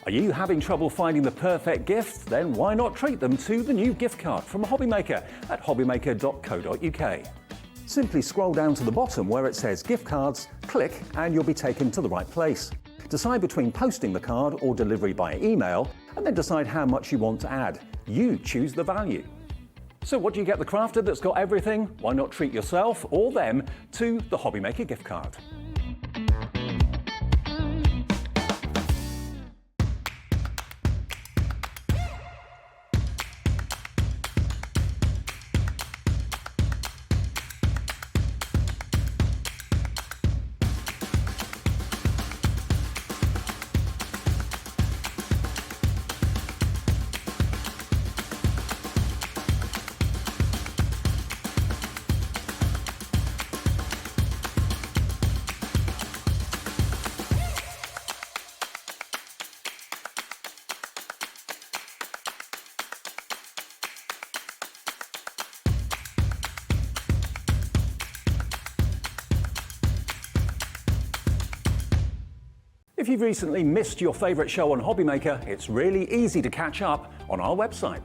Are you having trouble finding the perfect gift? Then why not treat them to the new gift card from HobbyMaker at hobbymaker.co.uk. Simply scroll down to the bottom where it says gift cards, click and you'll be taken to the right place. Decide between posting the card or delivery by email and then decide how much you want to add. You choose the value. So what do you get the crafter that's got everything? Why not treat yourself or them to the HobbyMaker gift card? If you've recently missed your favourite show on HobbyMaker, it's really easy to catch up on our website.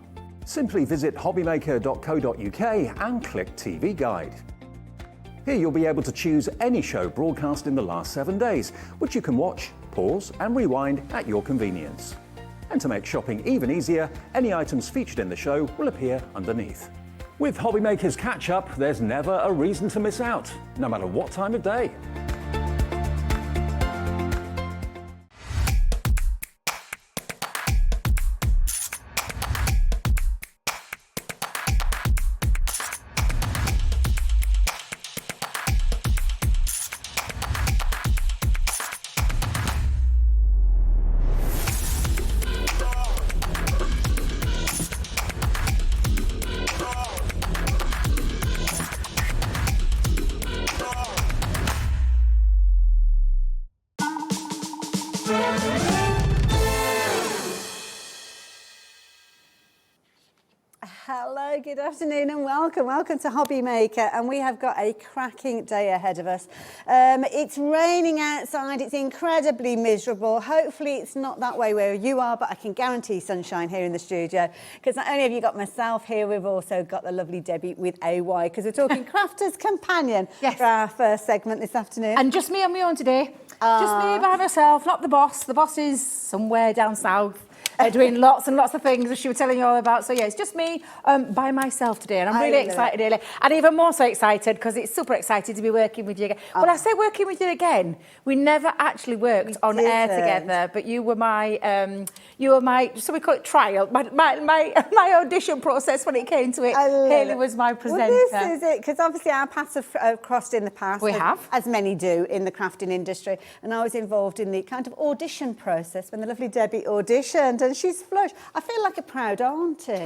Simply visit hobbymaker.co.uk and click TV Guide. Here you'll be able to choose any show broadcast in the last 7 days, which you can watch, pause and rewind at your convenience. And to make shopping even easier, any items featured in the show will appear underneath. With HobbyMaker's catch-up, there's never a reason to miss out, no matter what time of day. Hello, good afternoon and welcome to HobbyMaker, and we have got a cracking day ahead of us. It's raining outside, it's incredibly miserable. Hopefully it's not that way where you are, but I can guarantee sunshine here in the studio, because not only have you got myself here, we've also got the lovely Debbie with AY, because we're talking Crafter's Companion for our first segment this afternoon. And just me on my own today. Just me by myself, not the boss. The boss is somewhere down south. Doing lots and lots of things, as she was telling you all about. So yeah, it's just me by myself today, and I'm really excited, Hayley. And even more so excited because it's super excited to be working with you again. But I say working with you again, we never actually worked on air together, but you were my, so we call it trial, my audition process when it came to it. Hayley was my presenter. Well, this is it, because obviously our paths have crossed in the past. We have. As many do in the crafting industry. And I was involved in the kind of audition process when the lovely Debbie auditioned. And she's flushed. I feel like a proud auntie.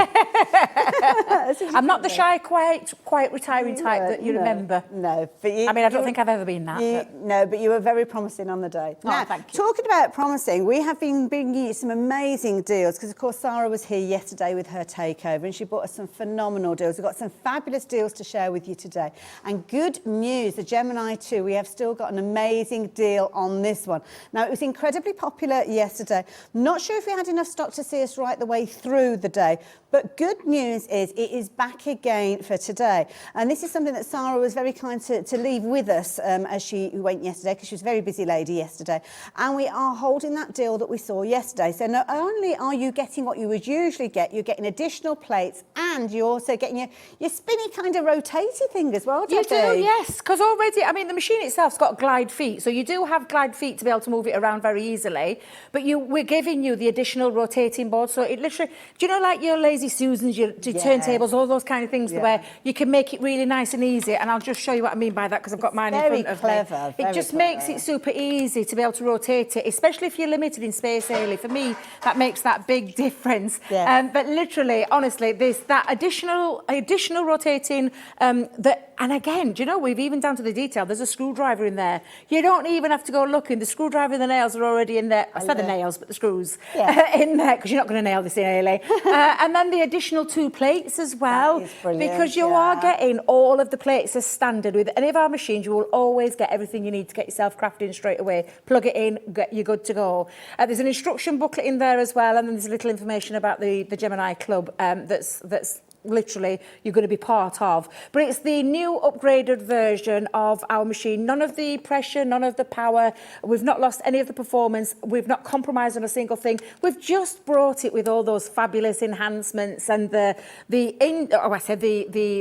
I'm not the shy, quiet, retiring type that you remember. No, but you, I mean, I don't think I've ever been that. No, but you were very promising on the day. Oh, now, thank you. Talking about promising, we have been bringing you some amazing deals, because of course Sara was here yesterday with her takeover, and she brought us some phenomenal deals. We've got some fabulous deals to share with you today. And good news, the Gemini 2, we have still got an amazing deal on this one. Now, it was incredibly popular yesterday. Not sure if we had enough stock to see us right the way through the day, but good news is it is back again for today. And this is something that Sara was very kind to leave with us as she went yesterday, because she was a very busy lady yesterday. And we are holding that deal that we saw yesterday. So not only are you getting what you would usually get, you're getting additional plates, and you're also getting your spinny kind of rotating thing as well, Debbie. You do, yes, because already, I mean, the machine itself's got glide feet, so you do have glide feet to be able to move it around very easily, but we're giving you the additional rotating board, so it literally, do you know, like your Lazy Susans, your turntables, all those kind of things, where you can make it really nice and easy, and I'll just show you what I mean by that, because I've got mine in front of me. It just makes it super easy to be able to rotate it, especially if you're limited in space, Hayley. For me, that makes that big difference. But literally, honestly, that that additional rotating, and again, do you know, we've even down to the detail, there's a screwdriver in there. You don't even have to go looking. The screwdriver and the nails are already in there. I said the nails, but the screws in there, because you're not going to nail this in, Hayley. And then the additional 2 plates as well. That is brilliant, because you are getting all of the plates as standard. With any of our machines, you will always get everything you need to get yourself crafting straight away. Plug it in, you're good to go. There's an instruction booklet in there as well, and then there's a little information about the Gemini Club that's literally you're going to be part of. But it's the new upgraded version of our machine. None of the pressure, none of the power. We've not lost any of the performance. We've not compromised on a single thing. We've just brought it with all those fabulous enhancements, and the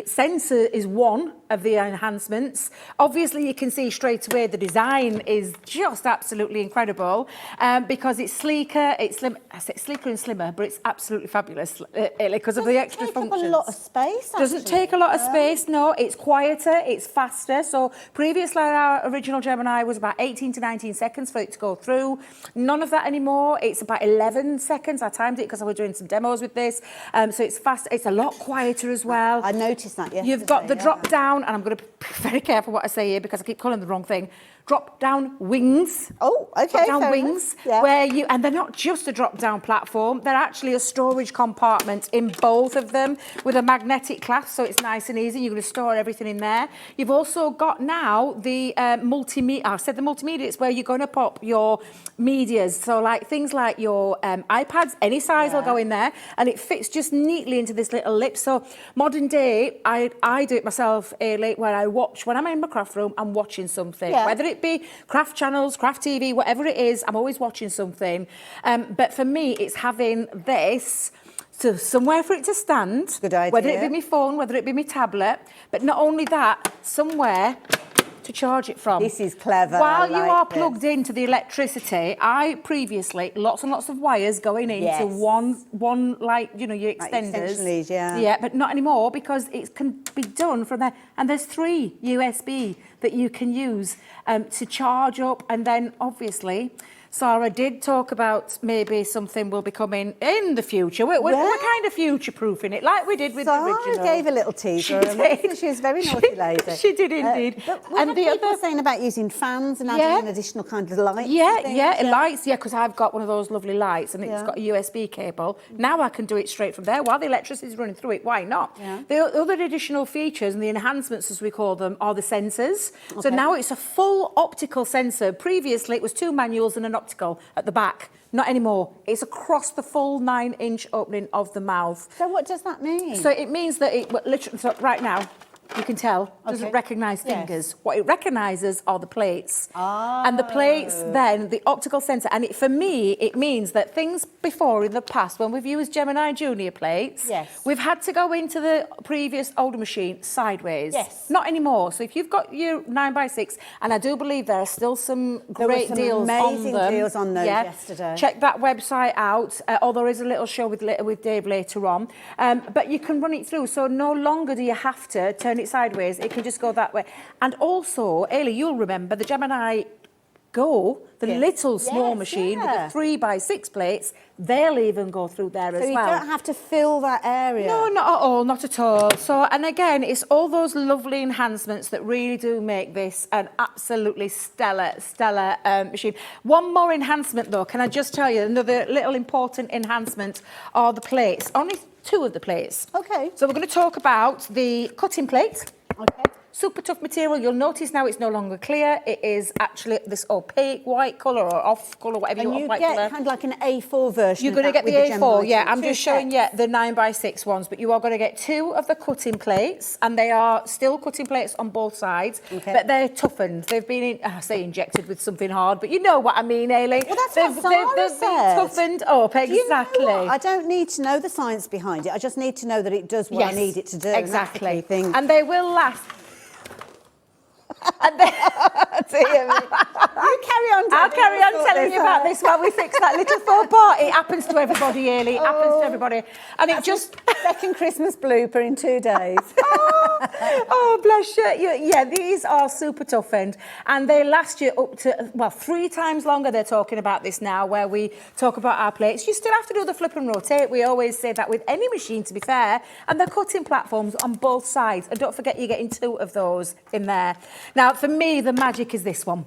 sensor is one of the enhancements. Obviously, you can see straight away the design is just absolutely incredible, because it's sleeker, it's slim. I say sleeker and slimmer, but it's absolutely fabulous because of the extra functions. A lot of space. Doesn't take a lot of space, no. It's quieter, it's faster. So previously our original Gemini was about 18 to 19 seconds for it to go through. None of that anymore. It's about 11 seconds. I timed it because I was doing some demos with this. So it's fast. It's a lot quieter as well. I noticed that yesterday. You've got the drop down, and I'm going to be very careful what I say here because I keep calling the wrong thing. Drop down wings. Oh, okay. Drop down wings, where you, and they're not just a drop down platform, they're actually a storage compartment in both of them with a magnetic clasp, so it's nice and easy. You're going to store everything in there. You've also got now the multimedia. I said the multimedia, it's where you're going to pop your medias. So like things like your iPads, any size will go in there, and it fits just neatly into this little lip. So modern day, I do it myself, Hayley, where I watch, when I'm in my craft room, I'm watching something. Whether it be craft channels, craft TV, whatever it is, I'm always watching something. But for me, it's having this, so somewhere for it to stand. Good idea. Whether it be my phone, whether it be my tablet, but not only that, somewhere to charge it from. This is clever. While you are plugged into the electricity, I previously, lots and lots of wires going into one like, you know, your extenders. Like extension leads, Yeah, but not anymore because it can be done from there. And there's 3 USB that you can use to charge up, and then obviously Sara did talk about maybe something will be coming in the future. We're kind of future-proofing it, like we did with the original. Sara gave a little teaser. She was very naughty lady. She did indeed. But what the people saying about using fans and adding an additional kind of light? Lights, because I've got one of those lovely lights and it's got a USB cable. Now I can do it straight from there while the electricity is running through it. Why not? The other additional features and the enhancements, as we call them, are the sensors. So now it's a full optical sensor. Previously, it was 2 manuals and an optical at the back. Not anymore. It's across the full 9-inch opening of the mouth. So what does that mean? So it means that it literally, so right now, you can tell, doesn't recognise fingers. What it recognises are the plates. And the plates, then, the optical sensor. And for me, it means that things before, in the past, when we've used Gemini Junior plates, we've had to go into the previous older machine sideways. Not anymore. So if you've got your 9x6, and I do believe there are still some great deals on them. Amazing deals on those yesterday. Check that website out, or there is a little show with Dave later on. But you can run it through, so no longer do you have to turn it sideways, it can just go that way. And also, Hayley, you'll remember the Gemini Go, the little small machine with the 3x6 plates, they'll even go through there as well. So you don't have to fill that area? No, not at all, not at all. So, and again, it's all those lovely enhancements that really do make this an absolutely stellar machine. One more enhancement though, can I just tell you, another little important enhancement are the plates. Only 2 of the plates. Okay. So we're going to talk about the cutting plate. Okay. Super tough material. You'll notice now it's no longer clear. It is actually this opaque white colour or off colour, whatever you want. And you get kind of like an A4 version. You're going to get the A4, I'm just showing you the 9x6 ones, but you are going to get 2 of the cutting plates, and they are still cutting plates on both sides, but they're toughened. They've been, I say injected with something hard, but you know what I mean, Hayley. Well, that's what Sara said. They've been toughened up, exactly. You know what? I don't need to know the science behind it. I just need to know that it does what I need it to do. Exactly. And they will last. And you carry on. I'll carry on telling you about this while we fix that little faux pas. It happens to everybody, Hayley. It happens to everybody. And it just... Second Christmas blooper in 2 days. Oh, bless you. Yeah, these are super toughened and they last you up to, well, 3 times longer. They're talking about this now where we talk about our plates. You still have to do the flip and rotate. We always say that with any machine, to be fair, and they're cutting platforms on both sides. And don't forget, you're getting 2 of those in there. Now, for me, the magic is this one.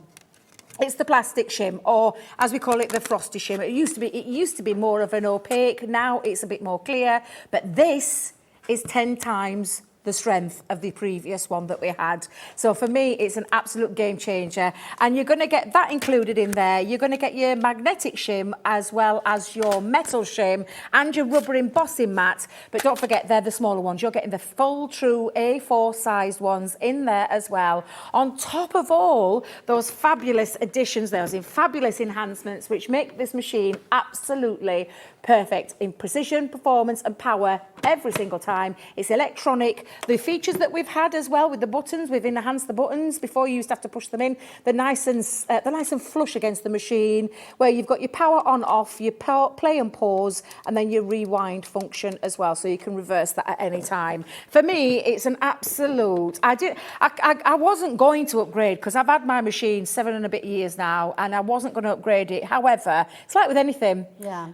It's the plastic shim, or as we call it, the frosty shim. It used to be more of an opaque. Now it's a bit more clear. But this is 10 times the strength of the previous one that we had. So for me, it's an absolute game changer. And you're going to get that included in there. You're going to get your magnetic shim as well as your metal shim and your rubber embossing mat. But don't forget, they're the smaller ones. You're getting the full true A4 sized ones in there as well. On top of all those fabulous additions, those fabulous enhancements, which make this machine absolutely perfect in precision, performance and power every single time. It's electronic. The features that we've had as well with the buttons, we've enhanced the buttons. Before you used to have to push them in. They're nice and flush against the machine, where you've got your power on off, your play and pause, and then your rewind function as well, so you can reverse that at any time. For me, it's an absolute. I wasn't going to upgrade because I've had my machine 7 and a bit years now, and I wasn't going to upgrade it. However, it's like with anything,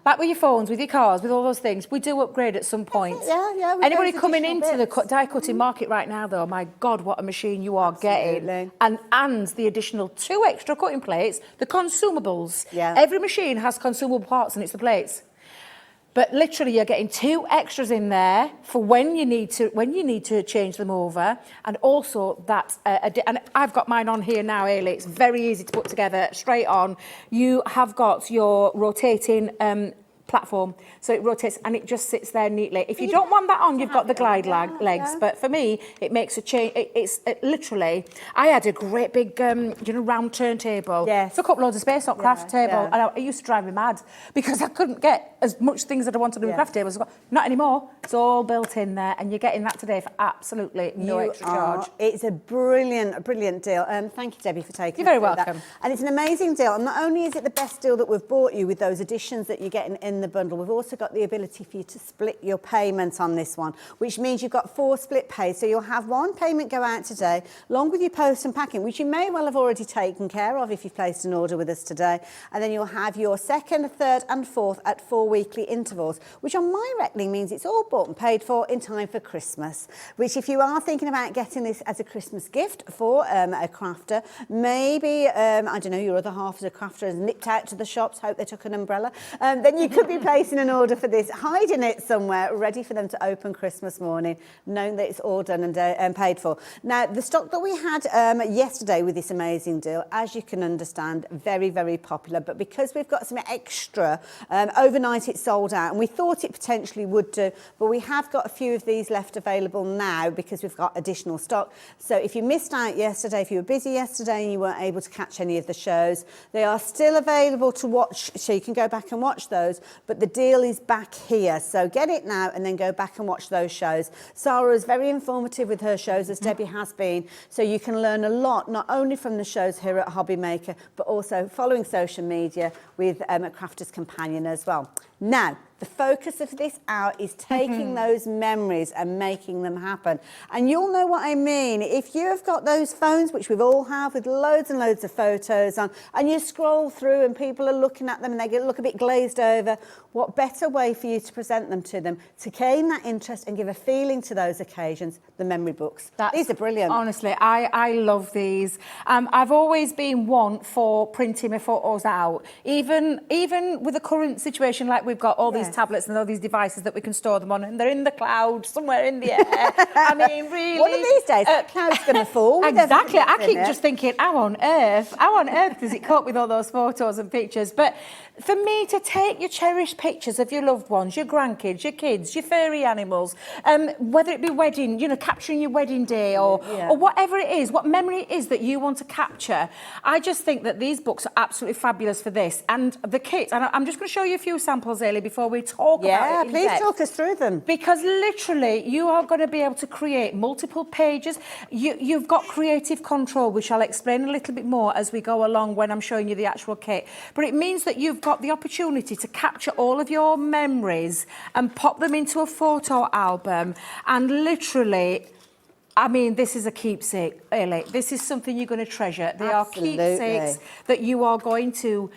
like with your phones, with your cars, with all those things, we do upgrade at some point. Yeah. Anybody coming into the die cutting market right now, though, my God, what a machine you are getting. And the additional 2 extra cutting plates, the consumables. Yeah. Every machine has consumable parts and it's the plates. But literally, you're getting 2 extras in there for when you need to change them over, and also that. And I've got mine on here now, Hayley. It's very easy to put together, straight on. You have got your rotating platform, so it rotates and it just sits there neatly. If you don't want that on, you've got the glide legs. But for me, it makes a change. It's literally. I had a great big, round turntable. Yes. Took up loads of space on craft table, and it used to drive me mad because I couldn't get as much things that I wanted on the craft tables. Not anymore. It's all built in there, and you're getting that today for absolutely no extra charge. It's a brilliant deal. Thank you, Debbie, for taking. You're very welcome. That. And it's an amazing deal. And not only is it the best deal that we've bought you with those additions that you're getting in the bundle, we've also got the ability for you to split your payment on this one, which means you've got 4 split pays. So you'll have 1 payment go out today, along with your post and packing, which you may well have already taken care of if you've placed an order with us today. And then you'll have your 2nd, 3rd and 4th at 4 weekly intervals, which on my reckoning means it's all bought and paid for in time for Christmas, which if you are thinking about getting this as a Christmas gift for a crafter, maybe, I don't know, your other half as a crafter has nipped out to the shops, hope they took an umbrella, then you could be placing an order for this, hiding it somewhere, ready for them to open Christmas morning, knowing that it's all done and paid for. Now, the stock that we had yesterday with this amazing deal, as you can understand, very, very popular. But because we've got some extra, overnight it sold out, and we thought it potentially would do, but we have got a few of these left available now because we've got additional stock. So if you missed out yesterday, if you were busy yesterday and you weren't able to catch any of the shows, they are still available to watch, so you can go back and watch those. But the deal is back here, so get it now and then go back and watch those shows. Sara is very informative with her shows, as Debbie has been, so you can learn a lot, not only from the shows here at HobbyMaker, but also following social media with a Crafter's Companion as well. Now, the focus of this hour is taking those memories and making them happen. And you'll know what I mean. If you have got those phones, which we've all have, with loads and loads of photos on, and you scroll through and people are looking at them and they look a bit glazed over, what better way for you to present them to them, to gain that interest and give a feeling to those occasions, the memory books. These are brilliant. Honestly, I love these. I've always been one for printing my photos out, even with the current situation, like we've got all these tablets and all these devices that we can store them on, and they're in the cloud, somewhere in the air. I mean, really. One of these days, that cloud's going to fall. Exactly. I keep just thinking, how on earth does it cope with all those photos and pictures? But for me to take your cherished pictures of your loved ones, your grandkids, your kids, your furry animals, whether it be wedding, capturing your wedding day or whatever it is, what memory it is that you want to capture, I just think that these books are absolutely fabulous for this. And the kits, and I'm just going to show you a few samples, Hayley, before we we talk about it. Yeah, in please depth. talk us through them. Because literally, you are going to be able to create multiple pages. You've got creative control, which I'll explain a little bit more as we go along when I'm showing you the actual kit. But it means that you've got the opportunity to capture all of your memories and pop them into a photo album. And literally, I mean, this is a keepsake, Hayley. This is something you're going to treasure. They Absolutely. are keepsakes that you are going to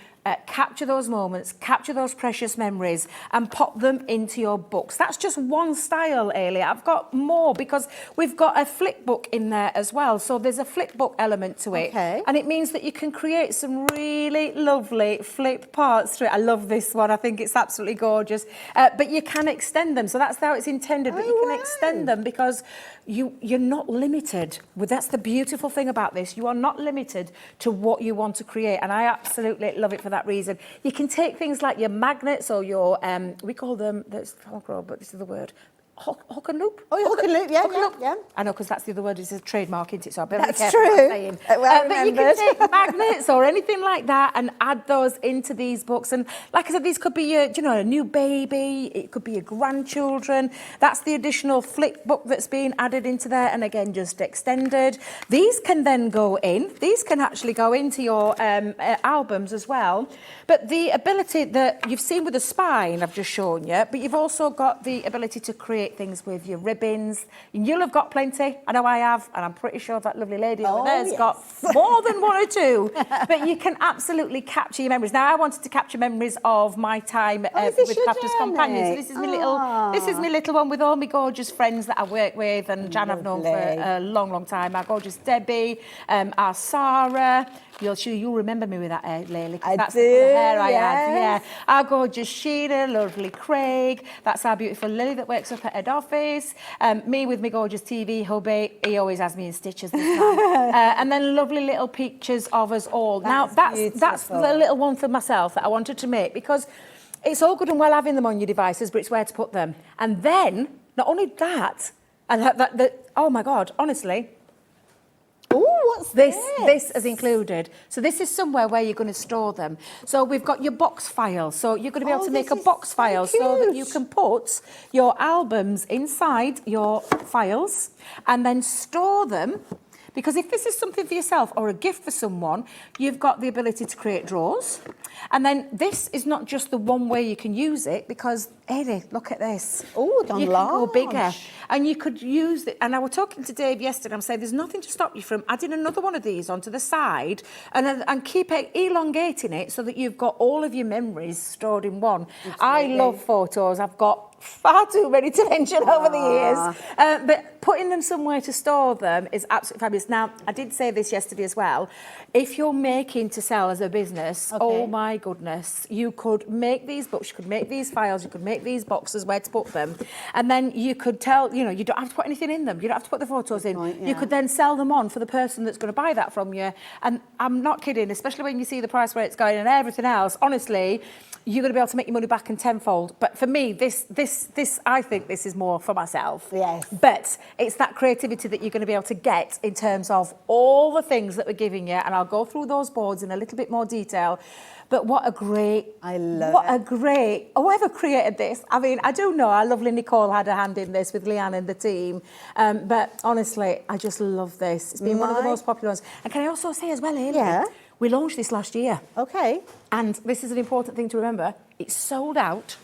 capture those moments, capture those precious memories and pop them into your books. That's just one style, Hayley. I've got more because we've got a flip book in there as well. So there's a flip book element to it. Okay. And it means that you can create some really lovely flip parts to it. I love this one. I think it's absolutely gorgeous. But you can extend them. So that's how it's intended. But you can extend them because you're not limited. That's the beautiful thing about this. You are not limited to what you want to create. And I absolutely love it for that reason. You can take things like your magnets or your, we call them, that's Velcro, but this is the word, hook and loop? Oh, hook and loop, yeah, Hook and loop. yeah. I know, because that's the other word, it's a trademark, isn't it? So I better be That's careful what I'm true. saying. Well But you can take magnets or anything like that and add those into these books. And like I said, these could be your, a new baby, it could be your grandchildren. That's the additional flip book that's being added into there, and again, just extended. These can then go in. These can actually go into your albums as well. But the ability that you've seen with the spine, I've just shown you, but you've also got the ability to create things with your ribbons. You'll have got plenty. I know I have, and I'm pretty sure that lovely lady over there's got more than one or two. But you can absolutely capture your memories. Now, I wanted to capture memories of my time with Crafter's Companions. So this is my little one with all my gorgeous friends that I work with, and Jan I've known for a long, long time. Our gorgeous Debby, our Sara. You'll remember me with that hair, Hayley. That's the hair I had. Yeah. Our gorgeous Sheena, lovely Craig. That's our beautiful Lily that works up at head office. Me with my gorgeous TV hubby. He always has me in stitches this time. And then lovely little pictures of us all. That's the little one for myself that I wanted to make, because it's all good and well having them on your devices, but it's where to put them. And then, not only that, and oh my God, honestly, what's this? This is included. So this is somewhere where you're going to store them. So we've got your box file. So you're going to be able to make a box file so that you can put your albums inside your files and then store them. Because if this is something for yourself or a gift for someone, you've got the ability to create drawers. And then this is not just the one way you can use it, because, Hayley, look at this. Oh, you can go bigger. And you could use it. And I was talking to Dave yesterday. I'm saying there's nothing to stop you from adding another one of these onto the side and keep elongating it so that you've got all of your memories stored in one. I love photos. I've got far too many to mention over the years. But putting them somewhere to store them is absolutely fabulous. Now, I did say this yesterday as well. If you're making to sell as a business, oh my goodness, you could make these books, you could make these files, you could make these boxes where to put them. And then you could tell, you don't have to put anything in them. You don't have to put the photos in. You could then sell them on for the person that's going to buy that from you. And I'm not kidding, especially when you see the price where it's going and everything else. Honestly, you're going to be able to make your money back in tenfold. But for me, this, I think this is more for myself. Yes. But it's that creativity that you're going to be able to get in terms of all the things that we're giving you. And I'll go through those boards in a little bit more detail. But what a great, whoever created this. I mean, I do know our lovely Nicole had a hand in this with Leanne and the team. But honestly, I just love this. It's been one of the most popular ones. And can I also say as well, Hayley, we launched this last year. Okay. And this is an important thing to remember. It's sold out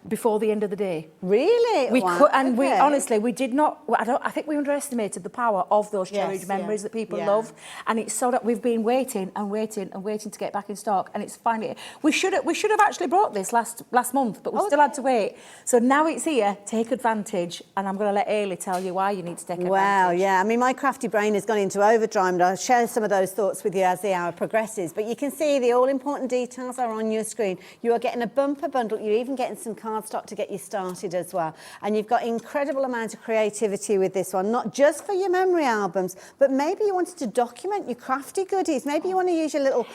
before the end of the day. Really? We could, and we honestly, we did not. I think we underestimated the power of those cherished memories that people love, and it's so that we've been waiting and waiting and waiting to get back in stock, and it's finally. We should have actually brought this last month, but we still had to wait. So now it's here. Take advantage, and I'm going to let Hayley tell you why you need to take advantage. Wow, yeah. I mean, my crafty brain has gone into overdrive, and I'll share some of those thoughts with you as the hour progresses. But you can see the all-important details are on your screen. You are getting a bumper bundle. You're even getting some cardstock to get you started as well. And you've got incredible amount of creativity with this one, not just for your memory albums, but maybe you wanted to document your crafty goodies. Maybe you want to use your little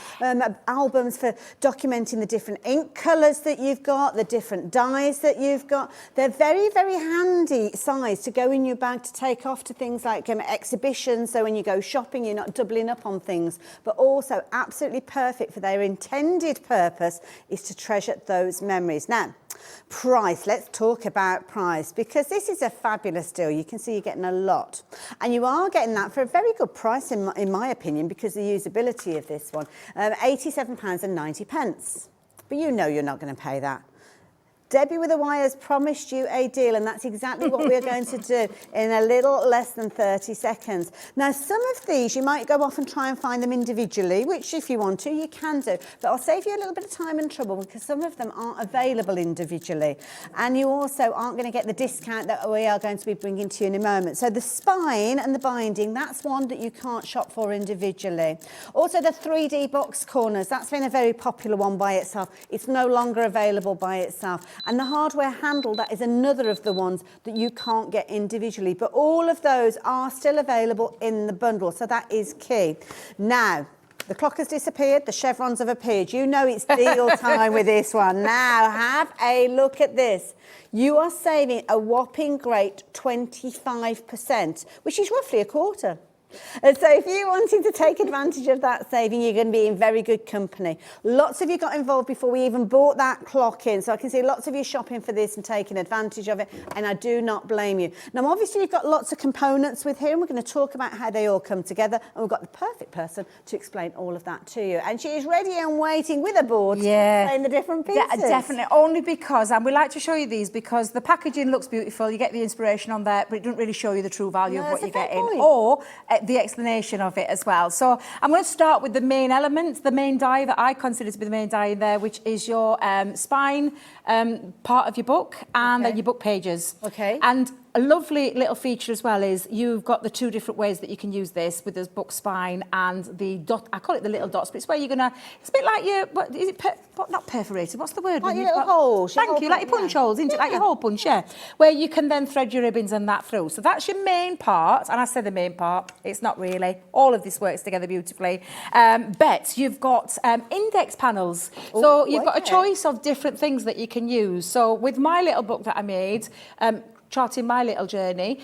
albums for documenting the different ink colours that you've got, the different dyes that you've got. They're very, very handy size to go in your bag to take off to things like exhibitions. So when you go shopping, you're not doubling up on things, but also absolutely perfect for their intended purpose is to treasure those memories. Now, Price, let's talk about price, because this is a fabulous deal. You can see you're getting a lot. And you are getting that for a very good price, in my opinion, because the usability of this one. £87.90. But you know you're not going to pay that. Debbie with a Y has promised you a deal, and that's exactly what we're going to do in a little less than 30 seconds. Now, some of these, you might go off and try and find them individually, which if you want to, you can do. But I'll save you a little bit of time and trouble because some of them aren't available individually. And you also aren't going to get the discount that we are going to be bringing to you in a moment. So the spine and the binding, that's one that you can't shop for individually. Also, the 3D box corners, that's been a very popular one by itself. It's no longer available by itself. And the hardware handle, that is another of the ones that you can't get individually. But all of those are still available in the bundle, so that is key. Now, the clock has disappeared, the chevrons have appeared. You know it's deal time with this one. Now, have a look at this. You are saving a whopping great 25%, which is roughly a quarter. And so if you wanted to take advantage of that saving, you're going to be in very good company. Lots of you got involved before we even bought that clock in. So I can see lots of you shopping for this and taking advantage of it. And I do not blame you. Now, obviously, you've got lots of components with here. And we're going to talk about how they all come together. And we've got the perfect person to explain all of that to you. And she is ready and waiting with a board to explain the different pieces. Definitely. Only because, and we like to show you these because the packaging looks beautiful. You get the inspiration on there, but it doesn't really show you the true value of what you're getting. Or the explanation of it as well. So I'm going to start with the main elements, the main die that I consider to be the main die in there, which is your spine part of your book and then your book pages. Okay. And a lovely little feature as well is you've got the two different ways that you can use this with the book spine and the dot. I call it the little dots, but it's where you're gonna. It's a bit like your. What is it? Not perforated. What's the word? Like your little holes. Thank you. Like your punch holes, isn't it? Like your hole punch, yeah. Where you can then thread your ribbons and that through. So that's your main part. And I said the main part. It's not really. All of this works together beautifully. But you've got index panels. So you've got a choice of different things that you can use. So with my little book that I made. Charting my little journey.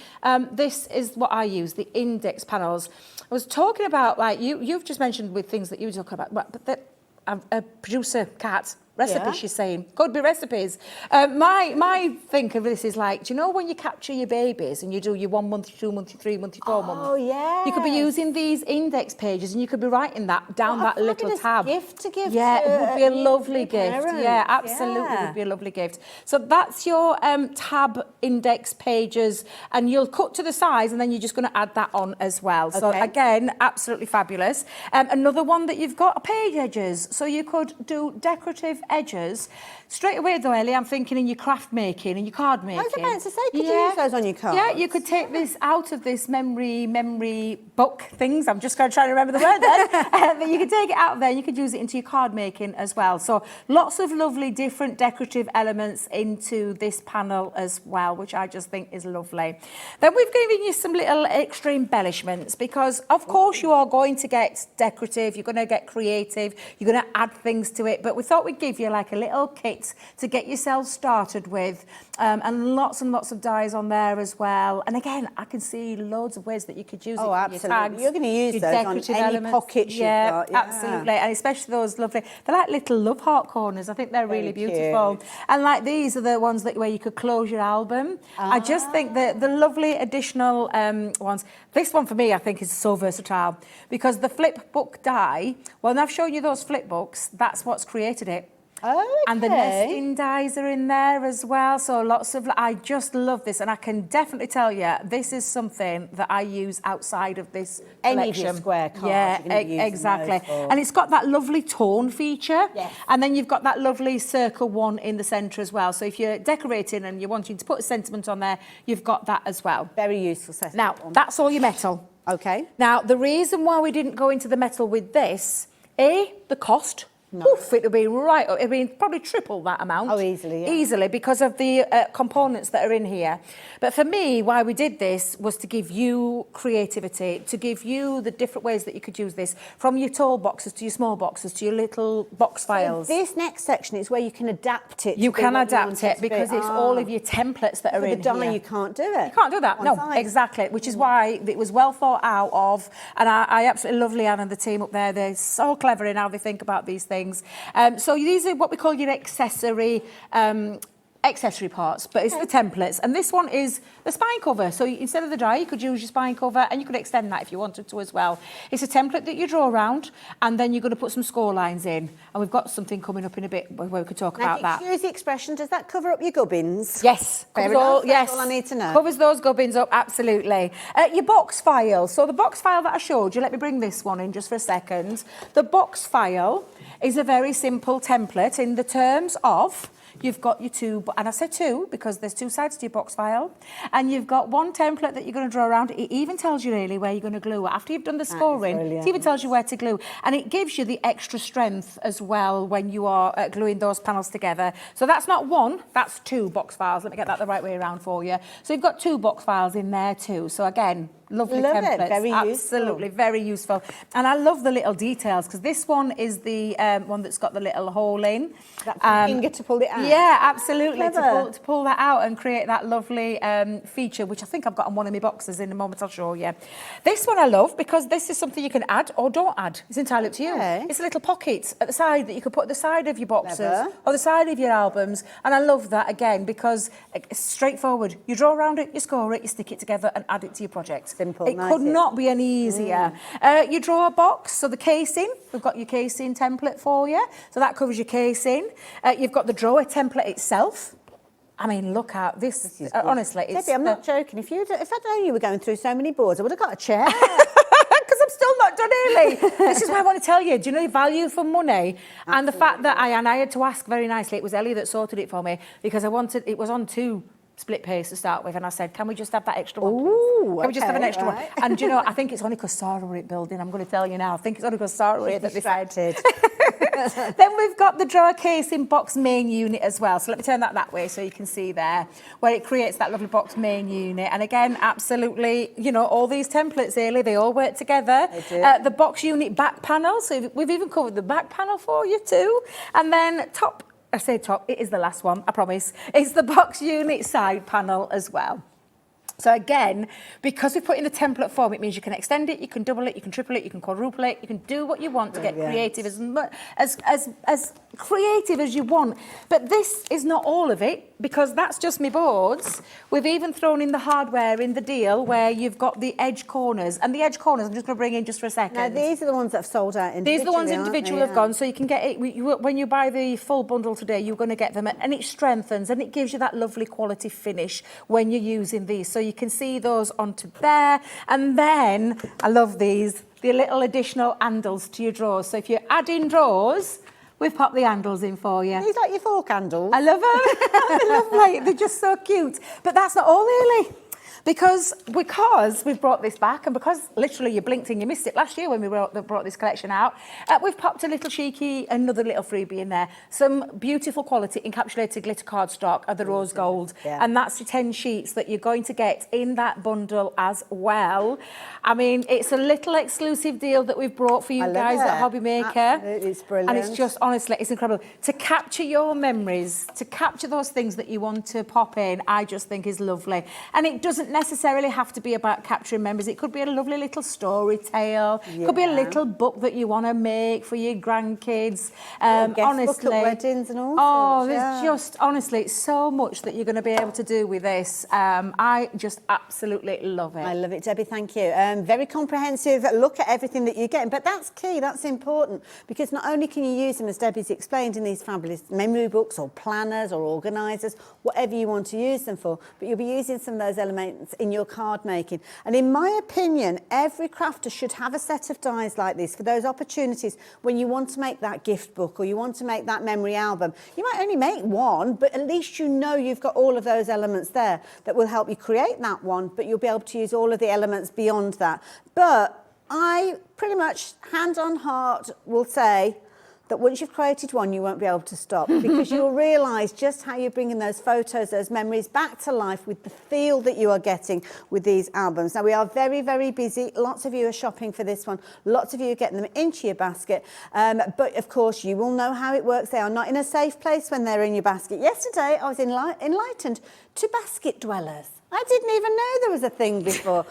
This is what I use, the index panels. I was talking about, like, you've just mentioned with things that you talk about, but a producer, Kat, recipes, she's saying. Could be recipes. My think of this is like, do you know when you capture your babies and you do your 1 month, 2 month, 3 month, 4 months? Oh, yeah. You could be using these index pages and you could be writing that down that little tab. Gift to give. Yeah, to it would be a lovely parents. gift. Yeah, absolutely would be a lovely gift. So that's your tab index pages, and you'll cut to the size, and then you're just going to add that on as well. So again, absolutely fabulous. Another one that you've got are page edges. So you could do decorative edges. Straight away though, Ellie, I'm thinking in your craft making and your card making. I was about to say, could you use those on your cards? Yeah, you could take this out of this memory book things. I'm just going to try to remember the word then. But you could take it out of there and you could use it into your card making as well. So lots of lovely different decorative elements into this panel as well, which I just think is lovely. Then we've given you some little extra embellishments because of course you are going to get decorative, you're going to get creative, you're going to add things to it, but we thought we'd give you like a little kit to get yourself started with, and lots of dies on there as well. And again, I can see loads of ways that you could use it. Absolutely. Your tags, you're going to use those on any pockets you've got. Yeah, absolutely. And especially those lovely, they're like little love heart corners. I think they're really beautiful. Cute. And like these are the ones that where you could close your album. I just think that the lovely additional ones. This one for me, I think, is so versatile because the flip book die, well, and I've shown you those flip books, that's what's created it. Okay. And the nesting dies are in there as well. So lots of, I just love this. And I can definitely tell you, this is something that I use outside of this Any of your square cards. Yeah, exactly. And it's got that lovely tone feature. Yes. And then you've got that lovely circle one in the centre as well. So if you're decorating and you're wanting to put a sentiment on there, you've got that as well. Very useful. Now, that's all your metal. Okay. Now, the reason why we didn't go into the metal with this, the cost. No. Oof, it would be right up. It'd be probably triple that amount. Oh, easily, yeah. Easily, because of the components that are in here. But for me, why we did this was to give you creativity, to give you the different ways that you could use this, from your tall boxes to your small boxes to your little box files. So this next section is where you can adapt it. You can adapt it because it's all of your templates that are in here. For the die, you can't do it. You can't do that. No, exactly. Which is why it was well thought out of. And I absolutely love Leanne and the team up there. They're so clever in how they think about these things. So these are what we call your accessory accessory parts, but it's the templates. And this one is the spine cover. So instead of the die, you could use your spine cover, and you could extend that if you wanted to as well. It's a template that you draw around, and then you're going to put some score lines in. And we've got something coming up in a bit where we could talk about that. Excuse the expression, does that cover up your gubbins? Yes. Fair Covers enough, that's all I need to know. Covers those gubbins up, absolutely. Your box file. So the box file that I showed you, let me bring this one in just for a second. The box file is a very simple template in the terms of you've got your two, and I said two because there's two sides to your box file, and you've got one template that you're going to draw around. It even tells you really where you're going to glue it. After you've done the scoring, it even tells you where to glue, and it gives you the extra strength as well when you are gluing those panels together. So that's not one, that's two box files. Let me get that the right way around for you. So you've got two box files in there too. So again, lovely templates. It. Very absolutely useful. Very useful. And I love the little details because this one is the one that's got the little hole in. That's the finger to pull it out. Yeah, absolutely. Clever. To pull that out and create that lovely feature, which I think I've got on one of my boxes in a moment. I'll show you. This one I love because this is something you can add or don't add. It's entirely up to you. Okay. It's a little pocket at the side that you could put at the side of your boxes Clever. or the side of your albums. And I love that again because it's straightforward. You draw around it, you score it, you stick it together and add it to your project. Simple. It nice could not be any easier. You draw a box, so the casing, we've got your casing template for you. So that covers your casing. You've got the drawer template itself. I mean, look at this. Honestly, it's... Debbie, I'm not joking. If I'd known you were going through so many boards, I would have got a chair. Because I'm still not done early. This is what I want to tell you. Do you know the value for money? And the fact that I had to ask very nicely, it was Ellie that sorted it for me, because it was on two split paste to start with, and I said, can we just have that extra one? Ooh, can we just have an extra right. one? And do you know, I think it's only because Sara were at Building. I'm going to tell you now. I think it's only because Sara were here that they said. Then we've got the drawer casing box main unit as well. So let me turn that way so you can see there, where it creates that lovely box main unit. And again, absolutely, you know, all these templates, Hayley, they all work together. They do. The box unit back panel. So we've even covered the back panel for you too. And then top, I say top, it is the last one, I promise. It's the box unit side panel as well. So again, because we put in the template form, it means you can extend it, you can double it, you can triple it, you can quadruple it, you can do what you want to get creative, as creative as you want. But this is not all of it, because that's just my boards. We've even thrown in the hardware in the deal where you've got the edge corners. And the edge corners, I'm just going to bring in just for a second. Now, these are the ones that have sold out individually. These are the ones individually have gone, so you can get it, when you buy the full bundle today, you're going to get them, and it strengthens, and it gives you that lovely quality finish when you're using these. So you can see those onto there. And then, I love these, the little additional handles to your drawers. So if you're adding drawers, we've popped the handles in for you. These like your fork handles. I love them. I love them. They're just so cute. But that's not all, really. Because we've brought this back, and because literally you blinked and you missed it last year when we brought this collection out, we've popped a little cheeky, another little freebie in there. Some beautiful quality encapsulated glitter cardstock of the rose gold. Yeah. And that's the 10 sheets that you're going to get in that bundle as well. I mean, it's a little exclusive deal that we've brought for you guys at HobbyMaker. Absolutely, it's brilliant. And it's just, honestly, it's incredible. To capture your memories, to capture those things that you want to pop in, I just think is lovely. And it doesn't necessarily have to be about capturing memories. It could be a lovely little story tale. It could be a little book that you want to make for your grandkids. Honestly, book at weddings and all sorts, there's just, honestly, so much that you're going to be able to do with this. I just absolutely love it. I love it, Debbie, thank you. Very comprehensive look at everything that you're getting, but that's key, that's important, because not only can you use them, as Debbie's explained, in these fabulous memory books or planners or organisers, whatever you want to use them for, but you'll be using some of those elements in your card making. And in my opinion, every crafter should have a set of dies like this for those opportunities when you want to make that gift book or you want to make that memory album. You might only make one, but at least you know you've got all of those elements there that will help you create that one, but you'll be able to use all of the elements beyond that. But I pretty much, hand on heart, will say that once you've created one, you won't be able to stop, because you'll realise just how you're bringing those photos, those memories back to life with the feel that you are getting with these albums. Now, we are very, very busy. Lots of you are shopping for this one. Lots of you are getting them into your basket. But, of course, you will know how it works. They are not in a safe place when they're in your basket. Yesterday, I was enlightened to basket dwellers. I didn't even know there was a thing before.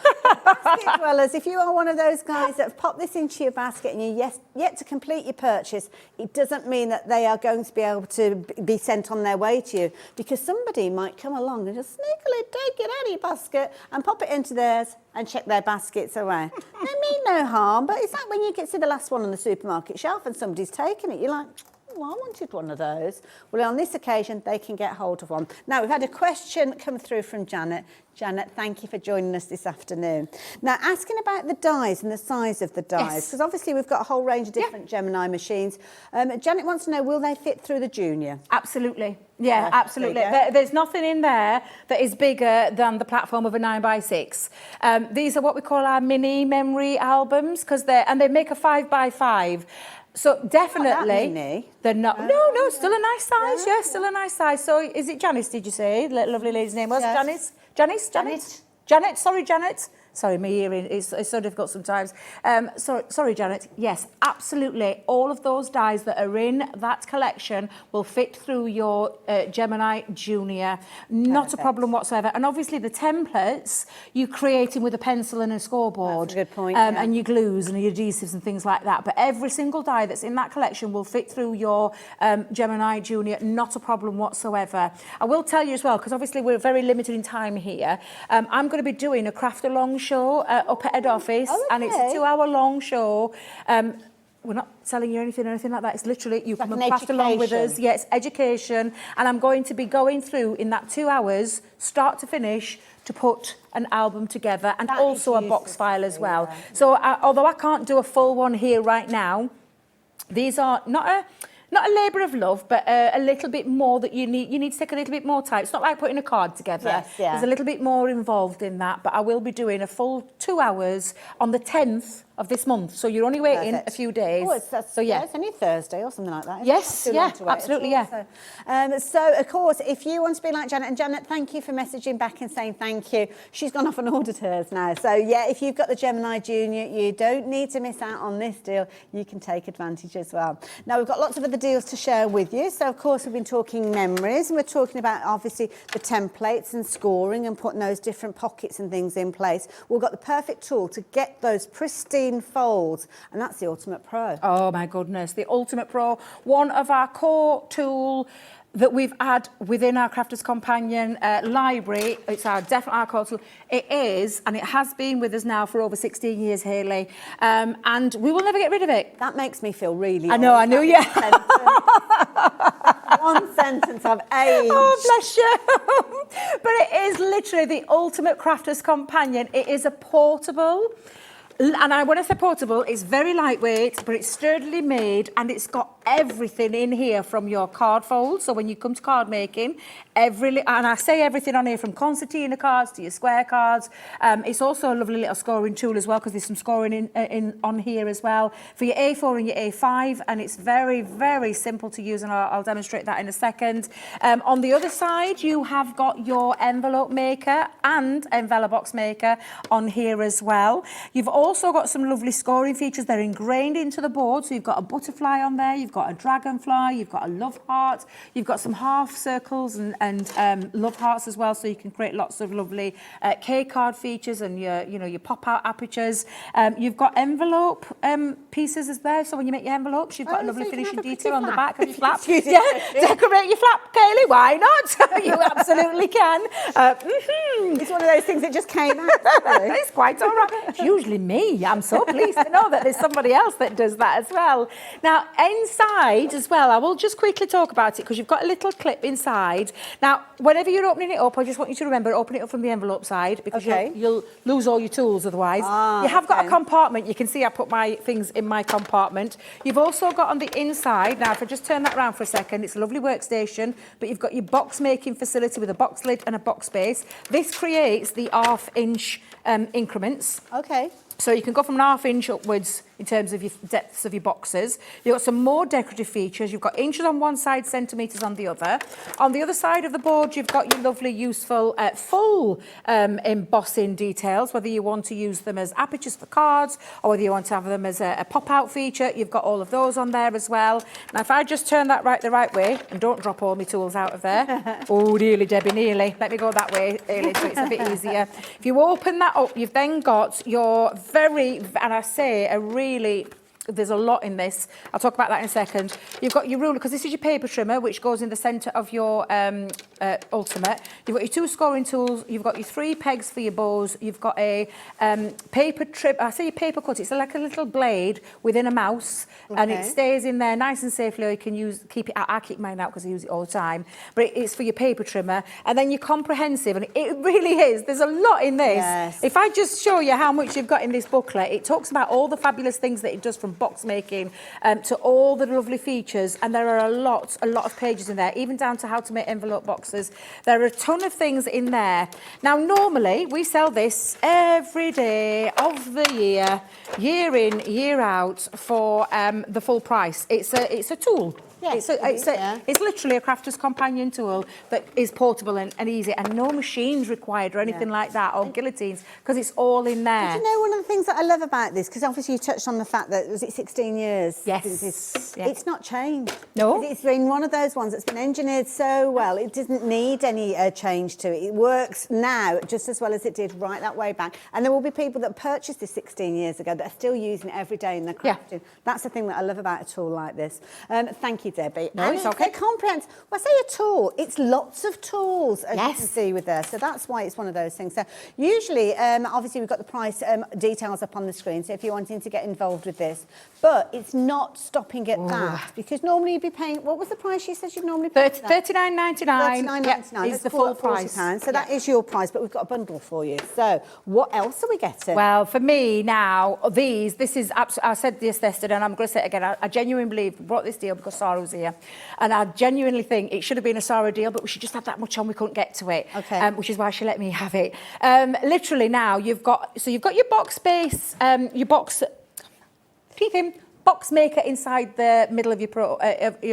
Basket dwellers, if you are one of those guys that have popped this into your basket and you're yet to complete your purchase, it doesn't mean that they are going to be able to be sent on their way to you, because somebody might come along and just sneakily take it out of your basket and pop it into theirs and check their baskets away. They mean no harm, but it's like when you get to the last one on the supermarket shelf and somebody's taken it, you're like, oh, I wanted one of those. Well, on this occasion, they can get hold of one. Now, we've had a question come through from Janet. Janet, thank you for joining us this afternoon. Now, asking about the dies and the size of the dies, because obviously we've got a whole range of different Gemini machines. Janet wants to know, will they fit through the Junior? Absolutely. Yeah, absolutely. There's nothing in there that is bigger than the platform of a 9x6. These are what we call our mini memory albums, because they make a 5x5. So definitely, they're not. No, still a nice size. Yeah, still a nice size. So is it Janice? Did you say the lovely lady's name was Janice? Janet. Sorry, Janet. Sorry, my hearing is so difficult sometimes. Sorry, Janet. Yes, absolutely. All of those dies that are in that collection will fit through your Gemini Junior. Not a problem whatsoever. And obviously the templates you creating with a pencil and a scoreboard. That's a good point. And your glues and your adhesives and things like that. But every single die that's in that collection will fit through your Gemini Junior. Not a problem whatsoever. I will tell you as well, because obviously we're very limited in time here. I'm going to be doing a craft along show up at head office, and it's a 2-hour-long show. We're not selling you anything or anything like that. It's literally you come and craft along with us. Yeah, it's education, and I'm going to be going through in that 2 hours, start to finish, to put an album together, and also a box file as well. So although I can't do a full one here right now, these are not a labour of love, but a little bit more that you need to take a little bit more time. It's not like putting a card together. Yes, yeah. There's a little bit more involved in that, but I will be doing a full 2 hours on the 10th of this month. So you're only waiting a few days. Oh, it's only Thursday or something like that. Yes, yeah, absolutely, yeah. So, of course, if you want to be like Janet, and Janet, thank you for messaging back and saying thank you. She's gone off and ordered hers now. So, yeah, if you've got the Gemini Junior, you don't need to miss out on this deal. You can take advantage as well. Now, we've got lots of other deals to share with you. So, of course, we've been talking memories, and we're talking about, obviously, the templates and scoring and putting those different pockets and things in place. We've got the perfect tool to get those pristine folds, and that's the Ultimate Pro. Oh my goodness, the Ultimate Pro, one of our core tool that we've had within our Crafters Companion library. It's definitely our core tool. It is, and it has been with us now for over 16 years, Hayley, and we will never get rid of it. That makes me feel really I knew, yeah. One sentence of age. Oh, bless you. But it is literally the Ultimate Crafters Companion. It is a portable, and when I say portable, it's very lightweight, but it's sturdily made, and it's got everything in here from your card fold. So when you come to card making, and I say everything on here from concertina cards to your square cards. It's also a lovely little scoring tool as well, because there's some scoring on here as well for your A4 and your A5, and it's very, very simple to use, and I'll demonstrate that in a second. On the other side, you have got your envelope maker and envelope box maker on here as well. You've also got some lovely scoring features. They're ingrained into the board, so you've got a butterfly on there, you've got a dragonfly, you've got a love heart, you've got some half circles and love hearts as well, so you can create lots of lovely K card features and your pop out apertures. You've got envelope pieces as there, so when you make your envelopes, you've got a lovely finishing detail on the back of your flap. Yeah, decorate your flap, Kaylee. Why not? You absolutely can. It's one of those things that just came out. It's quite all right. It's usually me. I'm so pleased to know that there's somebody else that does that as well. Now, inside as well, I will just quickly talk about it, because you've got a little clip inside. Now, whenever you're opening it up, I just want you to remember, open it up from the envelope side, because you'll lose all your tools otherwise. You have got a compartment. You can see I put my things in my compartment. You've also got on the inside, now if I just turn that around for a second, it's a lovely workstation, but you've got your box making facility with a box lid and a box base. This creates the 1/2 inch increments. Okay. So you can go from an 1/2 inch upwards in terms of your depths of your boxes. You've got some more decorative features. You've got inches on one side, centimetres on the other. On the other side of the board, you've got your lovely, useful, full embossing details, whether you want to use them as apertures for cards or whether you want to have them as a pop-out feature. You've got all of those on there as well. Now, if I just turn that the right way and don't drop all my tools out of there. Oh, nearly, Debbie, nearly. Let me go that way, Hayley, so it's a bit easier. If you open that up, you've then got your and I say a really, there's a lot in this. I'll talk about that in a second. You've got your ruler, because this is your paper trimmer, which goes in the centre of your ultimate. You've got your 2 scoring tools. You've got your 3 pegs for your bows. You've got a paper trim. I say paper cut. It's like a little blade within a mouse, and it stays in there nice and safely. Or you can keep it out. I keep mine out because I use it all the time. But it's for your paper trimmer. And then your comprehensive, and it really is. There's a lot in this. Yes. If I just show you how much you've got in this booklet, it talks about all the fabulous things that it does, from box making to all the lovely features, and there are a lot of pages in there, even down to how to make envelope boxes. There are a ton of things in there. Now, normally we sell this every day of the year in, year out, for the full price. It's a tool. Yes, It's literally a crafter's companion tool that is portable and easy, and no machines required or anything like that, or guillotines, because it's all in there. Do you know one of the things that I love about this, because obviously you touched on the fact that, was it 16 years? Yes. It's not changed. No. It's been one of those ones that's been engineered so well, it doesn't need any change to it. It works now just as well as it did right that way back. And there will be people that purchased this 16 years ago that are still using it every day in their crafting. Yeah. That's the thing that I love about a tool like this. Thank you, Debbie. No, and it's okay. It comprehensive. Well, I say a tool, it's lots of tools, as you can see with there. So that's why it's one of those things. So usually, obviously, we've got the price details up on the screen. So if you're wanting to get involved with this, but it's not stopping at that, because normally you'd be paying. What was the price you said you'd normally pay? £39.99. £39.99 is the full price. £40. So that is your price, but we've got a bundle for you. So what else are we getting? Well, for me now, this is absolutely. I said this yesterday, and I'm going to say it again. I genuinely believe we brought this deal because Sara was here. And I genuinely think it should have been a Sara deal, but we should just had that much on, we couldn't get to it. Okay. Which is why she let me have it. Literally now, you've got your box base, your box, box maker inside the middle of your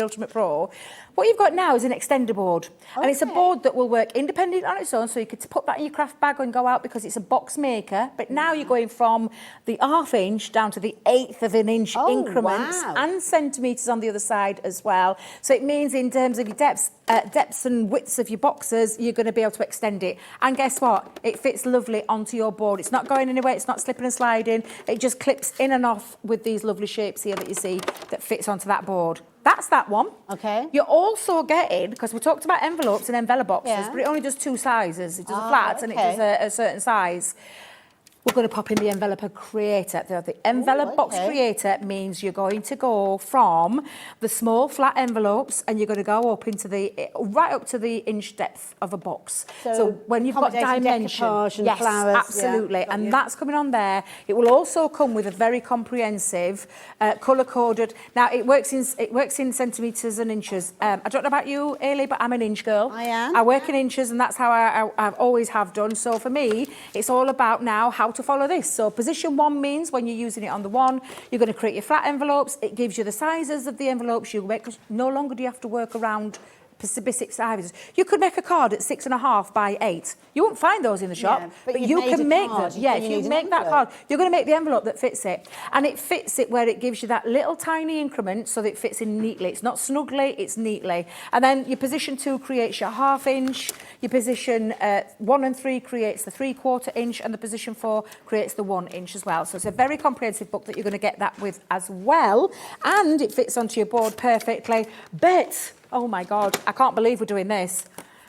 Ultimate Pro. What you've got now is an extender board, and it's a board that will work independent on its own, so you could put that in your craft bag and go out because it's a box maker. But now you're going from the 1/2 inch down to the 1/8 of an inch increments and centimetres on the other side as well. So it means in terms of your depths and widths of your boxes, you're going to be able to extend it. And guess what? It fits lovely onto your board. It's not going anywhere. It's not slipping and sliding. It just clips in and off with these lovely shapes here that you see that fits onto that board. That's that one. Okay. You're also getting, because we talked about envelopes and envelope boxes, but it only does 2 sizes. It does a flat and it does a certain size. We're going to pop in the envelope creator. The envelope box creator means you're going to go from the small flat envelopes and you're going to go up into right up to the inch depth of a box. So when you've got dimension, and flowers, absolutely, and that's coming on there. It will also come with a very comprehensive colour coded. Now it works in centimetres and inches. I don't know about you, Hayley, but I'm an inch girl. I am. I work in inches, and that's how I always have done. So for me, it's all about now how to follow this. So position 1 means when you're using it on the 1, you're going to create your flat envelopes. It gives you the sizes of the envelopes you make. No longer do you have to work around specific sizes. You could make a card at 6.5 by 8. You won't find those in the shop, but you can make them. Yeah, if you make that card, you're going to make the envelope that fits it. And it fits it where it gives you that little tiny increment so that it fits in neatly. It's not snugly, it's neatly. And then your position 2 creates your 1/2 inch. Your position 1 and 3 creates the 3/4 inch, and the position 4 creates the 1 inch as well. So it's a very comprehensive book that you're going to get that with as well. And it fits onto your board perfectly. But oh my God, I can't believe we're doing this,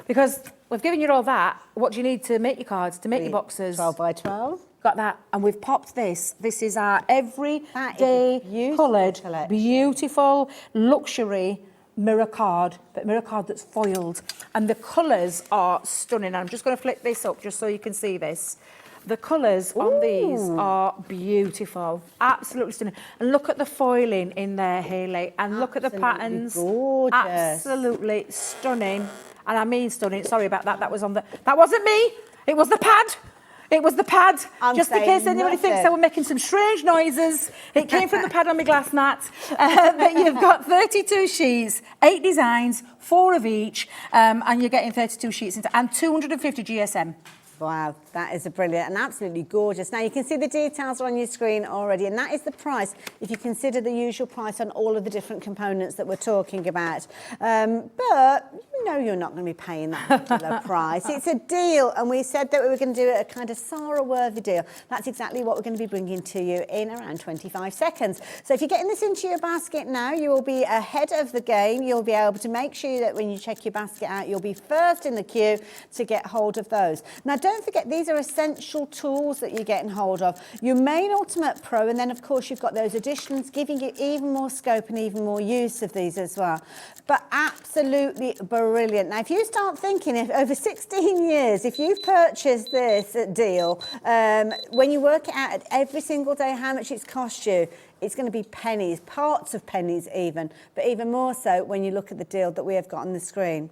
because we've given you all that. What do you need to make your cards, to make your boxes? 12 by 12. Got that. And we've popped this. This is our everyday coloured, beautiful, luxury mirror card, but mirror card that's foiled. And the colours are stunning. I'm just going to flip this up just so you can see this. The colours on these are beautiful, absolutely stunning. And look at the foiling in there, Hayley, and look at the patterns. Gorgeous. Absolutely stunning. And I mean stunning. Sorry about that. That wasn't me. It was the pad. It was the pad, I'm just in saying case anybody thinks nothing. I was making some strange noises. It came from the pad on my glass mat. But you've got 32 sheets, 8 designs, 4 of each, and you're getting 32 sheets and 250 GSM. Wow, that is a brilliant and absolutely gorgeous. Now you can see the details are on your screen already, and that is the price if you consider the usual price on all of the different components that we're talking about. But you know you're not going to be paying that particular price. It's a deal, and we said that we were going to do a kind of Sara-worthy deal. That's exactly what we're going to be bringing to you in around 25 seconds. So if you're getting this into your basket now, you will be ahead of the game. You'll be able to make sure that when you check your basket out, you'll be first in the queue to get hold of those. Now, don't forget, these are essential tools that you're getting hold of. Your main Ultimate Pro, and then, of course, you've got those additions giving you even more scope and even more use of these as well. But absolutely brilliant. Now, if you start thinking, if over 16 years, if you've purchased this deal, when you work it out every single day how much it's cost you, it's going to be pennies, parts of pennies even, but even more so when you look at the deal that we have got on the screen.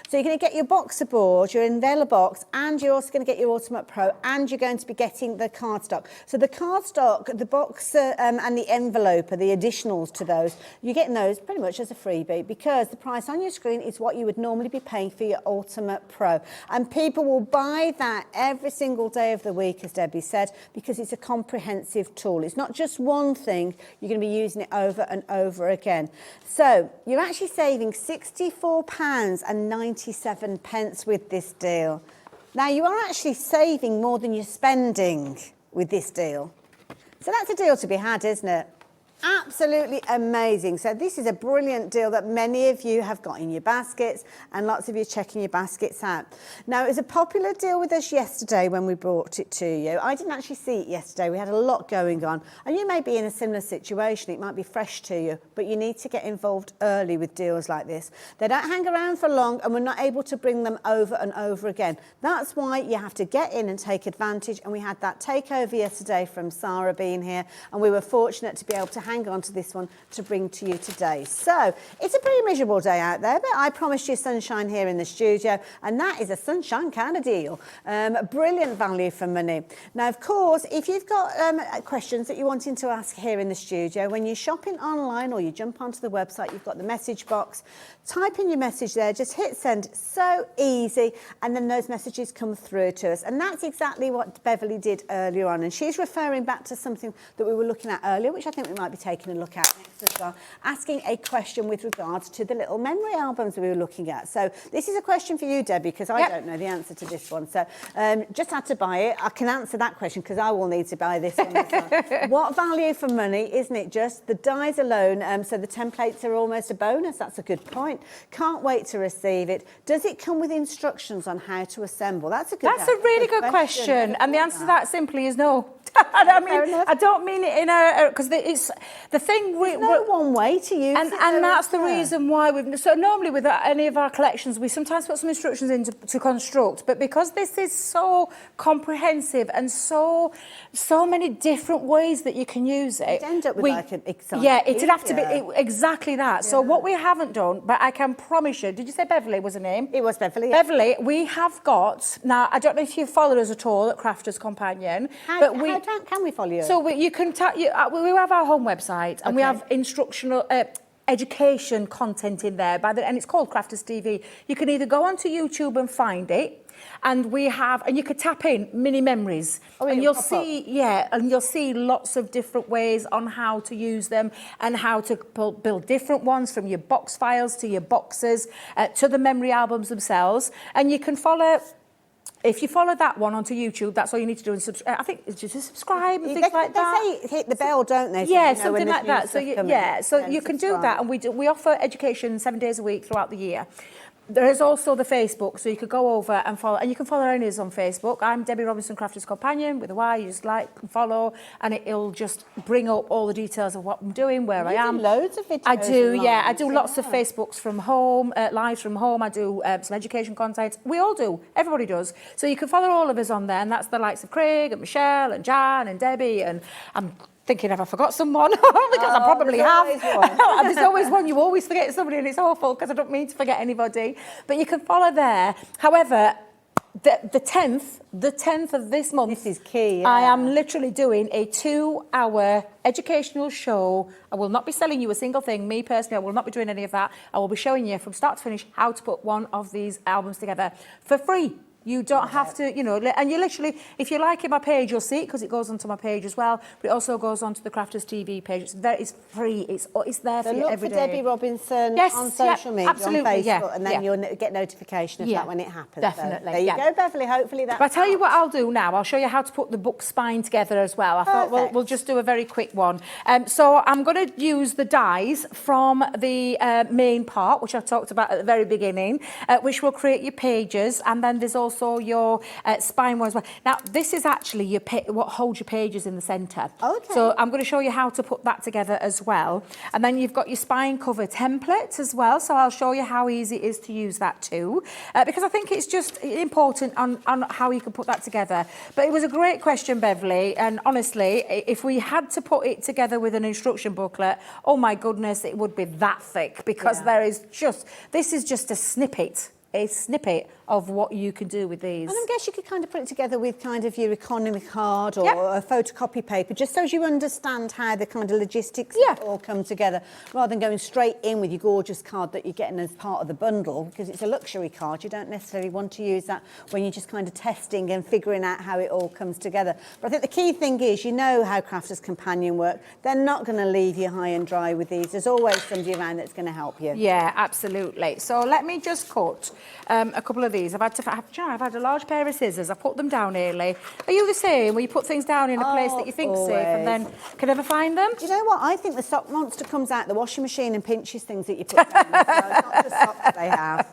So you're going to get your boxer board, your Envelope box, and you're also going to get your Ultimate Pro, and you're going to be getting the cardstock. So the cardstock, the boxer and the envelope are the additionals to those. You're getting those pretty much as a freebie because the price on your screen is what you would normally be paying for your Ultimate Pro. And people will buy that every single day of the week, as Debbie said, because it's a comprehensive tool. It's not just one thing. You're going to be using it over and over again. So you're actually saving £64.97 with this deal. Now, you are actually saving more than you're spending with this deal. So that's a deal to be had, isn't it? Absolutely amazing. So this is a brilliant deal that many of you have got in your baskets, and lots of you checking your baskets out. Now, it was a popular deal with us yesterday when we brought it to you. I didn't actually see it yesterday. We had a lot going on, and you may be in a similar situation. It might be fresh to you, but you need to get involved early with deals like this. They don't hang around for long, and we're not able to bring them over and over again. That's why you have to get in and take advantage, and we had that takeover yesterday from Sara being here, and we were fortunate to be able to hang on to this one to bring to you today. So it's a pretty miserable day out there, but I promised you sunshine here in the studio, and that is a sunshine kind of deal. Brilliant value for money. Now, of course, if you've got questions that you're wanting to ask here in the studio, when you're shopping online or you jump onto the website, you've got the message box. Type in your message there, just hit send, so easy, and then those messages come through to us. And that's exactly what Beverly did earlier on, and she's referring back to something that we were looking at earlier, which I think we might be taking a look at next as well, asking a question with regards to the little memory albums we were looking at. So this is a question for you, Debbie, because I don't know the answer to this one. So just had to buy it. I can answer that question because I will need to buy this one as well. What value for money, isn't it just? The dies alone, so the templates are almost a bonus. That's a good point. Can't wait to receive it. Does it come with instructions on how to assemble? That's a really good question. And the answer to that simply is no. I don't mean it in a because it's the thing. There's no one way to use it, and that's the reason why we've. So normally with any of our collections, we sometimes put some instructions in to construct, but because this is so comprehensive and so many different ways that you can use it, you'd end up with like an example. Yeah, it'd have to be exactly that. Yeah. So what we haven't done, but I can promise you. Did you say Beverly was her name? It was Beverly. Yeah. Beverly, we have got now. I don't know if you followed us at all at Crafters Companion, but we. Can we follow you? So you can we have our home website and we have instructional education content in there and it's called Crafters TV. You can either go onto YouTube and find it, and you could tap in mini memories, and you'll see and you'll see lots of different ways on how to use them and how to build different ones, from your box files to your boxes to the memory albums themselves. And you can follow. If you follow that one onto YouTube, that's all you need to do. And I think it's just subscribe and things like that. They say hit the bell, don't they? Yeah, something like that. So you can do that, and we offer education 7 days a week throughout the year. There is also the Facebook, so you could go over and follow, and you can follow any of us on Facebook. I'm Debbie Robinson, Crafters Companion, with a Y. You just like and follow, and it'll just bring up all the details of what I'm doing, where I am. You do loads of videos. I do, yeah. I do lots of Facebooks from home, lives from home. I do some education content. We all do. Everybody does. So you can follow all of us on there, and that's the likes of Craig and Michelle and Jan and Debbie, and I'm thinking, have I forgot someone? Because I probably have. There's always one. You always forget somebody, and it's awful because I don't mean to forget anybody. But you can follow there. However, the 10th of this month. This is key, I yeah. am literally doing a 2-hour educational show. I will not be selling you a single thing. Me personally, I will not be doing any of that. I will be showing you from start to finish how to put one of these albums together for free. You don't have to, you know, and you literally, if you like it, my page, you'll see it because it goes onto my page as well. But it also goes onto the Crafters TV page. It's free. It's there for you every day. Look for Debbie Robinson on social media, absolutely, on Facebook, and then you'll get notification of that when it happens. Definitely. So there you go, Beverly. Hopefully that. But I'll tell you what I'll do now. I'll show you how to put the book spine together as well. I thought we'll just do a very quick one. So I'm going to use the dies from the main part, which I talked about at the very beginning, which will create your pages, and then there's also your spine one as well. Now, this is actually your what holds your pages in the centre. Okay. So I'm going to show you how to put that together as well. And then you've got your spine cover template as well. So I'll show you how easy it is to use that too. Because I think it's just important on how you can put that together. But it was a great question, Beverly. And honestly, if we had to put it together with an instruction booklet, oh my goodness, it would be that thick. Because this is just a snippet of what you can do with these. And I guess you could kind of put it together with kind of your economy card or a photocopy paper, just so as you understand how the kind of logistics all come together, rather than going straight in with your gorgeous card that you're getting as part of the bundle, because it's a luxury card. You don't necessarily want to use that when you're just kind of testing and figuring out how it all comes together. But I think the key thing is, you know how Crafters Companion work. They're not going to leave you high and dry with these. There's always somebody around that's going to help you. Yeah, absolutely. So let me just cut a couple of these. I've had a large pair of scissors. I put them down early. Are you the same, where you put things down in a place that you think's safe and then can never find them? Do you know what? I think the sock monster comes out the washing machine and pinches things that you put down. So it's not just socks they have.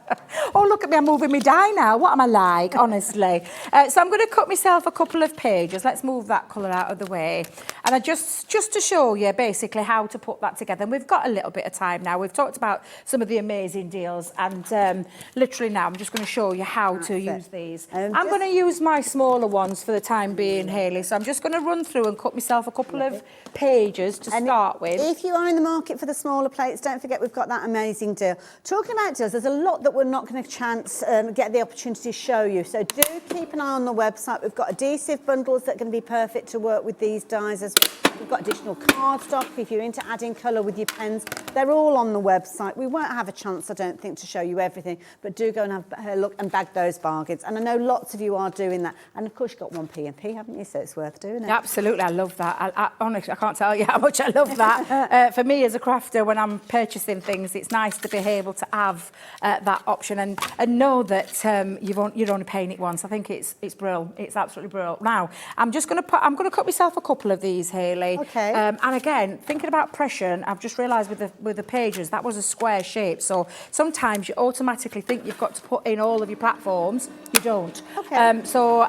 Oh, look at me, I'm moving me die now. What am I like, honestly? So I'm going to cut myself a couple of pages. Let's move that colour out of the way. And I just to show you basically how to put that together. And we've got a little bit of time now. We've talked about some of the amazing deals, and literally now I'm just going to show you how to use these. I'm going to use my smaller ones for the time being, Hayley. So I'm just going to run through and cut myself a couple of pages to start with. If you are in the market for the smaller plates, don't forget we've got that amazing deal. Talking about deals, there's a lot that we're not going to get the opportunity to show you. So do keep an eye on the website. We've got adhesive bundles that are going to be perfect to work with these dies as well. We've got additional cardstock if you're into adding colour with your pens. They're all on the website. We won't have a chance, I don't think, to show you everything, but do go and have a look and bag those bargains. And I know lots of you are doing that. And of course, you've got one P&P, haven't you? So it's worth doing it. Absolutely, I love that. I honestly, I can't tell you how much I love that. For me as a crafter, when I'm purchasing things, it's nice to be able to have that option and know that you're only paying it once. I think it's brilliant. It's absolutely brilliant. Now, I'm going to cut myself a couple of these, Hayley. Okay. And again, thinking about pressure, I've just realised with the pages that was a square shape. So sometimes you automatically think you've got to put in all of your platforms. You don't. Okay. So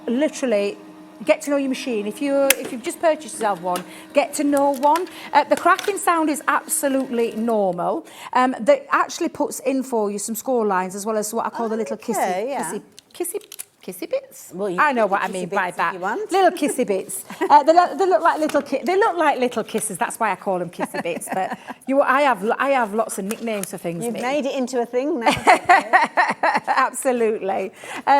literally, get to know your machine. If you've just purchased yourself one, get to know one. The cracking sound is absolutely normal. That actually puts in for you some score lines as well as what I call the little kissy bits. Well, I know what I mean by that. Little kissy bits. They look like little kisses. That's why I call them kissy bits. But I have lots of nicknames for things. You've made it into a thing now. Absolutely.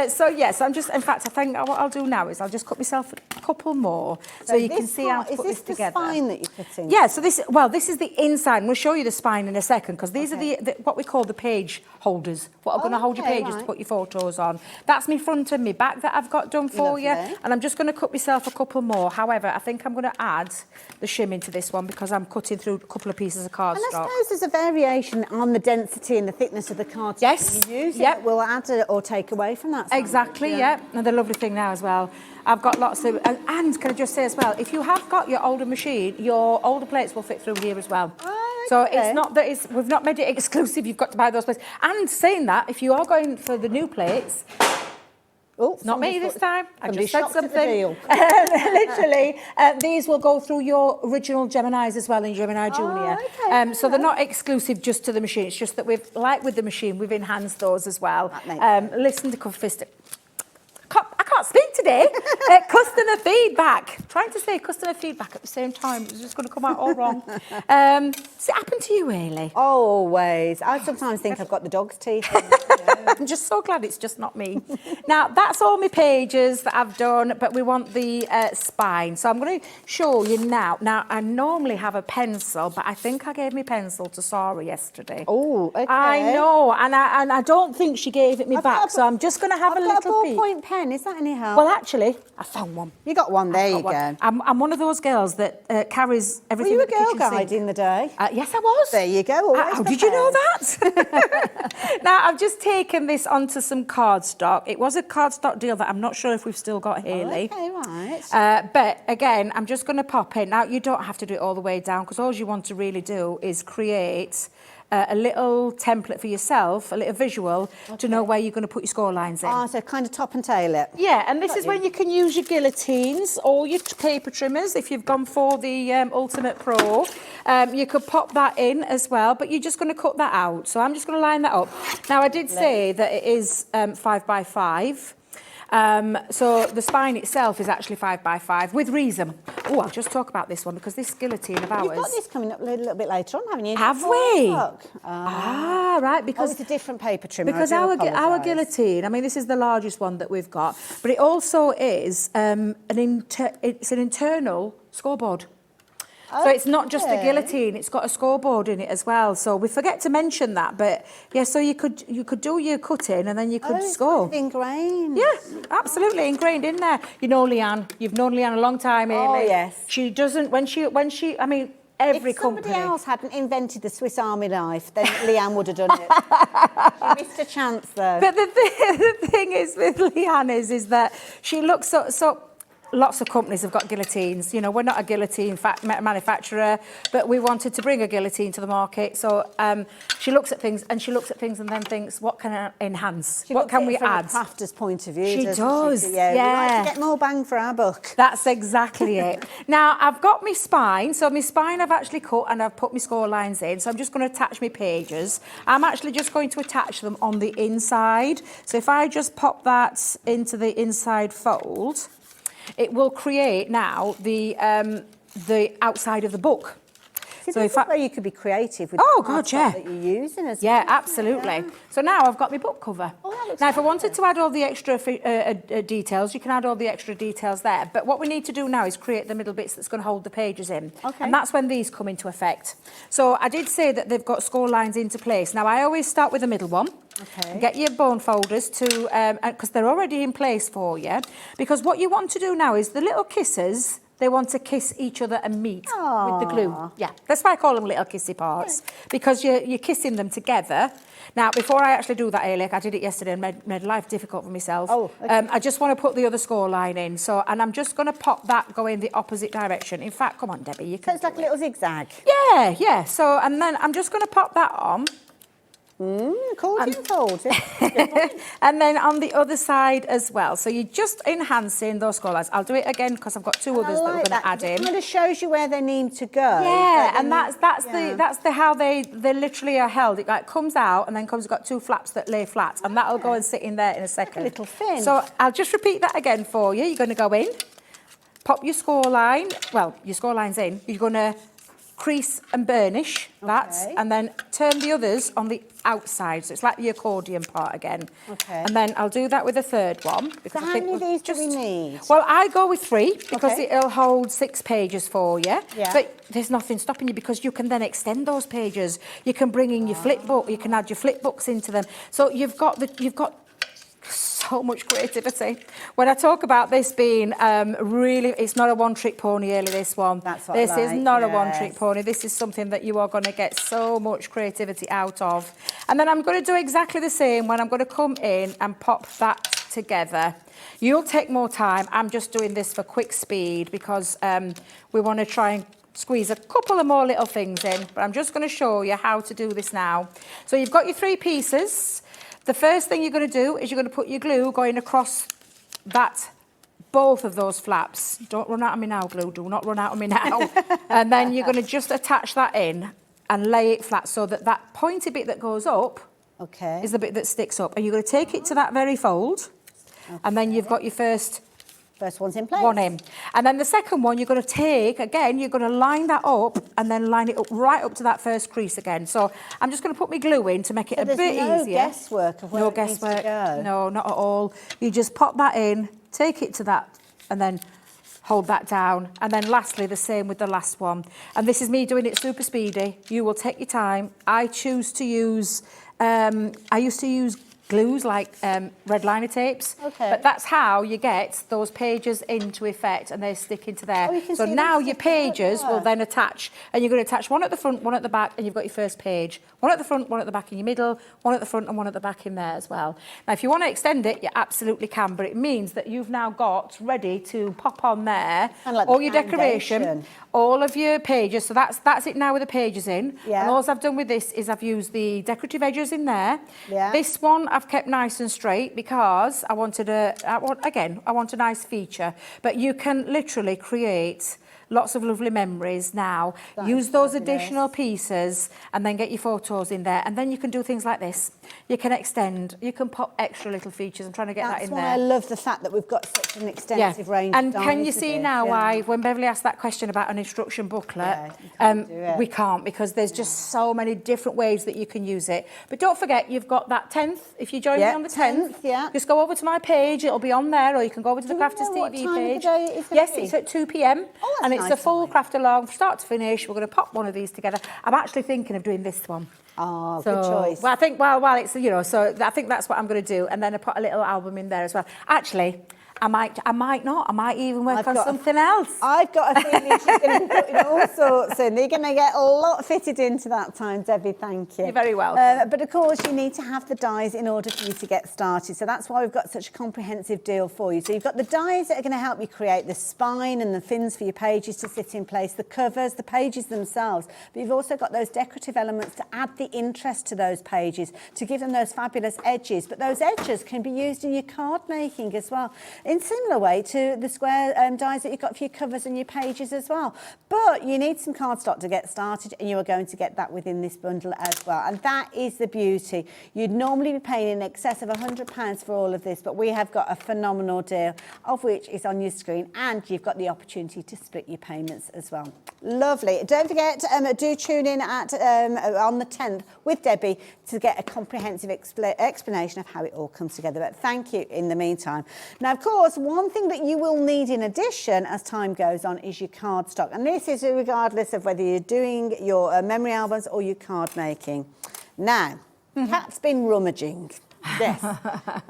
So yes, in fact, I think what I'll do now is I'll just cut myself a couple more so you can see how to put this together. Is this the spine that you're cutting? Yeah. So this is the inside. And we'll show you the spine in a second because these are the what we call the page holders. What are going to hold your pages to put your photos on. That's me front and me back that I've got done for you, and I'm just going to cut myself a couple more. However, I think I'm going to add the shim into this one because I'm cutting through a couple of pieces of cardstock. And I suppose there's a variation on the density and the thickness of the cardstock. Yes. You use it will add or take away from that. Exactly. Yeah. And the lovely thing now as well, I've got lots of, and can I just say as well, if you have got your older machine, your older plates will fit through here as well. So it's not that we've not made it exclusive. You've got to buy those plates. And saying that, if you are going for the new plates. Oh, not me this time. I just said something. Deal. Literally, these will go through your original Geminis as well in Gemini Junior. Okay, so they're not exclusive just to the machine. It's just that like with the machine, we've enhanced those as well. Listen to I can't speak today. Customer feedback. Trying to say customer feedback at the same time. It's just going to come out all wrong. Does it happen to you, Hayley? Always. I sometimes think I've got the dog's teeth. I'm just so glad it's just not me. Now, that's all my pages that I've done, but we want the spine. So I'm going to show you now. Now, I normally have a pencil, but I think I gave my pencil to Sara yesterday. Oh, okay. I know, and I don't think she gave it me back, so I'm just going to have a little peek. I've got a ballpoint pen. Is that any help? Well, actually, I found one. You got one. There you go. I'm one of those girls that carries everything. Were you at a the girl kitchen guide sink. in the day? Yes, I was. There you go. How did you know that? Now, I've just taken this onto some cardstock. It was a cardstock deal that I'm not sure if we've still got, Hayley. Okay, right. But again, I'm just going to pop in. Now, you don't have to do it all the way down because all you want to really do is create a little template for yourself, a little visual to know where you're going to put your score lines in. So kind of top and tail it. Yeah, and this is when you can use your guillotines or your paper trimmers if you've gone for the Ultimate Pro. You could pop that in as well, but you're just going to cut that out. So I'm just going to line that up. Now, I did say that it is 5x5. So the spine itself is actually 5x5 with reason. Oh, I'll just talk about this one because this guillotine of ours. You've got this coming up a little bit later on, haven't you? Have we? Right, because it's a different paper trimmer. Because our guillotine, I mean, this is the largest one that we've got, but it also is it's an internal scoreboard. So it's not just a guillotine, it's got a scoreboard in it as well. So we forget to mention that, but yeah, so you could do your cutting and then you could score. It's ingrained. Yeah, absolutely ingrained in there. You know Leanne, you've known Leanne a long time, Hayley. Oh, yes. She doesn't, when she, I mean, every company. If somebody else hadn't invented the Swiss Army knife, then Leanne would have done it. She missed a chance, though. But the thing is with Leanne is that she looks so lots of companies have got guillotines. You know, we're not a guillotine manufacturer, but we wanted to bring a guillotine to the market. So she looks at things and then thinks, what can I enhance? What can we add? From a crafter's point of view. She does. Yeah. We like to get more bang for our buck. That's exactly it. Now, I've got my spine. So my spine I've actually cut and I've put my score lines in. So I'm just going to attach my pages. I'm actually just going to attach them on the inside. So if I just pop that into the inside fold, it will create now the outside of the book. So if where you could be creative with God, yeah. that you're using as well. Absolutely. Yeah. So now I've got my book cover. Now, if I wanted to add all the extra details, you can add all the extra details there. But what we need to do now is create the middle bits that's going to hold the pages in. Okay. And that's when these come into effect. So I did say that they've got score lines into place. Now, I always start with the middle one. Okay. Get your bone folders to, because they're already in place for you. Because what you want to do now is the little kisses, they want to kiss each other and meet with the glue. Yeah, that's why I call them little kissy parts, because you're kissing them together. Now, before I actually do that, Hayley, I did it yesterday and made life difficult for myself. Oh, okay. I just want to put the other score line in. And I'm just going to pop that going the opposite direction. In fact, come on, Debbie, you can. So it's like a little zigzag. Yeah. So, and then I'm just going to pop that on. Accordion fold. And then on the other side as well. So you're just enhancing those score lines. I'll do it again because I've got two others that we're going to add in. It kind of shows you where they need to go. Yeah, and that's the how they literally are held. It like comes out and then got two flaps that lay flat, and that'll go and sit in there in a second. Like a little fin. So I'll just repeat that again for you. You're going to go in, pop your score line. Well, your score line's in. You're going to crease and burnish that, and then turn the others on the outside, so it's like the accordion part again. And then I'll do that with a third one, because so how many of these do we need? Well, I go with 3 because it'll hold 6 pages for you. But there's nothing stopping you, because you can then extend those pages. You can bring in your flip book, you can add your flip books into them. So you've got so much creativity. When I talk about this being really, it's not a one-trick pony, Hayley, this one. That's what this I like, is not a one-trick pony. This is something that you are going to get so much creativity out of. And then I'm going to do exactly the same when I'm going to come in and pop that together. You'll take more time. I'm just doing this for quick speed because we want to try and squeeze a couple of more little things in. But I'm just going to show you how to do this now. So you've got your 3 pieces. The first thing you're going to do is you're going to put your glue going across both of those flaps. Don't run out of me now, glue. Do not run out of me now. And then you're going to just attach that in and lay it flat so that pointy bit that goes up is the bit that sticks up. And you're going to take it to that very fold. And then you've got your first First one's in place. One in. And then the second one, you're going to take, again, you're going to line that up and then line it up right up to that first crease again. So I'm just going to put my glue in to make it a bit easier. No guesswork of where it needs to go. No, not at all. You just pop that in, take it to that, and then hold that down. And then lastly, the same with the last one. And this is me doing it super speedy. You will take your time. I choose to use, I used to use glues like red liner tapes, but that's how you get those pages into effect and they stick into there. So now your pages will then attach, and you're going to attach one at the front, one at the back, and you've got your first page. One at the front, one at the back in your middle, one at the front and one at the back in there as well. Now if you want to extend it, you absolutely can, but it means that you've now got ready to pop on there like all your decoration, all of your pages. So that's it now with the pages in. And all I've done with this is I've used the decorative edges in there. This one I've kept nice and straight because I want a nice feature. But you can literally create lots of lovely memories now. Use those additional pieces and then get your photos in there. And then you can do things like this. You can extend, you can pop extra little features. I'm trying to get that in there. That's why I love the fact that we've got such an extensive range and of dies. can you see now why, when Beverly asked that question about an instruction booklet, we can't, because there's just so many different ways that you can use it. But don't forget, you've got that 10th. If you join me on the 10th, just go over to my page, it'll be on there, or you can go over to the Crafters TV page. Yes, it's at 2 p.m. and it's a full craft along, start to finish. We're going to pop one of these together. I'm actually thinking of doing this one. Oh, good choice. Well, I think, while it's, you know, so I think that's what I'm going to do. And then I put a little album in there as well. Actually, I might not. I might even work on something else. I've got a feeling she's going to be putting all sorts in. You're going to get a lot fitted into that time, Debbie. Thank you. You're very welcome. But of course, you need to have the dies in order for you to get started. So that's why we've got such a comprehensive deal for you. So you've got the dies that are going to help you create the spine and the fins for your pages to sit in place, the covers, the pages themselves. But you've also got those decorative elements to add the interest to those pages, to give them those fabulous edges. But those edges can be used in your card making as well, in similar way to the square dies that you've got for your covers and your pages as well. But you need some cardstock to get started, and you are going to get that within this bundle as well. And that is the beauty. You'd normally be paying in excess of £100 for all of this, but we have got a phenomenal deal, of which is on your screen, and you've got the opportunity to split your payments as well. Lovely. Don't forget, do tune in at on the 10th with Debbie to get a comprehensive explanation of how it all comes together. But thank you in the meantime. Now, of course, one thing that you will need in addition as time goes on is your cardstock. And this is regardless of whether you're doing your memory albums or your card making. Now, Kat's been rummaging. Yes.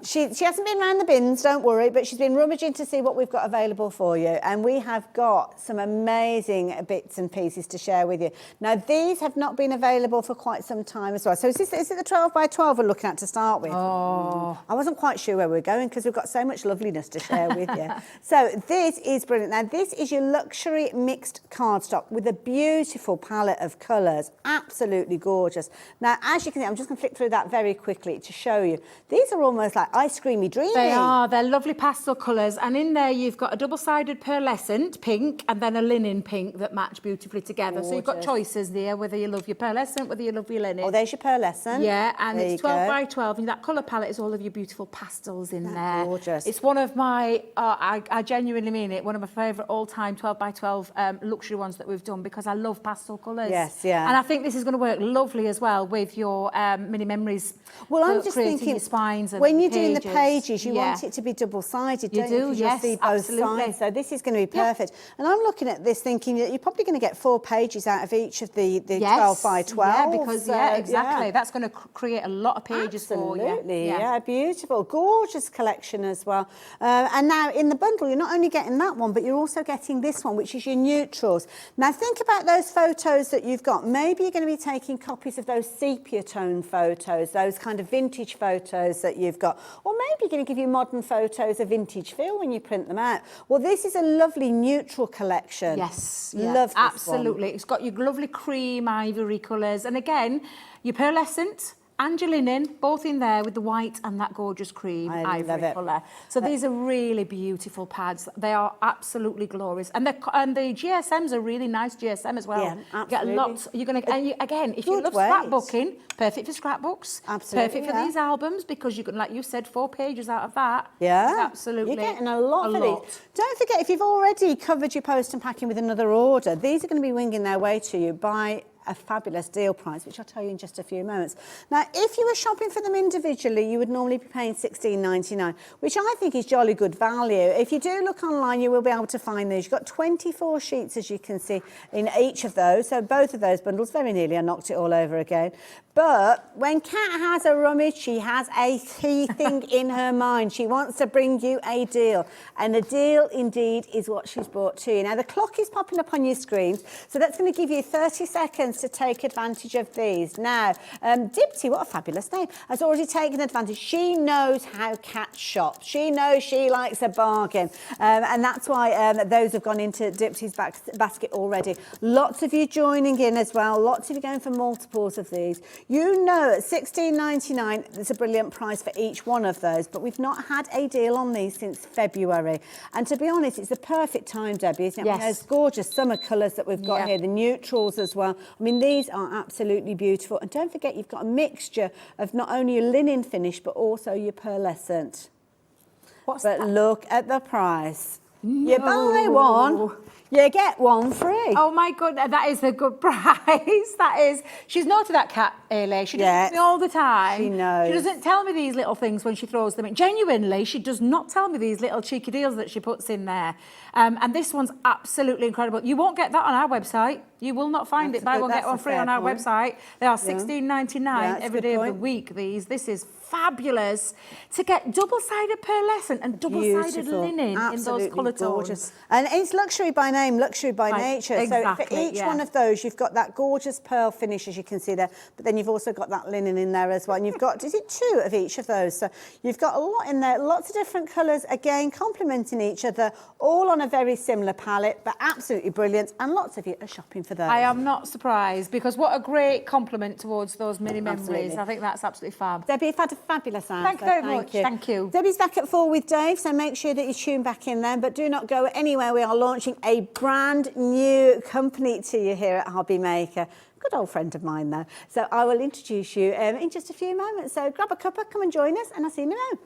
She hasn't been around the bins, don't worry, but she's been rummaging to see what we've got available for you. And we have got some amazing bits and pieces to share with you. Now, these have not been available for quite some time as well. So is it the 12 by 12 we're looking at to start with? Oh. I wasn't quite sure where we're going because we've got so much loveliness to share with you. So this is brilliant. Now, this is your luxury mixed cardstock with a beautiful palette of colours. Absolutely gorgeous. Now, as you can see, I'm just going to flick through that very quickly to show you. These are almost like ice creamy dreamy. They are. They're lovely pastel colours. And in there, you've got a double-sided pearlescent pink and then a linen pink that match beautifully together. Gorgeous. So you've got choices there, whether you love your pearlescent, whether you love your linen. Oh, there's your pearlescent. Yeah, and it's 12 by 12. And that colour palette is all of your beautiful pastels in there. Gorgeous. It's one of my, I genuinely mean it, one of my favourite all-time 12 by 12 luxury ones that we've done because I love pastel colours. Yes, yeah. And I think this is going to work lovely as well with your mini memories. Well, I'm just thinking, spines and when you're doing the pages, you want it to be double-sided, don't you? Yes, you'll see both sides. So this is going to be perfect. And I'm looking at this thinking that you're probably going to get 4 pages out of each of the 12 by 12. Yeah, because, exactly. That's going to create a lot of pages for you. Absolutely, yeah, beautiful. Gorgeous collection as well. And now in the bundle, you're not only getting that one, but you're also getting this one, which is your neutrals. Now, think about those photos that you've got. Maybe you're going to be taking copies of those sepia tone photos, those kind of vintage photos that you've got. Or maybe you're going to give you modern photos a vintage feel when you print them out. Well, this is a lovely neutral collection. Yes. Love this absolutely. One. It's got your lovely cream ivory colours. And again, your pearlescent and your linen, both in there with the white and that gorgeous cream I love ivory it. colour. So these are really beautiful pads. They are absolutely glorious, and the GSMs are really nice GSM as well. Yeah, You get a absolutely. lot. You're going to, and again, if you Good love weight. scrapbooking, perfect for scrapbooks. Absolutely, perfect for yeah. these albums because you can, like you said, 4 pages out of that. Yeah, It's absolutely. You're getting a lot for these. Don't forget, if you've already covered your post and packing with another order, these are going to be winging their way to you by a fabulous deal price, which I'll tell you in just a few moments. Now, if you were shopping for them individually, you would normally be paying $16.99, which I think is jolly good value. If you do look online, you will be able to find these. You've got 24 sheets, as you can see, in each of those. So both of those bundles, very nearly, I knocked it all over again. But when Kat has a rummage, she has a key thing in her mind. She wants to bring you a deal. And a deal, indeed, is what she's brought to you. Now, the clock is popping up on your screens, so that's going to give you 30 seconds to take advantage of these. Now, Dipty, what a fabulous name, has already taken advantage. She knows how Kat shops. She knows she likes a bargain. And that's why those have gone into Dipty's basket already. Lots of you joining in as well. Lots of you going for multiples of these. You know, at $16.99, it's a brilliant price for each one of those, but we've not had a deal on these since February. And to be honest, it's the perfect time, Debbie, isn't it? Yes. With those gorgeous summer colours that we've got here, the neutrals as well. I mean, these are absolutely beautiful. And don't forget, you've got a mixture of not only your linen finish, but also your pearlescent. What's but that? Look at the price. No. You buy one, you get one free. Oh my goodness, that is a good price. That is. She's no to that Cat, Hayley. She does Yes. it to me all the time. She knows. She doesn't tell me these little things when she throws them in. Genuinely, she does not tell me these little cheeky deals that she puts in there. And this one's absolutely incredible. You won't get that on our website. You will not find That's it. Buy one, that's get one a free fair on our point. website. They are Yeah. $16.99 that's a every good day of the point. week. This is fabulous to get double-sided pearlescent and double-sided Beautiful. linen Absolutely in those colour gorgeous. tones. And it's luxury by name, luxury by Right, nature. exactly, So for each yeah. one of those, you've got that gorgeous pearl finish, as you can see there, but then you've also got that linen in there as well. And you've got, is it 2 of each of those? So you've got a lot in there, lots of different colours, again, complementing each other, all on a very similar palette, but absolutely brilliant. And lots of you are shopping for those. I am not surprised because what a great compliment towards those mini memories. Absolutely. I think that's absolutely fab. Debbie, you've had a fabulous answer. Thank you very much. Thank you. Debbie's back at 4 with Dave, so make sure that you tune back in then. But do not go anywhere. We are launching a brand new company to you here at HobbyMaker. Good old friend of mine, though. So I will introduce you in just a few moments. So grab a cuppa, come and join us, and I'll see you in a moment.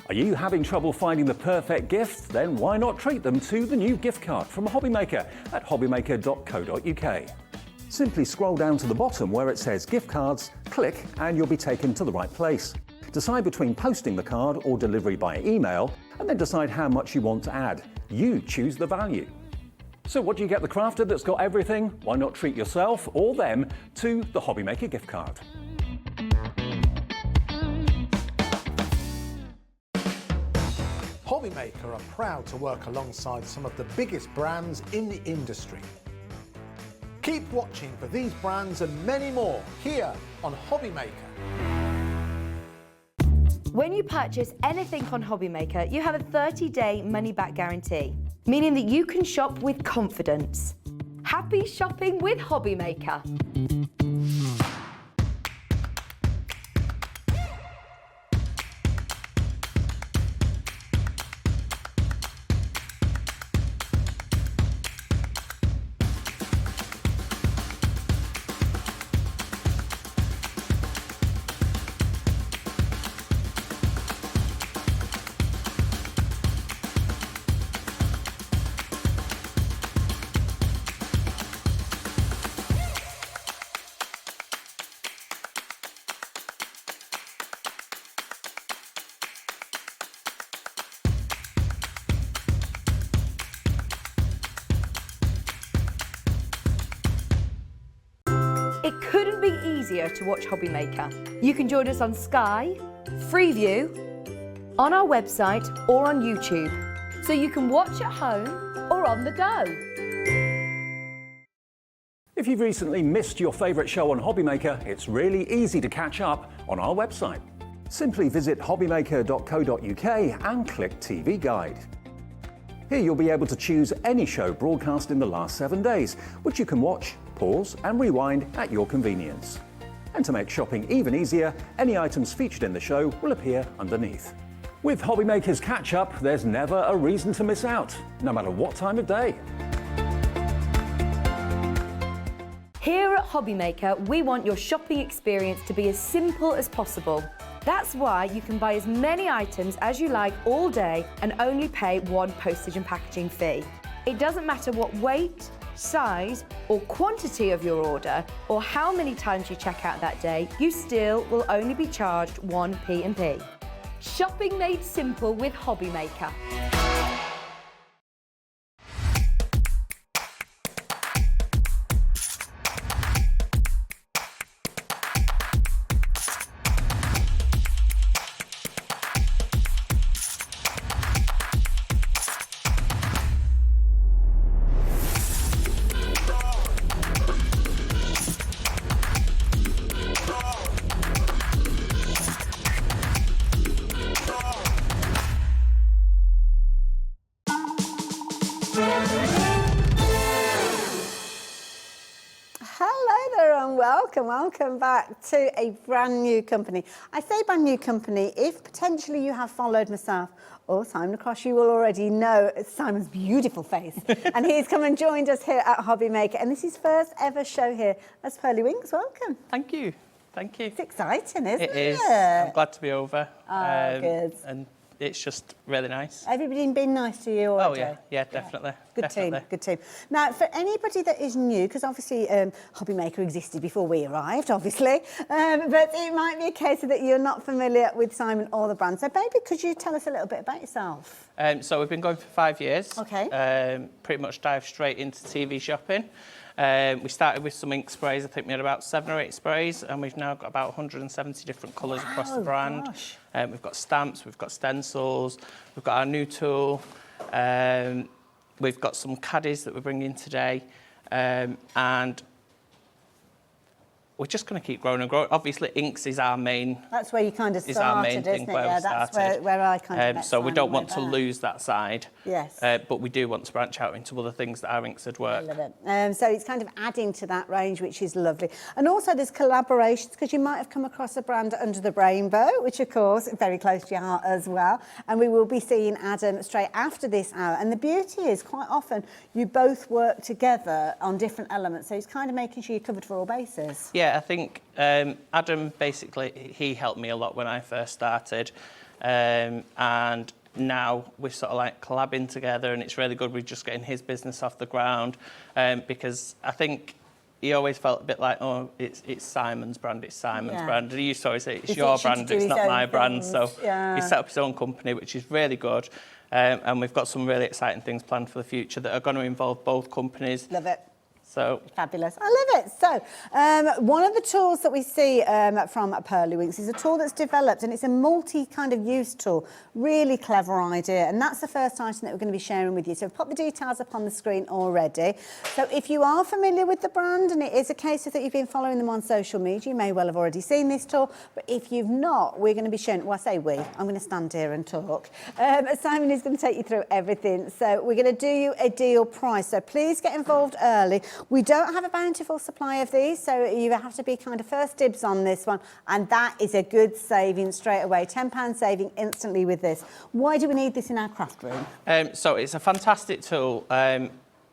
Are you having trouble finding the perfect gift? Then why not treat them to the new gift card from HobbyMaker at hobbymaker.co.uk. Simply scroll down to the bottom where it says gift cards, click and you'll be taken to the right place. Decide between posting the card or delivery by email and then decide how much you want to add. You choose the value. So what do you get the crafter that's got everything? Why not treat yourself or them to the HobbyMaker gift card? HobbyMaker are proud to work alongside some of the biggest brands in the industry. Keep watching for these brands and many more here on HobbyMaker. When you purchase anything on HobbyMaker, you have a 30-day money-back guarantee, meaning that you can shop with confidence. Happy shopping with HobbyMaker. It couldn't be easier to watch HobbyMaker. You can join us on Sky, Freeview, on our website or on YouTube, so you can watch at home or on the go. If you've recently missed your favourite show on HobbyMaker, it's really easy to catch up on our website. Simply visit hobbymaker.co.uk and click TV Guide. Here you'll be able to choose any show broadcast in the last 7 days, which you can watch, pause and rewind at your convenience. And to make shopping even easier, any items featured in the show will appear underneath. With HobbyMaker's catch-up, there's never a reason to miss out, no matter what time of day. Here at HobbyMaker, we want your shopping experience to be as simple as possible. That's why you can buy as many items as you like all day and only pay one postage and packaging fee. It doesn't matter what weight, size or quantity of your order or how many times you check out that day, you still will only be charged one P&P. Shopping made simple with HobbyMaker. Welcome back to a brand new company. I say brand new company if potentially you have followed myself or Simon across, you will already know Simon's beautiful face. And he's come and joined us here at HobbyMaker, and this is his first ever show here as Pearlywinks. Welcome. Thank you. Thank you. It's exciting, isn't it? It is. I'm glad to be over. Good. And it's just really nice. Everybody been nice to you already? Oh, yeah, definitely. Good definitely. team, good team. Now, for anybody that is new, because obviously HobbyMaker existed before we arrived, obviously, but it might be a case that you're not familiar with Simon or the brand. So, baby, could you tell us a little bit about yourself? So we've been going for 5 years. Okay. Pretty much dived straight into TV shopping. We started with some ink sprays. I think we had about 7 or 8 sprays, and we've now got about 170 different colours across the brand. Gosh. We've got stamps, we've got stencils, we've got our new tool, we've got some caddies that we're bringing today, and we're just going to keep growing and growing. Obviously, inks is our main. That's where you kind of started, is our main thing isn't it? where Yeah, we that's started. where I kind of met So we Simon don't way want to back. lose that side. Yes. But we do want to branch out into other things that our inks would work. I love it. So it's kind of adding to that range, which is lovely. And also there's collaborations, because you might have come across a brand Under the Rainbow, which of course is very close to your heart as well. And we will be seeing Adam straight after this hour. And the beauty is quite often you both work together on different elements. So it's kind of making sure you're covered for all bases. Yeah, I think Adam, basically, he helped me a lot when I first started. And now we're sort of like collabing together, and it's really good. We're just getting his business off the ground, because I think he always felt a bit like, oh, it's Simon's brand, it's Simon's brand. And he used to always say, it's your brand, it's not my brand. So he set up his own company, which is really good. And we've got some really exciting things planned for the future that are going to involve both companies. Love it. So fabulous. I love it. So one of the tools that we see from Pearlywinks is a tool that's developed, and it's a multi kind of use tool. Really clever idea, and that's the first item that we're going to be sharing with you. So we've put the details up on the screen already. So if you are familiar with the brand, and it is a case of that you've been following them on social media, you may well have already seen this tool. But if you've not, we're going to be sharing. Well, I say we. I'm going to stand here and talk. Simon is going to take you through everything. So we're going to do you a deal price. So please get involved early. We don't have a bountiful supply of these, so you have to be kind of first dibs on this one, and that is a good saving straight away. £10 saving instantly with this. Why do we need this in our craft room? So it's a fantastic tool. I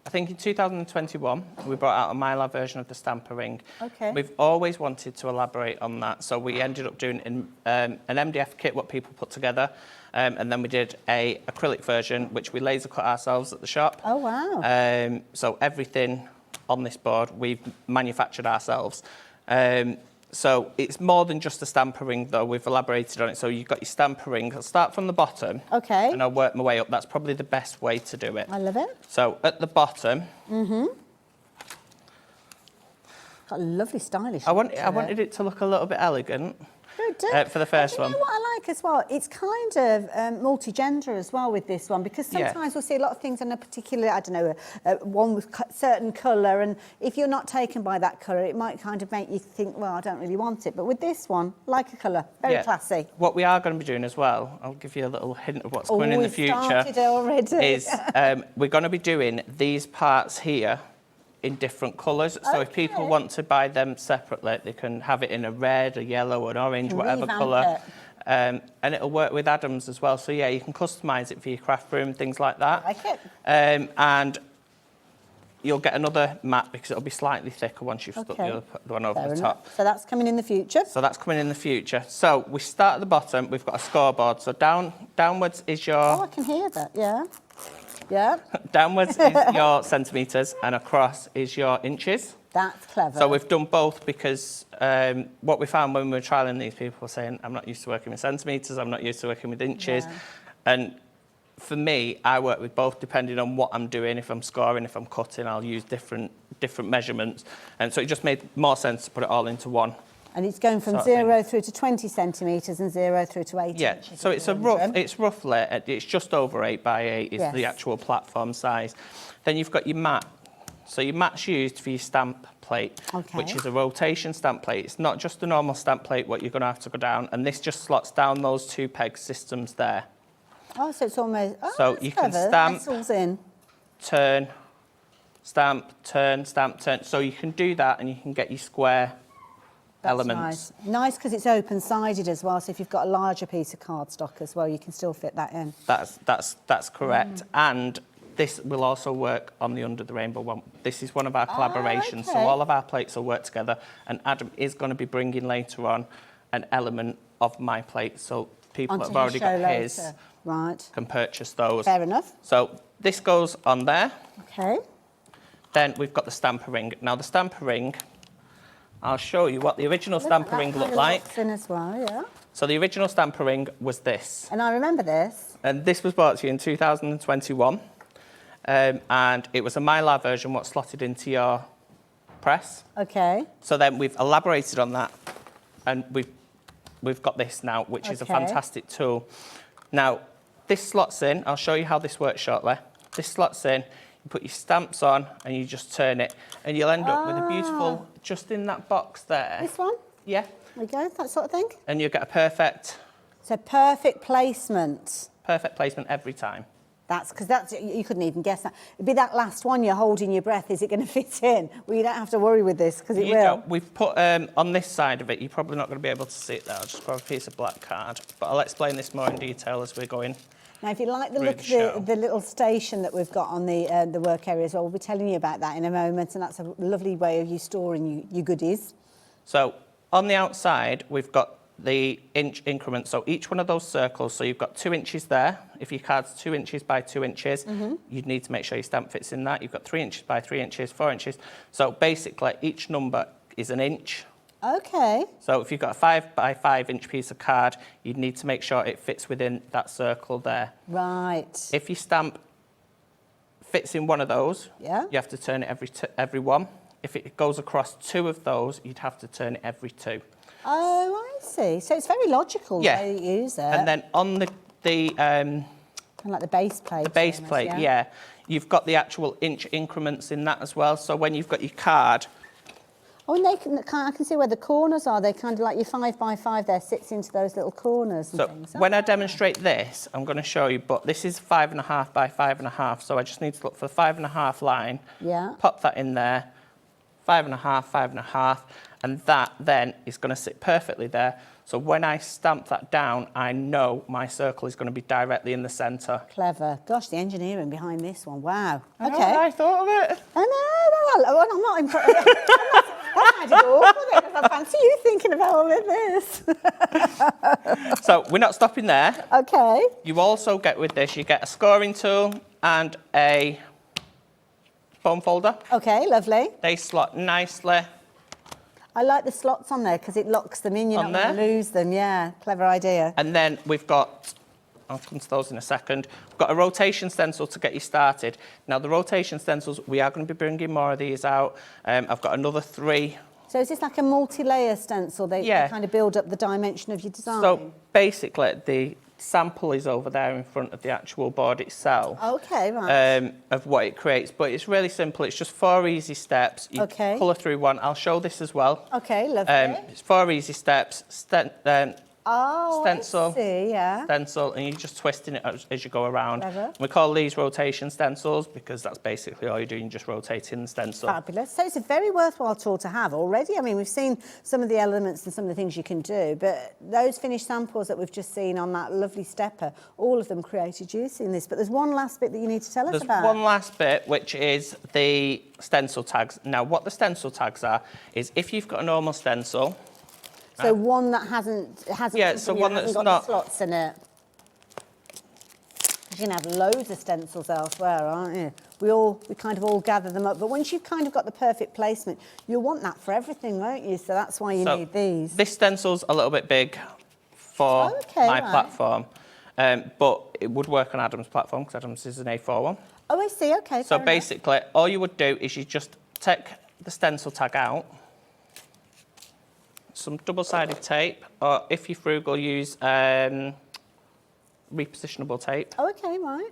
think in 2021 we brought out a Mylar version of the stamper ring. Okay. We've always wanted to elaborate on that, so we ended up doing an MDF kit, what people put together, and then we did a acrylic version, which we laser cut ourselves at the shop. Oh wow! So everything on this board we've manufactured ourselves. So it's more than just a stamper ring, though. We've elaborated on it. So you've got your stamper ring. I'll start from the bottom. Okay. And I'll work my way up. That's probably the best way to do it. I love it. So at the bottom, got a lovely stylish I look to wanted it to look a little bit elegant. Good, do. For the first And one. you know what I like as well? It's kind of multi-gender as well with this one, because sometimes we'll see a lot of things in a particular, I don't know, one with certain colour, and if you're not taken by that colour, it might kind of make you think, well, I don't really want it. But with this one, like a colour, very classy. What we are going to be doing as well, I'll give you a little hint of what's coming in the future. Started already. Is we're going to be doing these parts here in different colours. So if people want to buy them separately, they can have it in a red, a yellow, an orange, whatever colour. And it'll work with Adams as well. So yeah, you can customise it for your craft room, things like that. I like it. And you'll get another mat because it'll be slightly thicker once you've stuck the other one over the top. So that's coming in the future. So that's coming in the future. So we start at the bottom, we've got a scoreboard. So downwards is your... Oh, I can hear that, yeah. Yeah. Downwards is your centimetres and across is your inches. That's clever. So we've done both because what we found when we were trialling these, people were saying, I'm not used to working with centimetres, I'm not used to working with inches. Yeah. And for me, I work with both depending on what I'm doing. If I'm scoring, if I'm cutting, I'll use different measurements. And so it just made more sense to put it all into one. And it's going from 0 through to 20 centimetres and 0 through to 8 Yeah, inches. so it's roughly, it's just over 8 by 8 is the actual platform size. Then you've got your mat. So your mat's used for your stamp plate, which is a rotation stamp plate. It's not just a normal stamp plate, what you're going to have to go down. And this just slots down those 2 peg systems there. Oh, so it's almost... Oh, so that's you clever. can stamp, Nestles in. turn, stamp, turn, stamp, turn. So you can do that and you can get your square elements. Nice because it's open-sided as well, so if you've got a larger piece of cardstock as well, you can still fit that in. That's correct. And this will also work on the Under the Rainbow one. This is one of our collaborations, so all of our plates will work together, and Adam is going to be bringing later on an element of my plate, so people that have already got his can purchase those. Fair enough. So this goes on there. Okay. Then we've got the stamper ring. Now the stamper ring, I'll show you what the original stamper ring looked like. In as well, yeah. So the original stamper ring was this. And I remember this. And this was brought to you in 2021. And it was a Mylar version, what slotted into your press. Okay. So then we've elaborated on that, and we've got this now, which is a fantastic tool. Now, this slots in. I'll show you how this works shortly. This slots in. You put your stamps on, and you just turn it, and you'll end up with a beautiful, just in that box there. This one? Yeah. There we go, that sort of thing. And you'll get a perfect... So perfect placement. Perfect placement every time. That's you couldn't even guess that. It'd be that last one you're holding your breath. Is it going to fit in? Well, you don't have to worry with this because it will. We've put on this side of it. You're probably not going to be able to see it there. I'll just grab a piece of black card, but I'll explain this more in detail as we're going. Now, if you like the look of the little station that we've got on the work area as well, we'll be telling you about that in a moment, and that's a lovely way of you storing your goodies. So on the outside, we've got the inch increments. So each one of those circles, so you've got 2 inches there. If your card's 2 inches by 2 inches, you'd need to make sure your stamp fits in that. You've got 3 inches by 3 inches, 4 inches. So basically, each number is an inch. Okay. So if you've got a 5 by 5 inch piece of card, you'd need to make sure it fits within that circle there. Right. If your stamp fits in one of those, you have to turn it every one. If it goes across 2 of those, you'd have to turn it every 2. Oh, I see. So it's very logical the way you use it. And then on the kind of like the base plate. The base plate, you've got the actual inch increments in that as well. So when you've got your card. Oh, and I can see where the corners are. They kind of like your 5 by 5 there sits into those little corners and things. When I demonstrate this, I'm going to show you, but this is 5.5 by 5.5. So I just need to look for the 5.5 line. Yeah. Pop that in there. 5.5, 5.5. And that then is going to sit perfectly there. So when I stamp that down, I know my circle is going to be directly in the centre. Clever. Gosh, the engineering behind this one. Wow. I know, I thought of it. I know. I'm not impressed. I fancy you thinking about all of this. So we're not stopping there. Okay. You also get with this, you get a scoring tool and a foam folder. Okay, lovely. They slot nicely. I like the slots on there because it locks them in. You're not going to lose them. Yeah, clever idea. And then we've got, I'll come to those in a second, we've got a rotation stencil to get you started. Now, the rotation stencils, we are going to be bringing more of these out. I've got another 3 So is this like a multi-layer stencil? They kind of build up the dimension of your design? So basically, the sample is over there in front of the actual board itself. Okay, right. Of what it creates, but it's really simple. It's just 4 easy steps. You colour through one. I'll show this as well. Okay, lovely. It's 4 easy steps. Stencil, I see, yeah. stencil, and you're just twisting it as you go around. Clever. We call these rotation stencils because that's basically all you're doing, just rotating the stencil. Fabulous. So it's a very worthwhile tool to have already. I mean, we've seen some of the elements and some of the things you can do, but those finished samples that we've just seen on that lovely stepper, all of them created using this. But there's one last bit that you need to tell us about. There's one last bit, which is the stencil tags. Now, what the stencil tags are is if you've got a normal stencil. So one that hasn't so one that's got not the slots in it. You can have loads of stencils elsewhere, aren't you? We kind of all gather them up, but once you've kind of got the perfect placement, you'll want that for everything, won't you? So that's why you need these. This stencil's a little bit big for my platform, but it would work on Adam's platform because Adam's is an A4 one. Oh, I see. Okay. So basically, all you would do is you just take the stencil tag out, some double-sided tape, or if you're frugal, use repositionable tape. Oh, okay, right.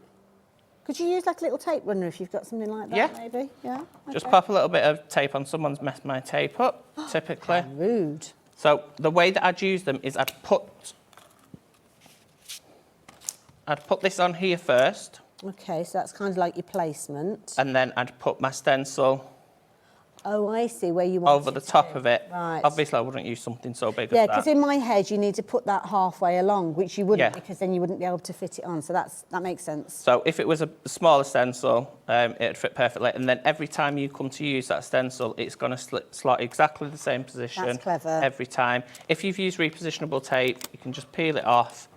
Could you use like a little tape runner if you've got something like that, maybe? Yeah. Okay. Just pop a little bit of tape on. Someone's messed my tape up, typically. How rude. So the way that I'd use them is I'd put this on here first. Okay, so that's kind of like your placement. And then I'd put my stencil. Oh, I see, where you want over the top of it. Right. Obviously, I wouldn't use something so big as that. Yeah, because in my head, you need to put that halfway along, which you wouldn't, because then you wouldn't be able to fit it on. So that makes sense. So if it was a smaller stencil, it'd fit perfectly. And then every time you come to use that stencil, it's going to slot exactly the same position. That's clever. Every time. If you've used repositionable tape, you can just peel it off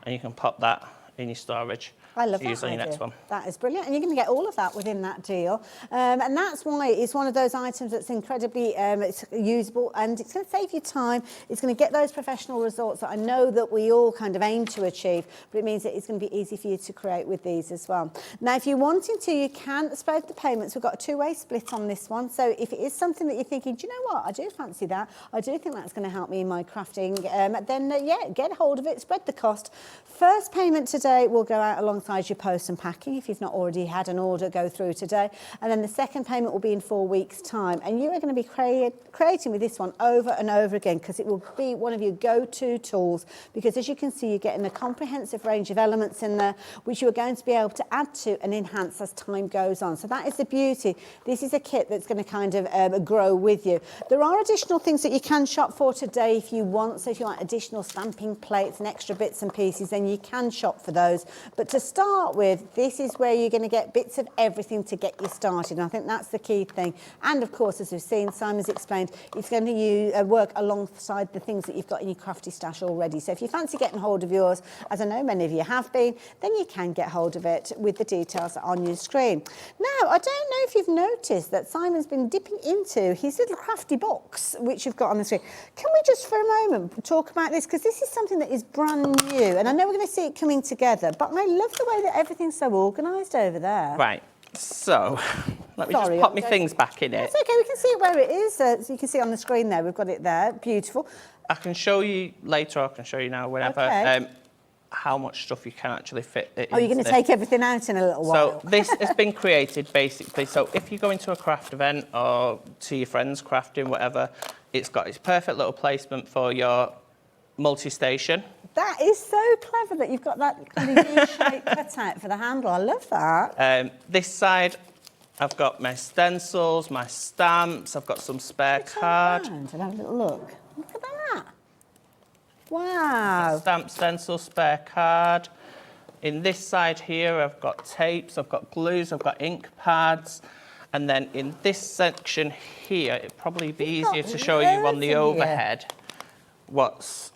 and you can pop that in your storage. I love to use on your next one. That is brilliant, and you're going to get all of that within that deal, and that's why it's one of those items that's incredibly it's usable, and it's going to save you time. It's going to get those professional results that I know that we all kind of aim to achieve, but it means that it's going to be easy for you to create with these as well. Now, if you're wanting to, you can spread the payments. We've got a two-way split on this one, so if it is something that you're thinking, do you know what, I do fancy that, I do think that's going to help me in my crafting, then yeah, get hold of it, spread the cost. First payment today will go out alongside your post and packing if you've not already had an order go through today, and then the second payment will be in 4 weeks' time, and you are going to be creating with this one over and over again, because it will be one of your go-to tools, because as you can see, you're getting a comprehensive range of elements in there which you are going to be able to add to and enhance as time goes on. So that is the beauty. This is a kit that's going to kind of grow with you. There are additional things that you can shop for today if you want. So if you want additional stamping plates and extra bits and pieces, then you can shop for those. But to start with, this is where you're going to get bits of everything to get you started. And I think that's the key thing. And of course, as we've seen, Simon's explained, it's going to work alongside the things that you've got in your crafty stash already. So if you fancy getting hold of yours, as I know many of you have been, then you can get hold of it with the details on your screen. Now, I don't know if you've noticed that Simon's been dipping into his little crafty box, which you've got on the screen. Can we just for a moment talk about this? Because this is something that is brand new, and I know we're going to see it coming together, but I love the way that everything's so organised over there. Right, so let me just pop my things back in it. That's okay, we can see it where it is. So you can see it on the screen there, we've got it there, beautiful. I can show you later, or I can show you now, whenever, how much stuff you can actually fit it. Oh, you're going to take everything out in a little while. So this has been created basically, so if you go into a craft event or to your friends crafting, whatever, it's got its perfect little placement for your multi-station. That is so clever that you've got that kind of U-shaped cutout for the handle. I love that. This side, I've got my stencils, my stamps, I've got some spare card. And have a little look. Look at that. Wow. Stamp, stencil, spare card. In this side here, I've got tapes, I've got glues, I've got ink pads. And then in this section here, it'd probably be easier to show you on the overhead what's...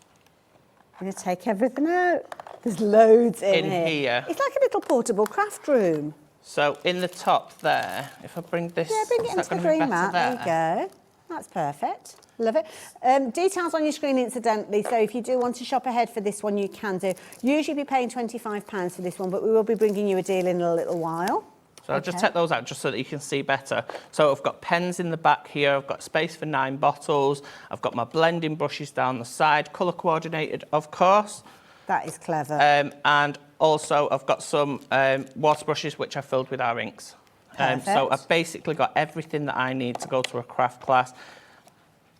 I'm going to take everything out. There's loads in here. It's like a little portable craft room. So in the top there, if I bring this... Yeah, bring it into the green mat. There you go. That's perfect. Love it. Details on your screen, incidentally, so if you do want to shop ahead for this one, you can do. Usually be paying £25 for this one, but we will be bringing you a deal in a little while. So I'll just take those out just so that you can see better. So I've got pens in the back here, I've got space for 9 bottles, I've got my blending brushes down the side, colour coordinated, of course. That is clever. And also I've got some water brushes which I filled with our inks. So I've basically got everything that I need to go to a craft class.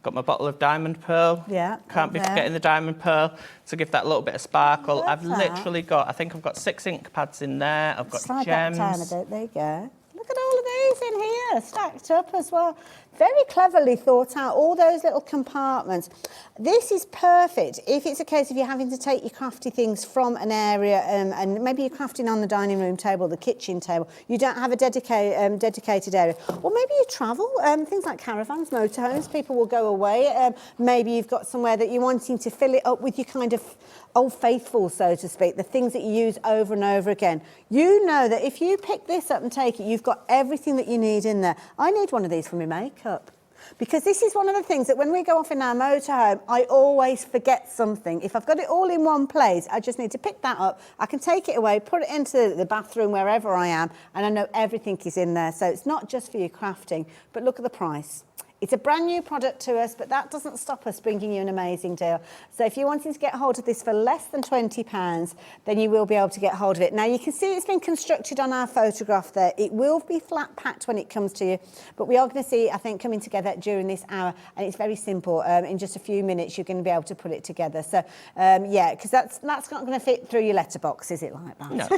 Got my bottle of diamond pearl. Yeah. Can't be forgetting the diamond pearl to give that little bit of sparkle. Love I've literally got, I think I've got 6 ink pads in there. I've got gems. Slide that down a bit. There you go. Look at all of these in here, stacked up as well. Very cleverly thought out, all those little compartments. This is perfect if it's a case of you're having to take your crafty things from an area and maybe you're crafting on the dining room table, the kitchen table. You don't have a dedicated area. Or maybe you travel, things like caravans, motorhomes, people will go away. Maybe you've got somewhere that you're wanting to fill it up with your kind of old faithful, so to speak, the things that you use over and over again. You know that if you pick this up and take it, you've got everything that you need in there. I need one of these for my makeup. Because this is one of the things that when we go off in our motorhome, I always forget something. If I've got it all in one place, I just need to pick that up. I can take it away, put it into the bathroom, wherever I am, and I know everything is in there. So it's not just for your crafting, but look at the price. It's a brand new product to us, but that doesn't stop us bringing you an amazing deal. So if you're wanting to get hold of this for less than £20, then you will be able to get hold of it. Now you can see it's been constructed on our photograph there. It will be flat packed when it comes to you, but we are going to see, I think, coming together during this hour, and it's very simple. In just a few minutes, you're going to be able to put it together. So yeah, because that's not going to fit through your letterbox, is it like that? No.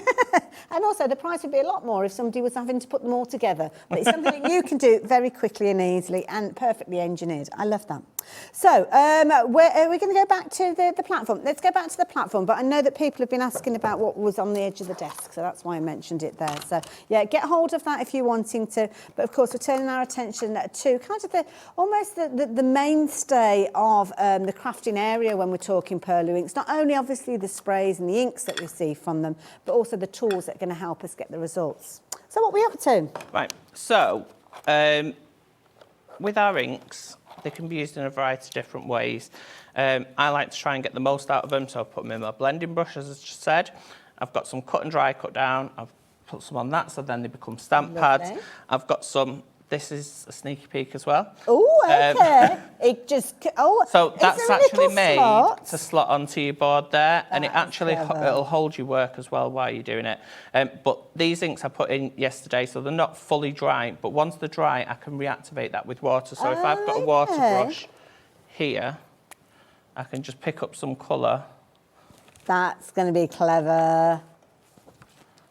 And also the price would be a lot more if somebody was having to put them all together. But it's something that you can do very quickly and easily and perfectly engineered. I love that. So we're going to go back to the platform. Let's go back to the platform, but I know that people have been asking about what was on the edge of the desk, so that's why I mentioned it there. So yeah, get hold of that if you're wanting to. But of course, we're turning our attention to kind of almost the mainstay of the crafting area when we're talking Pearlywinks. Not only obviously the sprays and the inks that we see from them, but also the tools that are going to help us get the results. So what are we up to? Right, so with our inks, they can be used in a variety of different ways. I like to try and get the most out of them, so I put them in my blending brush, as I just said. I've got some cut and dry cut down. I've put some on that, so then they become stamp pads. I've got some, this is a sneaky peek as well. Oh, okay. It just, so that's actually made slot to slot onto your board there, and it actually, it'll hold your work as well while you're doing it. But these inks I put in yesterday, so they're not fully dry, but once they're dry, I can reactivate that with water. So if I've got a water brush here, I can just pick up some colour. That's going to be clever.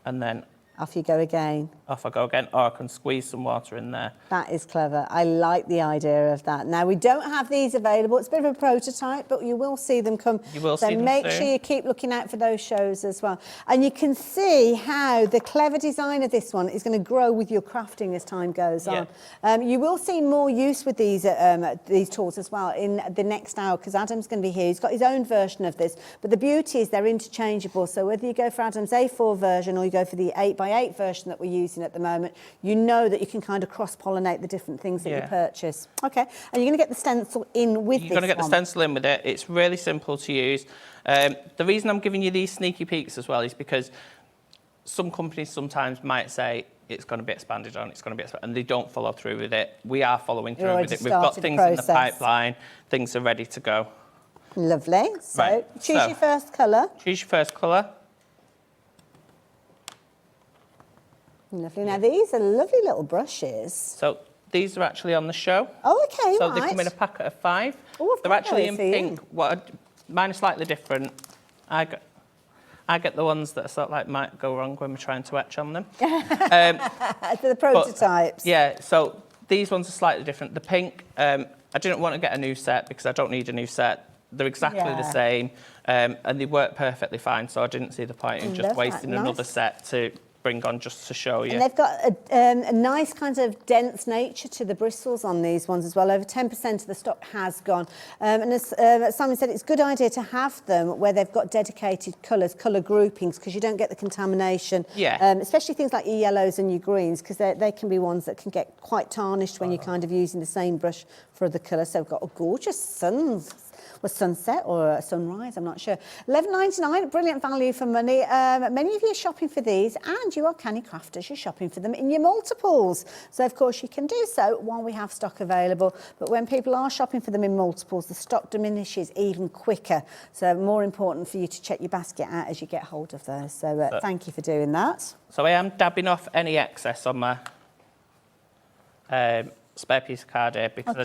And then off you go again. Off I go again, or I can squeeze some water in there. That is clever. I like the idea of that. Now, we don't have these available. It's a bit of a prototype, but you will see them come. You will see them So make sure you keep looking out for those shows as well. And you can see how the clever design of this one is going to grow with your crafting as time goes on. You will see more use with these tools as well in the next hour, because Adam's going to be here. He's got his own version of this, but the beauty is they're interchangeable. So whether you go for Adam's A4 version or you go for the 8x8 version that we're using at the moment, you know that you can kind of cross-pollinate the different things that you purchase. Okay, and you're going to get the stencil in with this. You're going to get the stencil in with it. It's really simple to use. The reason I'm giving you these sneaky peeks as well is because some companies sometimes might say it's going to be expanded on, it's going to be expanded, and they don't follow through with it. We are following through with it. We've got things in the pipeline. Things are ready to go. Lovely. So choose your first colour. Choose your first colour. Lovely. Now, these are lovely little brushes. So these are actually on the show. Oh, okay, So they come in a packet of 5. Oh, they're actually in pink. Mine are slightly different. I get the ones that are sort of like might go wrong when we're trying to etch on them. The prototypes. So these ones are slightly different. The pink, I didn't want to get a new set because I don't need a new set. They're exactly the same, and they work perfectly fine, so I didn't see the point in just wasting another set to bring on just to show you. And they've got a nice kind of dense nature to the bristles on these ones as well. Over 10% of the stock has gone. And as Simon said, it's a good idea to have them where they've got dedicated colours, colour groupings, because you don't get the contamination. Especially things like your yellows and your greens, because they can be ones that can get quite tarnished when you're kind of using the same brush for other colours. So we've got a gorgeous was sunset or a sunrise, I'm not sure. $11.99, brilliant value for money. Many of you are shopping for these, and you are canny crafters. You're shopping for them in your multiples. So, of course, you can do so while we have stock available. But when people are shopping for them in multiples, the stock diminishes even quicker. So, more important for you to check your basket out as you get hold of those. So, thank you for doing that. So I am dabbing off any excess on my spare piece of card here because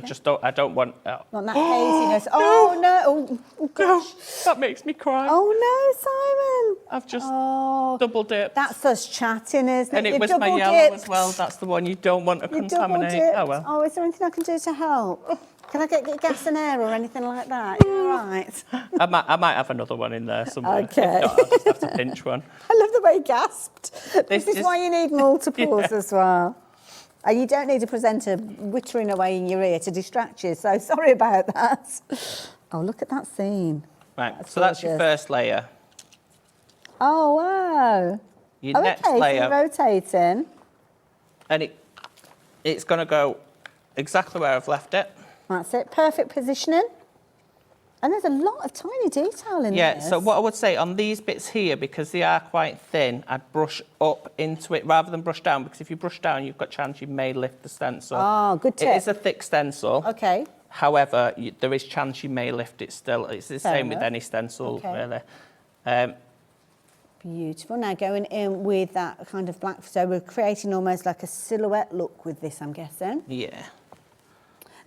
I don't want... Want that haziness. Oh, no. Oh, gosh. That makes me cry. Oh, no, Simon. I've just double dipped. That's us chatting, isn't it? And it You've was my double yellow dipped. as well. That's the one you don't want to You contaminate. double-dipped. Oh, well. Oh, is there anything I can do to help? Can I get gas and air or anything like that? You're right. I might have another one in there somewhere. Okay. If not, I'll just have to pinch one. I love the way he gasped. This is is- why you need multiples as well. And you don't need a presenter whittering away in your ear to distract you, so sorry about that. Oh, look at that scene. Right, so that's your gorgeous. first layer. Oh, wow. Your next okay, layer, so you're rotating. and it's going to go exactly where I've left it. That's it, perfect positioning. And there's a lot of tiny detail in Yeah, this. so what I would say on these bits here, because they are quite thin, I'd brush up into it rather than brush down, because if you brush down, you've got a chance you may lift the stencil. Oh, good tip. It is a thick stencil. Okay. However, there is chance you may lift it still. It's the Fair same with enough. any stencil, Okay. really. Beautiful. Now going in with that kind of black, so we're creating almost like a silhouette look with this, I'm guessing. Yeah.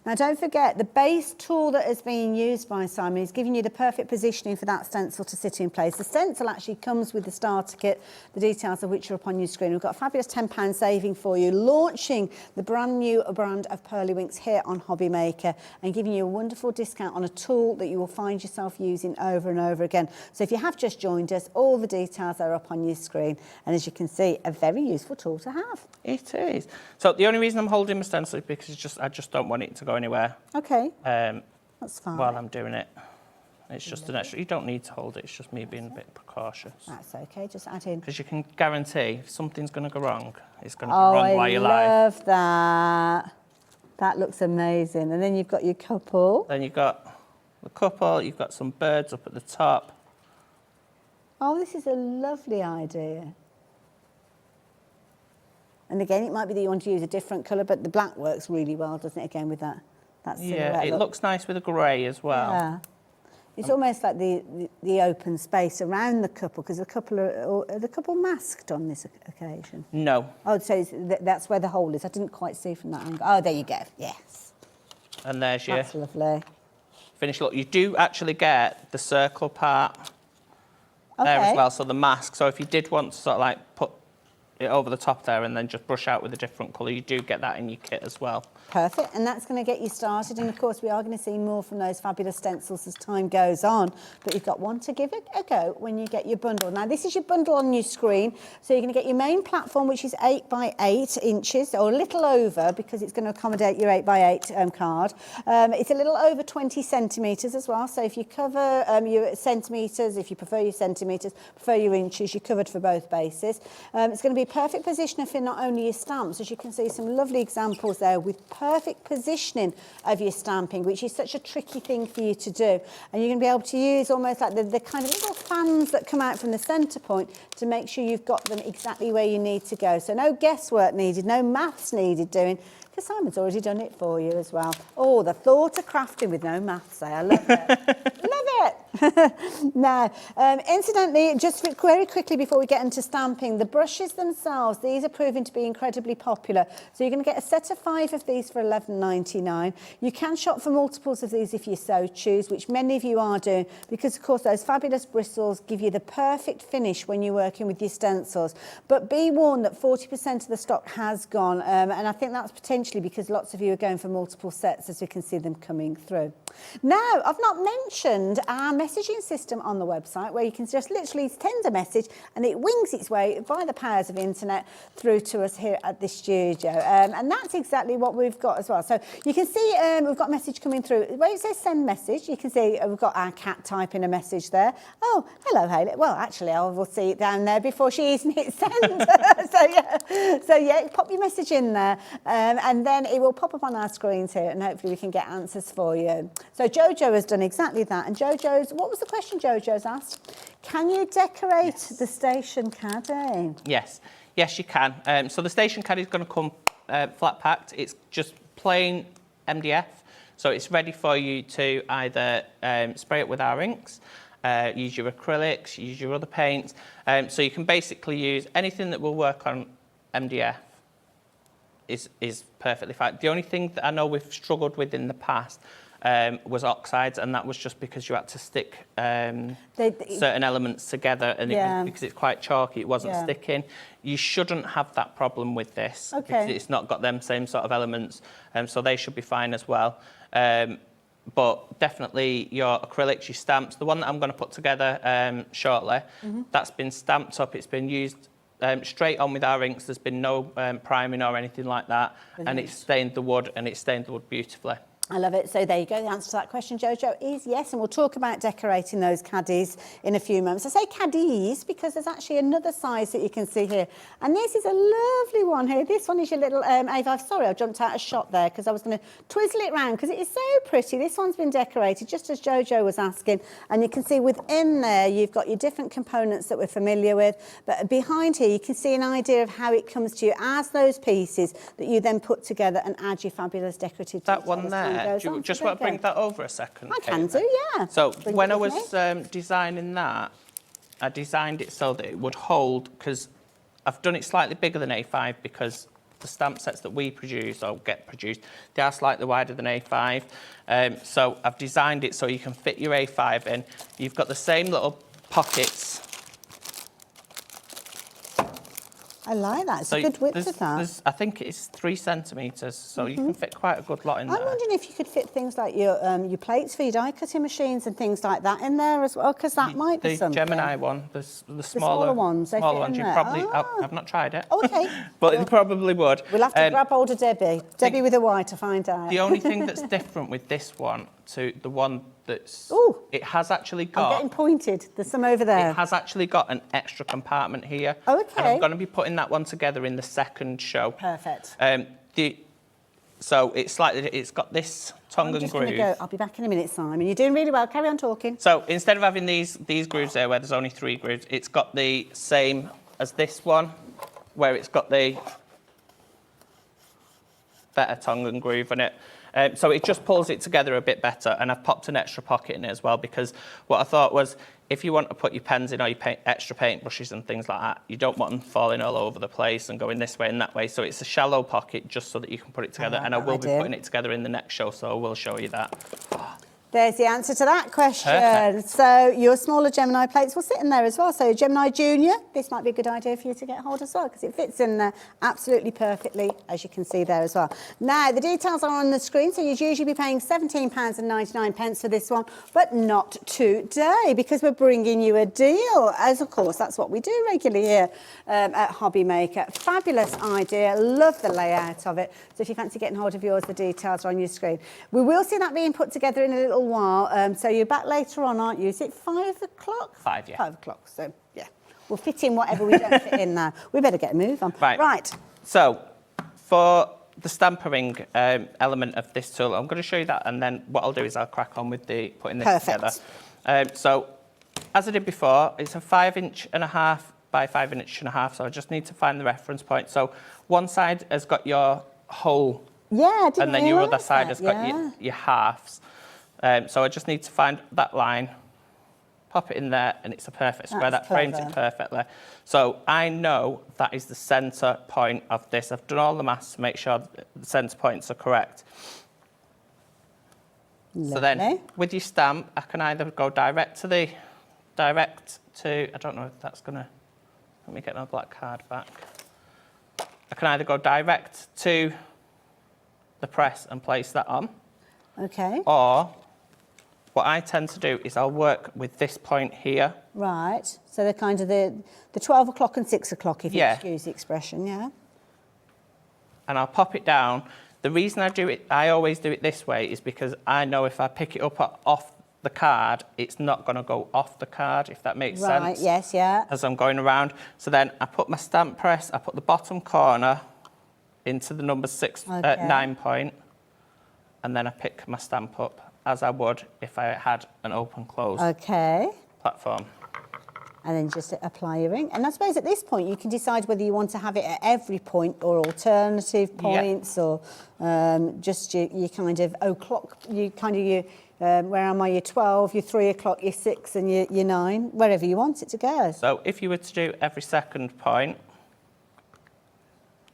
Now don't forget, the base tool that is being used by Simon is giving you the perfect positioning for that stencil to sit in place. The stencil actually comes with the starter kit, the details of which are up on your screen. We've got a fabulous £10 saving for you, launching the brand new brand of Pearlywinks here on HobbyMaker and giving you a wonderful discount on a tool that you will find yourself using over and over again. So if you have just joined us, all the details are up on your screen. And as you can see, a very useful tool to have. It is. So the only reason I'm holding my stencil is because I just don't want it to go anywhere Okay, that's fine. while I'm doing it. It's just an extra. You don't need to hold it. It's just me being a bit precautious. That's okay, just add in. Because you can guarantee if something's going to go wrong, it's going to go wrong while you're live. I love that. That looks amazing. And then you've got your couple. Then you've got the couple, you've got some birds up at the top. Oh, this is a lovely idea. And again, it might be that you want to use a different colour, but the black works really well, doesn't it, again, with that silhouette Yeah, it look. looks nice with a grey as well. Yeah. It's almost like the open space around the couple, because the couple are the couple masked on this occasion? No. Oh, so that's where the hole is. I didn't quite see from that angle. Oh, there you go. Yes. And there's your That's lovely. finished look. You do actually get the circle part there Okay. as well, so the mask. So if you did want to sort of like put it over the top there and then just brush out with a different colour, you do get that in your kit as well. Perfect, and that's going to get you started. And of course, we are going to see more from those fabulous stencils as time goes on. But you've got one to give it a go when you get your bundle. Now, this is your bundle on your screen. So you're going to get your main platform, which is 8 by 8 inches, or a little over, because it's going to accommodate your 8 by 8 card. It's a little over 20 centimetres as well. So if you cover your centimetres, if you prefer your centimetres, prefer your inches, you're covered for both bases. It's going to be a perfect positioner for not only your stamps, as you can see some lovely examples there with perfect positioning of your stamping, which is such a tricky thing for you to do. And you're going to be able to use almost like the kind of little fans that come out from the centre point to make sure you've got them exactly where you need to go. So no guesswork needed, no maths needed doing, because Simon's already done it for you as well. Oh, the thought of crafting with no maths, I love it. Love it. Now, incidentally, just very quickly before we get into stamping, the brushes themselves, these are proving to be incredibly popular. So you're going to get a set of 5 of these for $11.99. You can shop for multiples of these if you so choose, which many of you are doing, because of course those fabulous bristles give you the perfect finish when you're working with your stencils. But be warned that 40% of the stock has gone, and I think that's potentially because lots of you are going for multiple sets, as we can see them coming through. Now, I've not mentioned our messaging system on the website, where you can just literally send a message and it wings its way by the powers of the internet through to us here at the studio. And that's exactly what we've got as well. So you can see we've got a message coming through. Where it says send message, you can see we've got our cat typing a message there. Oh, hello, Hayley. Well, actually, I will see it down there before she even hits send. so yeah, pop your message in there, and then it will pop up on our screens here, and hopefully we can get answers for you. So Jojo has done exactly that. And what was the question Jojo's asked? Can you decorate the station caddy? Yes, yes, you can. So the station caddy is going to come flat packed. It's just plain MDF. So it's ready for you to either spray it with our inks, use your acrylics, use your other paints. So you can basically use anything that will work on MDF is perfectly fine. The only thing that I know we've struggled with in the past was oxides, and that was just because you had to stick certain elements together, and because it's quite chalky, it wasn't sticking. You shouldn't have that problem with this because it's not got them same sort of elements, so they should be fine as well. But definitely your acrylics, your stamps, the one that I'm going to put together shortly, that's been stamped up, it's been used straight on with our inks. There's been no priming or anything like that. Brilliant. And it's stained the wood, and it's stained the wood beautifully. I love it. So there you go. The answer to that question, Jojo, is yes. And we'll talk about decorating those caddies in a few moments. I say caddies because there's actually another size that you can see here. And this is a lovely one here. This one is your little Ava. Sorry, I jumped out of shot there because I was going to twizzle it round because it is so pretty. This one's been decorated just as Jojo was asking. And you can see within there, you've got your different components that we're familiar with. But behind here, you can see an idea of how it comes to you as those pieces that you then put together and add your fabulous decorative details. That one there. Do you just want to bring that over a second? I can do, yeah. So when I was designing that, I designed it so that it would hold, because I've done it slightly bigger than A5 because the stamp sets that we produce or get produced, they are slightly wider than A5. So I've designed it so you can fit your A5 in. You've got the same little pockets. I like that. It's a good width of that. I think it's 3 centimetres, so you can fit quite a good lot in there. I'm wondering if you could fit things like your plates for your die cutting machines and things like that in there as well, because that might be something. The Gemini one, the smaller ones, they fit in you there. probably. I've not tried it. Oh, okay. But it probably would. We'll have to grab hold of Debbie with a Y to find out. The only thing that's different with this one to the one that's... Ooh, it has actually got... I'm getting pointed. There's some over there. It has actually got an extra compartment here. Oh, okay. And I'm going to be putting that one together in the second show. Perfect. So it's got this tongue and groove. I'll be back in a minute, Simon. You're doing really well. Carry on talking. So instead of having these grooves there where there's only 3 grooves, it's got the same as this one, where it's got the better tongue and groove in it. So it just pulls it together a bit better, and I've popped an extra pocket in it as well, because what I thought was, if you want to put your pens in or your extra paintbrushes and things like that, you don't want them falling all over the place and going this way and that way. So it's a shallow pocket just so that you can put it together, and I will be putting it together in the next show, so I will show you that. There's the answer to that question. Perfect. So your smaller Gemini plates will sit in there as well. So Gemini Junior, this might be a good idea for you to get hold as well, because it fits in there absolutely perfectly, as you can see there as well. Now, the details are on the screen, so you'd usually be paying £17.99 for this one, but not today, because we're bringing you a deal, as of course that's what we do regularly here at HobbyMaker. Fabulous idea, love the layout of it. So if you fancy getting hold of yours, the details are on your screen. We will see that being put together in a little while, so you're back later on, aren't you? Is it 5 o'clock? 5, yeah. 5 o'clock, so yeah. We'll fit in whatever we don't fit in now. We better get a move on. Right. So for the stampering element of this tool, I'm going to show you that, and then what I'll do is I'll crack on with putting this together. So as I did before, it's a 5.5" by 5.5", so I just need to find the reference point. So one side has got your whole, and then your other side has got your halves. So I just need to find that line, pop it in there, and it's a perfect square. That frames it perfectly. So I know that is the centre point of this. I've done all the maths to make sure the centre points are correct. Lovely. So then, with your stamp, I can either go direct to, I don't know if that's going to, let me get my black card back. I can either go direct to the press and place that on. Okay. Or what I tend to do is I'll work with this point here. Right. So they're kind of the 12 o'clock and 6 o'clock, if you excuse the expression, yeah. And I'll pop it down. The reason I always do it this way is because I know if I pick it up off the card, it's not going to go off the card, if that makes sense. Right, yes, yeah. As I'm going around. So then I put my stamp press, I put the bottom corner into the number 9 point, and then I pick my stamp up as I would if I had an open-close Okay. platform. And then just apply your ink. And I suppose at this point you can decide whether you want to have it at every point or alternative points or just your kind of o'clock, where am I, your 12, your 3 o'clock, your 6 and your 9, wherever you want it to go. So if you were to do every second point,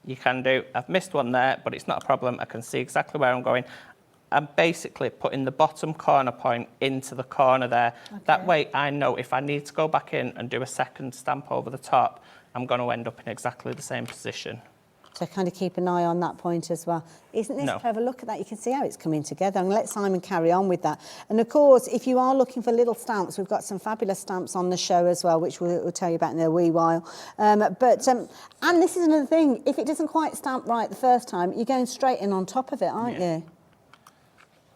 you can do, I've missed one there, but it's not a problem. I can see exactly where I'm going. I'm basically putting the bottom corner point into the corner there. Okay. That way I know if I need to go back in and do a second stamp over the top, I'm going to end up in exactly the same position. So kind of keep an eye on that point as well. Isn't this clever? Look at that. You can see how it's coming together. I'm going to let Simon carry on with that. And of course, if you are looking for little stamps, we've got some fabulous stamps on the show as well, which we'll tell you about in a wee while. And this is another thing. If it doesn't quite stamp right the first time, you're going straight in on top of it, aren't you?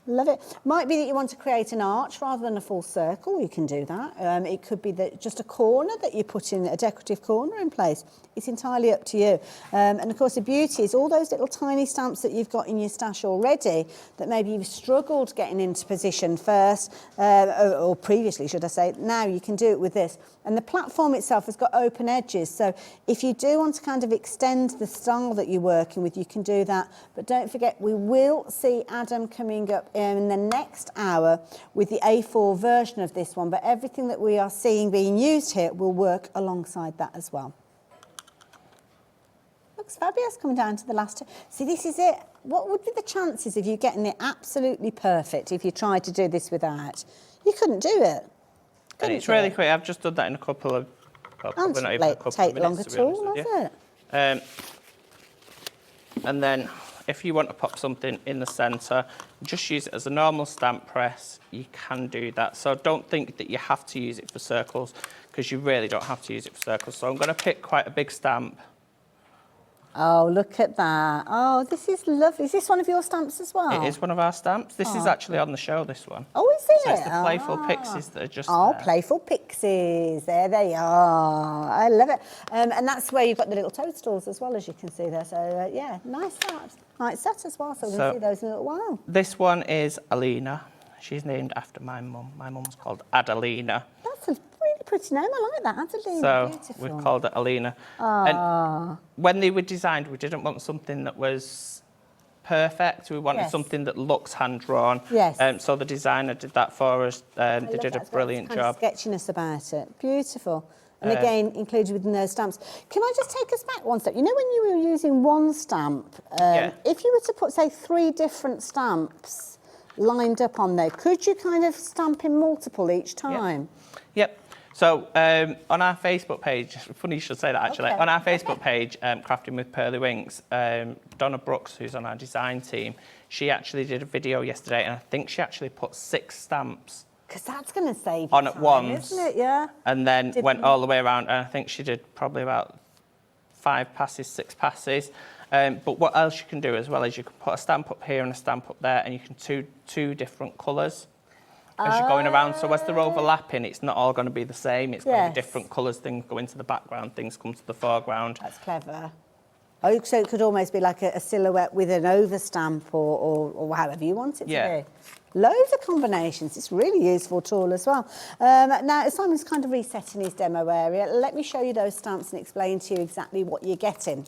Love it. Might be that you want to create an arch rather than a full circle. You can do that. It could be that just a corner that you put in, a decorative corner in place. It's entirely up to you. And of course, the beauty is all those little tiny stamps that you've got in your stash already that maybe you've struggled getting into position first, or previously, should I say. Now you can do it with this. And the platform itself has got open edges. So if you do want to kind of extend the style that you're working with, you can do that. But don't forget, we will see Adam coming up in the next hour with the A4 version of this one. But everything that we are seeing being used here will work alongside that as well. Looks fabulous coming down to the last two. See, this is it. What would be the chances of you getting it absolutely perfect if you tried to do this without? You couldn't do it. And it's really quick. I've just done that in a couple of, probably not even a couple of minutes, long at all, has it? And then if you want to pop something in the centre, just use it as a normal stamp press. You can do that. So don't think that you have to use it for circles, because you really don't have to use it for circles. So I'm going to pick quite a big stamp. Oh, look at that. Oh, this is lovely. Is this one of your stamps as well? It is one of our stamps. This is actually on the show, this one. Oh, is it? So it's the Playful Pixies that are just there. Playful Pixies. There they are. I love it. And that's where you've got the little toadstools as well, as you can see there. So, yeah, nice set. Nice set as well. So we're going to see those in a little while. This one is Alina. She's named after my mum. My mum's called Adelina. That's a really pretty name. I like that. Adelina. So beautiful. we've called it Alina. And when they were designed, we didn't want something that was perfect. We wanted something that looks hand-drawn. Yes. So the designer did that for us. They did a brilliant job. Sketchiness about it. Beautiful. And again, included within those stamps. Can I just take us back one step? You know when you were using one stamp, if you were to put, say, 3 different stamps lined up on there, could you kind of stamp in multiple each time? Yep. So on our Facebook page, funny you should say that actually, on our Facebook page, Crafting with Pearlywinks, Donna Brooks, who's on our design team, she actually did a video yesterday, and I think she actually put 6 stamps because that's going to save on you at time, once, isn't it? Yeah. And then went all the way around, and I think she did probably about 5 passes, 6 passes. But what else you can do as well is you can put a stamp up here and a stamp up there, and you can two different colours as you're going around. So as they're overlapping, it's not all going to be the same. It's going to be different colours. Things go into the background, things come to the foreground. That's clever. Oh, so it could almost be like a silhouette with an over stamp or however you want it to be. Loads of combinations. It's a really useful tool as well. Now, Simon's kind of resetting his demo area. Let me show you those stamps and explain to you exactly what you're getting.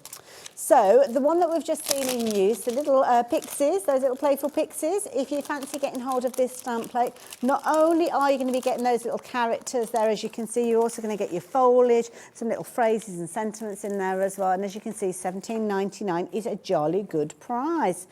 So, the one that we've just seen in use, the little pixies, those little playful pixies, if you fancy getting hold of this stamp plate, not only are you going to be getting those little characters there, as you can see, you're also going to get your foliage, some little phrases and sentiments in there as well. And as you can see, £17.99 is a jolly good price.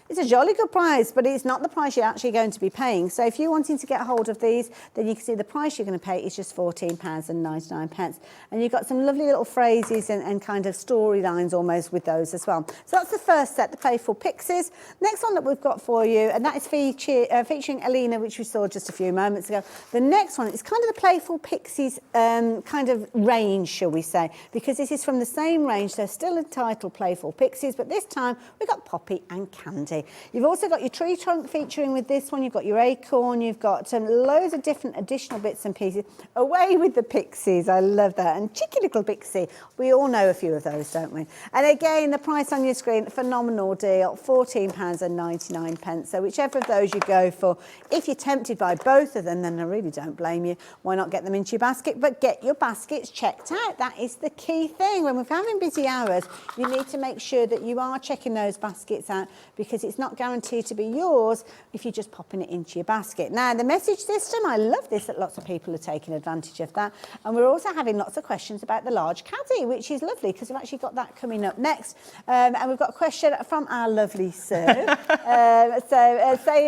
It's a jolly good price, but it's not the price you're actually going to be paying. So if you're wanting to get hold of these, then you can see the price you're going to pay is just £14.99. And you've got some lovely little phrases and kind of storylines almost with those as well. So that's the first set, the Playful Pixies. Next one that we've got for you, and that is featuring Alina, which we saw just a few moments ago. The next one is kind of the Playful Pixies kind of range, shall we say, because this is from the same range. They're still entitled Playful Pixies, but this time we've got Poppy and Candy. pretty. You've also got your tree trunk featuring with this one. You've got your acorn. You've got loads of different additional bits and pieces. Away with the pixies. I love that. And cheeky little pixie. We all know a few of those, don't we? And again, the price on your screen, phenomenal deal, £14.99. So whichever of those you go for, if you're tempted by both of them, then I really don't blame you. Why not get them into your basket? But get your baskets checked out. That is the key thing. When we're having busy hours, you need to make sure that you are checking those baskets out, because it's not guaranteed to be yours if you're just popping it into your basket. Now, the message system, I love this, that lots of people are taking advantage of that. And we're also having lots of questions about the large caddy, which is lovely, because we've actually got that coming up next. And we've got a question from our lovely Sue. Saying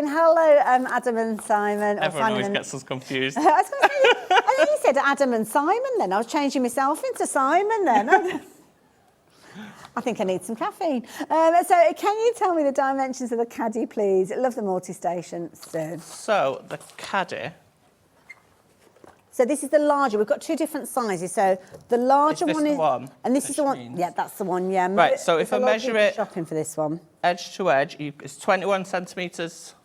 hello, Adam and Simon. Everyone always gets us confused. I was going to say, I think you said Adam and Simon then. I was changing myself into Simon then. I think I need some caffeine. So can you tell me the dimensions of the caddy, please? I love the multi-station. So the caddy. So this is the larger. We've got two different sizes. So the larger Is this one the is, one, and this is the one. means? Yeah, that's the one. Yeah. Right. So if I measure it, shopping for this one. Edge to edge, it's 21 centimetres.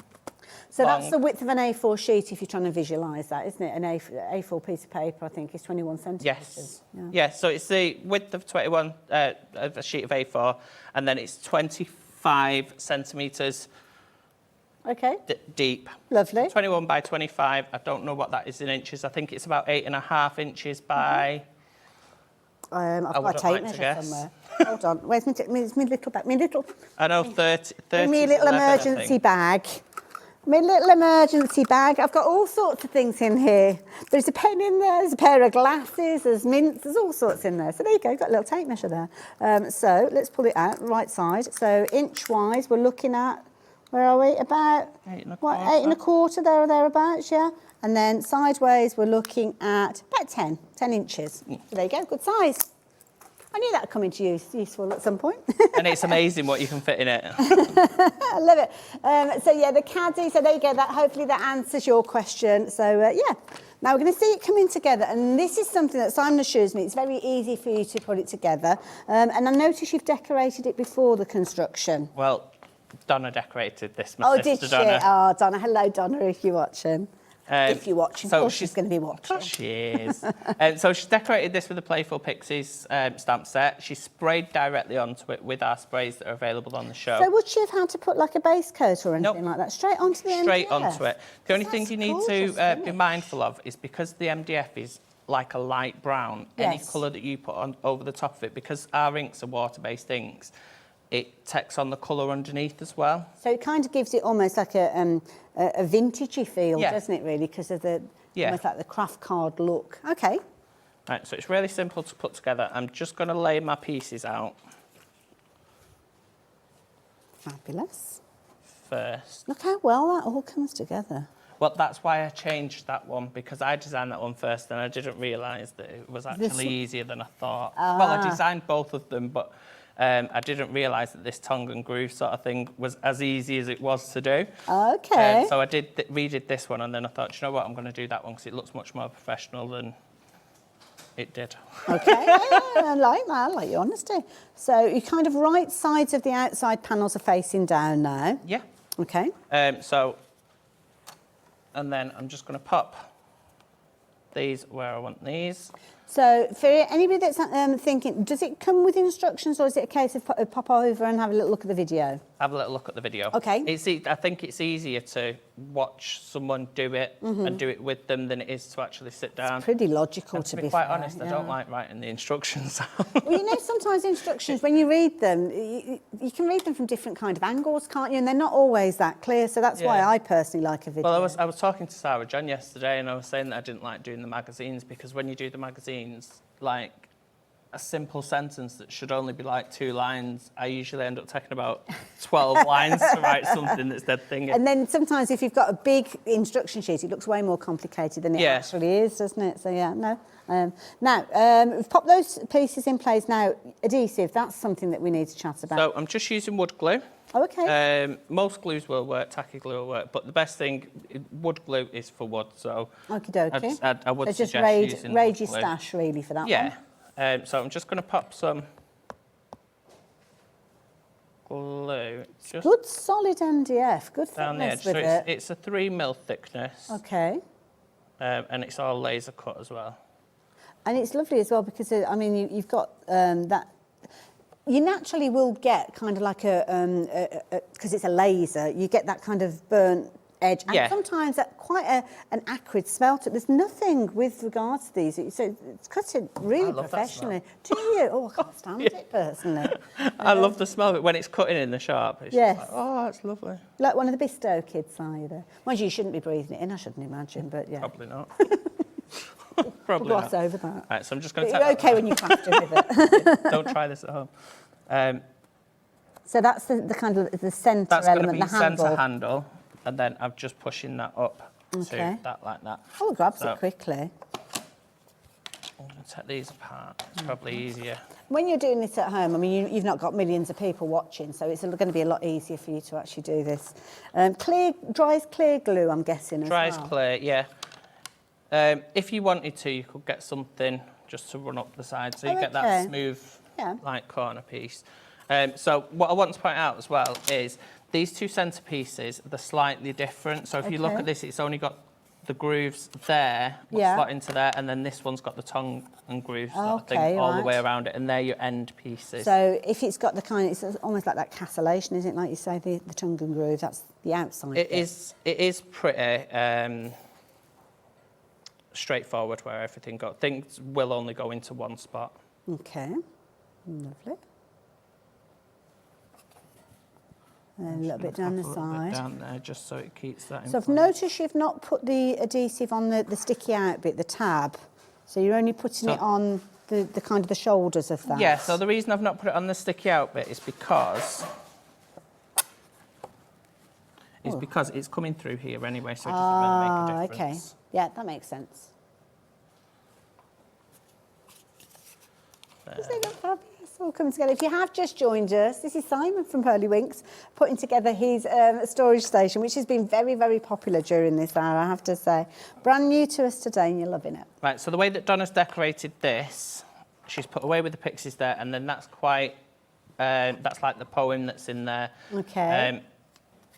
So long. that's the width of an A4 sheet if you're trying to visualise that, isn't it? An A4 piece of paper, I think, is 21 centimetres. Yes. Yeah. So it's the width of 21 of a sheet of A4, and then it's 25 centimetres Okay. deep. Lovely. 21 by 25. I don't know what that is in inches. I think it's about 8.5 inches by. I've got a tape measure somewhere. Hold on. Where's my little bag? My little. I know 30. Give me a little emergency bag. My little emergency bag. I've got all sorts of things in here. There's a pen in there, there's a pair of glasses, there's mints, there's all sorts in there. So there you go, you've got a little tape measure there. So let's pull it out, right side. So inch-wise, we're looking at, where are we? About, 8 1/4 there or thereabouts, yeah? And then sideways, we're looking at about 10 inches. So there you go, good size. I knew that would come into use, useful at some point. And it's amazing what you can fit in it. I love it. So yeah, the caddy, so there you go, hopefully that answers your question. So yeah, now we're going to see it coming together, and this is something that Simon assures me, it's very easy for you to put it together. And I notice you've decorated it before the construction. Well, Donna decorated this, my sister, did she? Donna. Oh, Donna, hello Donna, if you're watching. If you're watching, so of course she's going to be watching. Of course she is. So she's decorated this with a Playful Pixies stamp set. She sprayed directly onto it with our sprays that are available on the show. So would she have had to put like a base coat or anything like that? Straight onto the MDF? Straight onto it. The only thing you need to be mindful of is, because the MDF is like a light brown, any colour that you put on over the top of it, because our inks are water-based inks, it takes on the colour underneath as well. So it kind of gives it almost like a vintagey feel, doesn't it, really? Because of the almost like the craft card look. Okay. Right, so it's really simple to put together. I'm just going to lay my pieces out. Fabulous. First. Look how well that all comes together. Well, that's why I changed that one, because I designed that one first and I didn't realise that it was actually easier than I thought. Well, I designed both of them, but I didn't realise that this tongue and groove sort of thing was as easy as it was to do. Okay. So I redid this one, and then I thought, you know what, I'm going to do that one because it looks much more professional than it did. Okay, I like that. I like your honesty. So you kind of right sides of the outside panels are facing down now. Yeah. Okay. And then I'm just going to pop these where I want these. So for anybody that's thinking, does it come with instructions, or is it a case of pop over and have a little look at the video? Have a little look at the video. Okay. I think it's easier to watch someone do it and do it with them than it is to actually sit down. It's pretty logical, and to be be quite fair, honest, I don't like writing the instructions out. Well, you know, sometimes instructions, when you read them, you can read them from different kind of angles, can't you? And they're not always that clear, so that's why I personally like a video. Well, I was talking to Sara John yesterday, and I was saying that I didn't like doing the magazines, because when you do the magazines, like a simple sentence that should only be like 2 lines, I usually end up taking about 12 lines to write something that's dead thingy. And then sometimes if you've got a big instruction sheet, it looks way more complicated than it actually is, doesn't it? So yeah, no. Now, we've popped those pieces in place now. Adhesive, that's something that we need to chat about. So I'm just using wood glue. Oh, okay. Most glues will work, tacky glue will work, but the best thing, wood glue is for wood, so Okie dokie. I would just suggest using raid your wood glue. stash really for that one. Yeah. So I'm just going to pop some glue. Just Good solid MDF, good down the thickness edge. with So it. it's a 3mm thickness. Okay. And it's all laser cut as well. And it's lovely as well because, I mean, you've got that... You naturally will get kind of like because it's a laser, you get that kind of burnt edge. And sometimes quite an acrid smell to it. There's nothing with regards to these. So it's cut it really professionally. Do you? Oh, I can't stand it personally. I love the smell of it when it's cutting in the shop. It's just like, oh, it's lovely. Like one of the Bisto kids either. Mind you shouldn't be breathing it in, I shouldn't imagine, but yeah. Probably not. Probably We'll gloss not. over that. Right, so I'm just going to You're okay when you craft it with it. Don't try this at home. So that's the kind of the centre That's element, going to be the handle. centre handle, and then I'm just pushing that up to that like that. Oh, it grabs it quickly. I'm going to take these apart. It's probably easier. When you're doing this at home, I mean, you've not got millions of people watching, so it's going to be a lot easier for you to actually do this. Dries clear glue, I'm guessing, as well. Dries clear, yeah. If you wanted to, you could get something just to run up the side, so you get that smooth, like corner piece. So what I want to point out as well is these two centerpieces, they're slightly different. So if you look at this, it's only got the grooves there, slot into there, and then this one's got the tongue and groove sort of thing all the way around it, and they're your end pieces. So if it's got the kind, it's almost like that castellation, isn't it? Like you say, the tongue and groove, that's the outside. It is pretty straightforward where everything goes. Things will only go into one spot. Okay, lovely. And a little bit down the side. Down there, just so it keeps that in So I've place. noticed you've not put the adhesive on the sticky out bit, the tab. So you're only putting it on the kind of the shoulders of that. Yeah, so the reason I've not put it on the sticky out bit is because it's coming through here anyway, so it doesn't really make a difference. Okay. Yeah, that makes sense. Isn't it fabulous? All coming together. If you have just joined us, this is Simon from Pearlywinks putting together his storage station, which has been very, very popular during this hour, I have to say. Brand new to us today, and you're loving it. Right, so the way that Donna's decorated this, she's put away with the pixies there, and then that's quite, that's like the poem that's in there. Okay.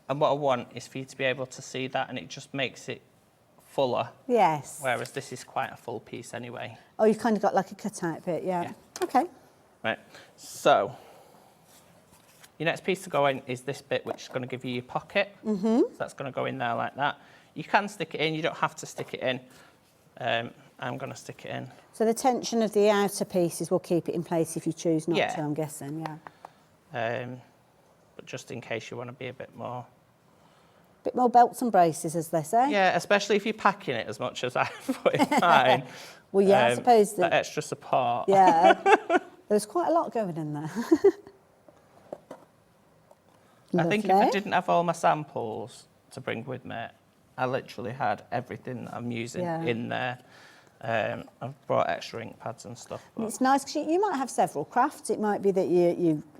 And what I want is for you to be able to see that, and it just makes it fuller. Yes. Whereas this is quite a full piece anyway. Oh, you've kind of got like a cutout bit, yeah. Okay. Right, so your next piece to go in is this bit, which is going to give you your pocket. So that's going to go in there like that. You can stick it in, you don't have to stick it in. I'm going to stick it in. So the tension of the outer pieces will keep it in place if you choose not to, I'm guessing, But just in case you want to be a bit more... Bit more belts and braces, as they say. Yeah, especially if you're packing it as much as I put in mine. Well, yeah, I suppose that extra support. Yeah, there's quite a lot going in there. I think if I didn't have all my samples to bring with me, I literally had everything that I'm using in there. I've brought extra ink pads and stuff. And it's nice because you might have several crafts. It might be that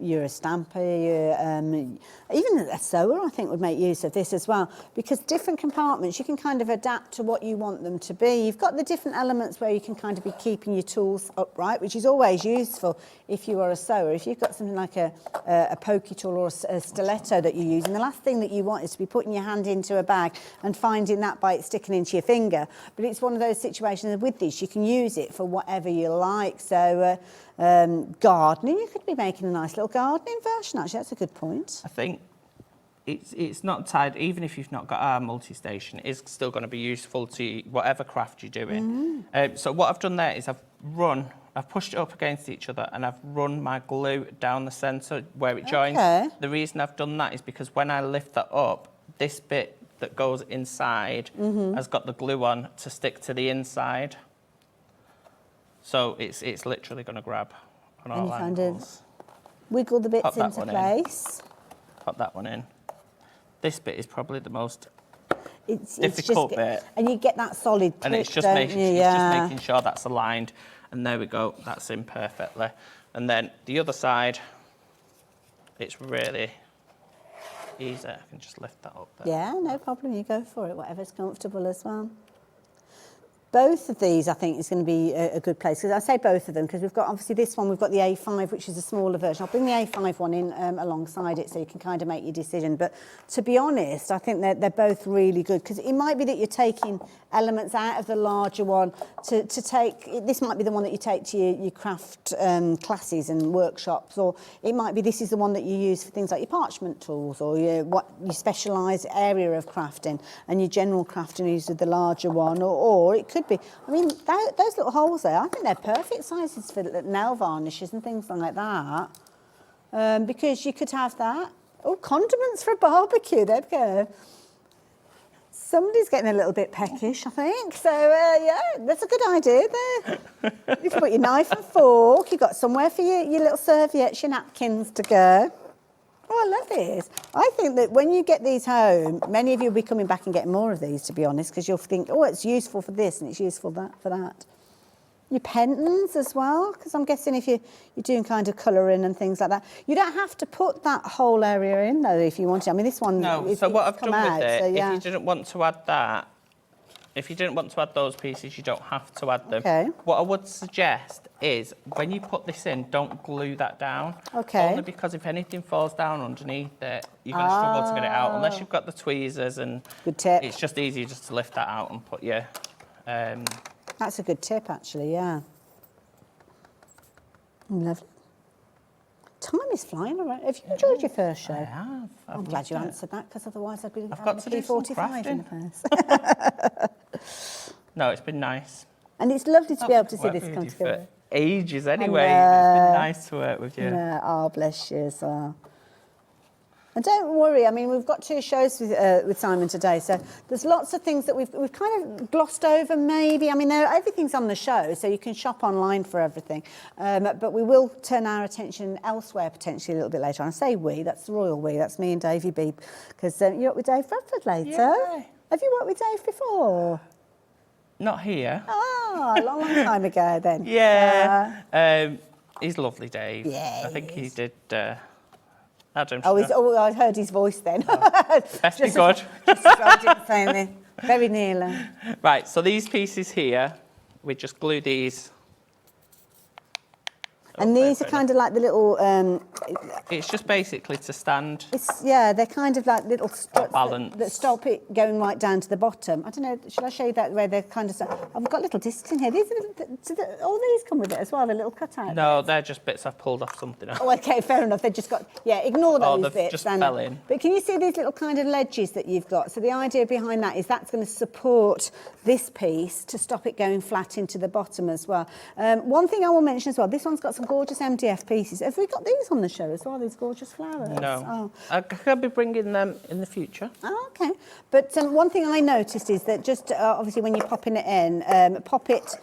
you're a stamper, even a sewer, I think, would make use of this as well. Because different compartments, you can kind of adapt to what you want them to be. You've got the different elements where you can kind of be keeping your tools upright, which is always useful if you are a sewer. If you've got something like a pokey tool or a stiletto that you use, and the last thing that you want is to be putting your hand into a bag and finding that by it sticking into your finger. But it's one of those situations with this, you can use it for whatever you like. So gardening, you could be making a nice little gardening version, actually. That's a good point. I think it's not tied, even if you've not got our multi-station, it is still going to be useful to whatever craft you're doing. So what I've done there is I've pushed it up against each other and I've run my glue down the centre where it joins. The reason I've done that is because when I lift that up, this bit that goes inside has got the glue on to stick to the inside. So it's literally going to grab on all angles. Kind of wiggle the bits into place. Pop that one in. This bit is probably the most it's difficult just, bit. And you get that solid clip, and it's just making sure that's aligned. And there we go, that's in perfectly. And then the other side, it's really easy. I can just lift that up there. Yeah, no problem. You go for it, whatever's comfortable as well. both of these, I think, is going to be a good place. Because I say both of them because we've got, obviously, this one, we've got the A5, which is a smaller version. I'll bring the A5 one in alongside it so you can kind of make your decision. But to be honest, I think they're both really good because it might be that you're taking elements out of the larger one to take, this might be the one that you take to your craft classes and workshops, or it might be this is the one that you use for things like your parchment tools or your specialised area of crafting, and your general crafting use with the larger one, or it could be, I mean, those little holes there, I think they're perfect sizes for nail varnishes and things like that. Because you could have that. Oh, condiments for a barbecue, there we go. Somebody's getting a little bit peckish, I think. So, yeah, that's a good idea there. You can put your knife and fork. You've got somewhere for your little serviettes, your napkins to go. Oh, I love this. I think that when you get these home, many of you will be coming back and getting more of these, to be honest, because you'll think, oh, it's useful for this and it's useful for that. Your pens as well, because I'm guessing if you're doing kind of colouring and things like that, you don't have to put that whole area in, though, if you want to. I mean, this one... No, so what I've done with it, so, yeah. if you didn't want to add that, if you didn't want to add those pieces, you don't have to add them. Okay. What I would suggest is when you put this in, don't glue that down. Okay. Only because if anything falls down underneath it, you're going to struggle to get it out, unless you've got the tweezers, and good tip. It's just easier just to lift that out and put your... That's a good tip, actually, yeah. Lovely. Time is flying around. Have you enjoyed your first show? I have. I'm glad you answered that, because otherwise I'd be I've got to do some P45 in the crafting. No, it's been nice. And it's lovely to be able to see this come together. For ages anyway. It's been nice to work with you. Yeah, oh, bless you as well. And don't worry, I mean, we've got 2 shows with Simon today, so there's lots of things that we've kind of glossed over, maybe. I mean, everything's on the show, so you can shop online for everything. But we will turn our attention elsewhere, potentially, a little bit later on. I say we, that's the royal we, that's me and Davey Beeb, because you're up with Dave Bradford later. Yeah. Have you worked with Dave before? Not here. Ah, a long time ago then. Yeah. He's lovely, Dave. Yeah, I think he did... Adam, I heard his voice then. Best be good. Just as I didn't say anything. Very nearly. Right, so these pieces here, we just glue these. And these are kind of like the little... it's just basically to stand. They're kind of like little struts that stop it going right down to the bottom. I don't know, shall I show you that where they're kind of... I've got little discs in here. All these come with it as well, the little cutout. No, they're just bits I've pulled off something else. Oh, OK, fair enough. They've just got... Yeah, ignore those bits. They've just fell in. But can you see these little kind of ledges that you've got? So the idea behind that is that's going to support this piece to stop it going flat into the bottom as well. One thing I will mention as well, this one's got some gorgeous MDF pieces. Have we got these on the show as well, these gorgeous flowers? No. I could be bringing them in the future. Oh, OK. But one thing I noticed is that just obviously when you're popping it in, pop it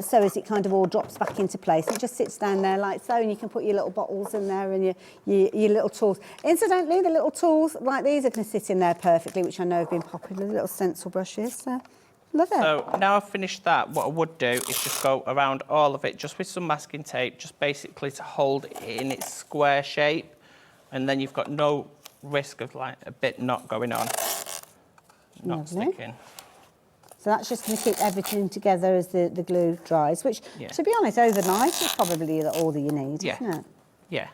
so as it kind of all drops back into place. It just sits down there like so, and you can put your little bottles in there and your little tools. Incidentally, the little tools like these are going to sit in there perfectly, which I know have been popular, little stencil brushes. So. Love it. So now I've finished that, what I would do is just go around all of it, just with some masking tape, just basically to hold it in its square shape. And then you've got no risk of like a bit not going on, not sticking. So that's just going to keep everything together as the glue dries, which, to be honest, overnight is probably all that you need, isn't it? Yeah.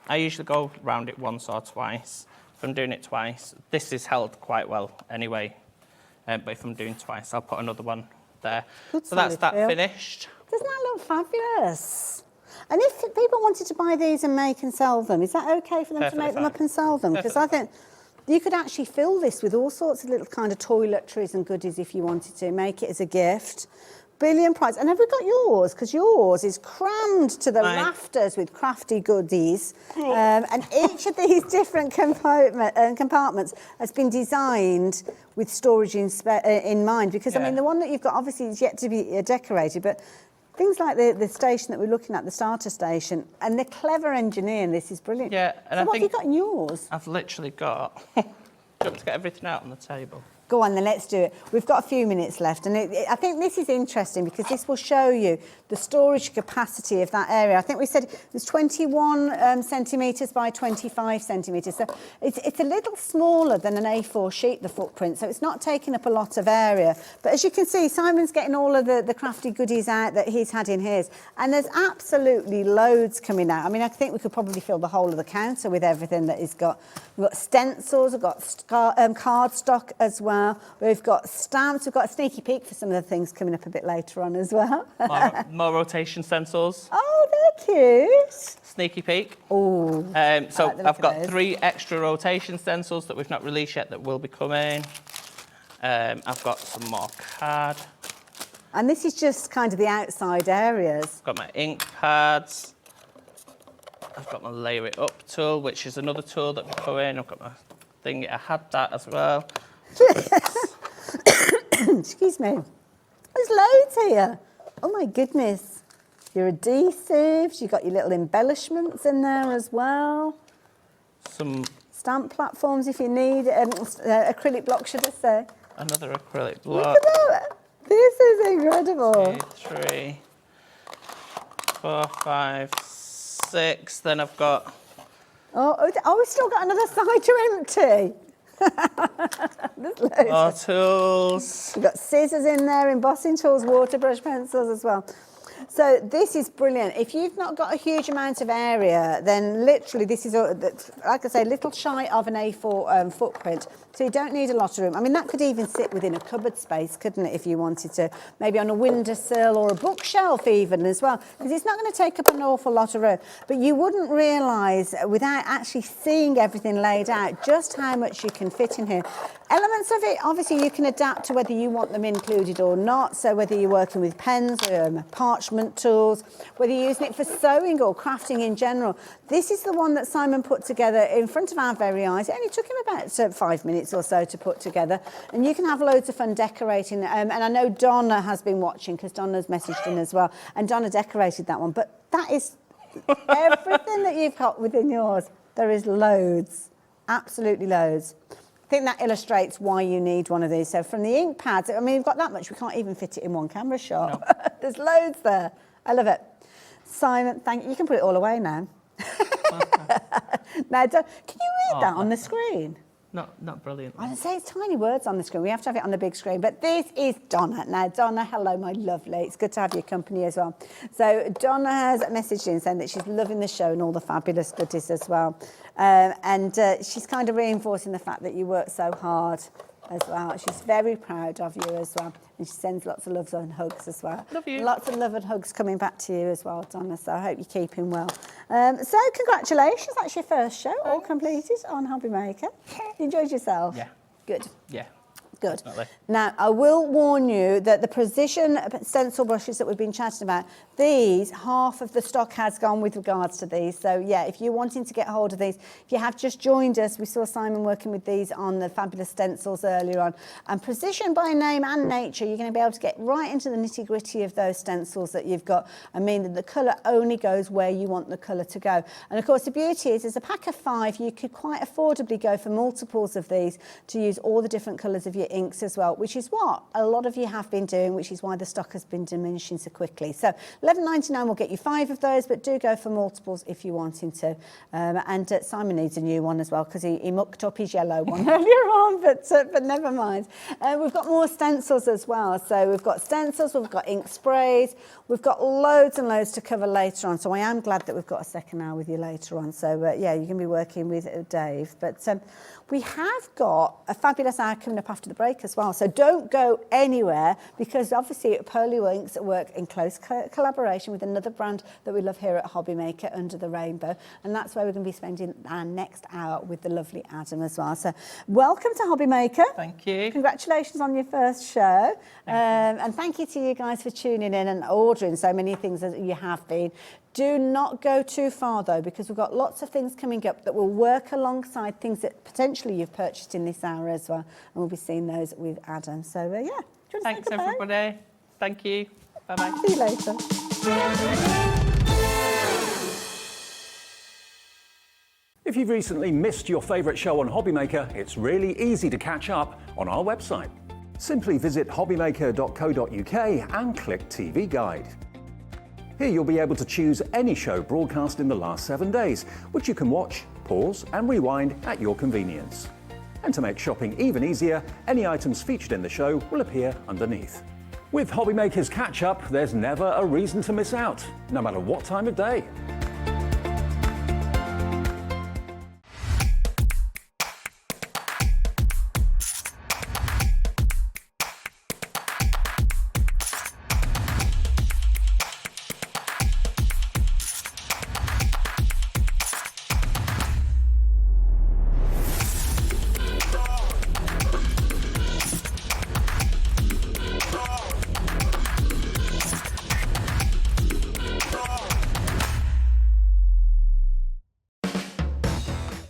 I usually go around it once or twice. If I'm doing it twice, this is held quite well anyway. But if I'm doing twice, I'll put another one there. So that's that finished. Doesn't that look fabulous? And if people wanted to buy these and make and sell them, is that OK for them to make them up and sell them? Because I think you could actually fill this with all sorts of little kind of toiletries and goodies if you wanted to. Make it as a gift. Brilliant price. And have we got yours? Because yours is crammed to the rafters with crafty goodies. And each of these different compartments has been designed with storage in mind. Because, I mean, the one that you've got obviously is yet to be decorated, but things like the station that we're looking at, the starter station, and the clever engineering, this is brilliant. Yeah, and so what have you got in yours? I've literally got... Do you want to get everything out on the table? Go on then, let's do it. We've got a few minutes left, and I think this is interesting because this will show you the storage capacity of that area. I think we said it was 21 centimetres by 25 centimetres. So it's a little smaller than an A4 sheet, the footprint, so it's not taking up a lot of area. But as you can see, Simon's getting all of the crafty goodies out that he's had in his, and there's absolutely loads coming out. I mean, I think we could probably fill the whole of the counter with everything that he's got. We've got stencils, we've got cardstock as well. We've got stamps, we've got a sneaky peek for some of the things coming up a bit later on as well. More rotation stencils. Oh, they're cute. Sneaky peek. Oh. So like I've got 3 extra rotation stencils that we've not released yet that will be coming. I've got some more card. And this is just kind of the outside areas. I've got my ink pads. I've got my layer it up tool, which is another tool that will go in. I've got my thing. I had that as well. Excuse me. There's loads here. Oh my goodness. Your adhesives, you've got your little embellishments in there as well. Some stamp platforms if you need, acrylic block, should I say. Another acrylic Look block. at that. This is incredible. 2, 3, 4, 5, 6. Then I've got... Oh, we've still got another side to empty. There's loads. More tools. We've got scissors in there, embossing tools, water brush pencils as well. So this is brilliant. If you've not got a huge amount of area, then literally this is, like I say, a little shy of an A4 footprint. So you don't need a lot of room. I mean, that could even sit within a cupboard space, couldn't it, if you wanted to? Maybe on a windowsill or a bookshelf even as well, because it's not going to take up an awful lot of room. But you wouldn't realise, without actually seeing everything laid out, just how much you can fit in here. Elements of it, obviously, you can adapt to whether you want them included or not. So whether you're working with pens, parchment tools, whether you're using it for sewing or crafting in general. This is the one that Simon put together in front of our very eyes. It only took him about 5 minutes or so to put together, and you can have loads of fun decorating. And I know Donna has been watching because Donna's messaged in as well, and Donna decorated that one. But that is everything that you've got within yours. There is loads, absolutely loads. I think that illustrates why you need one of these. So from the ink pads, I mean, we've got that much, we can't even fit it in one camera shot. No. There's loads there. I love it. Simon, thank you. You can put it all away now. Now, can you read that on the screen? Not brilliant. I say it's tiny words on the screen. We have to have it on the big screen. But this is Donna. Now, Donna, hello, my lovely. It's good to have your company as well. So Donna has messaged in saying that she's loving the show and all the fabulous goodies as well. And she's kind of reinforcing the fact that you work so hard as well. She's very proud of you as well. And she sends lots of loves and hugs as well. Love you. Lots of love and hugs coming back to you as well, Donna. So I hope you're keeping well. So congratulations. That's your first show, all completed on HobbyMaker. You enjoyed yourself? Yeah. Good. Yeah. Good. Definitely. Now, I will warn you that the precision stencil brushes that we've been chatting about, these, half of the stock has gone with regards to these. So, yeah, if you're wanting to get hold of these, if you have just joined us, we saw Simon working with these on the fabulous stencils earlier on. And precision by name and nature, you're going to be able to get right into the nitty-gritty of those stencils that you've got. I mean, that the colour only goes where you want the colour to go. And, of course, the beauty is, as a pack of 5, you could quite affordably go for multiples of these to use all the different colours of your inks as well, which is what a lot of you have been doing, which is why the stock has been diminishing so quickly. So $11.99 will get you 5 of those, but do go for multiples if you're wanting to. And Simon needs a new one as well because he mucked up his yellow one earlier on, but never mind. We've got more stencils as well. So we've got stencils, we've got ink sprays, we've got loads and loads to cover later on. So I am glad that we've got a second hour with you later on. So yeah, you're going to be working with Dave. But we have got a fabulous hour coming up after the break as well. So don't go anywhere because obviously Pearlywinks work in close collaboration with another brand that we love here at HobbyMaker, Under the Rainbow. And that's where we're going to be spending our next hour with the lovely Adam as well. So welcome to HobbyMaker. Thank you. Congratulations on your first show. And thank you to you guys for tuning in and ordering so many things as you have been. Do not go too far though, because we've got lots of things coming up that will work alongside things that potentially you've purchased in this hour as well. And we'll be seeing those with Adam. So yeah. Do you want to Thanks say goodbye? everybody. Thank you. Bye-bye. See you later. If you've recently missed your favourite show on HobbyMaker, it's really easy to catch up on our website. Simply visit hobbymaker.co.uk and click TV Guide. Here you'll be able to choose any show broadcast in the last 7 days, which you can watch, pause and rewind at your convenience. And to make shopping even easier, any items featured in the show will appear underneath. With HobbyMaker's catch-up, there's never a reason to miss out, no matter what time of day.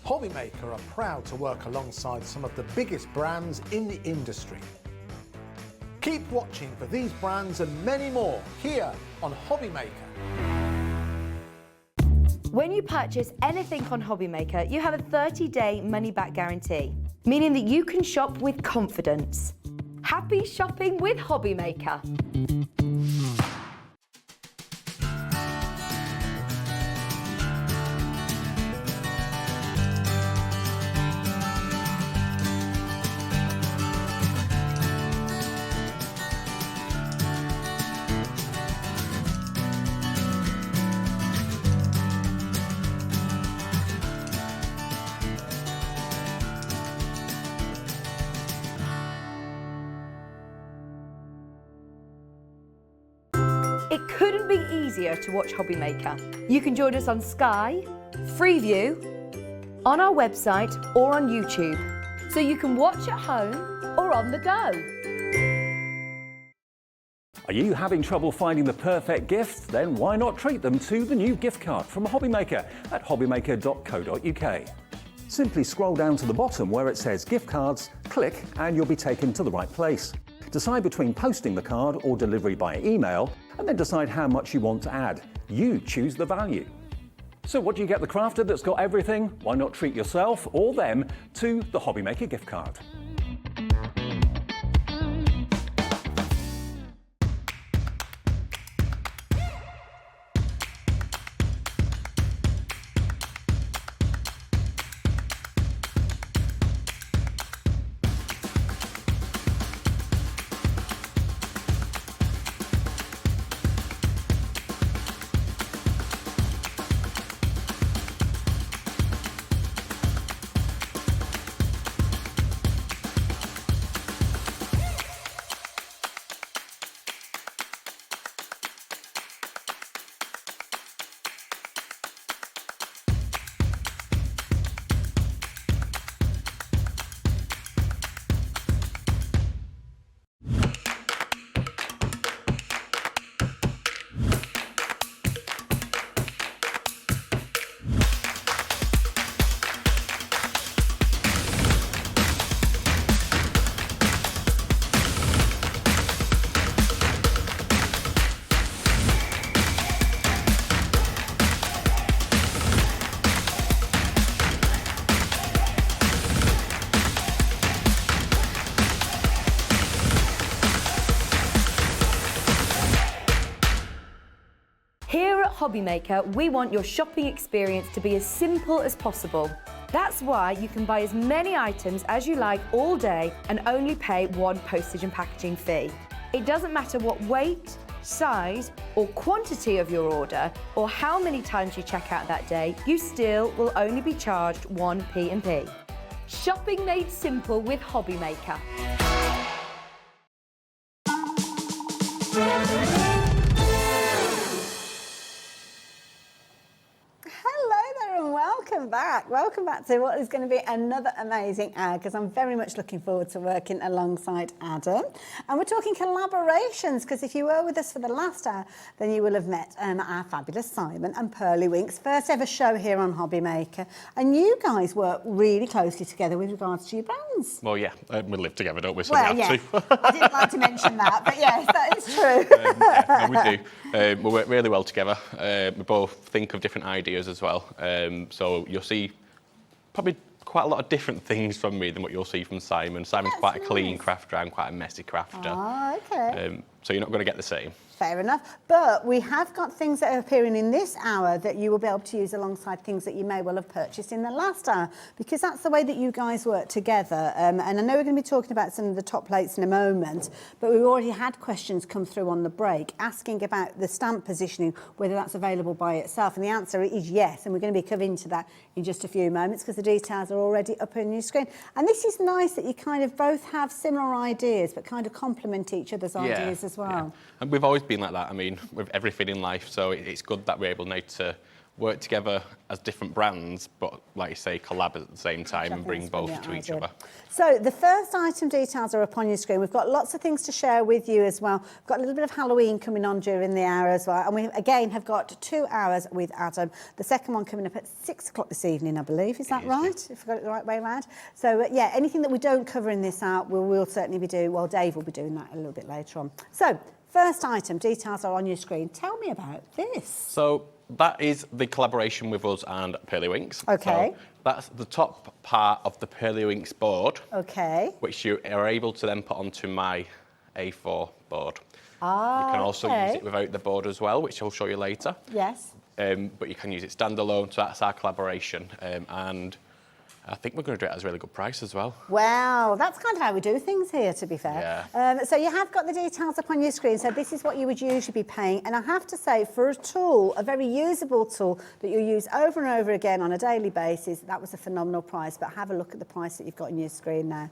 HobbyMaker are proud to work alongside some of the biggest brands in the industry. Keep watching for these brands and many more here on HobbyMaker. When you purchase anything on HobbyMaker, you have a 30-day money-back guarantee, meaning that you can shop with confidence. Happy shopping with HobbyMaker. It couldn't be easier to watch HobbyMaker. You can join us on Sky, Freeview, on our website or on YouTube, so you can watch at home or on the go. Are you having trouble finding the perfect gift? Then why not treat them to the new gift card from HobbyMaker at hobbymaker.co.uk. Simply scroll down to the bottom where it says gift cards, click and you'll be taken to the right place. Decide between posting the card or delivery by email, and then decide how much you want to add. You choose the value. So what do you get the crafter that's got everything? Why not treat yourself or them to the HobbyMaker gift card? Here at HobbyMaker, we want your shopping experience to be as simple as possible. That's why you can buy as many items as you like all day and only pay one postage and packaging fee. It doesn't matter what weight, size or quantity of your order or how many times you check out that day, you still will only be charged one P&P. Shopping made simple with HobbyMaker. Welcome back to what is going to be another amazing hour, because I'm very much looking forward to working alongside Adam. And we're talking collaborations, because if you were with us for the last hour, then you will have met our fabulous Simon and Pearlywinks, first ever show here on HobbyMaker. And you guys work really closely together with regards to your brands. Well, yeah, we live together, don't we? So well, we have to. I didn't like to mention that, but yes, that is true. Yeah, no, we do. We work really well together. We both think of different ideas as well. So you'll see probably quite a lot of different things from me than what you'll see from Simon. Simon's quite a clean crafter, I'm quite a messy crafter. Ah, okay. So you're not going to get the same. Fair enough. But we have got things that are appearing in this hour that you will be able to use alongside things that you may well have purchased in the last hour, because that's the way that you guys work together. And I know we're going to be talking about some of the top plates in a moment, but we've already had questions come through on the break asking about the stamp positioning, whether that's available by itself. And the answer is yes. And we're going to be coming to that in just a few moments because the details are already up on your screen. And this is nice that you kind of both have similar ideas, but kind of complement each other's ideas as well. Yeah. And we've always been like that, I mean, with everything in life, so it's good that we're able now to work together as different brands, but like you say, collab at the same time and bring both to each other. So the first item details are up on your screen. We've got lots of things to share with you as well. We've got a little bit of Halloween coming on during the hour as well. And we, again, have got 2 hours with Adam. The second one coming up at 6 o'clock this evening, I believe. Is that right? If I got it the right way around. So, yeah, anything that we don't cover in this hour, we'll certainly be doing. Well, Dave will be doing that a little bit later on. So, first item details are on your screen. Tell me about this. So that is the collaboration with us and Pearlywinks. Okay. So that's the top part of the Pearlywinks board. Okay. Which you are able to then put onto my A4 board. Ah, you can also use it without the board as well, which I'll show you later. Yes. But you can use it standalone, so that's our collaboration. And I think we're going to do it at a really good price as well. Wow, that's kind of how we do things here, to be fair. Yeah. So you have got the details up on your screen. So this is what you would usually be paying. And I have to say, for a tool, a very usable tool that you'll use over and over again on a daily basis, that was a phenomenal price. But have a look at the price that you've got on your screen now.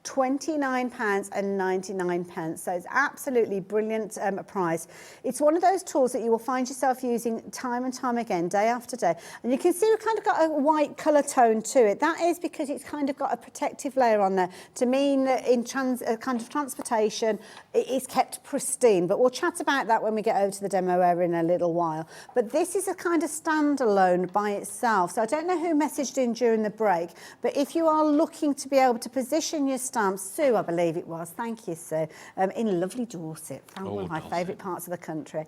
£29.99. So it's absolutely brilliant price. It's one of those tools that you will find yourself using time and time again, day after day. And you can see we've kind of got a white colour tone to it. That is because it's kind of got a protective layer on there to mean that in kind of transportation, it is kept pristine. But we'll chat about that when we get over to the demo area in a little while. But this is a kind of standalone by itself. So I don't know who messaged in during the break, but if you are looking to be able to position your stamps, Sue, I believe it was, thank you, Sue, in lovely Dorset, one of my favourite parts of the country.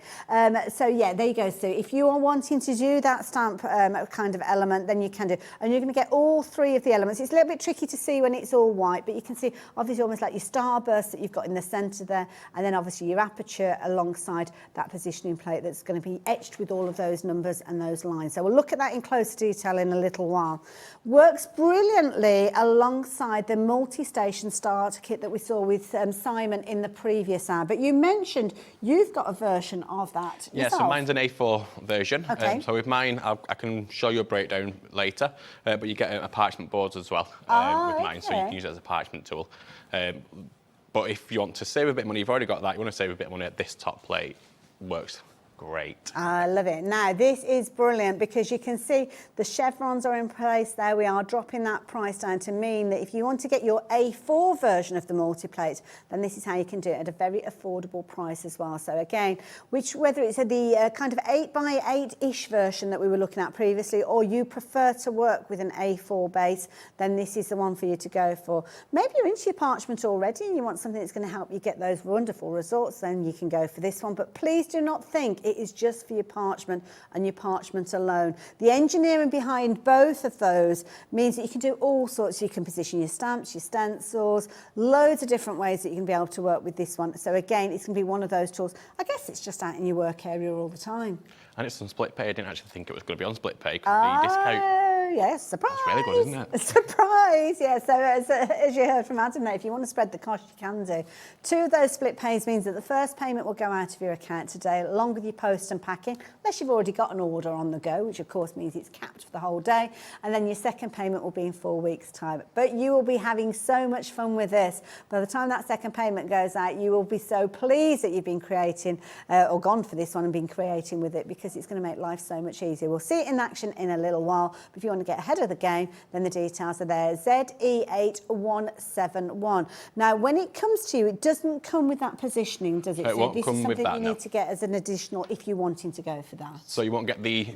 So yeah, there you go, Sue. If you are wanting to do that stamp kind of element, then you can do. And you're going to get all 3 of the elements. It's a little bit tricky to see when it's all white, but you can see obviously almost like your starburst that you've got in the centre there, and then obviously your aperture alongside that positioning plate that's going to be etched with all of those numbers and those lines. So we'll look at that in closer detail in a little while. Works brilliantly alongside the multi-station starter kit that we saw with Simon in the previous hour. But you mentioned you've got a version of that yourself. Yeah, so mine's an A4 version. Okay. So with mine, I can show you a breakdown later, but you get a parchment boards as well with mine, so you can use it as a parchment tool. But if you want to save a bit of money, you've already got that, you want to save a bit of money, at this top plate works great. I love it. Now, this is brilliant because you can see the chevrons are in place there. We are dropping that price down to mean that if you want to get your A4 version of the multi-plate, then this is how you can do it at a very affordable price as well. So again, whether it's the kind of 8x8-ish version that we were looking at previously, or you prefer to work with an A4 base, then this is the one for you to go for. Maybe you're into your parchment already and you want something that's going to help you get those wonderful results, then you can go for this one. But please do not think it is just for your parchment and your parchment alone. The engineering behind both of those means that you can do all sorts. You can position your stamps, your stencils, loads of different ways that you can be able to work with this one. So again, it's going to be one of those tools. I guess it's just out in your work area all the time. And it's on split pay. I didn't actually think it was going to be on split pay. Could be discount. Yes, surprise. That's really good, isn't it? Surprise, yeah. So as you heard from Adam there, if you want to spread the cost, you can do. 2 of those split pays means that the first payment will go out of your account today, along with your post and packing, unless you've already got an order on the go, which of course means it's capped for the whole day. And then your second payment will be in 4 weeks' time. But you will be having so much fun with this. By the time that second payment goes out, you will be so pleased that you've been creating or gone for this one and been creating with it, because it's going to make life so much easier. We'll see it in action in a little while. But if you want to get ahead of the game, then the details are there. ZE8171. Now, when it comes to you, it doesn't come with that positioning, does it? It won't this come is with something that, you need to get as an additional if you're wanting to go for that. So you won't get the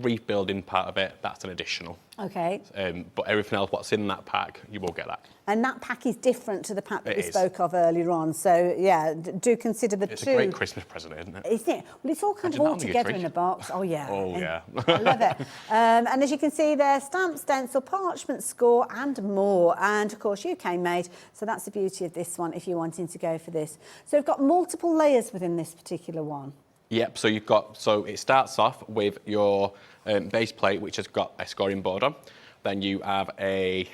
rebuilding part of it. That's an additional. Okay. But everything else, what's in that pack, you will get that. And that pack is different to the pack that we It is. spoke of earlier on. So, yeah, do consider the two. It's a great Christmas present, isn't it? Isn't it? Well, it's all kind of Imagine that all on your together fridge. in a box. Oh, yeah. Oh, yeah. I love it. And as you can see there, stamp, stencil, parchment score and more. And, of course, UK made. So that's the beauty of this one if you're wanting to go for this. So we've got multiple layers within this particular one. Yep, so it starts off with your base plate, which has got a scoring board on. Then you have a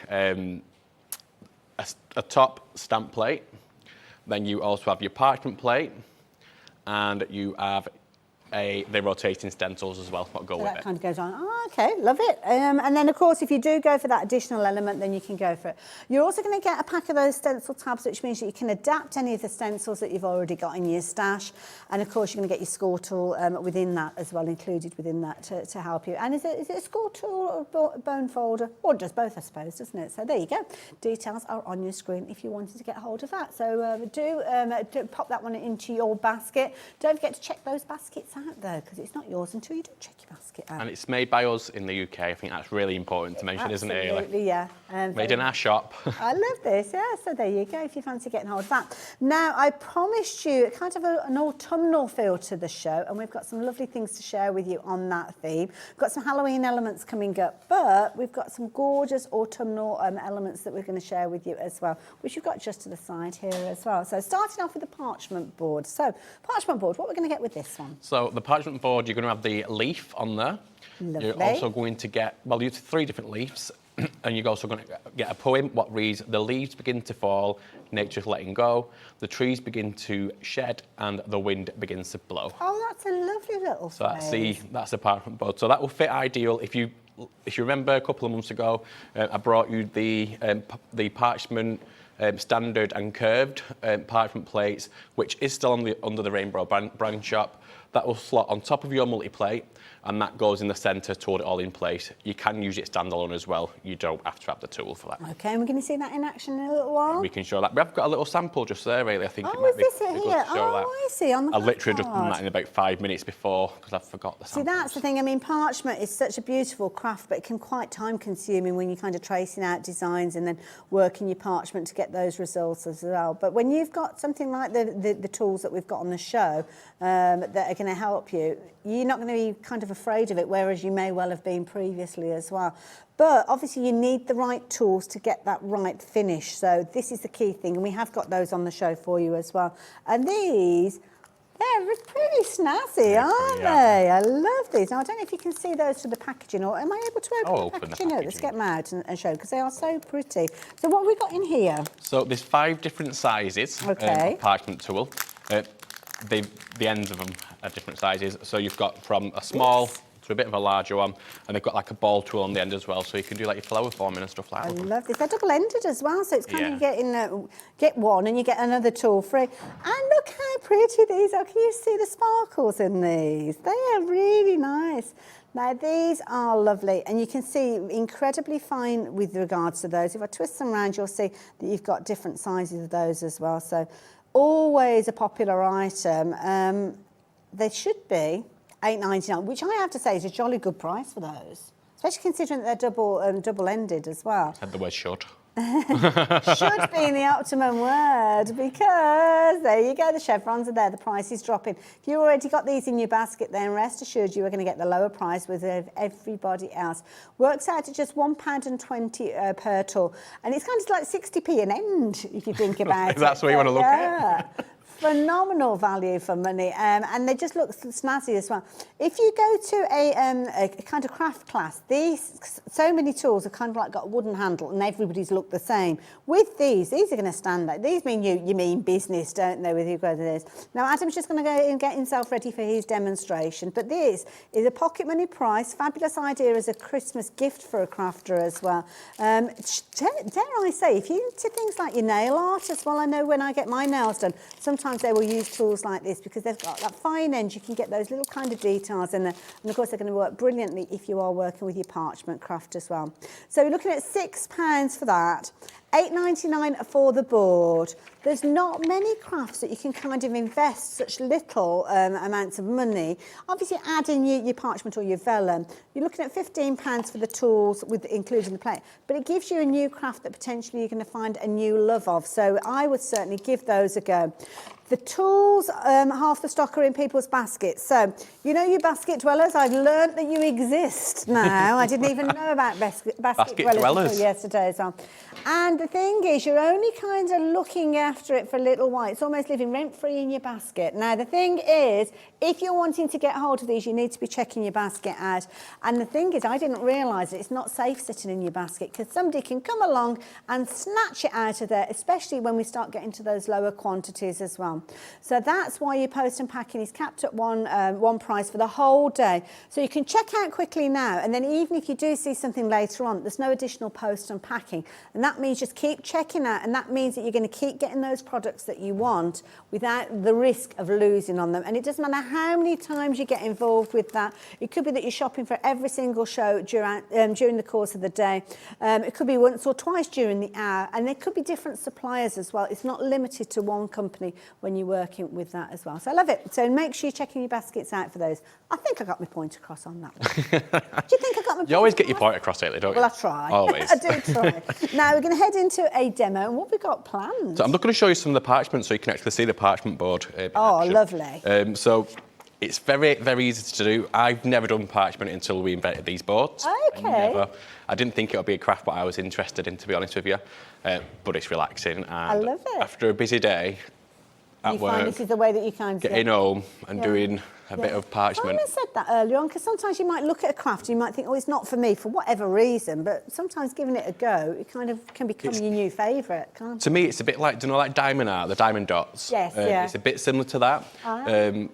top stamp plate. Then you also have your parchment plate, and you have the rotating stencils as well that go So with that it. kind of goes on. Oh, okay, love it. And then, of course, if you do go for that additional element, then you can go for it. You're also going to get a pack of those stencil tabs, which means that you can adapt any of the stencils that you've already got in your stash. And, of course, you're going to get your score tool within that as well, included within that to help you. And is it a score tool or a bone folder? Or it does both, I suppose, doesn't it? So there you go. Details are on your screen if you wanted to get hold of that. So do pop that one into your basket. Don't forget to check those baskets out, though, because it's not yours until you do check your basket out. And it's made by us in the UK. I think that's really important to mention, isn't it, Hayley? Absolutely, yeah. Made in our shop. I love this, yeah, so there you go, if you fancy getting hold of that. Now, I promised you kind of an autumnal feel to the show, and we've got some lovely things to share with you on that theme. We've got some Halloween elements coming up, but we've got some gorgeous autumnal elements that we're going to share with you as well, which you've got just to the side here as well. So starting off with the parchment board. So, parchment board, what we're going to get with this one? So the parchment board, you're going to have the leaf on there. Lovely. You're also going to get, well, you have 3 different leaves, and you're also going to get a poem what reads, "The leaves begin to fall, nature's letting go, the trees begin to shed, and the wind begins to blow." Oh, that's a lovely little So that's the parchment board. So that will fit ideal. If you remember a couple of months ago, I brought you the parchment standard and curved parchment plates, which is still under the Rainbow brand shop. That will slot on top of your multi-plate, and that goes in the centre to hold it all in place. You can use it standalone as well. You don't have to have the tool for that. Okay, and we're going to see that in action in a little while. We can show that. We have got a little sample just there, really. I think it Oh, might is be this it good here? to show that. Oh, I see, on the I literally just done card. that in about 5 minutes before because I forgot the See, sample. that's the thing. I mean, parchment is such a beautiful craft, but it can quite time-consuming when you're kind of tracing out designs and then working your parchment to get those results as well. But when you've got something like the tools that we've got on the show that are going to help you, you're not going to be kind of afraid of it, whereas you may well have been previously as well. But obviously you need the right tools to get that right finish. So this is the key thing, and we have got those on the show for you as well. And these, they're pretty snazzy, aren't they? I love these. Now, I don't know if you can see those to the packaging, or am I able to open the packaging? No, let's get them out and show, because they are so pretty. So what have we got in here? So there's 5 different sizes of parchment tool. The ends of them are different sizes. So you've got from a small to a bit of a larger one, and they've got like a ball tool on the end as well, so you can do like your flower forming and stuff like that. I love this. They're double-ended as well, so it's kind of get one and you get another tool free. And look how pretty these are. Can you see the sparkles in these? They are really nice. Now, these are lovely, and you can see incredibly fine with regards to those. If I twist them around, you'll see that you've got different sizes of those as well. So always a popular item. They should be $8.99, which I have to say is a jolly good price for those, especially considering that they're double-ended as well. Said the word should. Should be in the optimum word, because there you go, the chevrons are there, the price is dropping. If you already got these in your basket, then rest assured you are going to get the lower price with everybody else. Works out at just £1.20 per tool, and it's kind of like 60p an end if you think about it. That's what you want to look at. Phenomenal value for money, and they just look snazzy as well. If you go to a kind of craft class, so many tools have kind of like got a wooden handle and everybody's look the same. With these are going to stand out. These mean you mean business, don't they, with you go to this. Now, Adam's just going to go and get himself ready for his demonstration, but this is a pocket money price, fabulous idea as a Christmas gift for a crafter as well. Dare I say, if you're into things like your nail art as well, I know when I get my nails done, sometimes they will use tools like this because they've got that fine edge. You can get those little kind of details in there. And of course, they're going to work brilliantly if you are working with your parchment craft as well. So we're looking at £6 for that. £8.99 for the board. There's not many crafts that you can kind of invest such little amounts of money. Obviously, add in your parchment or your vellum. You're looking at £15 for the tools, with including the plate. But it gives you a new craft that potentially you're going to find a new love of. So I would certainly give those a go. The tools, half the stock are in people's baskets. So, you know, you basket dwellers, I've learnt that you exist now. I didn't even know about basket dwellers until yesterday as well. And the thing is, you're only kind of looking after it for a little while. It's almost living rent-free in your basket. Now, the thing is, if you're wanting to get hold of these, you need to be checking your basket out. And the thing is, I didn't realise that it's not safe sitting in your basket, because somebody can come along and snatch it out of there, especially when we start getting to those lower quantities as well. So that's why your post and packing is capped at one price for the whole day. So you can check out quickly now, and then even if you do see something later on, there's no additional post and packing. And that means just keep checking out, and that means that you're going to keep getting those products that you want without the risk of losing on them. And it doesn't matter how many times you get involved with that. It could be that you're shopping for every single show during the course of the day. It could be once or twice during the hour, and there could be different suppliers as well. It's not limited to one company when you're working with that as well. So I love it. So make sure you're checking your baskets out for those. I think I got my point across on that one. Do you think I got my point? You always get your point across, Hayley, don't you? Well, I try. Always. I do try. Now we're going to head into a demo, and what have we got planned? So I'm going to show you some of the parchment so you can actually see the parchment board. In Oh, action. lovely. So it's very, very easy to do. I've never done parchment until we invented these boards. Okay. I didn't think it would be a craft what I was interested in, to be honest with you. But it's relaxing. And I love it. After a busy day at You work, find this is the way that you kind of getting home and doing a bit of parchment. I said that earlier on, because sometimes you might look at a craft and you might think, oh, it's not for me for whatever reason, but sometimes giving it a go, it kind of can become your new favourite, can't it? To me, it's a bit like, do you know, like diamond art, the diamond dots? Yes, yeah. It's a bit similar to that.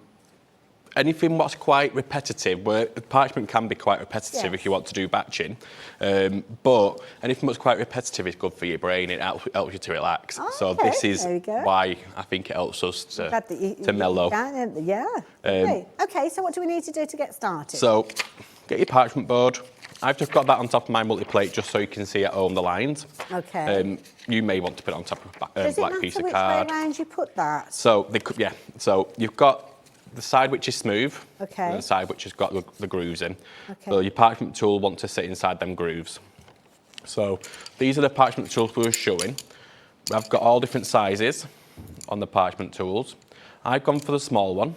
Anything what's quite repetitive, where parchment can be quite repetitive if you want to do batching, but anything that's quite repetitive is good for your brain. It helps you to relax. Oh, so okay, this is there we go. why I think it helps us to mellow. Yeah. Okay, so what do we need to do to get started? So get your parchment board. I've just got that on top of my multi-plate just so you can see at home the lines. Okay. You may want to put it on top of a black piece of Does it matter card. which way around you put that? So, so you've got the side which is smooth, okay, and the side which has got the grooves in. Okay. So your parchment tool wants to sit inside them grooves. So these are the parchment tools we were showing. I've got all different sizes on the parchment tools. I've gone for the small one,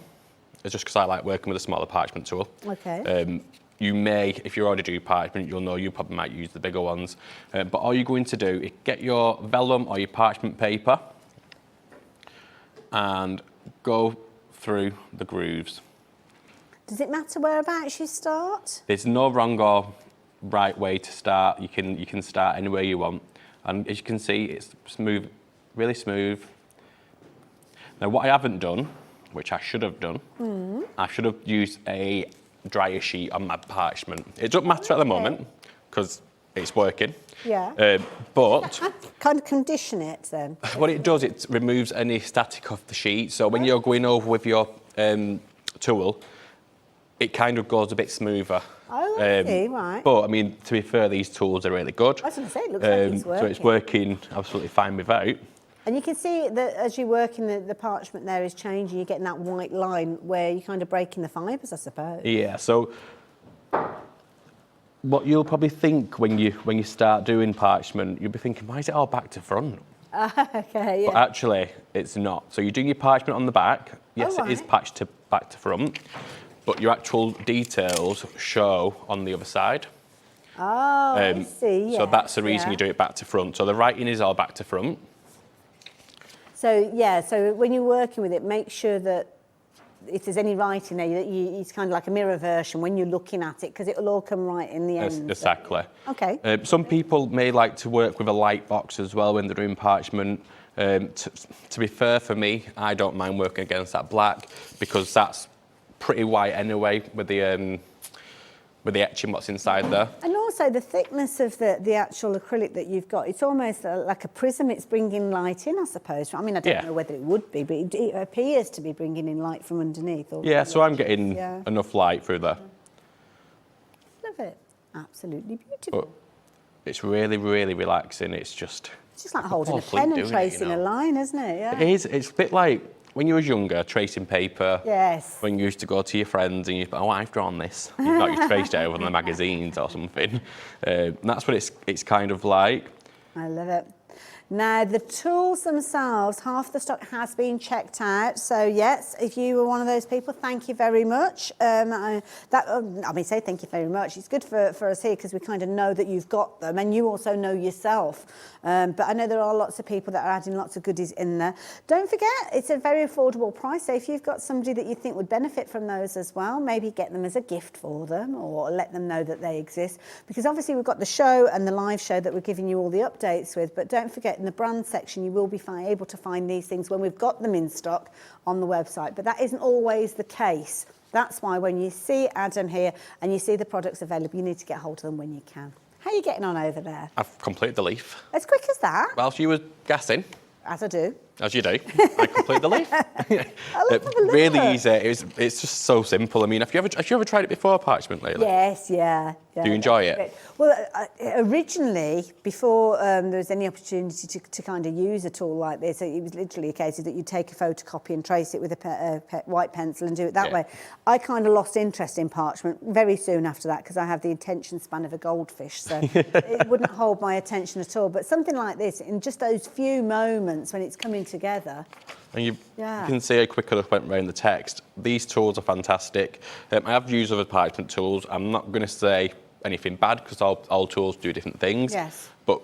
it's just because I like working with a smaller parchment tool. Okay. You may, if you already do parchment, you'll know you probably might use the bigger ones. But all you're going to do is get your vellum or your parchment paper and go through the grooves. Does it matter whereabouts you start? There's no wrong or right way to start. You can start anywhere you want. And as you can see, it's smooth, really smooth. Now what I haven't done, which I should have done, I should have used a dryer sheet on my parchment. It doesn't matter at the moment because it's working. Yeah. But kind of condition it then. What it does, it removes any static off the sheet. So when you're going over with your tool, it kind of goes a bit smoother. Oh, I see, right. But I mean, to be fair, these tools are really good. I was going to say, it looks like it's working. So it's working absolutely fine without. And you can see that as you're working, the parchment there is changing. You're getting that white line where you're kind of breaking the fibres, I suppose. Yeah, so what you'll probably think when you start doing parchment, you'll be thinking, why is it all back to front? Okay, yeah. But actually, it's not. So you're doing your parchment on the back. Yes, right. It is patched to back to front, but your actual details show on the other side. Oh, I see, So that's the reason you do it back to front. So the writing is all back to front. So, yeah, so when you're working with it, make sure that if there's any writing there, it's kind of like a mirror version when you're looking at it, because it'll all come right in the end. Exactly. Okay. Some people may like to work with a light box as well when they're doing parchment. To be fair, for me, I don't mind working against that black because that's pretty white anyway with the etching what's inside there. And also the thickness of the actual acrylic that you've got, it's almost like a prism. It's bringing light in, I suppose. I mean, I don't know whether it would be, but it appears to be bringing in light from underneath. Yeah, so I'm getting enough light through there. Love it. Absolutely beautiful. But it's really, really relaxing. It's just... It's just like holding a fleet pen and doing it, tracing you know. a line, isn't it? Yeah. It is. It's a bit like when you was younger, tracing paper. Yes. When you used to go to your friends and you thought, oh, I've drawn this. You thought you traced it over on the magazines or something. And that's what it's kind of like. I love it. Now, the tools themselves, half the stock has been checked out. So, yes, if you were one of those people, thank you very much. Say thank you very much. It's good for us here because we kind of know that you've got them and you also know yourself. But I know there are lots of people that are adding lots of goodies in there. Don't forget, it's a very affordable price. So if you've got somebody that you think would benefit from those as well, maybe get them as a gift for them or let them know that they exist. Because obviously we've got the show and the live show that we're giving you all the updates with. But don't forget, in the brand section, you will be able to find these things when we've got them in stock on the website. But that isn't always the case. That's why when you see Adam here and you see the products available, you need to get hold of them when you can. How are you getting on over there? I've completed the leaf. As quick as that? Whilst you were guessing. As I do. As you do. I completed the leaf. Really easy. It's just so simple. I mean, have you ever tried it before, Parchment, lately? Yes, yeah. Do you enjoy it? Well, originally, before there was any opportunity to kind of use a tool like this, it was literally a case of that you take a photocopy and trace it with a white pencil and do it that way. I kind of lost interest in Parchment very soon after that because I have the attention span of a goldfish, so it wouldn't hold my attention at all. But something like this, in just those few moments when it's coming together. And you can see how quick I went around the text. These tools are fantastic. I have used other Parchment tools. I'm not going to say anything bad because all tools do different things. Yes. But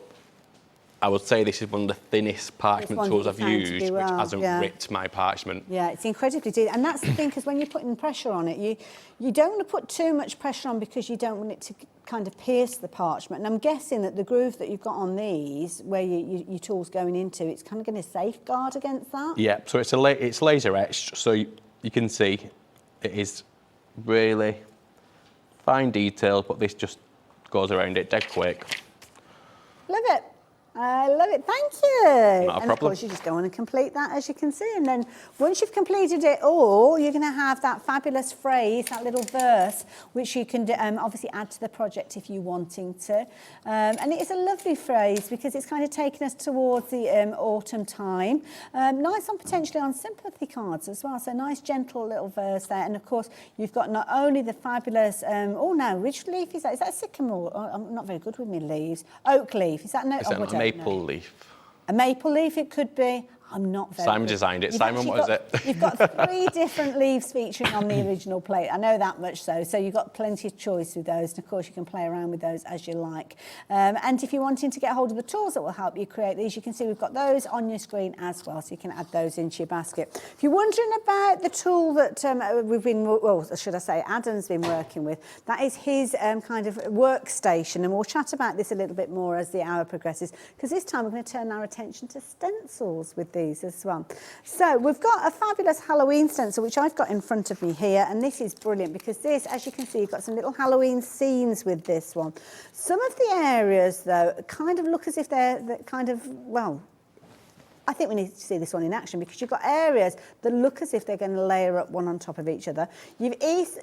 I would say this is one of the thinnest Parchment tools I've used, which hasn't ripped my Parchment. Yeah, it's incredibly deep. And that's the thing, because when you're putting pressure on it, you don't want to put too much pressure on because you don't want it to kind of pierce the Parchment. And I'm guessing that the groove that you've got on these, where your tool's going into, it's kind of going to safeguard against that. Yeah, so it's laser etched, so you can see it is really fine detail, but this just goes around it dead quick. Love it. I love it. Thank you. Not a problem. Of course, you just go on and complete that, as you can see. And then once you've completed it all, you're going to have that fabulous phrase, that little verse, which you can obviously add to the project if you're wanting to. And it is a lovely phrase because it's kind of taking us towards the autumn time. Nice on potentially on sympathy cards as well. So nice, gentle little verse there. And of course, you've got not only the fabulous, which leaf is that? Is that a sycamore? Oh, I'm not very good with my leaves. Oak leaf. Is that no? A maple leaf. A maple leaf it could be. I'm not very Simon good. Designed it. Simon, what is it? You've got 3 different leaves featuring on the original plate. I know that much so. So you've got plenty of choice with those. And of course, you can play around with those as you like. And if you're wanting to get hold of the tools that will help you create these, you can see we've got those on your screen as well. So you can add those into your basket. If you're wondering about the tool that Adam's been working with, that is his kind of workstation. And we'll chat about this a little bit more as the hour progresses, because this time we're going to turn our attention to stencils with these as well. So we've got a fabulous Halloween stencil, which I've got in front of me here, and this is brilliant because this, as you can see, you've got some little Halloween scenes with this one. Some of the areas, though, kind of look as if they're kind of, well, I think we need to see this one in action because you've got areas that look as if they're going to layer up one on top of each other. You've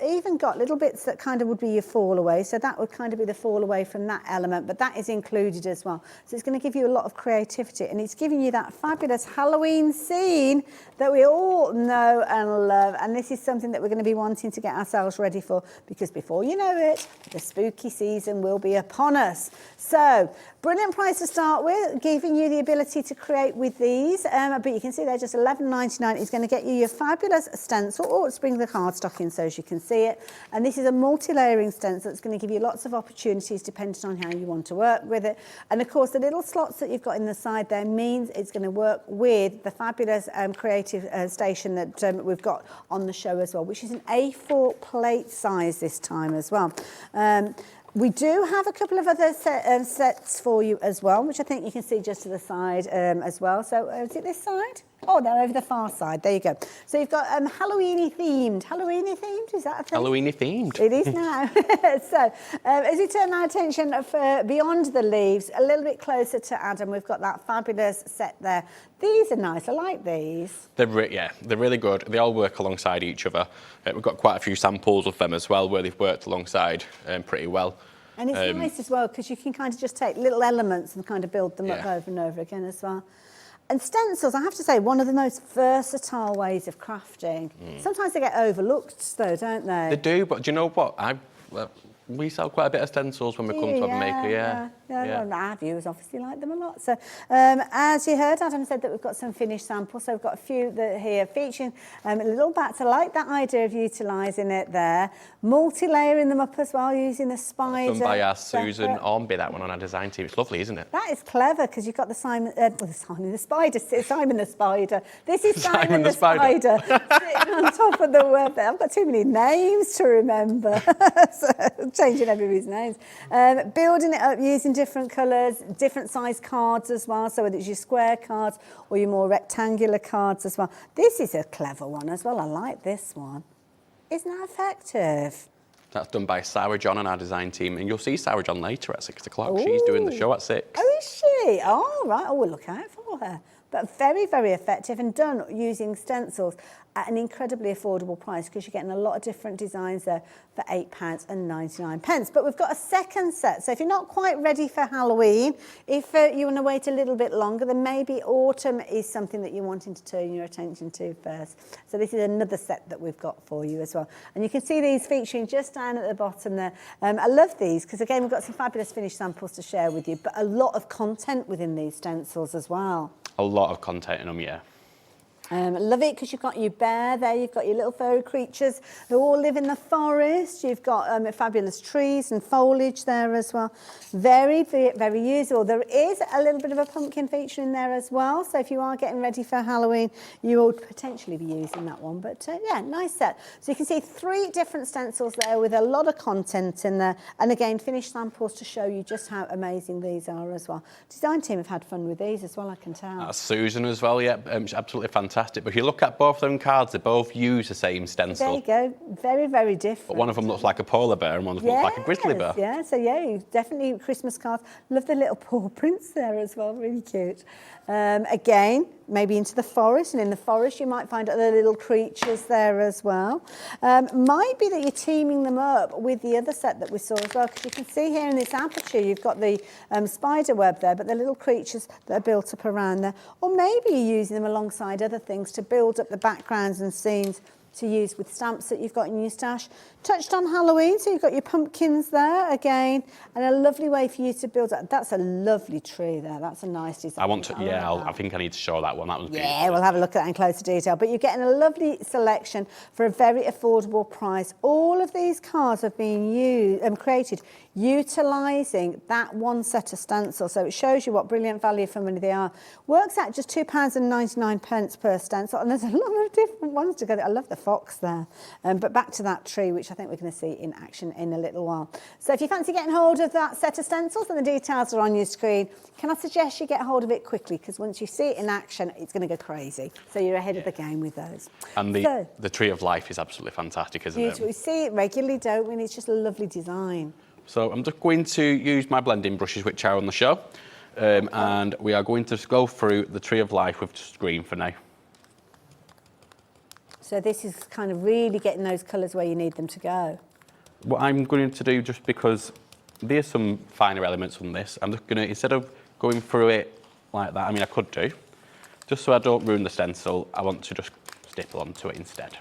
even got little bits that kind of would be your fall away, so that would kind of be the fall away from that element, but that is included as well. So it's going to give you a lot of creativity, and it's giving you that fabulous Halloween scene that we all know and love, and this is something that we're going to be wanting to get ourselves ready for, because before you know it, the spooky season will be upon us. So, brilliant price to start with, giving you the ability to create with these. But you can see they're just $11.99. It's going to get you your fabulous stencil. Oh, let's bring the cardstock in so as you can see it. And this is a multi-layering stencil. It's going to give you lots of opportunities depending on how you want to work with it. And of course, the little slots that you've got in the side there means it's going to work with the fabulous creative station that we've got on the show as well, which is an A4 plate size this time as well. We do have a couple of other sets for you as well, which I think you can see just to the side as well. So is it this side? Oh, they're over the far side. There you go. So you've got Halloween-y themed. Halloween-y themed? Is that a thing? Halloween-y themed. It is now. So as we turn our attention beyond the leaves, a little bit closer to Adam, we've got that fabulous set there. These are nice. I like these. They're really good. They all work alongside each other. We've got quite a few samples of them as well, where they've worked alongside pretty well. And it's nice as well because you can kind of just take little elements and kind of build them up over and over again as well. And stencils, I have to say, one of the most versatile ways of crafting. Sometimes they get overlooked though, don't they? They do, but do you know what? We sell quite a bit of stencils when we come to HobbyMaker, yeah. Well, our viewers obviously like them a lot. So, as you heard, Adam said that we've got some finished samples. So we've got a few that here featuring a little bats. I like that idea of utilising it there. Multi-layering them up as well, using the spider. Done by our Susan Ormby, that one on our design team. It's lovely, isn't it? That is clever because you've got the Simon the Spider. Simon the Spider. This is Simon the Spider sitting on top of the web there. I've got too many names to remember. So, changing everybody's names. Building it up using different colours, different size cards as well. So whether it's your square cards or your more rectangular cards as well. This is a clever one as well. I like this one. Isn't that effective? That's done by Sara John on our design team. And you'll see Sara John later at 6 o'clock. She's doing the show at 6. Oh, is she? Oh, right. Oh, we'll look out for her. But very, very effective and done using stencils at an incredibly affordable price because you're getting a lot of different designs there for £8.99. But we've got a second set. So if you're not quite ready for Halloween, if you want to wait a little bit longer, then maybe autumn is something that you're wanting to turn your attention to first. So this is another set that we've got for you as well. And you can see these featuring just down at the bottom there. I love these because, again, we've got some fabulous finished samples to share with you, but a lot of content within these stencils as well. A lot of content in them, yeah. Love it because you've got your bear there, you've got your little furry creatures who all live in the forest, you've got fabulous trees and foliage there as well. Very, very useful. There is a little bit of a pumpkin feature in there as well, so if you are getting ready for Halloween, you will potentially be using that one. But yeah, nice set. So you can see 3 different stencils there with a lot of content in there, and again, finished samples to show you just how amazing these are as well. Design team have had fun with these as well, I can tell. That's Susan as well, yeah, she's absolutely fantastic. But if you look at both of them cards, they both use the same stencil. There you go. Very, very different. But one of them looks like a polar bear and one of them looks like a grizzly bear. Yeah, so yeah, definitely Christmas cards. Love the little paw prints there as well, really cute. Again, maybe into the forest, and in the forest you might find other little creatures there as well. Might be that you're teaming them up with the other set that we saw as well, because you can see here in this aperture you've got the spider web there, but the little creatures that are built up around there. Or maybe you're using them alongside other things to build up the backgrounds and scenes to use with stamps that you've got in your stash. Touched on Halloween, so you've got your pumpkins there again, and a lovely way for you to build that. That's a lovely tree there. That's a nice design. I want to, yeah, I think I need to show that one. That was beautiful. Yeah, we'll have a look at that in closer detail. But you're getting a lovely selection for a very affordable price. All of these cards have been created utilising that one set of stencils. So it shows you what brilliant value for money they are. Works out just £2.99 per stencil, and there's a lot of different ones to go. I love the fox there. But back to that tree, which I think we're going to see in action in a little while. So if you fancy getting hold of that set of stencils, and the details are on your screen, can I suggest you get hold of it quickly, because once you see it in action, it's going to go crazy. So you're ahead of the game with those. And the Tree of Life is absolutely fantastic, isn't it? We see it regularly, don't we? And it's just a lovely design. So I'm just going to use my blending brushes, which are on the show, and we are going to go through the Tree of Life with just green for now. So this is kind of really getting those colours where you need them to go. What I'm going to do, just because there's some finer elements on this, I'm just going to, instead of going through it like that, I mean, I could do, just so I don't ruin the stencil, I want to just stipple onto it instead.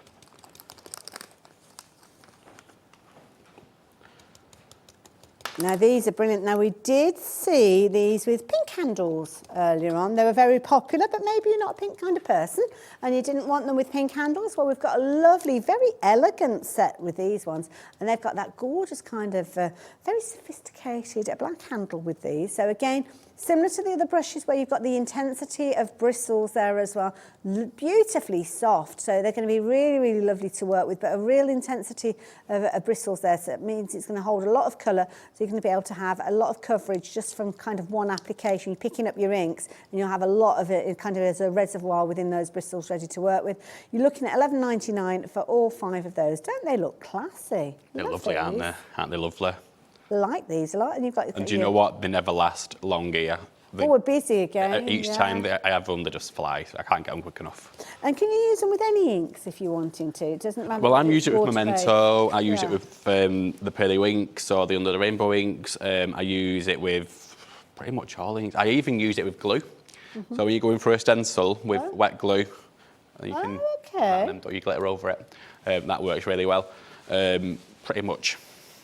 Now these are brilliant. Now we did see these with pink handles earlier on. They were very popular, but maybe you're not a pink kind of person and you didn't want them with pink handles. Well, we've got a lovely, very elegant set with these ones, and they've got that gorgeous kind of very sophisticated black handle with these. So again, similar to the other brushes where you've got the intensity of bristles there as well, beautifully soft. So they're going to be really, really lovely to work with, but a real intensity of bristles there. So it means it's going to hold a lot of colour. So you're going to be able to have a lot of coverage just from kind of one application. You're picking up your inks and you'll have a lot of it kind of as a reservoir within those bristles ready to work with. You're looking at $11.99 for all 5 of those. Don't they look classy? They're lovely, aren't they? Aren't they lovely? Like these a lot, and you've got. And do you know what? They never last long here. we're busy again. Each time I have them, they just fly. So I can't get them quick enough. And can you use them with any inks if you're wanting to? It doesn't matter. Well, I'm using it with water-based. Memento. I use it with the Pearlywinks or the Under the Rainbow inks. I use it with pretty much all inks. I even use it with glue. So when you're going for a stencil with wet glue, you can and you glitter over it. That works really well. Pretty much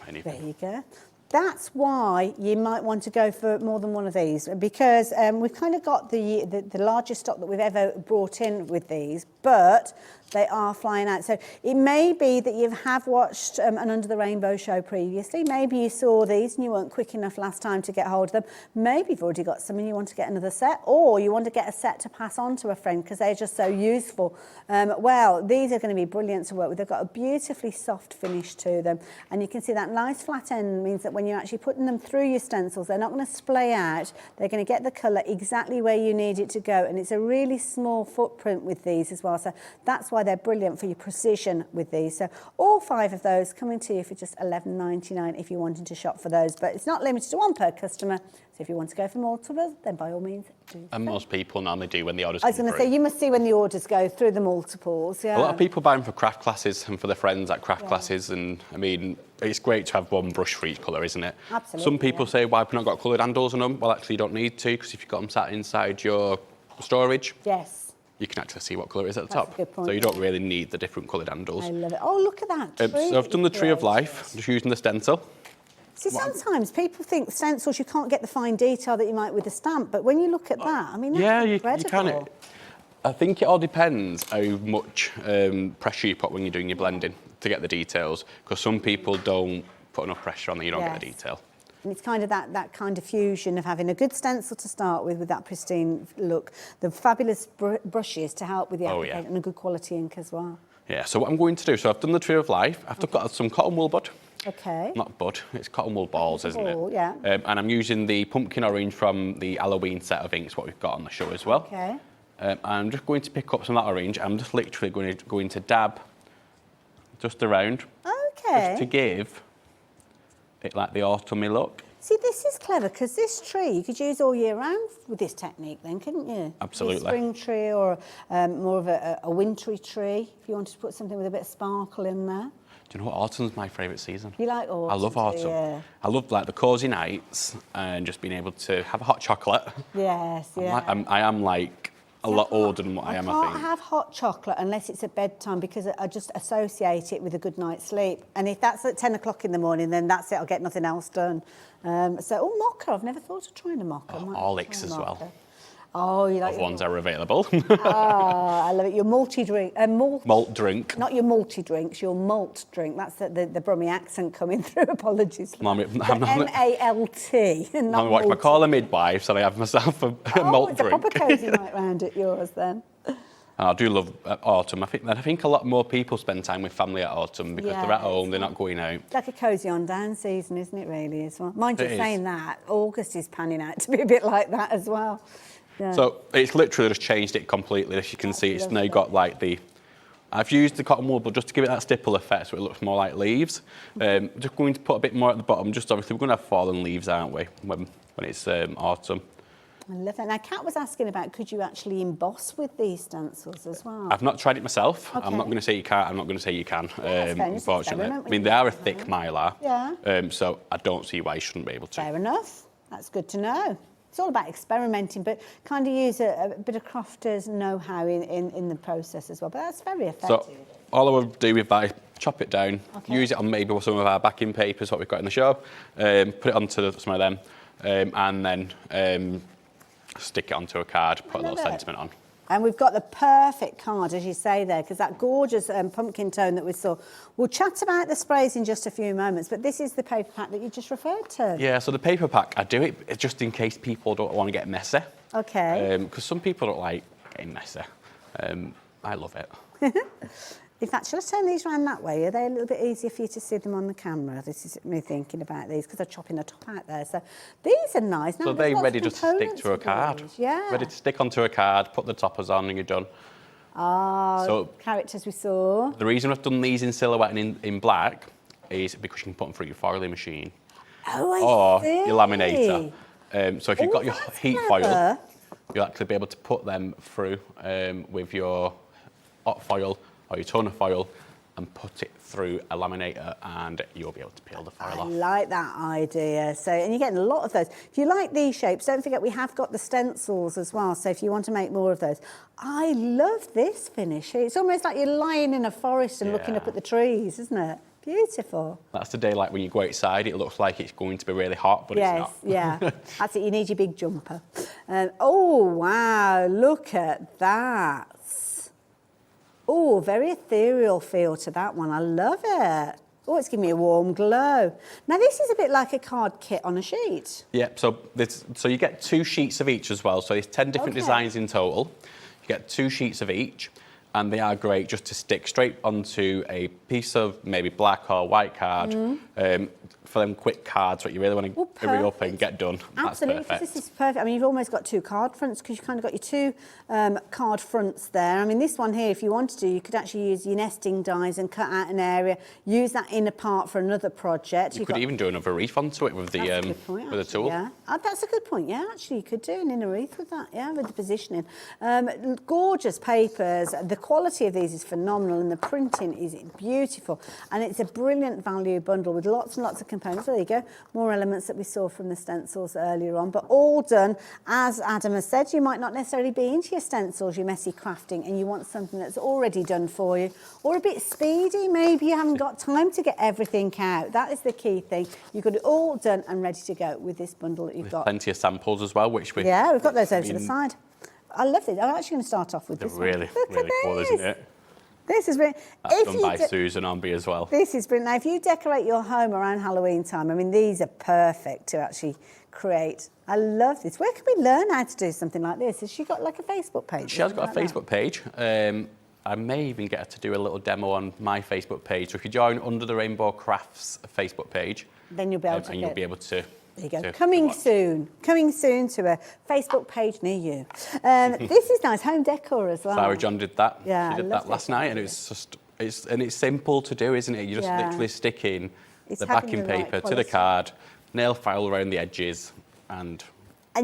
anything. There you go. That's why you might want to go for more than one of these, because we've kind of got the largest stock that we've ever brought in with these, but they are flying out. So it may be that you have watched an Under the Rainbow show previously. Maybe you saw these and you weren't quick enough last time to get hold of them. Maybe you've already got some and you want to get another set, or you want to get a set to pass on to a friend because they're just so useful. Well, these are going to be brilliant to work with. They've got a beautifully soft finish to them, and you can see that nice flat end means that when you're actually putting them through your stencils, they're not going to splay out. They're going to get the colour exactly where you need it to go, and it's a really small footprint with these as well. So that's why they're brilliant for your precision with these. So all 5 of those coming to you for just $11.99 if you're wanting to shop for those. But it's not limited to 1 per customer. So if you want to go for multiples, then by all means do. And most people normally do when the orders I was going to say, you must see when the orders go through the multiples. Yeah. A lot of people buy them for craft classes and for their friends at craft classes. And I mean, it's great to have one brush for each colour, isn't it? Absolutely. Some people say, why have we not got coloured handles on them? Well, actually, you don't need to, because if you've got them sat inside your storage, yes, you can actually see what colour it is at the That's top. a good point. So you don't really need the different coloured handles. I love it. Oh, look at that tree. So I've done the Tree of Life, just using the stencil. See, sometimes people think stencils, you can't get the fine detail that you might with a stamp, but when you look at that, I mean, that's you incredible. can. I think it all depends how much pressure you put when you're doing your blending to get the details, because some people don't put enough pressure on that you don't get the detail. And it's kind of that kind of fusion of having a good stencil to start with that pristine look, the fabulous brushes to help with the application, and a good quality ink as well. Yeah, so what I'm going to do, so I've done the Tree of Life, I've got some cotton wool bud. Okay. Not bud, it's cotton wool balls, isn't it? Yeah. And I'm using the pumpkin orange from the Halloween set of inks, what we've got on the show as well. Okay. I'm just going to pick up some of that orange. I'm just literally going to dab just around. Okay. Just to give it like the autumny look. See, this is clever, because this tree you could use all year round with this technique then, couldn't you? Absolutely. A spring tree or more of a wintry tree, if you wanted to put something with a bit of sparkle in there. Do you know what? Autumn's my favourite season. You like autumn? I love autumn. Yeah. I love like the cosy nights and just being able to have a hot chocolate. Yes, yeah. I am like a lot older than what I am, I think. can't have hot chocolate unless it's at bedtime, because I just associate it with a good night's sleep. And if that's at 10 o'clock in the morning, then that's it. I'll get nothing else done. Mocha. I've never thought of trying a mocha. Horlicks as well. Oh, you like of ones that are available. I love it. Your multi-drink. Malt drink. Not your multi-drinks, your malt drink. That's the Brummie accent coming through. Apologies. I'm not M-A-L-T. I'm watching my caller midwife, so I have myself a malt drink. Oh, it's a proper cosy night round at yours then. I do love autumn. I think a lot more people spend time with family at autumn because they're at home, they're not going out. It's like a cosy on-down season, isn't it, really, as well? Mind you, It is. saying that, August is panning out to be a bit like that as well. Yeah. So it's literally just changed it completely. As you can see, it's now got like I've used the cotton wool, but just to give it that stipple effect so it looks more like leaves. Just going to put a bit more at the bottom, just obviously we're going to have fallen leaves, aren't we, when it's autumn. I love that. Now, Kat was asking about, could you actually emboss with these stencils as well? I've not tried it myself. Okay. I'm not going to say you can't. I'm not going to say you can, unfortunately. experiment I mean, they are a thick mylar, Yeah. so I don't see why you shouldn't be able to. Fair enough. That's good to know. It's all about experimenting, but kind of use a bit of crafter's know-how in the process as well. But that's very effective. So all I would do with that is chop it down, use it on maybe some of our backing papers, what we've got in the show, put it onto some of them, and then stick it onto a card, put a little sentiment on. And we've got the perfect card, as you say there, because that gorgeous pumpkin tone that we saw. We'll chat about the sprays in just a few moments, but this is the paper pack that you just referred to. Yeah, so the paper pack, I do it just in case people don't want to get messy. Okay. Because some people don't like getting messy. I love it. In fact, shall I turn these around that way? Are they a little bit easier for you to see them on the camera? This is me thinking about these, because I'm chopping the top out there. So these are nice. Now, So they're ready just to stick components to a with card. these. Yeah. Ready to stick onto a card, put the toppers on and you're done. So characters we saw. The reason I've done these in silhouette and in black is because you can put them through your foiling machine. Oh, I see. Your laminator. So if you've got your heat foil, you'll actually be able to put them through with your hot foil or your toner foil and put it through a laminator, and you'll be able to peel the foil off. I like that idea. So, and you're getting a lot of those. If you like these shapes, don't forget we have got the stencils as well. So if you want to make more of those. I love this finish. It's almost like you're lying in a forest and looking up at the trees, isn't it? Beautiful. That's the day like when you go outside, it looks like it's going to be really hot, but it's not. Yeah, that's it. You need your big jumper. Oh, wow, look at that. Oh, very ethereal feel to that one. I love it. Oh, it's giving me a warm glow. Now, this is a bit like a card kit on a sheet. Yeah, so you get 2 sheets of each as well. So there's 10 different designs in total. You get 2 sheets of each, and they are great just to stick straight onto a piece of maybe black or white card. For them quick cards, what you really want to hurry up and get done. Absolutely, that's perfect. This is perfect. I mean, you've almost got 2 card fronts because you've kind of got your 2 card fronts there. I mean, this one here, if you wanted to, you could actually use your nesting dies and cut out an area, use that inner part for another project. You could even do another wreath onto it with the with the tool. Yeah, that's a good point. Yeah, actually, you could do an inner wreath with that. Yeah, with the positioning. Gorgeous papers. The quality of these is phenomenal, and the printing is beautiful. And it's a brilliant value bundle with lots and lots of components. So there you go, more elements that we saw from the stencils earlier on, but all done, as Adam has said. You might not necessarily be into your stencils, your messy crafting, and you want something that's already done for you, or a bit speedy. Maybe you haven't got time to get everything out. That is the key thing. You've got it all done and ready to go with this bundle that you've got. Plenty of samples as well, which we've got those over to the side. I love this. I'm actually going to start off with this really, one. Look really cool, isn't it? This is brilliant. That's done by Susan Omby as well. This is brilliant. Now, if you decorate your home around Halloween time, I mean, these are perfect to actually create. I love this. Where can we learn how to do something like this? Has she got like a Facebook page? She has got a Facebook page. I may even get her to do a little demo on my Facebook page. So if you join Under the Rainbow Crafts Facebook page, then you'll be able to. And you'll be able to. There you go. Coming soon to a Facebook page near you. This is nice, home decor as well. Sarah John did that. Yeah, she did that last night, and it's simple to do, isn't it? You just literally stick in the backing paper to the card, nail file around the edges, and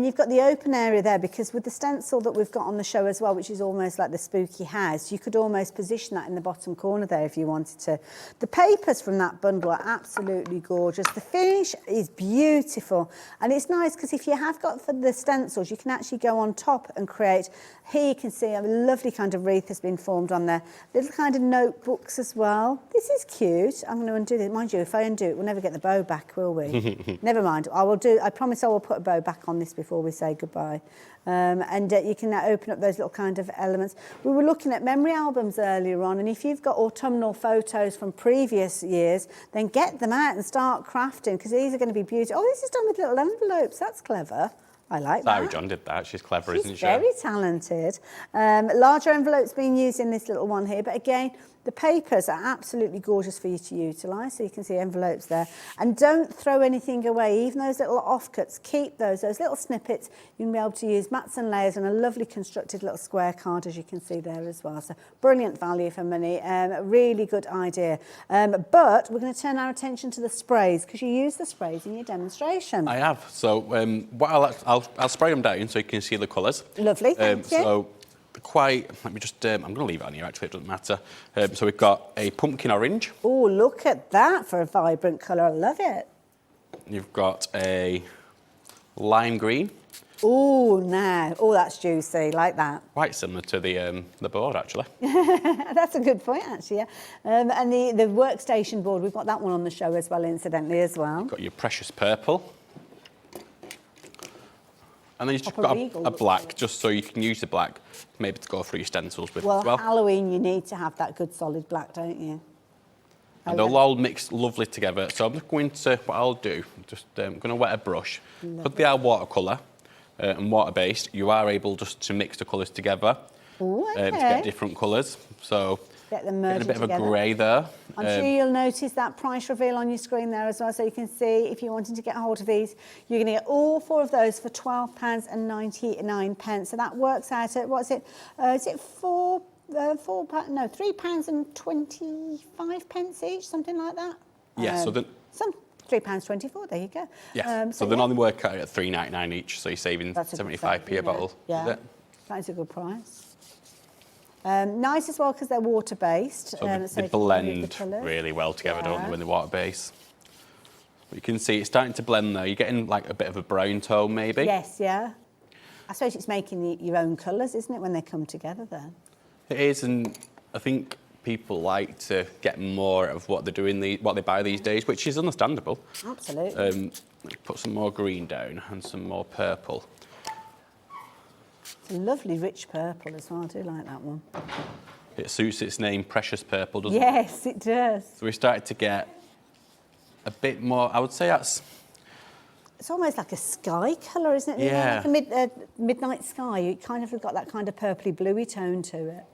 you've got the open area there, because with the stencil that we've got on the show as well, which is almost like the spooky house, you could almost position that in the bottom corner there if you wanted to. The papers from that bundle are absolutely gorgeous. The finish is beautiful, and it's nice because if you have got for the stencils, you can actually go on top and create. Here you can see a lovely kind of wreath has been formed on there. Little kind of notebooks as well. This is cute. I'm going to undo this. Mind you, if I undo it, we'll never get the bow back, will we? Never mind. I promise I will put a bow back on this before we say goodbye. You can now open up those little kind of elements. We were looking at memory albums earlier on, and if you've got autumnal photos from previous years, then get them out and start crafting, because these are going to be beautiful. Oh, this is done with little envelopes. That's clever. I like that. Sarah John did that. She's clever, isn't she? She's very talented. Larger envelopes being used in this little one here, but again, the papers are absolutely gorgeous for you to utilise, so you can see envelopes there. And don't throw anything away, even those little offcuts, keep those little snippets. You can be able to use mats and layers on a lovely constructed little square card, as you can see there as well. So brilliant value for money, really good idea. But we're going to turn our attention to the sprays, because you use the sprays in your demonstration. I have. So what I'll spray them down so you can see the colours. Lovely, thank you. So let me just, I'm going to leave it on here actually, it doesn't matter. So we've got a pumpkin orange. Oh, look at that for a vibrant colour, I love it. You've got a lime green. Oh, that's juicy, like that. Quite similar to the board actually. That's a good point actually, yeah. And the workstation board, we've got that one on the show as well, incidentally, as well. You've got your precious purple. And then you've just got a black, just so you can use the black, maybe to go through your stencils with as well. Halloween, you need to have that good solid black, don't you? And they'll all mix lovely together. So I'm just going to, what I'll do, I'm going to wet a brush. But they are watercolour and water-based. You are able just to mix the colours together to get different colours. So get them merged together. A bit of a grey there. I'm sure you'll notice that price reveal on your screen there as well, so you can see if you're wanting to get hold of these, you're going to get all 4 of those for £12.99. So that works out at, what is it? Is it £3.25 each, something like that? Yeah, so £3.24, there you go. Yeah, so they normally work out at $3.99 each, so you're saving 75p a bottle. Yeah, that is a good price. Nice as well because they're water-based. So they blend really well together, don't they, when they're water-based. But you can see it's starting to blend there. You're getting like a bit of a brown tone, maybe. Yes, yeah. I suppose it's making your own colours, isn't it, when they come together then? It is, and I think people like to get more of what they're doing, what they buy these days, which is understandable. Absolutely. Put some more green down and some more purple. It's a lovely rich purple as well. I do like that one. It suits its name, Precious Purple, doesn't it? Yes, it does. So we started to get a bit more, I would say that's... It's almost like a sky colour, isn't it? Yeah. Like a midnight sky. You kind of got that kind of purpley bluey tone to it.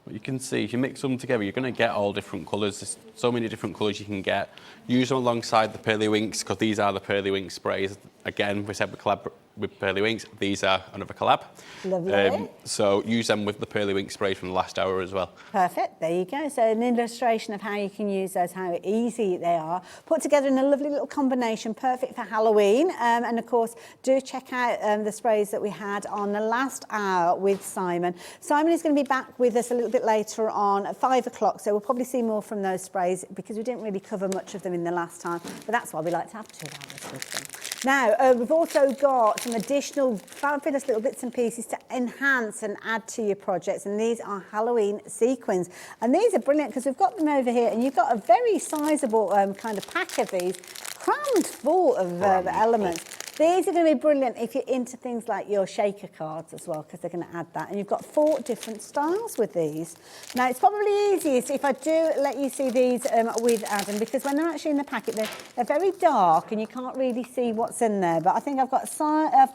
What you can see, if you mix them together, you're going to get all different colours. There's so many different colours you can get. Use them alongside the Pearlywinks, because these are the Pearlywinks sprays. Again, we said we collab with Pearlywinks. These are another collab. Lovely. So use them with the Pearlywinks sprays from the last hour as well. Perfect, there you go. So an illustration of how you can use those, how easy they are. Put together in a lovely little combination, perfect for Halloween. And of course, do check out the sprays that we had on the last hour with Simon. Simon is going to be back with us a little bit later on at 5 o'clock. So we'll probably see more from those sprays because we didn't really cover much of them in the last time. But that's why we like to have 2 hours with them. Now, we've also got some additional fabulous little bits and pieces to enhance and add to your projects, and these are Halloween sequins. And these are brilliant because we've got them over here, and you've got a very sizable kind of pack of these, crammed full of elements. These are going to be brilliant if you're into things like your shaker cards as well, because they're going to add that. And you've got 4 different styles with these. Now, it's probably easiest if I do let you see these with Adam, because when they're actually in the packet, they're very dark and you can't really see what's in there. But I think I've got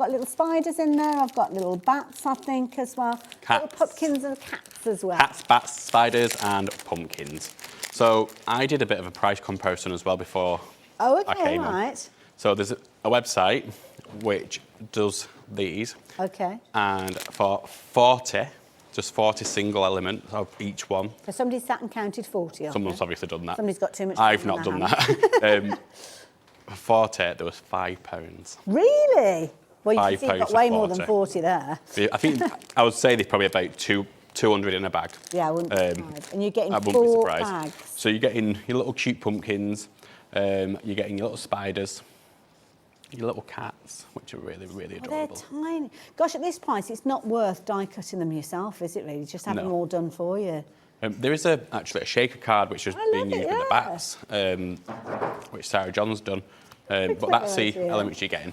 little spiders in there. I've got little bats, I think, as well. Cats. Little pumpkins and cats as well. Cats, bats, spiders, and pumpkins. So I did a bit of a price comparison as well before I came on. So there's a website which does these. Okay. And for just 40 single elements of each one. So somebody sat and counted 40 of Someone's them. obviously done that. Somebody's got too much. I've not done that. For 40, there was £5. Really? Well, you can see you've £5 got for way more than 40 there. I think I would say there's probably about 200 in a bag. Yeah, I wouldn't be surprised. And you're getting I wouldn't be 4 surprised. bags. So you're getting your little cute pumpkins, you're getting your little spiders, your little cats, which are really, really adorable. They're tiny. Gosh, at this price, it's not worth die cutting them yourself, is it really? Just have them all done for you. There is actually a shaker card which is being used with the bats, which Sarah John's done. But that's the elements you're getting.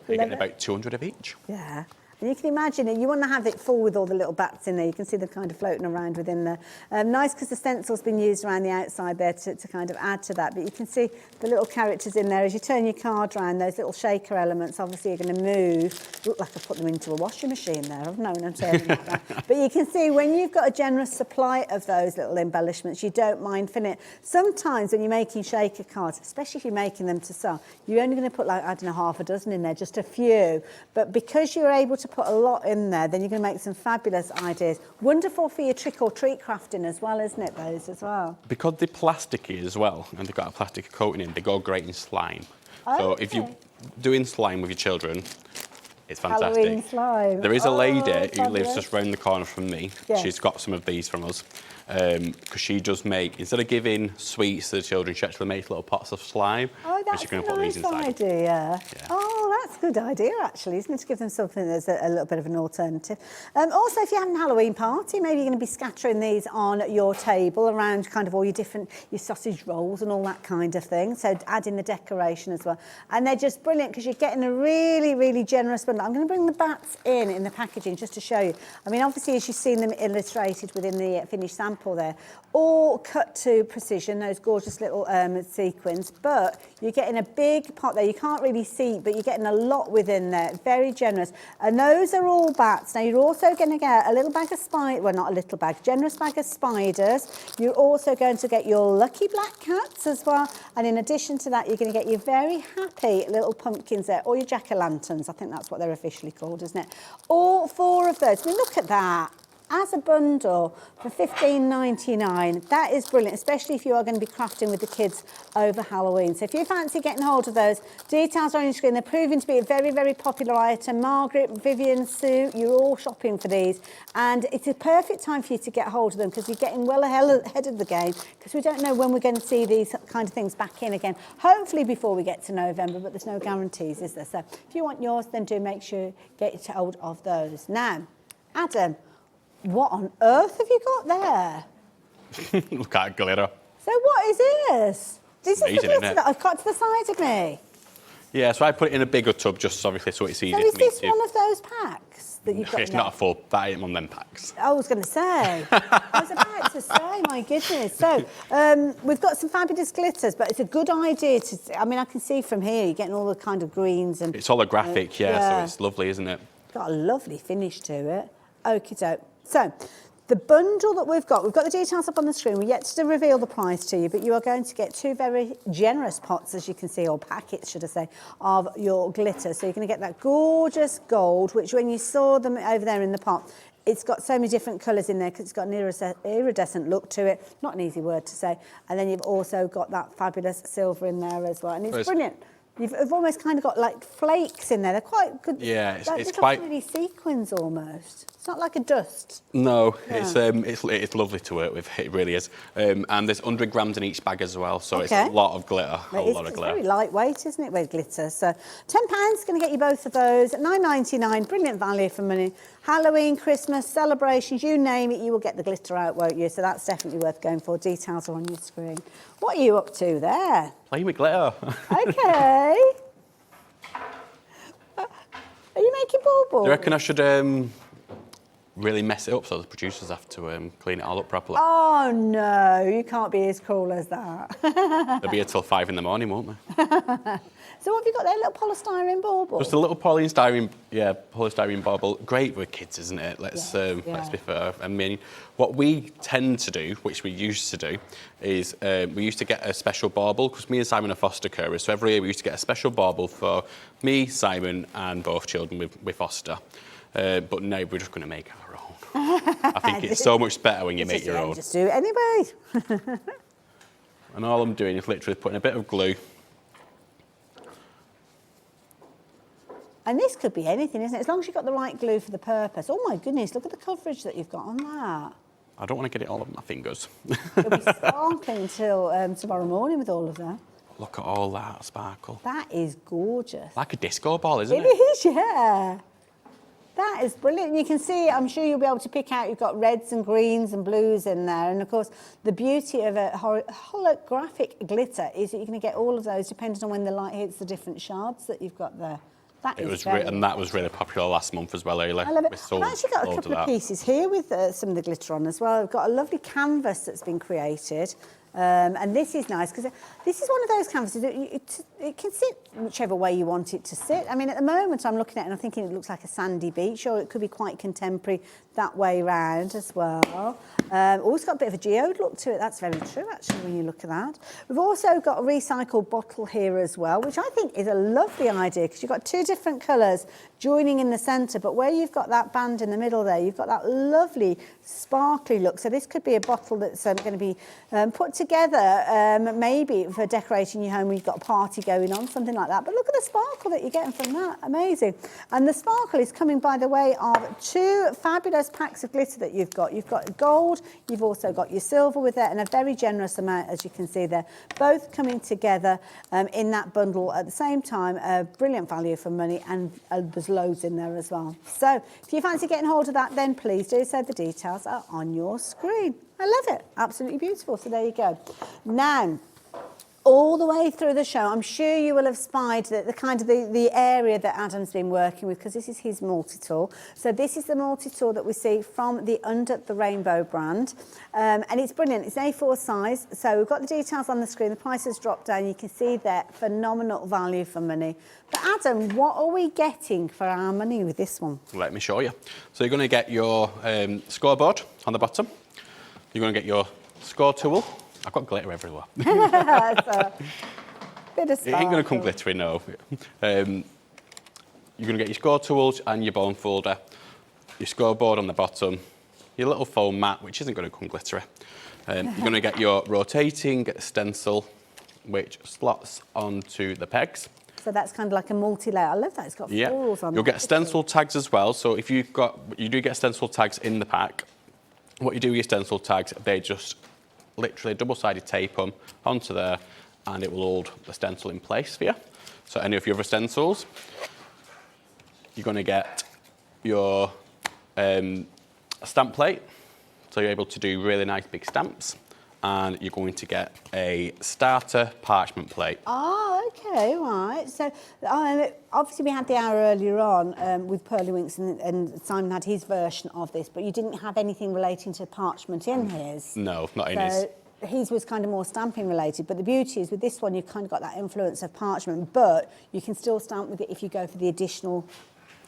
You're getting about 200 of each. Yeah. And you can imagine it, you want to have it full with all the little bats in there. You can see them kind of floating around within there. Nice because the stencil's been used around the outside there to kind of add to that. But you can see the little characters in there. As you turn your card around, those little shaker elements obviously are going to move. Look like I put them into a washing machine there. I've known I'm turning like that. But you can see when you've got a generous supply of those little embellishments, you don't mind filling it. Sometimes when you're making shaker cards, especially if you're making them to sell, you're only going to put like, I don't know, half a dozen in there, just a few. But because you're able to put a lot in there, then you're going to make some fabulous ideas. Wonderful for your trick or treat crafting as well, isn't it, those as well? Because they're plasticky as well, and they've got a plastic coating in, they go great in slime. So if you're doing slime with your children, it's fantastic. Halloween slime. There is a lady who lives just round the corner from me. Yes. She's got some of these from us. Because she does make, instead of giving sweets to the children, she actually makes little pots of slime. Oh, that's she's going a to put these nice inside. idea. Yeah. Oh, that's a good idea, actually, isn't it, to give them something that's a little bit of an alternative. Also, if you're having a Halloween party, maybe you're going to be scattering these on your table around kind of all your sausage rolls and all that kind of thing. So add in the decoration as well. And they're just brilliant because you're getting a really, really generous bundle. I'm going to bring the bats in the packaging just to show you. I mean, obviously, as you've seen them illustrated within the finished sample there, all cut to precision, those gorgeous little sequins, but you're getting a big pot there. You can't really see, but you're getting a lot within there, very generous. And those are all bats. Now, you're also going to get a little bag of spiders, well, not a little bag, generous bag of spiders. You're also going to get your lucky black cats as well. And in addition to that, you're going to get your very happy little pumpkins there, or your jack-o'-lanterns. I think that's what they're officially called, isn't it? All 4 of those. I mean, look at that. as a bundle for $15.99. That is brilliant, especially if you are going to be crafting with the kids over Halloween. So if you fancy getting hold of those, details are on your screen. They're proving to be a very, very popular item. Margaret, Vivian, Sue, you're all shopping for these. And it's a perfect time for you to get hold of them because you're getting well ahead of the game because we don't know when we're going to see these kind of things back in again. Hopefully before we get to November, but there's no guarantees, is there? So if you want yours, then do make sure you get hold of those. Now, Adam, what on earth have you got there? Look at glitter. So what is this? This amazing, is the glitter isn't it? that I've got to the side of me. Yeah, so I put it in a bigger tub just obviously so it's easier So is for me this to... one of those packs that you've got? It's not a full, that ain't one of them packs. I was going to say. I was about to say, my goodness. So we've got some fabulous glitters, but it's a good idea to... I mean, I can see from here you're getting all the kind of greens and... It's holographic, so it's lovely, isn't it? Got a lovely finish to it. Okie doke. So, the bundle that we've got the details up on the screen. We're yet to reveal the price to you, but you are going to get 2 very generous pots, as you can see, or packets, should I say, of your glitter. So you're going to get that gorgeous gold, which when you saw them over there in the pot, it's got so many different colours in there because it's got an iridescent look to it. Not an easy word to say. And then you've also got that fabulous silver in there as well. And it's brilliant. You've almost kind of got like flakes in there. They're quite good. Yeah, it's quite really sequins almost. It's not like a dust. No, it's lovely to work with. It really is. And there's 100 grams in each bag as well, so it's a lot of glitter. It's very lightweight, isn't it, with glitter? So £10 going to get you both of those at $9.99. Brilliant value for money. Halloween, Christmas, celebrations, you name it, you will get the glitter out, won't you? So that's definitely worth going for. Details are on your screen. What are you up to there? Playing with glitter. Okay. Are you making baubles? Do you reckon I should really mess it up so the producers have to clean it all up properly? Oh, no, you can't be as cruel as that. They'll be here till 5 in the morning, won't they? So what have you got there, little polystyrene bauble? Just a little polystyrene bauble. Great with kids, isn't it? Let's be fair. I mean, what we tend to do, which we used to do, is we used to get a special bauble because me and Simon are foster carers. So every year we used to get a special bauble for me, Simon, and both children with foster. But now we're just going to make our own. I think it's so much better when you make your own. Just do it anyway. And all I'm doing is literally putting a bit of glue. And this could be anything, isn't it? As long as you've got the right glue for the purpose. Oh my goodness, look at the coverage that you've got on that. I don't want to get it all over my fingers. It'll be sparkling until tomorrow morning with all of that. Look at all that sparkle. That is gorgeous. Like a disco ball, isn't it? It is, yeah. That is brilliant. You can see, I'm sure you'll be able to pick out, you've got reds and greens and blues in there. And of course, the beauty of a holographic glitter is that you're going to get all of those depending on when the light hits the different shards that you've got there. That was really popular last month as well, Hayley. I love it. I've actually got a couple of pieces here with some of the glitter on as well. I've got a lovely canvas that's been created. And this is nice because this is one of those canvases that it can sit whichever way you want it to sit. I mean, at the moment I'm looking at it and I'm thinking it looks like a sandy beach, or it could be quite contemporary that way round as well. Also got a bit of a geode look to it. That's very true, actually, when you look at that. We've also got a recycled bottle here as well, which I think is a lovely idea because you've got 2 different colours joining in the centre, but where you've got that band in the middle there, you've got that lovely sparkly look. So this could be a bottle that's going to be put together maybe for decorating your home when you've got a party going on, something like that. But look at the sparkle that you're getting from that. Amazing. And the sparkle is coming by the way of 2 fabulous packs of glitter that you've got. You've got gold, you've also got your silver with it, and a very generous amount, as you can see there, both coming together in that bundle at the same time. A brilliant value for money, and there's loads in there as well. So if you fancy getting hold of that, then please do so. The details are on your screen. I love it. Absolutely beautiful. So there you go. Now, all the way through the show, I'm sure you will have spied the area that Adam's been working with, because this is his multi-tool. So this is the multi-tool that we see from the Under the Rainbow brand. And it's brilliant. It's A4 size. So we've got the details on the screen. The price has dropped down. You can see there, phenomenal value for money. But Adam, what are we getting for our money with this one? Let me show you. So you're going to get your scoreboard on the bottom. You're going to get your score tool. I've got glitter everywhere. Bit of it ain't going to come glittery, no. You're going to get your score tools and your bone folder, your scoreboard on the bottom, your little foam mat, which isn't going to come glittery. You're going to get your rotating stencil, which slots onto the pegs. So that's kind of like a multi-layer. I love that. It's got florals on it. You'll get stencil tags as well. So if you do get stencil tags in the pack. What you do with your stencil tags, they just literally double-sided tape them onto there, and it will hold the stencil in place for you. So any of your other stencils, you're going to get your stamp plate. So you're able to do really nice big stamps. And you're going to get a starter parchment plate. Oh, okay, right. So obviously we had the hour earlier on with Pearlywinks and Simon had his version of this, but you didn't have anything relating to parchment in his. No, not in his. His was kind of more stamping related, but the beauty is with this one you've kind of got that influence of parchment, but you can still stamp with it if you go for the additional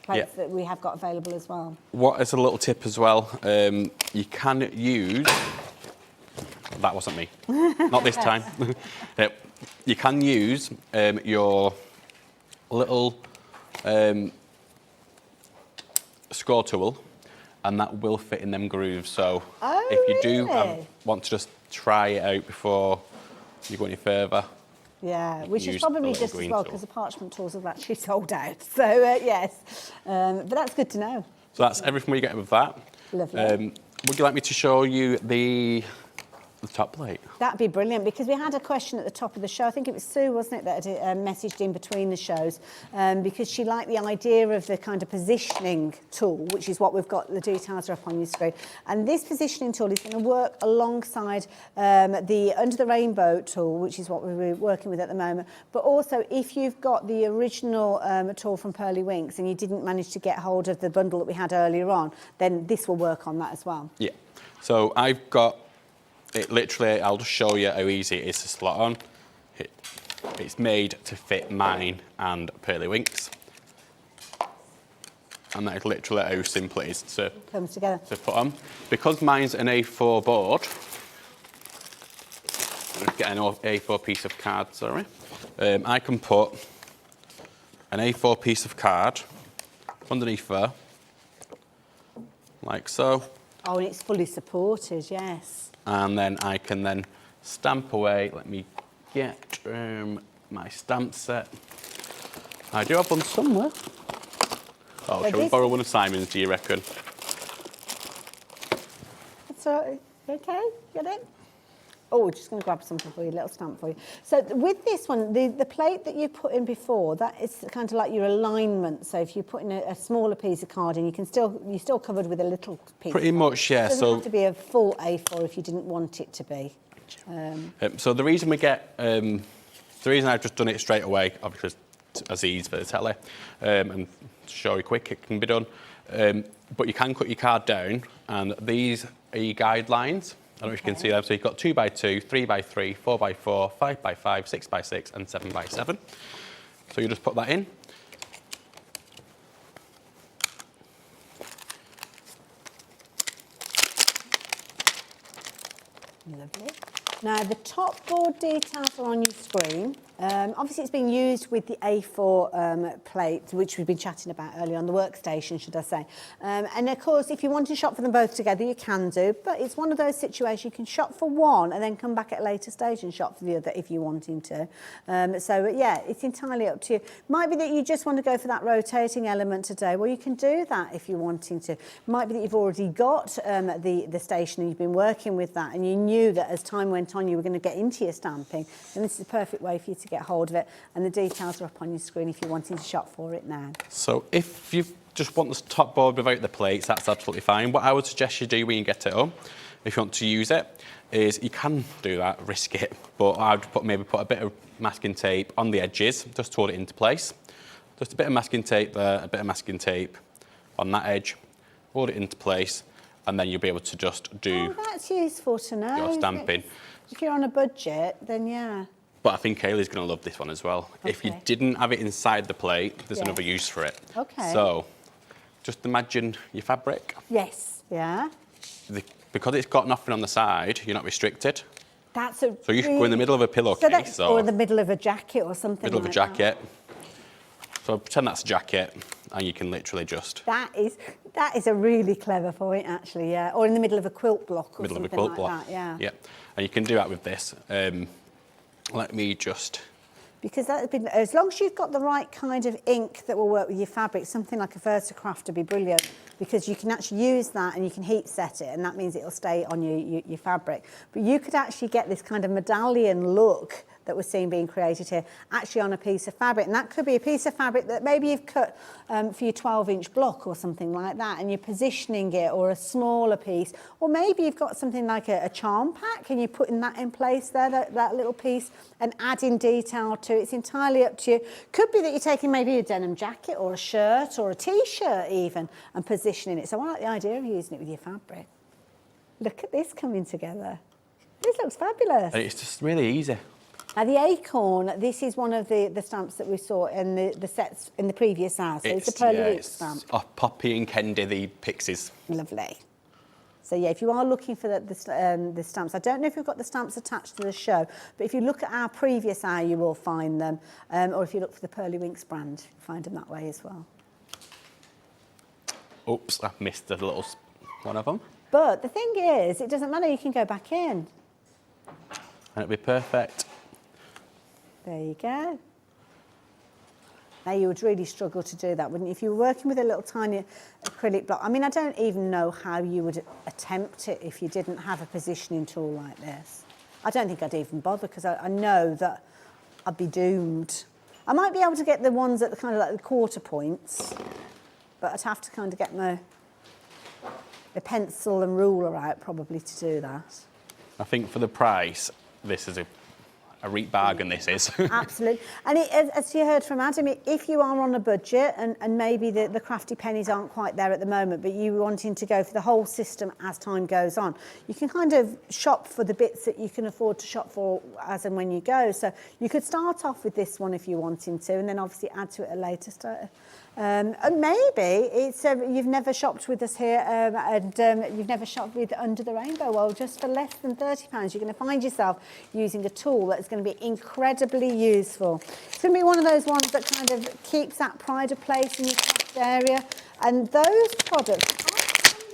plates that we have got available as well. What is a little tip as well, you can use... That wasn't me. Not this time. You can use your little score tool, and that will fit in them grooves. So if you do want to just try it out before you go any further. Yeah, which is probably just as well because the parchment tools have actually sold out. So yes, but that's good to know. So that's everything we get with that. Lovely. Would you like me to show you the top plate? That'd be brilliant, because we had a question at the top of the show. I think it was Sue, wasn't it, that had messaged in between the shows, because she liked the idea of the kind of positioning tool, which is what we've got, the details are up on your screen. And this positioning tool is going to work alongside the Under the Rainbow tool, which is what we're working with at the moment. But also, if you've got the original tool from Pearlywinks and you didn't manage to get hold of the bundle that we had earlier on, then this will work on that as well. Yeah. So I've got it literally, I'll just show you how easy it is to slot on. It's made to fit mine and Pearlywinks. And that is literally how simple it is to put on. Because mine's an A4 board, let's get an A4 piece of card, sorry. I can put an A4 piece of card underneath there, like so. Oh, and it's fully supported, yes. And then I can then stamp away. Let me get my stamp set. I do have one somewhere. Oh, shall we borrow one of Simon's, do you reckon? That's all right. Okay, get it? Oh, we're just going to grab something for you, a little stamp for you. So with this one, the plate that you put in before, that is kind of like your alignment. So if you put in a smaller piece of card in, you're still covered with a little piece. Pretty much, yeah. It doesn't have to be a full A4 if you didn't want it to be. So the reason we get, the reason I've just done it straight away, obviously as easy for the telly, and to show you quick, it can be done. But you can cut your card down, and these are your guidelines. I don't know if you can see them. So you've got 2x2, 3x3, 4x4, 5x5, 6x6, and 7x7. So you just put that in. Lovely. Now, the top board details are on your screen. Obviously, it's been used with the A4 plate, which we've been chatting about earlier on, the workstation, should I say. And, of course, if you want to shop for them both together, you can do. But it's one of those situations you can shop for one and then come back at a later stage and shop for the other if you're wanting to. So, yeah, it's entirely up to you. Might be that you just want to go for that rotating element today. Well, you can do that if you're wanting to. Might be that you've already got the station and you've been working with that and you knew that as time went on you were going to get into your stamping. And this is a perfect way for you to get hold of it, and the details are up on your screen if you're wanting to shop for it now. So if you just want the top board without the plates, that's absolutely fine. What I would suggest you do when you get it home, if you want to use it, is you can do that, risk it, but I'd maybe put a bit of masking tape on the edges just to hold it into place. Just a bit of masking tape there, a bit of masking tape on that edge, hold it into place, and then you'll be able to just do that's useful to know, your stamping. If you're on a budget, then yeah. But I think Hayley's going to love this one as well. Okay. If you didn't have it inside the plate, there's another use for it. Okay. So, just imagine your fabric. Yes. Yeah. Because it's got nothing on the side, you're not restricted. That's so you could go in the middle of a pillowcase. Or in the middle of a jacket or something Middle of a jacket. So pretend that's a jacket, and you can literally just... That is a really clever point, actually, yeah. Or in the middle of a quilt block or something like that, yeah. Yeah, and you can do that with this. Let me just... Because that would be, as long as you've got the right kind of ink that will work with your fabric, something like a Verticraft would be brilliant, because you can actually use that and you can heat set it, and that means it'll stay on your fabric. But you could actually get this kind of medallion look that we're seeing being created here, actually on a piece of fabric. And that could be a piece of fabric that maybe you've cut for your 12-inch block or something like that, and you're positioning it, or a smaller piece. Or maybe you've got something like a charm pack, and you're putting that in place there, that little piece, and adding detail to it. It's entirely up to you. Could be that you're taking maybe a denim jacket or a shirt or a T-shirt even, and positioning it. So I like the idea of using it with your fabric. Look at this coming together. This looks fabulous. It's just really easy. Now the acorn, this is one of the stamps that we saw in the sets in the previous hour. So it's a Pearlywinks stamp. Oh, Poppy and Kendi, the pixies. Lovely. So yeah, if you are looking for the stamps, I don't know if we've got the stamps attached to the show, but if you look at our previous hour, you will find them. Or if you look for the Pearlywinks brand, you'll find them that way as well. Oops, I missed a little one of them. But the thing is, it doesn't matter, you can go back in. And it'll be perfect. There you go. Now you would really struggle to do that, wouldn't you? If you were working with a little tiny acrylic block. I mean, I don't even know how you would attempt it if you didn't have a positioning tool like this. I don't think I'd even bother, because I know that I'd be doomed. I might be able to get the ones at the kind of like the quarter points, but I'd have to kind of get my pencil and ruler out probably to do that. I think for the price, this is a reap bargain, this is. Absolutely. And as you heard from Adam, if you are on a budget and maybe the crafty pennies aren't quite there at the moment, but you wanting to go for the whole system as time goes on, you can kind of shop for the bits that you can afford to shop for as and when you go. So you could start off with this one if you're wanting to, and then obviously add to it a later start. And maybe it's you've never shopped with us here and you've never shopped with Under the Rainbow. Well, just for less than £30, you're going to find yourself using a tool that's going to be incredibly useful. It's going to be one of those ones that kind of keeps that pride of place in your craft area. And those products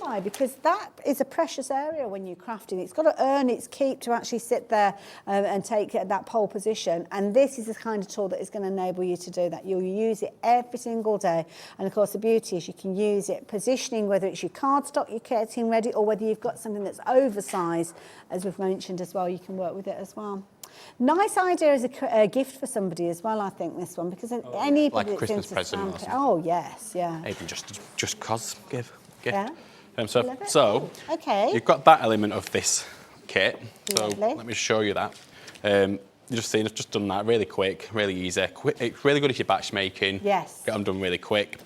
by, because that is a precious area when you're crafting. It's got to earn its keep to actually sit there and take that pole position. And this is the kind of tool that is going to enable you to do that. You'll use it every single day. And of course, the beauty is you can use it positioning, whether it's your cardstock you're getting ready, or whether you've got something that's oversized, as we've mentioned as well, you can work with it as well. Nice idea as a gift for somebody as well, I think, this one, because anybody like a that's Christmas into present or stamping. something. Oh, yes, yeah. Even just cause gift. Yeah. So okay. You've got that element of this kit. So Lovely. let me show you that. You just seen, I've just done that really quick, really easy. It's really good if you're batch making. Yes. Get them done really quick.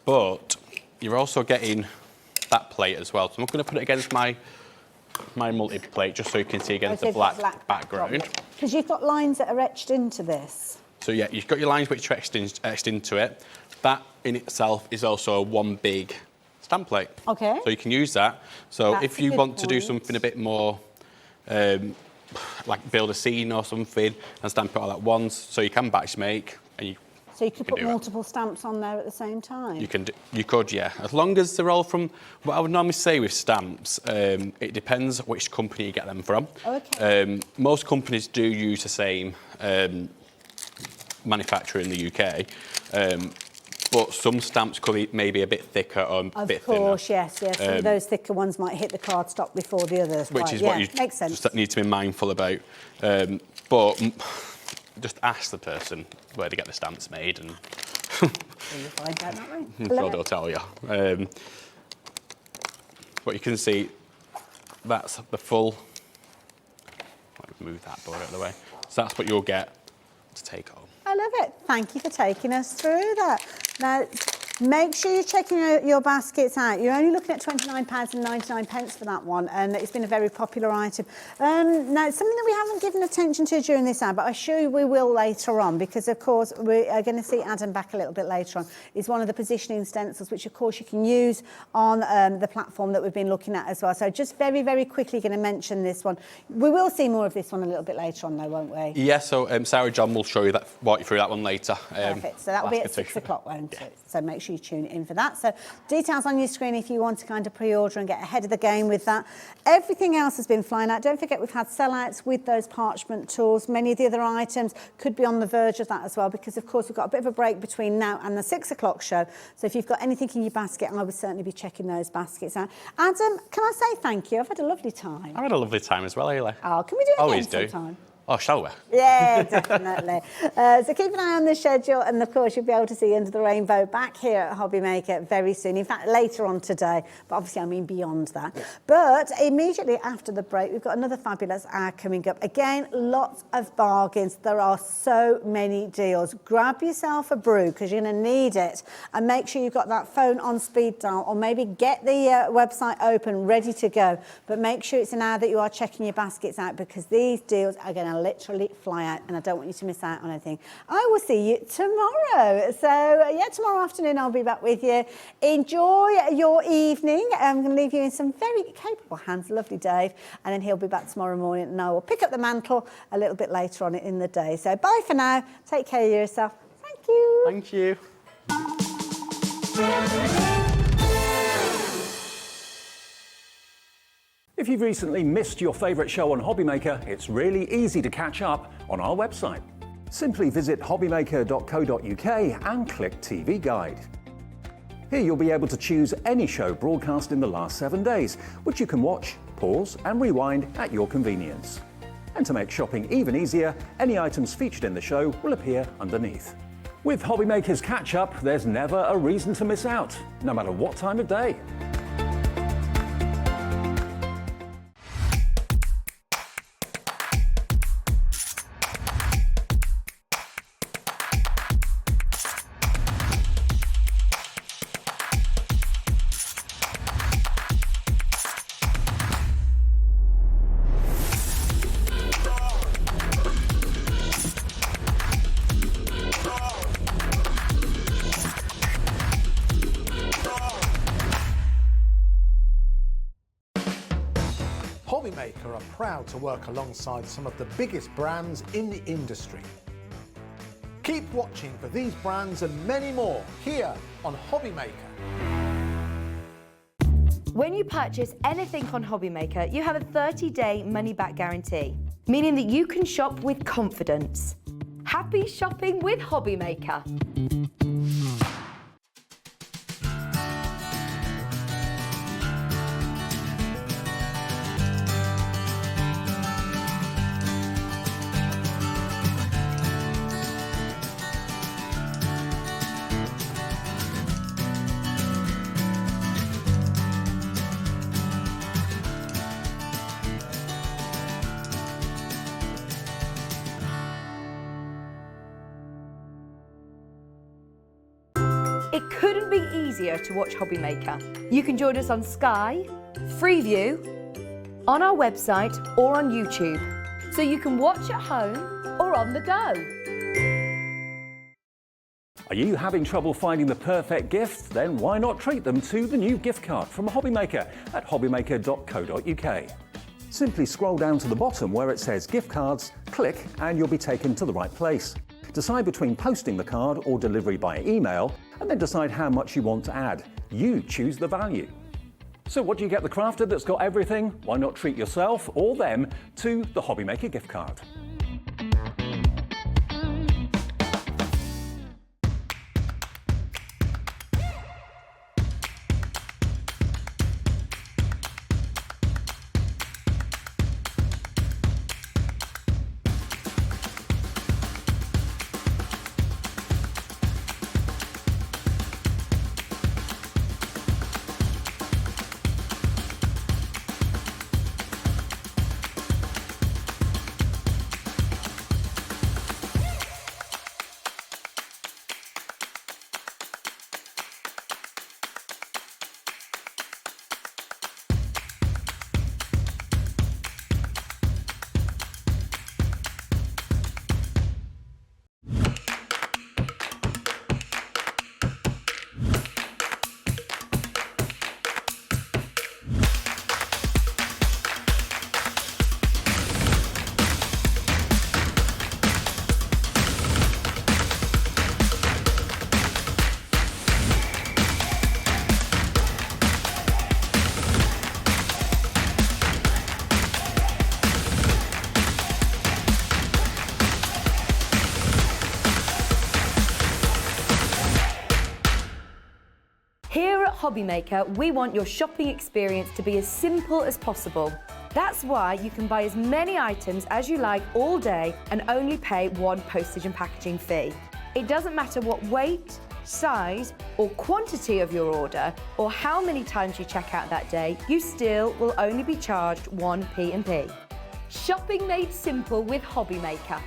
But you're also getting that plate as well. So I'm going to put it against my multi-plate just so you can see against the black background. Because you've got lines that are etched into this. So yeah, you've got your lines which are etched into it. That in itself is also one big stamp plate. Okay. So you can use that. So That's if a you good want to do point. something a bit more, like build a scene or something and stamp it all at once, so you can batch make. And So you could put multiple stamps on there at the same time? You could, yeah. As long as they're all from, what I would normally say with stamps, it depends which company you get them from. Okay. Most companies do use the same manufacturer in the UK. But some stamps could be maybe a bit thicker or a bit thinner. Of course, yes. Some of those thicker ones might hit the cardstock before the others. Which is what you makes sense. just need to be mindful about. But just ask the person where to get the stamps made, and You'll find out that way. I'm sure they'll tell you. But you can see that's the full. Let me move that board out of the way. So that's what you'll get to take home. I love it. Thank you for taking us through that. Now, Make sure you're checking your baskets out. You're only looking at £29.99 for that one, and it's been a very popular item. Now, something that we haven't given attention to during this ad, but I'm sure we will later on, because of course we are going to see Adam back a little bit later on, is one of the positioning stencils, which of course you can use on the platform that we've been looking at as well. So just very, very quickly going to mention this one. We will see more of this one a little bit later on though, won't we? Yeah, so Sarah John will show you that, walk you through that one later. Perfect. So that'll be at 6 o'clock, won't it? So make sure you tune in for that. So details on your screen if you want to kind of pre-order and get ahead of the game with that. Everything else has been flying out. Don't forget we've had sellouts with those parchment tools. Many of the other items could be on the verge of that as well, because of course we've got a bit of a break between now and the 6 o'clock show. So if you've got anything in your basket, I would certainly be checking those baskets out. Adam, can I say thank you? I've had a lovely time. I've had a lovely time as well, Hayley. Oh, can we do it Always again sometime? Oh, shall we? Yeah, definitely. So keep an eye on the schedule, and of course you'll be able to see Under the Rainbow back here at HobbyMaker very soon. In fact, later on today, but obviously I mean beyond that. But immediately after the break, we've got another fabulous ad coming up. Again, lots of bargains. There are so many deals. Grab yourself a brew, because you're going to need it, and make sure you've got that phone on speed dial, or maybe get the website open, ready to go. But make sure it's an ad that you are checking your baskets out, because these deals are going to literally fly out, and I don't want you to miss out on anything. I will see you tomorrow. So yeah, tomorrow afternoon I'll be back with you. Enjoy your evening. I'm going to leave you in some very capable hands. Lovely Dave, and then he'll be back tomorrow morning, and I will pick up the mantle a little bit later on in the day. So bye for now. Take care of yourself. Thank you. Thank you. If you've recently missed your favourite show on HobbyMaker, it's really easy to catch up on our website. Simply visit hobbymaker.co.uk and click TV Guide. Here you'll be able to choose any show broadcast in the last 7 days, which you can watch, pause and rewind at your convenience. And to make shopping even easier, any items featured in the show will appear underneath. With HobbyMaker's catch-up, there's never a reason to miss out, no matter what time of day. HobbyMaker are proud to work alongside some of the biggest brands in the industry. Keep watching for these brands and many more here on HobbyMaker. When you purchase anything on HobbyMaker, you have a 30-day money-back guarantee, meaning that you can shop with confidence. Happy shopping with HobbyMaker. It couldn't be easier to watch HobbyMaker. You can join us on Sky, Freeview, on our website or on YouTube, so you can watch at home or on the go. Are you having trouble finding the perfect gift? Then why not treat them to the new gift card from HobbyMaker at hobbymaker.co.uk. Simply scroll down to the bottom where it says gift cards, click and you'll be taken to the right place. Decide between posting the card or delivery by email, and then decide how much you want to add. You choose the value. So what do you get the crafter that's got everything? Why not treat yourself or them to the HobbyMaker gift card? at HobbyMaker, we want your shopping experience to be as simple as possible. That's why you can buy as many items as you like all day and only pay one postage and packaging fee. It doesn't matter what weight, size or quantity of your order or how many times you check out that day, you still will only be charged one P&P. Shopping made simple with HobbyMaker.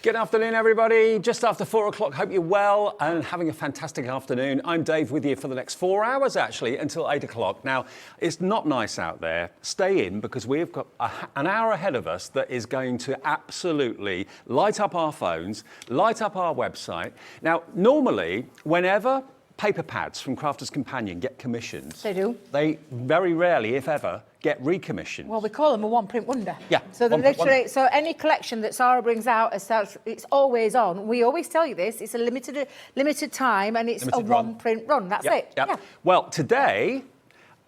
Good afternoon, everybody. Just after 4 o'clock. Hope you're well and having a fantastic afternoon. I'm Dave with you for the next 4 hours, actually, until 8 o'clock. Now, it's not nice out there. Stay in because we've got an hour ahead of us that is going to absolutely light up our phones, light up our website. Now, normally, whenever paper pads from Crafters Companion get commissioned, they very rarely, if ever, get recommissioned. Well, we call them a one-print wonder. Yeah. So they're literally, so any collection that Sara brings out as such, it's always on. We always tell you this. It's a limited time, and it's limited a one-print run. That's it. Yep. Yeah. Well, today,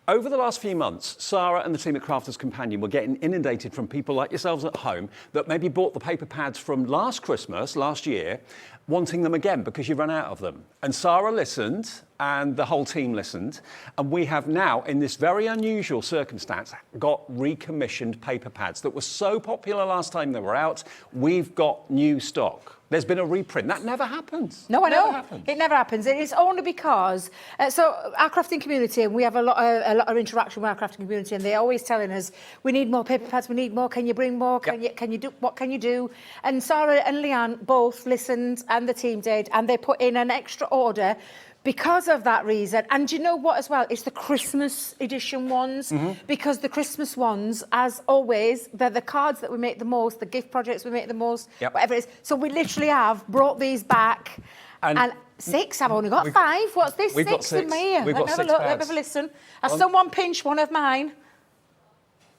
over the last few months, Sara and the team at Crafters Companion were getting inundated from people like yourselves at home that maybe bought the paper pads from last year, wanting them again because you run out of them. And Sara listened, and the whole team listened, and we have now, in this very unusual circumstance, got recommissioned paper pads that were so popular last time they were out. We've got new stock. There's been a reprint. That never happens. No, I know. It never happens. It's only because, so our crafting community, and we have a lot of interaction with our crafting community, and they're always telling us, we need more paper pads, we need more, can you bring more, can you do, what can you do? And Sara and Leanne both listened, and the team did, and they put in an extra order because of that reason. And do you know what as well? It's the Christmas edition ones, because the Christmas ones, as always, they're the cards that we make the most, the gift projects we make the most, whatever it is. So we literally have brought these back. And 6, I've only got 5. What's this? We've got 6. In my ear. We've got 6 Let me pads. have a listen. Has someone pinched one of mine?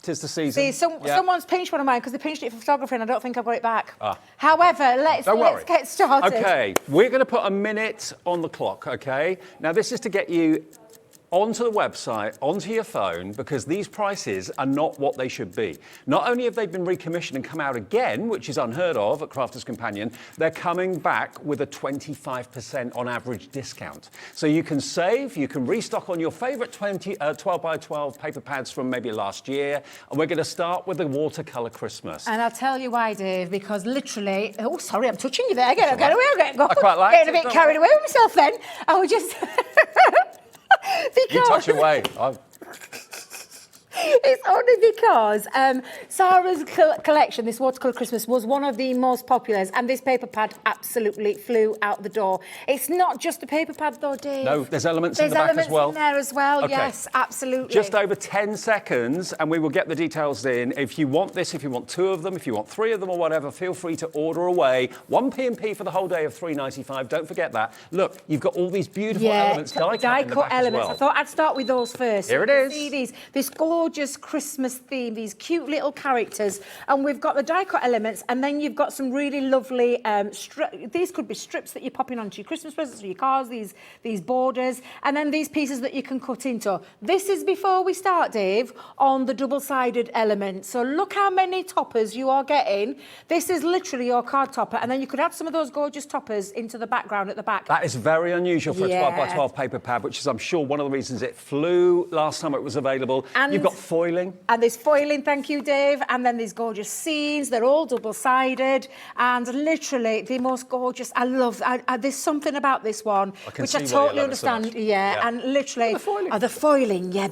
'Tis the season. See, someone's pinched one of mine because they pinched it for photography, and I don't think I've got it back. However, let's get started. Okay, we're going to put a minute on the clock, okay? Now, this is to get you onto the website, onto your phone, because these prices are not what they should be. Not only have they been recommissioned and come out again, which is unheard of at Crafters Companion, they're coming back with a 25% on average discount. So you can save, you can restock on your favourite 12 by 12 paper pads from maybe last year, and we're going to start with the Watercolor Christmas. And I'll tell you why, Dave, because literally, oh, sorry, I'm touching you there. Get away, I quite like getting a bit carried away with myself then. I was just... Because you touch away. It's only because Sara's collection, this Watercolor Christmas, was one of the most popular, and this paper pad absolutely flew out the door. It's not just the paper pad though, Dave. No, there's elements in the back as well. There's elements in there as well, okay. Yes, absolutely. Just over 10 seconds, and we will get the details in. If you want this, if you want 2 of them, if you want 3 of them or whatever, feel free to order away. 1 P&P for the whole day of $3.95. Don't forget that. Look, you've got all these beautiful elements, die-cut elements. as well. I thought I'd start with those first. Here it is. See these, this gorgeous Christmas theme, these cute little characters, and we've got the die-cut elements, and then you've got some really lovely these could be strips that you're popping onto your Christmas presents or your cars, these borders, and then these pieces that you can cut into. This is before we start, Dave, on the double-sided element. So look how many toppers you are getting. This is literally your card topper, and then you could add some of those gorgeous toppers into the background at the back. That is very unusual for a 12 by 12 paper pad, which is, I'm sure, one of the reasons it flew last time it was available. And you've got foiling. And there's foiling, thank you, Dave. And then these gorgeous scenes. They're all double-sided. And literally, the most gorgeous. I love, there's something about this one, which I totally understand. So and literally. The foiling. The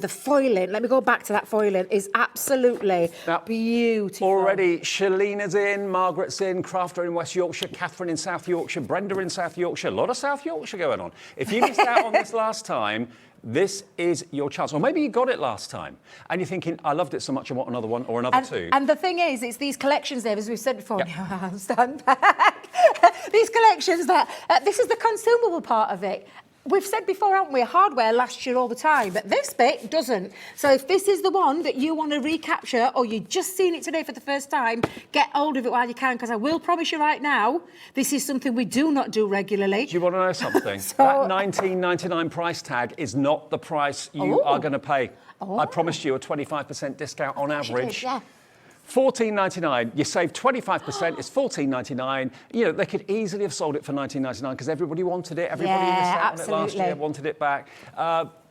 foiling. Let me go back to that foiling. Is absolutely beautiful. Already, Shalina's in, Margaret's in, Crafter in West Yorkshire, Catherine in South Yorkshire, Brenda in South Yorkshire. A lot of South Yorkshire going on. If you missed out on this last time, this is your chance. Or maybe you got it last time and you're thinking, I loved it so much, I want another one or another 2. And the thing is, it's these collections, Dave, as we've said before, stand back. These collections that, this is the consumable part of it. We've said before, haven't we, hardware lasts you all the time, but this bit doesn't. So if this is the one that you want to recapture, or you've just seen it today for the first time, get hold of it while you can, because I will promise you right now, this is something we do not do regularly. Do you want to know something? That $19.99 price tag is not the price you are going to pay. I promised you a 25% discount on average. $14.99. You save 25%. It's $14.99. You know, they could easily have sold it for $19.99 because everybody wanted it. Everybody who missed out on it last year wanted it back.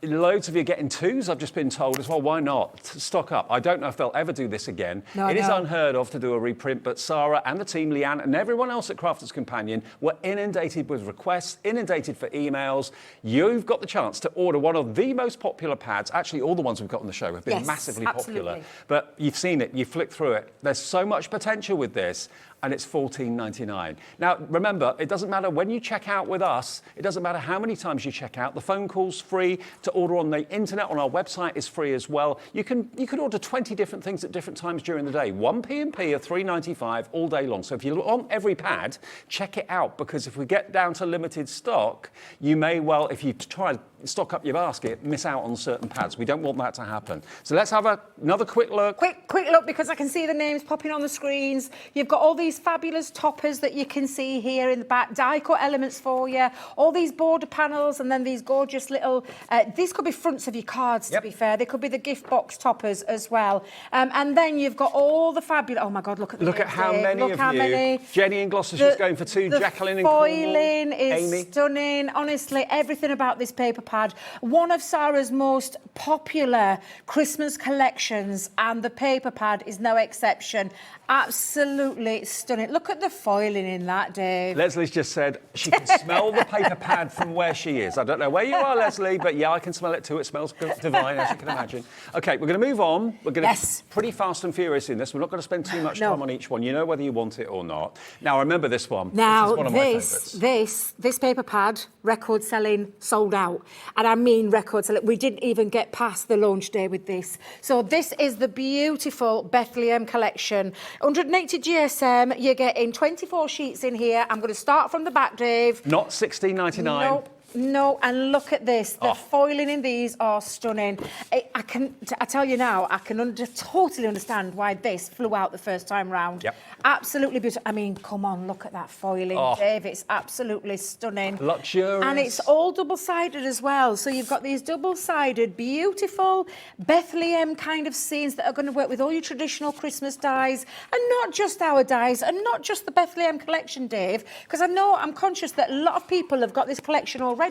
Loads of you are getting 2s, I've just been told as well. Why not? Stock up. I don't know if they'll ever do this again. No, it is unheard of to do a reprint, but Sara and the team, Leanne, and everyone else at Crafters Companion were inundated with requests, inundated for emails. You've got the chance to order one of the most popular pads. Actually, all the ones we've got on the show have been massively popular. But you've seen it, you flick through it. There's so much potential with this, and it's $14.99. Now, remember, it doesn't matter when you check out with us, it doesn't matter how many times you check out. The phone call's free. To order on the internet, on our website, is free as well. You can order 20 different things at different times during the day. One P&P of $3.95 all day long. So if you want every pad, check it out, because if we get down to limited stock, you may well, if you try and stock up your basket, miss out on certain pads. We don't want that to happen. So let's have another quick look. Quick look, because I can see the names popping on the screens. You've got all these fabulous toppers that you can see here in the back, die cut elements for you, all these border panels, and then these gorgeous little, these could be fronts of your cards, to be fair. They could be the gift box toppers as well. And then you've got all the fabulous, oh my God, look at the Look at how many look of how you. Many. Jenny in Gloucestershire's going for 2, Jacqueline in Cornwall. The foiling is Amy. stunning. Honestly, everything about this paper pad. One of Sara's most popular Christmas collections, and the paper pad is no exception. Absolutely stunning. Look at the foiling in that, Dave. Leslie's just said she can smell the paper pad from where she is. I don't know where you are, Leslie, but yeah, I can smell it too. It smells divine, as you can imagine. OK, we're going to move on. We're going to pretty fast and furious in this. We're not going to spend too much time on each one. You know whether you want it or not. Now, remember this one. Now, this is one of my favourites. This paper pad, record selling, sold out. And I mean record selling. We didn't even get past the launch day with this. So this is the beautiful Bethlehem collection. 180 GSM, you're getting 24 sheets in here. I'm going to start from the back, Dave. Not $16.99. Nope. No, and look at this. The foiling in these are stunning. I tell you now, I can totally understand why this flew out the first time round. Yep. Absolutely beautiful. I mean, come on, look at that foiling, Dave. It's absolutely stunning. Luxurious. And it's all double-sided as well. So you've got these double-sided, beautiful Bethlehem kind of scenes that are going to work with all your traditional Christmas dies, and not just our dies, and not just the Bethlehem collection, Dave, because I'm conscious that a lot of people have got this collection already,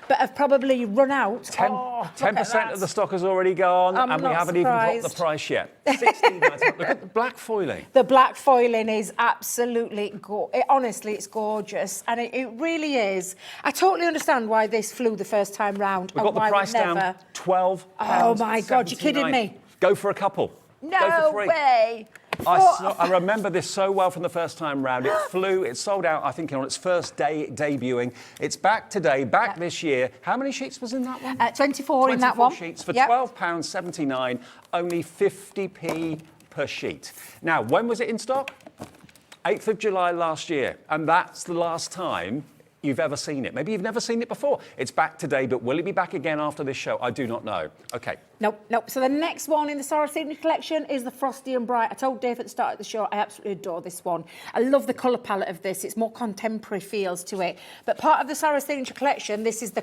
but have probably run out. 10% of the stock has already gone, and we haven't even got the price yet. $16.99. Look at the black foiling. The black foiling is absolutely honestly, it's gorgeous, and it really is. I totally understand why this flew the first time round. We've got the price down, £12. Oh my God, you're kidding me. Go for a couple. No way. I remember this so well from the first time round. It flew, it sold out, I think, on its first day debuting. It's back today, back this year. How many sheets was in that one? 24 in that one. 24 sheets for £12.79, only 50p per sheet. Now, when was it in stock? 8th of July last year, and that's the last time you've ever seen it. Maybe you've never seen it before. It's back today, but will it be back again after this show? I do not know. OK. Nope. So the next one in the Sara Signature Collection is the Frosty and Bright. I told Dave at the start of the show, I absolutely adore this one. I love the colour palette of this. It's more contemporary feels to it. But part of the Sara Signature Collection, this is the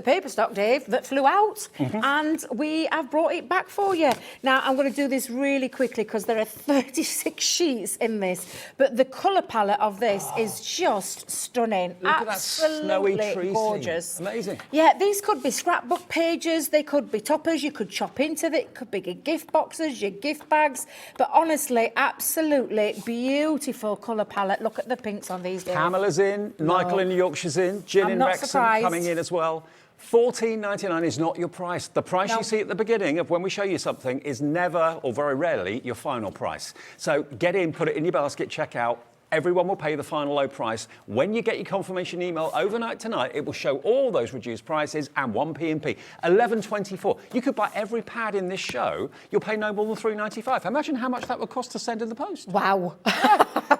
paper stock, Dave, that flew out, and we have brought it back for you. Now, I'm going to do this really quickly because there are 36 sheets in this, but the colour palette of this is just stunning. Look at that snowy tree gorgeous. Scene. Amazing. Yeah, these could be scrapbook pages, they could be toppers, you could chop into it, could be your gift boxes, your gift bags, but honestly, absolutely beautiful colour palette. Look at the pinks on these days. Pamela's in, Michael in Yorkshire's in, Jill in Wrexham surprised. Coming in as well. $14.99 is not your price. The price you see at the beginning of when we show you something is never, or very rarely, your final price. So get in, put it in your basket, check out. Everyone will pay the final low price. When you get your confirmation email overnight tonight, it will show all those reduced prices and 1p&p. $11.24. You could buy every pad in this show. You'll pay no more than $3.95. Imagine how much that would cost to send in the post. Wow.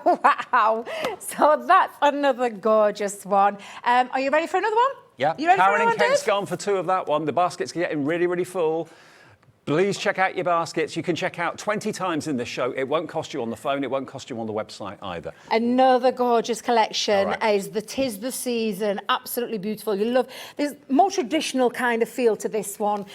Wow. So that's another gorgeous one. Are you ready for another one? Yeah. You ready Karen for and another one, Kent's Dave? gone for 2 of that one. The basket's getting really, really full. Please check out your baskets. You can check out 20 times in the show. It won't cost you on the phone. It won't cost you on the website either. Another gorgeous collection All right. is the 'Tis the Season. Absolutely beautiful. You love, there's more traditional kind of feel to this one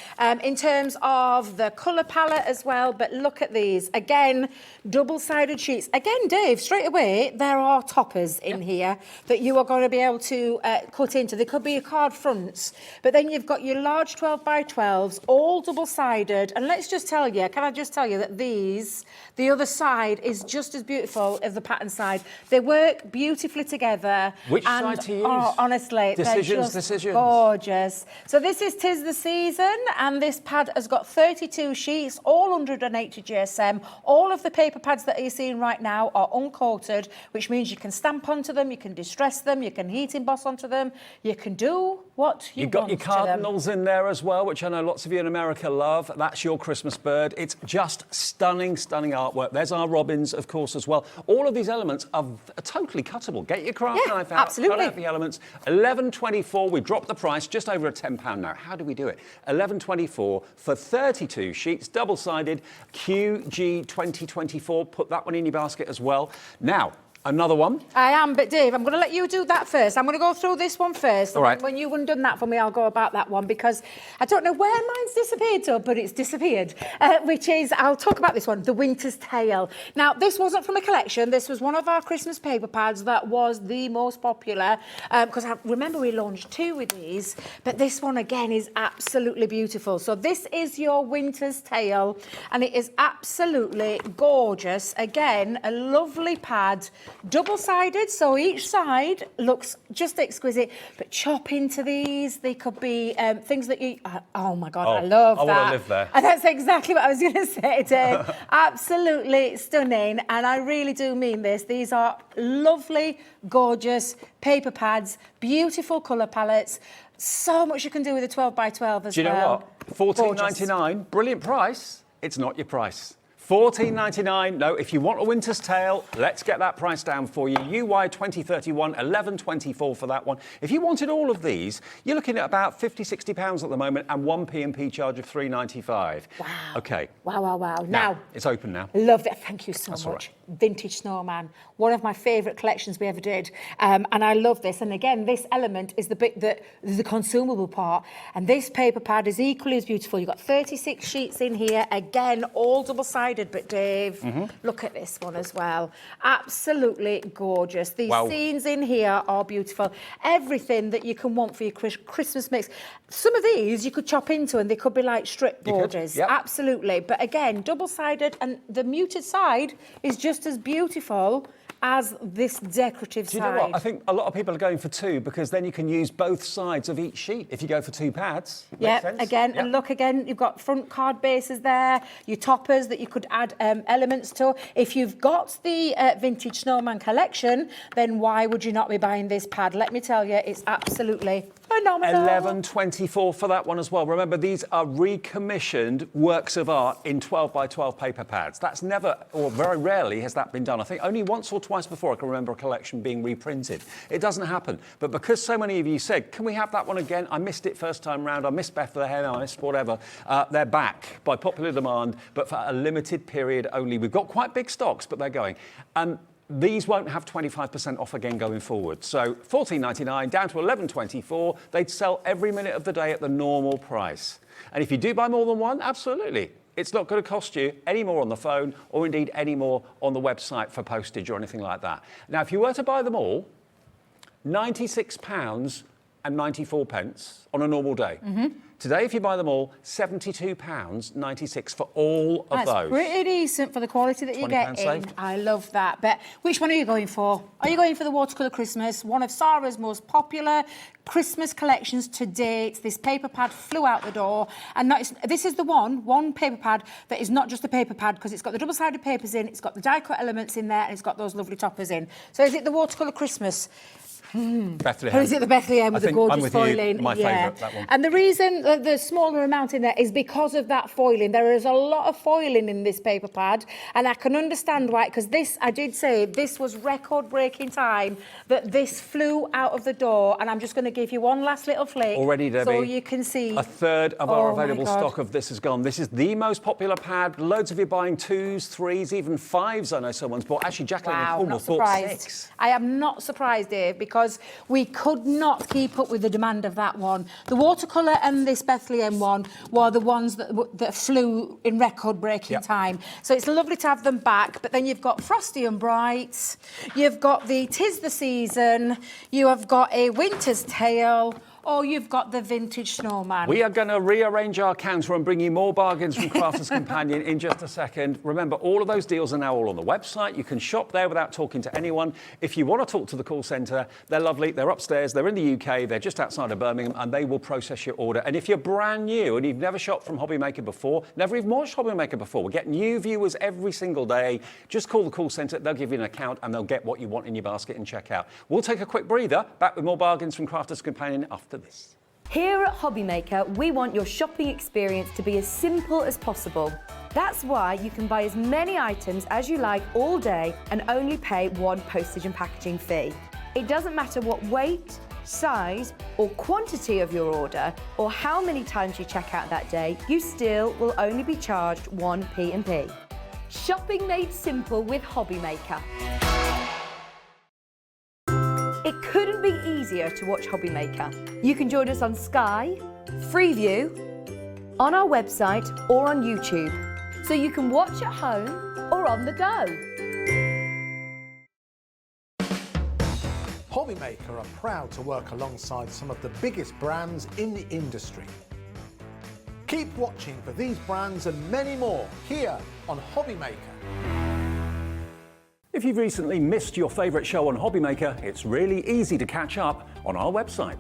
in terms of the colour palette as well. But look at these. Again, double-sided sheets. Again, Dave, straight away, there are toppers in here that you are going to be able to cut into. They could be your card fronts, but then you've got your large 12 by 12s, all double-sided. And let's just tell you, can I just tell you that these, the other side is just as beautiful as the pattern side. They work beautifully together. Which side to use? Oh, honestly, Decisions. gorgeous. So this is 'Tis the Season, and this pad has got 32 sheets, all 180 GSM. All of the paper pads that you're seeing right now are uncoated, which means you can stamp onto them, you can distress them, you can heat emboss onto them, you can do what you You've got want your to them. cardinals in there as well, which I know lots of you in America love. That's your Christmas bird. It's just stunning, stunning artwork. There's our robins, of course, as well. All of these elements are totally cuttable. Get your craft Yeah, knife out, absolutely. cut out the elements. $11.24. We've dropped the price just over a £10 now. How do we do it? $11.24 for 32 sheets, double-sided, QG 2024. Put that one in your basket as well. Now, another one. I am, but Dave, I'm going to let you do that first. I'm going to go through this one first. All right. When you've done that for me, I'll go about that one because I don't know where mine's disappeared to, but it's disappeared, which is, I'll talk about this one, The Winter's Tale. Now, this wasn't from a collection. This was one of our Christmas paper pads that was the most popular because I remember we launched 2 with these, but this one, again, is absolutely beautiful. So this is your Winter's Tale, and it is absolutely gorgeous. Again, a lovely pad. Double-sided, so each side looks just exquisite. But chop into these, they could be things that you... oh, my God, I love that. I want to live there. And that's exactly what I was going to say, Dave. Absolutely stunning, and I really do mean this. These are lovely, gorgeous paper pads, beautiful colour palettes. So much you can do with a 12 by 12 as well. Do you know what? $14.99, brilliant price. It's not your price. $14.99. No, if you want a Winter's Tale, let's get that price down for you. UY 2031, $11.24 for that one. If you wanted all of these, you're looking at about £50–60 at the moment, and one P&P charge of $3.95. Wow. Okay. Wow. Now, it's open now. Love that. Thank you so That's much. all right. Vintage Snowman, one of my favourite collections we ever did. And I love this. And again, this element is the bit that is the consumable part. And this paper pad is equally as beautiful. You've got 36 sheets in here. Again, all double-sided. But Dave, look at this one as well. Absolutely gorgeous. These scenes in here are beautiful. Everything that you can want for your Christmas mix. Some of these you could chop into and they could be like strip borders. Yep. Absolutely. But again, double-sided, and the muted side is just as beautiful as this decorative side. Do you know what? I think a lot of people are going for 2 because then you can use both sides of each sheet if you go for 2 pads. Yeah, again, and look again, you've got front card bases there, your toppers that you could add elements to. If you've got the Vintage Snowman collection, then why would you not be buying this pad? Let me tell you, it's absolutely phenomenal. $11.24 for that one as well. Remember, these are recommissioned works of art in 12 by 12 paper pads. That's never, or very rarely, has that been done. I think only once or twice before I can remember a collection being reprinted. It doesn't happen. But because so many of you said, can we have that one again? I missed it first time round. I missed Bethlehem. I missed whatever. They're back by popular demand, but for a limited period only. We've got quite big stocks, but they're going. These won't have 25% off again going forward. So $14.99 down to $11.24. They'd sell every minute of the day at the normal price. And if you do buy more than one, absolutely. It's not going to cost you any more on the phone or indeed any more on the website for postage or anything like that. Now, if you were to buy them all, £96.94 on a normal day. Today, if you buy them all, £72.96 for all of those. That's pretty decent for the quality that you get in. saved. I love that. But which one are you going for? Are you going for the Watercolor Christmas, one of Sara's most popular Christmas collections to date? This paper pad flew out the door. And this is the one paper pad that is not just a paper pad because it's got the double-sided papers in, it's got the die-cut elements in there, and it's got those lovely toppers in. So is it the Watercolor Christmas? Bethlehem. Or is it the Bethlehem with the gorgeous I'm with foiling? You. My favourite, that one. And the reason that the smaller amount in there is because of that foiling. There is a lot of foiling in this paper pad, and I can understand why, because this, I did say, this was record-breaking time that this flew out of the door, and I'm just going to give you one last little flick. Already, Debbie, so you can see. A third of our available God. stock of this is gone. This is the most popular pad. Loads of you buying 2s, 3s, even 5s. I know someone's bought. Actually, Jacqueline Wow, almost not surprised. bought 6. I am not surprised, Dave, because we could not keep up with the demand of that one. The watercolour and this Bethlehem one were the ones that flew in record-breaking time. So it's lovely to have them back. But then you've got Frosty and Bright, you've got the 'Tis the Season, you have got a Winter's Tale, or you've got the vintage Snowman. We are going to rearrange our counter and bring you more bargains from Crafters Companion in just a second. Remember, all of those deals are now all on the website. You can shop there without talking to anyone. If you want to talk to the call centre, they're lovely. They're upstairs. They're in the UK. They're just outside of Birmingham, and they will process your order. And if you're brand new and you've never shopped from HobbyMaker before, never even watched HobbyMaker before, we get new viewers every single day. Just call the call centre. They'll give you an account, and they'll get what you want in your basket and check out. We'll take a quick breather. Back with more bargains from Crafters Companion after this. Here at HobbyMaker, we want your shopping experience to be as simple as possible. That's why you can buy as many items as you like all day and only pay one postage and packaging fee. It doesn't matter what weight, size or quantity of your order or how many times you check out that day, you still will only be charged one P&P. Shopping made simple with HobbyMaker. It couldn't be easier to watch HobbyMaker. You can join us on Sky, Freeview, on our website or on YouTube, so you can watch at home or on the go. HobbyMaker are proud to work alongside some of the biggest brands in the industry. Keep watching for these brands and many more here on HobbyMaker. If you've recently missed your favourite show on HobbyMaker, it's really easy to catch up on our website.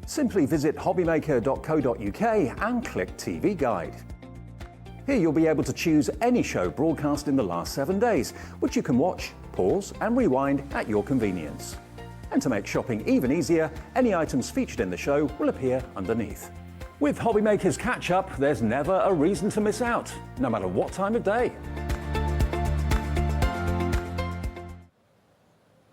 Simply visit hobbymaker.co.uk and click TV Guide. Here you'll be able to choose any show broadcast in the last 7 days, which you can watch, pause and rewind at your convenience. And to make shopping even easier, any items featured in the show will appear underneath. With HobbyMaker's catch-up, there's never a reason to miss out, no matter what time of day.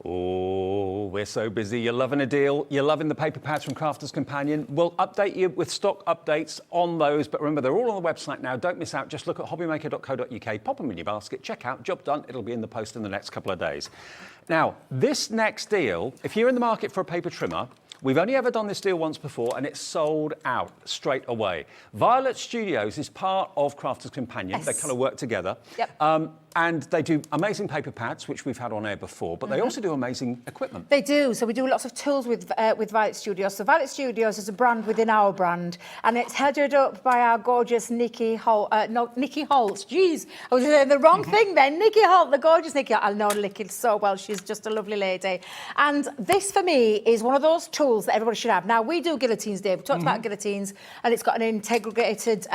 Oh, we're so busy. You're loving a deal. You're loving the paper pads from Crafters Companion. We'll update you with stock updates on those, but remember, they're all on the website now. Don't miss out. Just look at hobbymaker.co.uk, pop them in your basket, check out, job done. It'll be in the post in the next couple of days. Now, this next deal, if you're in the market for a paper trimmer, we've only ever done this deal once before, and it's sold out straight away. Violet Studios is part of Crafters Companion. They kind of work together. Yep. And they do amazing paper pads, which we've had on air before, but they also do amazing equipment. They do. So we do lots of tools with Violet Studios. So Violet Studios is a brand within our brand, and it's headed up by our gorgeous Nikki Holt. Nikki Holt. Jeez, I was saying the wrong thing then. Nikki Holt, the gorgeous Nikki. I know Nikki so well. She's just a lovely lady. And this, for me, is one of those tools that everybody should have. Now, we do guillotines, Dave. We talked about guillotines, and it's got an integrated,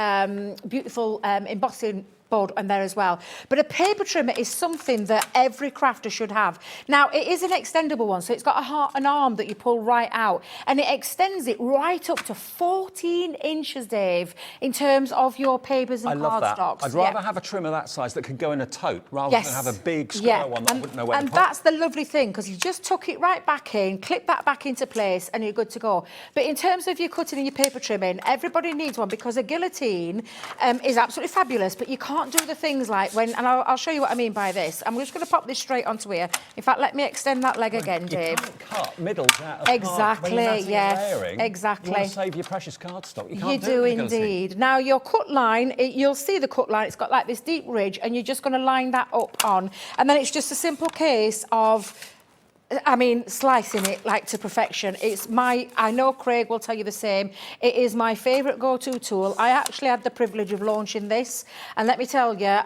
beautiful embossing board on there as well. But a paper trimmer is something that every crafter should have. Now, it is an extendable one, so it's got an arm that you pull right out, and it extends it right up to 14 inches, Dave, in terms of your papers and cardstocks. I'd rather have a trimmer that size that could go in a tote rather than have a big square one that I wouldn't know where to put. And that's the lovely thing, because you just tuck it right back in, clip that back into place, and you're good to go. But in terms of your cutting and your paper trimming, everybody needs one, because a guillotine is absolutely fabulous, but you can't do the things like when, and I'll show you what I mean by this. I'm just going to pop this straight onto here. In fact, let me extend that leg again, Dave. You can't cut middles out of exactly, layering. Exactly. You want to save your precious cardstock. You can't You do do indeed. Now, your cut line, you'll see the cut line. It's got like this deep ridge, and you're just going to line that up on. And then it's just a simple case of, I mean, slicing it like to perfection. I know Craig will tell you the same. It is my favourite go-to tool. I actually had the privilege of launching this, and let me tell you,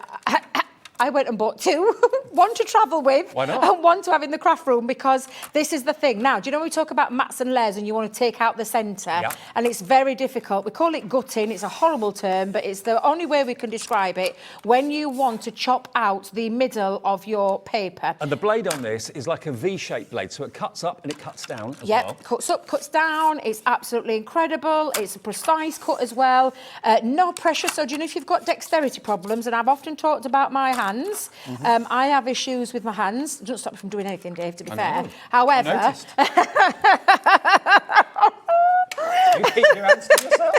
I went and bought 2, one to travel with, Why not? and one to have in the craft room, because this is the thing. Now, do you know when we talk about mats and layers and you want to take out the centre, Yeah. and it's very difficult. We call it gutting. It's a horrible term, but it's the only way we can describe it. When you want to chop out the middle of your paper. And the blade on this is like a V-shaped blade, so it cuts up and it cuts down as Yep, well. cuts up, cuts down. It's absolutely incredible. It's a precise cut as well. No pressure. So do you know if you've got dexterity problems, and I've often talked about my hands, I have issues with my hands. It doesn't stop me from doing anything, Dave, to be fair. know. However, Noticed. You keep your hands to yourself.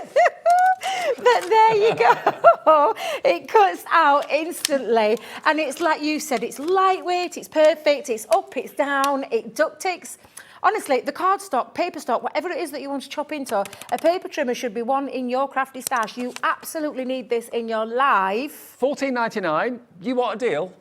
but there you go. It cuts out instantly. And it's like you said, it's lightweight, it's perfect, it's up, it's down, it duct takes. Honestly, the cardstock, paper stock, whatever it is that you want to chop into, a paper trimmer should be one in your crafty stash. You absolutely need this in your life. $14.99. You want a deal?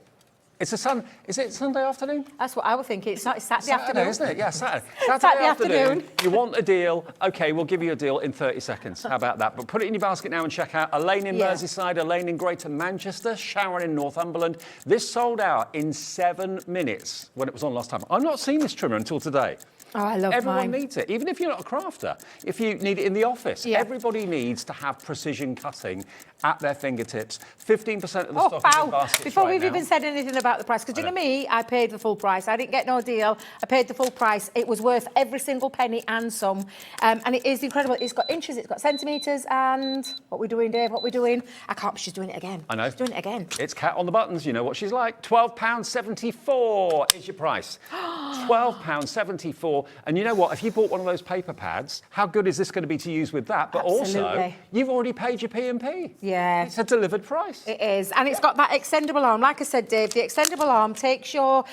Is it Sunday afternoon? That's what I would think. It's Saturday Saturday, afternoon. isn't it? Yeah, Saturday. Saturday afternoon. You want a deal? Okay, we'll give you a deal in 30 seconds. How about that? But put it in your basket now and check out Elaine in Yeah. Merseyside, Elaine in Greater Manchester, Sharon in Northumberland. This sold out in 7 minutes when it was on last time. I've not seen this trimmer until today. Oh, I love Everyone mine. needs it, even if you're not a crafter. If you need it in the office, Yeah. everybody needs to have precision cutting at their fingertips. 15% of the Oh, stock is in wow. baskets Before right we've now. even said anything about the price, because you know me, I paid the full price. I didn't get no deal. I paid the full price. It was worth every single penny and some. And it is incredible. It's got inches, it's got centimetres, and what we're doing, Dave, what we're doing. I can't, she's doing it again. I know. She's doing it again. It's cat on the buttons, you know what she's like. £12.74 is your price. £12.74. And you know what? If you bought one of those paper pads, how good is this going to be to use with that? But also, Absolutely. you've already paid your P&P. Yeah. It's a delivered price. It is, and it's got that extendable arm. Like I said, Dave, the extendable arm takes your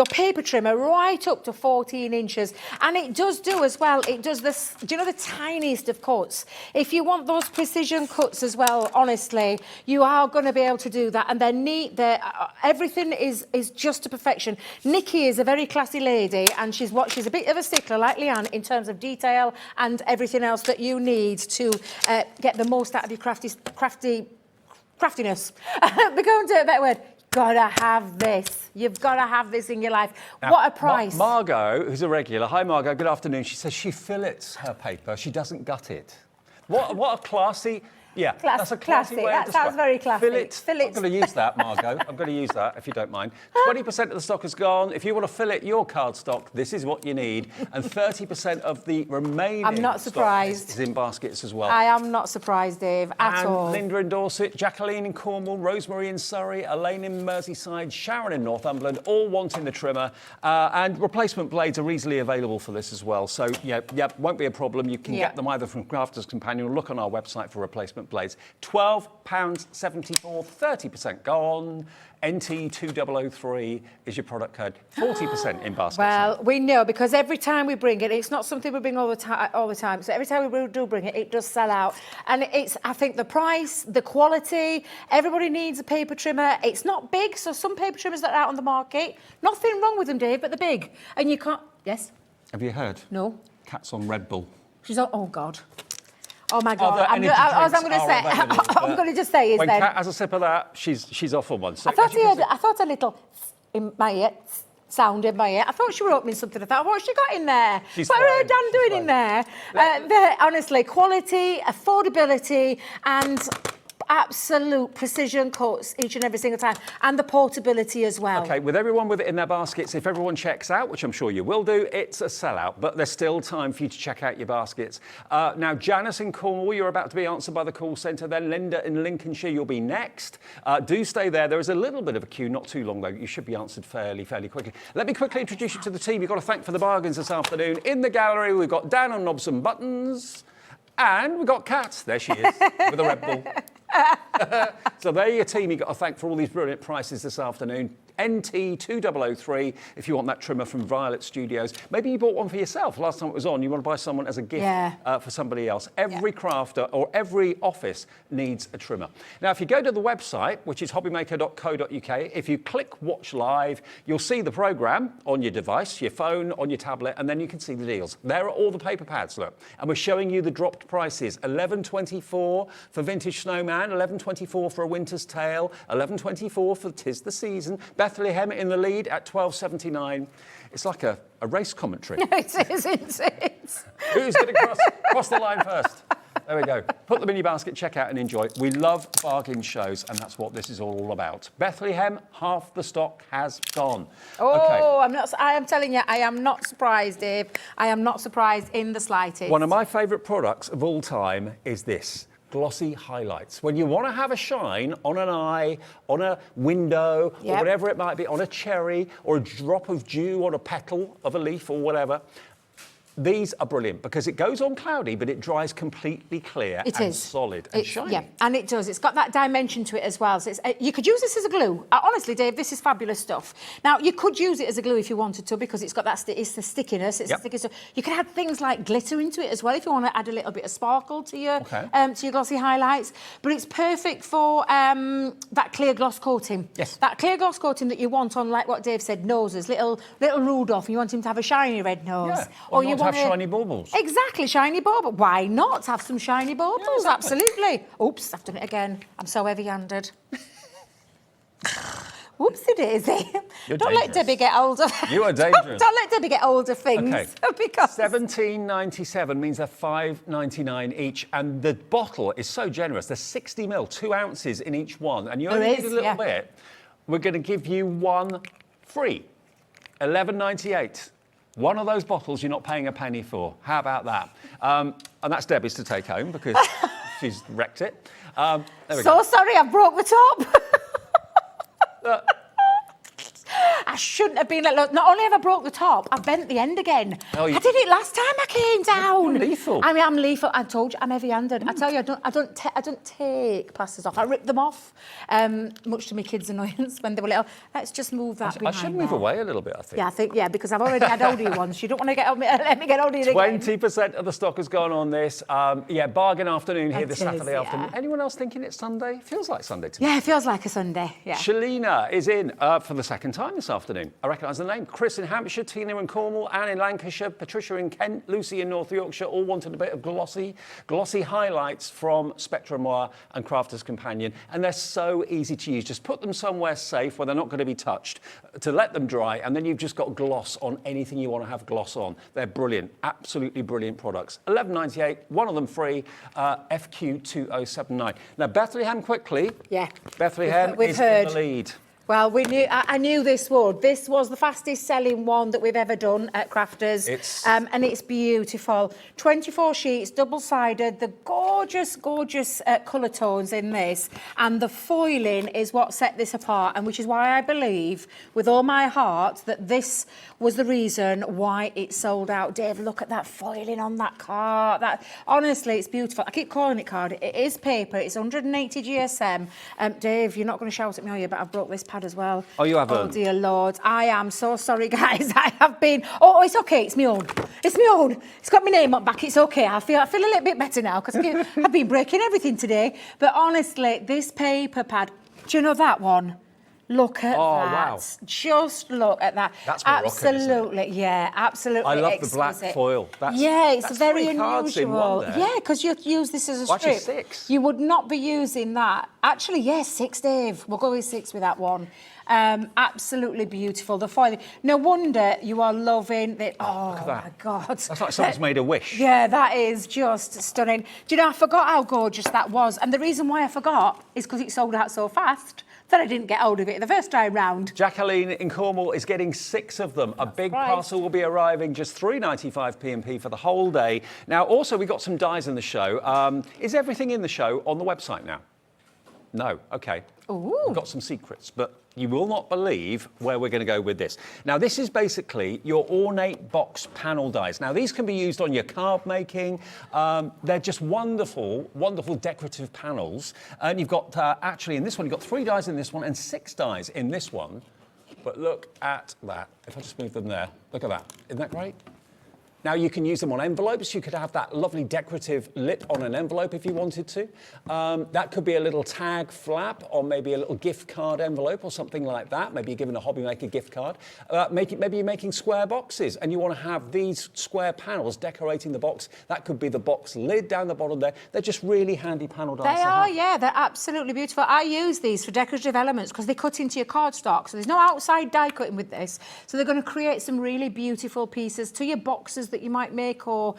paper trimmer right up to 14 inches, and it does do as well. It does this. Do you know the tiniest of cuts? If you want those precision cuts as well, honestly, you are going to be able to do that, and they're neat. Everything is just to perfection. Nikki is a very classy lady, and she's a bit of a stickler like Leanne in terms of detail and everything else that you need to get the most out of your craftiness. We're going to a better word. Gotta have this. You've got to have this in your life. Now, What a price. Margot, who's a regular. Hi, Margot. Good afternoon. She says she fillets her paper. She doesn't gut it. What a classy... Yeah, that's a classy way That of sounds very classy. Fillet. I'm going to use that, Margot. I'm going to use that, if you don't mind. 20% of the stock is gone. If you want to fillet your cardstock, this is what you need. And 30% of the remaining I'm not stock surprised. is in baskets as well. I am not surprised, Dave, at and all. Linda in Dorset, Jacqueline in Cornwall, Rosemary in Surrey, Elaine in Merseyside, Sharon in Northumberland, all wanting the trimmer. And replacement blades are easily available for this as well. So, yeah, won't be a problem. You can get them either from Crafter's Companion or look on our website for replacement blades. £12.74, 30% gone. NT2003 is your product code. 40% in baskets. Well, we know because every time we bring it, it's not something we bring all the time. So every time we do bring it, it does sell out. And it's, I think, the price, the quality. Everybody needs a paper trimmer. It's not big, so some paper trimmers that are out on the market, nothing wrong with them, Dave, but they're big, and you can't. Yes. Have you heard? No. Cat's on Red Bull. She's on. Oh God. Oh my God! Other energy drinks I'm going to say, are available, I'm going to just say is when then. Cat has a sip of that, she's off on one. So I thought a little in my ear, sound in my ear. I thought she were opening something. I thought, what's she got in there? She's what are her fine, Dan she's doing fine. in there? Honestly, quality, affordability, and absolute precision cuts each and every single time, and the portability as well. Okay, with everyone with it in their baskets, if everyone checks out, which I'm sure you will do, it's a sellout, but there's still time for you to check out your baskets. Now, Janice in Cornwall, you're about to be answered by the call centre. Then Linda in Lincolnshire, you'll be next. Do stay there. There is a little bit of a queue, not too long though. You should be answered fairly quickly. Let me quickly introduce you to the team you've got to thank for the bargains this afternoon. In the gallery, we've got Dan on Knobs and Buttons, and we've got Kat. There she is, with a Red Bull. So they're your team you've got to thank for all these brilliant prices this afternoon. NT2003 if you want that trimmer from Violet Studios. Maybe you bought one for yourself last time it was on. You want to buy someone as a gift for somebody else. Every crafter or every office needs a trimmer. Now, if you go to the website, which is hobbymaker.co.uk, if you click Watch Live, you'll see the programme on your device, your phone, on your tablet, and then you can see the deals. There are all the paper pads, look. And we're showing you the dropped prices. $11.24 for Vintage Snowman, $11.24 for A Winter's Tale, $11.24 for Tis the Season. Bethlehem in the lead at $12.79. It's like a race commentary. It is, isn't it? Who's going to cross the line first? There we go. Put them in your basket, check out and enjoy. We love bargain shows, and that's what this is all about. Bethlehem, half the stock has gone. Oh, okay. I am telling you, I am not surprised, Dave. I am not surprised in the slightest. One of my favourite products of all time is this. Glossy highlights. When you want to have a shine on an eye, on a window, or whatever it might be, on a cherry, or a drop of dew on a petal of a leaf or whatever, these are brilliant because it goes on cloudy, but it dries completely clear and solid and shiny. Yeah, and it does. It's got that dimension to it as well. So you could use this as a glue. Honestly, Dave, this is fabulous stuff. Now, you could use it as a glue if you wanted to because it's got that it's the stickiness. It's the sticky stuff. You can add things like glitter into it as well if you want to add a little bit of sparkle to your glossy highlights. But it's perfect for that clear gloss coating. Yes. That clear gloss coating that you want on, like what Dave said, noses, little Rudolph, and you want him to have a shiny red nose. Yeah. Or you want to have shiny baubles. Exactly, shiny bauble. Why not have some shiny baubles? Yeah, exactly. Absolutely. Oops, I've done it again. I'm so heavy-handed. Whoopsie daisy. Don't let Debbie get hold of. You are dangerous. Don't let Debbie get hold of things. Okay. Because $17.97 means they're $5.99 each, and the bottle is so generous. There's 60 ml, 2 ounces in each one, and you only need a little bit. We're going to give you one free. $11.98. One of those bottles you're not paying a penny for. How about that? And that's Debbie's to take home because she's wrecked it. There we go. Sorry, I broke the top. I shouldn't have been like, look, not only have I broke the top, I bent the end again. I did it last time I came down. You're lethal. I mean, I'm lethal. I told you, I'm heavy-handed. I tell you, I don't take plasters off. I rip them off, much to my kids' annoyance when they were little. Let's just move that behind I should move away a little bit, I think. Yeah, because I've already had oldie ones. You don't want to let me get oldie again. 20% of the stock has gone on this. Bargain afternoon here this Saturday afternoon. Anyone else thinking it's Sunday? Feels like Sunday to me. Yeah, it feels like a Sunday, yeah. Shalina is in for the second time this afternoon. I recognise the name. Chris in Hampshire, Tina in Cornwall, Anne in Lancashire, Patricia in Kent, Lucy in North Yorkshire, all wanted a bit of glossy highlights from Spectrum Wire and Crafter's Companion. And they're so easy to use. Just put them somewhere safe where they're not going to be touched to let them dry. And then you've just got gloss on anything you want to have gloss on. They're brilliant, absolutely brilliant products. $11.98, one of them free, FQ2079. Now, Bethlehem quickly. Yeah. Bethlehem is in the lead. Well, I knew this would. This was the fastest selling one that we've ever done at Crafters. And it's beautiful. 24 sheets, double-sided, the gorgeous colour tones in this. And the foiling is what set this apart, and which is why I believe, with all my heart, that this was the reason why it sold out. Dave, look at that foiling on that card. Honestly, it's beautiful. I keep calling it card. It is paper. It's 180 GSM. Dave, you're not going to shout at me, are you? But I've broke this pad as well. Oh, you haven't? Oh, dear Lord. I am so sorry, guys. I have been... Oh, it's OK. It's my own. It's my own. It's got my name up back. It's OK. I feel a little bit better now because I've been breaking everything today. But honestly, this paper pad... Do you know that one? Look at that. Wow. Just look at that. That's Moroccan, absolutely, isn't it? Yeah, absolutely. I love exquisite. the black foil. It's very 3 cards unusual. in one there. Yeah, because you use this as a strip. Actually 6. You would not be using that. Actually, yes, 6, Dave. We'll go with 6 with that one. Absolutely beautiful. The foiling. No wonder you are loving it. Oh, look at that. My God. That's like someone's made a wish. Yeah, that is just stunning. Do you know, I forgot how gorgeous that was. And the reason why I forgot is because it sold out so fast that I didn't get hold of it the first time round. Jacqueline in Cornwall is getting 6 of them. A big parcel will be arriving, just $3.95 P&P for the whole day. Now, also, we've got some dies in the show. Is everything in the show on the website now? No. OK. Ooh. We've got some secrets, but you will not believe where we're going to go with this. Now, this is basically your ornate box panel dies. Now, these can be used on your card making. They're just wonderful, wonderful decorative panels. And you've got, actually, in this one, you've got 3 dies in this one and 6 dies in this one. but look at that. If I just move them there, look at that. Isn't that great? Now you can use them on envelopes. You could have that lovely decorative lip on an envelope if you wanted to. That could be a little tag flap or maybe a little gift card envelope or something like that. Maybe you're giving a HobbyMaker gift card. Maybe you're making square boxes and you want to have these square panels decorating the box. That could be the box lid down the bottom there. They're just really handy panel dies. They are, yeah, they're absolutely beautiful. I use these for decorative elements because they cut into your cardstock. So there's no outside die cutting with this. So they're going to create some really beautiful pieces to your boxes that you might make, or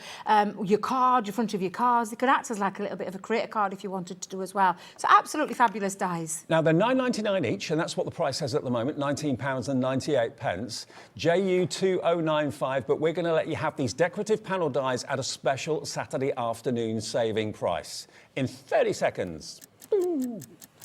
your card, your front of your cards. They could act as like a little bit of a creator card if you wanted to do as well. So absolutely fabulous dies. Now they're £9.99 each, and that's what the price says at the moment, £19.98. JU2095, but we're going to let you have these decorative panel dies at a special Saturday afternoon saving price in 30 seconds. Ooh.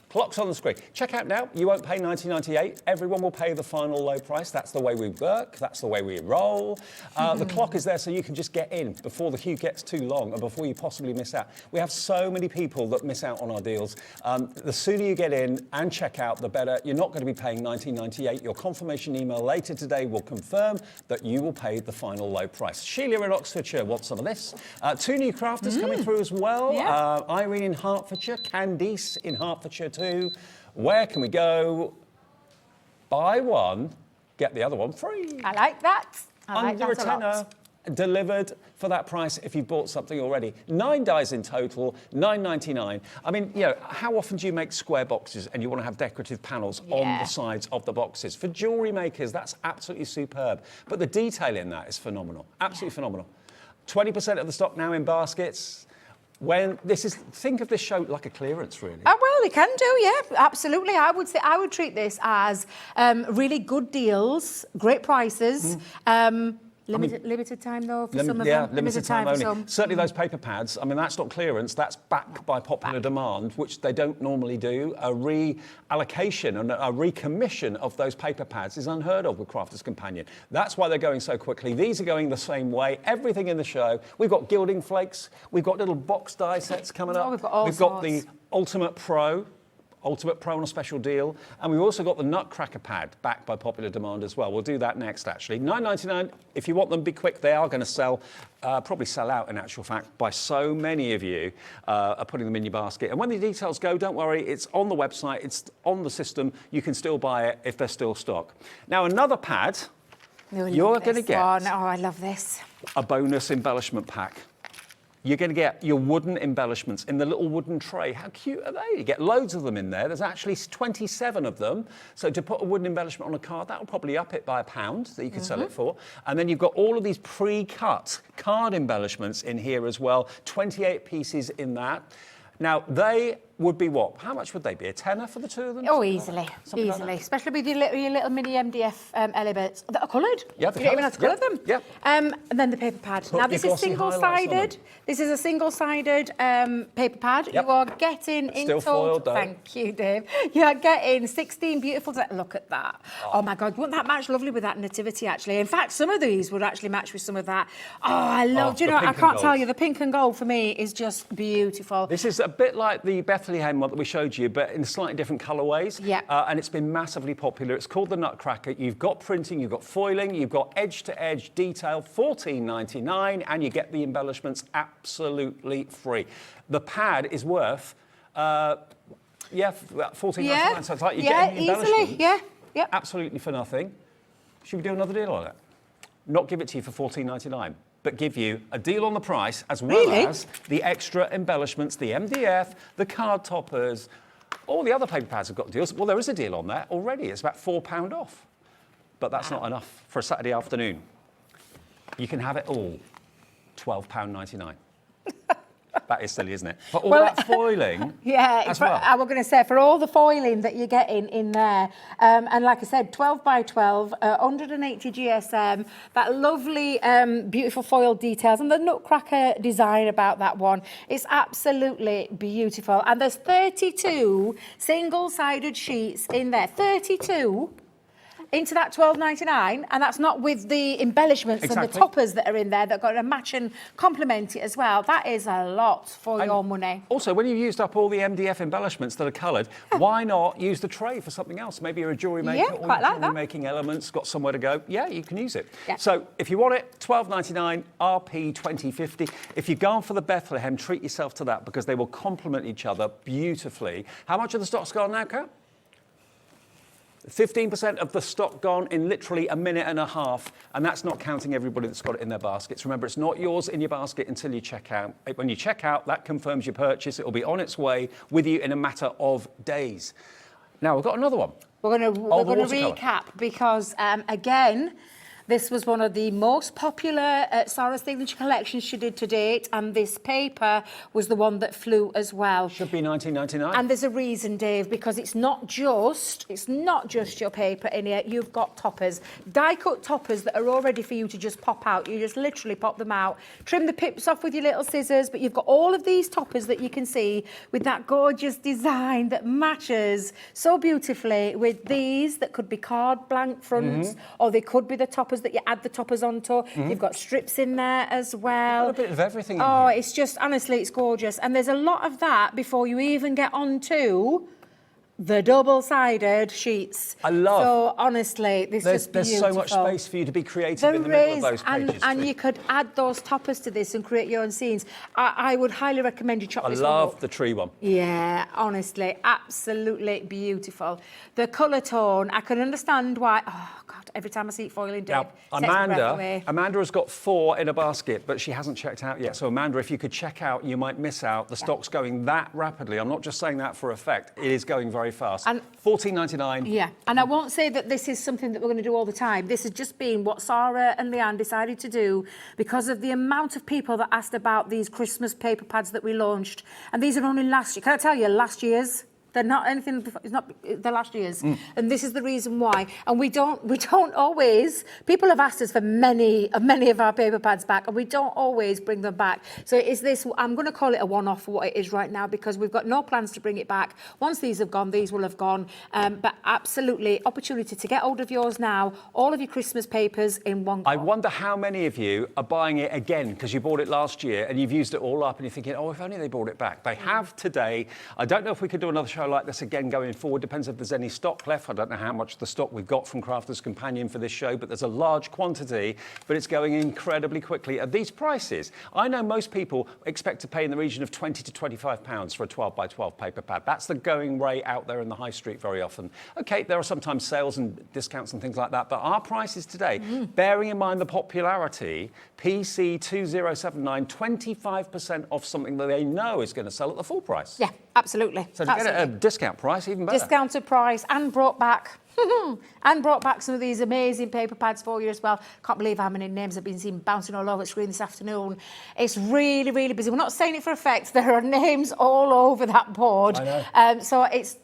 Clock's on the screen. Check out now. You won't pay $19.98. Everyone will pay the final low price. That's the way we work. That's the way we roll. The clock is there so you can just get in before the queue gets too long and before you possibly miss out. We have so many people that miss out on our deals. The sooner you get in and check out, the better. You're not going to be paying $19.98. Your confirmation email later today will confirm that you will pay the final low price. Sheila in Oxfordshire wants some of this. 2 new crafters coming through as well. Yeah. Irene in Hertfordshire, Candice in Hertfordshire too. Where can we go? Buy one, get the other one free. I like that. I like Under that a tenner, delivered for that price if you've bought something already. 9 dies in total, $9.99. I mean, you know, how often do you make square boxes and you want to have decorative panels on the sides of the boxes? For jewellery makers, that's absolutely superb. But the detail in that is phenomenal, absolutely phenomenal. 20% of the stock now in baskets. When this is, think of this show like a clearance, really. Oh, well, they can do, yeah, absolutely. I would treat this as really good deals, great prices. Limited time though for some of them. Limited time only. For some. Certainly those paper pads. I mean, that's not clearance. That's back by popular demand, which they don't normally do. A reallocation and a recommission of those paper pads is unheard of with Crafter's Companion. That's why they're going so quickly. These are going the same way. Everything in the show. We've got Gilding flakes. We've got little box die sets coming up. We've got all We've got the Ultimate Pro on a special deal. And we've also got the Nutcracker pad backed by popular demand as well. We'll do that next, actually. $9.99. If you want them, be quick. They are going to sell, probably sell out in actual fact, by so many of you are putting them in your basket. And when the details go, don't worry, it's on the website, it's on the system. You can still buy it if there's still stock. Now, another pad, you're going to get I love this. a bonus embellishment pack. You're going to get your wooden embellishments in the little wooden tray. How cute are they? You get loads of them in there. There's actually 27 of them. So to put a wooden embellishment on a card, that will probably up it by £1 that you can sell it for. And then you've got all of these pre-cut card embellishments in here as well. 28 pieces in that. Now, they would be what? How much would they be? A tenner for the two of them? Oh, easily. Something like Especially with your little mini MDF elements that are coloured. Yeah, you don't even have to colour them. Yeah. And then the paper pad. Now, this is single-sided. This is a single-sided paper pad. Yep. You are getting in Still foiled, though. Thank you, Dave. You are getting 16 beautiful... Look at that. Oh, my God. Wouldn't that match lovely with that nativity, actually? In fact, some of these would actually match with some of that. Oh, I love... do you know, I can't tell you, the pink and gold for me is just beautiful. This is a bit like the Bethlehem one that we showed you, but in slightly different colourways. Yeah. And it's been massively popular. It's called the Nutcracker. You've got printing, you've got foiling, you've got edge-to-edge detail, $14.99, and you get the embellishments absolutely free. The pad is worth, $14.99. So it's like you get the embellishments absolutely for nothing. Should we do another deal on it? Not give it to you for $14.99. But give you a deal on the price as well as the extra embellishments, the MDF, the card toppers. All the other paper pads have got deals. Well, there is a deal on that already. It's about £4 off. But that's not enough for a Saturday afternoon. You can have it all, £12.99. That is silly, isn't it? For all that foiling as well. I was going to say, for all the foiling that you're getting in there, and like I said, 12 by 12, 180 GSM, that lovely, beautiful foil details, and the Nutcracker design about that one. It's absolutely beautiful. And there's 32 single-sided sheets in there. 32. into that $12.99, and that's not with the embellishments and the toppers that are in there that got to match and complement it as well. That is a lot for your money. Also, when you've used up all the MDF embellishments that are coloured, why not use the tray for something else? Maybe you're a jewellery maker or jewellery making elements, got somewhere to go. Yeah, you can use it. Yeah. So if you want it, $12.99, RP $20.50. If you've gone for the Bethlehem, treat yourself to that because they will complement each other beautifully. How much of the stock's gone now, Kat? 15% of the stock gone in literally a minute and a half, and that's not counting everybody that's got it in their baskets. Remember, it's not yours in your basket until you check out. When you check out, that confirms your purchase. It will be on its way with you in a matter of days. Now, we've got another one. We're going to recap because, again, this was one of the most popular Sara's signature collections she did to date, and this paper was the one that flew as well. Should be $19.99. And there's a reason, Dave, because it's not just your paper in here. You've got toppers, die-cut toppers that are all ready for you to just pop out. You just literally pop them out, trim the pips off with your little scissors, but you've got all of these toppers that you can see with that gorgeous design that matches so beautifully with these that could be card blank fronts, or they could be the toppers that you add the toppers onto. You've got strips in there as well. Got a bit of everything in here. It's just, honestly, it's gorgeous. And there's a lot of that before you even get onto the double-sided sheets. I love. So honestly, this is beautiful. There's so much space for you to be creative in the middle of those pages. And you could add those toppers to this and create your own scenes. I would highly recommend you chop this one up. I love the tree one. Yeah, honestly, absolutely beautiful. The colour tone, I can understand why. Oh God, every time I see it foiling, Dave, now, Amanda has got 4 in a basket, but she hasn't checked out yet. So Amanda, if you could check out, you might miss out. The stock's going that rapidly. I'm not just saying that for effect. It is going very fast. And $14.99. Yeah, and I won't say that this is something that we're going to do all the time. This has just been what Sara and Leanne decided to do because of the amount of people that asked about these Christmas paper pads that we launched. And these are only last year. Can I tell you, last year's? They're not anything. It's not the last year's, and this is the reason why. And we don't always. People have asked us for many of our paper pads back, and we don't always bring them back. So is this? I'm going to call it a one-off for what it is right now because we've got no plans to bring it back. Once these have gone, these will have gone. But absolutely, opportunity to get hold of yours now. All of your Christmas papers in one go. I wonder how many of you are buying it again because you bought it last year and you've used it all up, and you're thinking, oh, if only they brought it back. They have today. I don't know if we could do another show like this again going forward. Depends if there's any stock left. I don't know how much the stock we've got from Crafter's Companion for this show, but there's a large quantity, but it's going incredibly quickly at these prices. I know most people expect to pay in the region of £20 to £25 for a 12 by 12 paper pad. That's the going rate out there in the high street very often. Okay, there are sometimes sales and discounts and things like that, but our prices today, bearing in mind the popularity, PC 2079, 25% off something that they know is going to sell at the full price. Yeah, absolutely. So to get a discount price, even better. Discounted price and brought back some of these amazing paper pads for you as well. Can't believe how many names I've been seeing bouncing all over the screen this afternoon. It's really, really busy. We're not saying it for effect. There are names all over that board. I know. So it's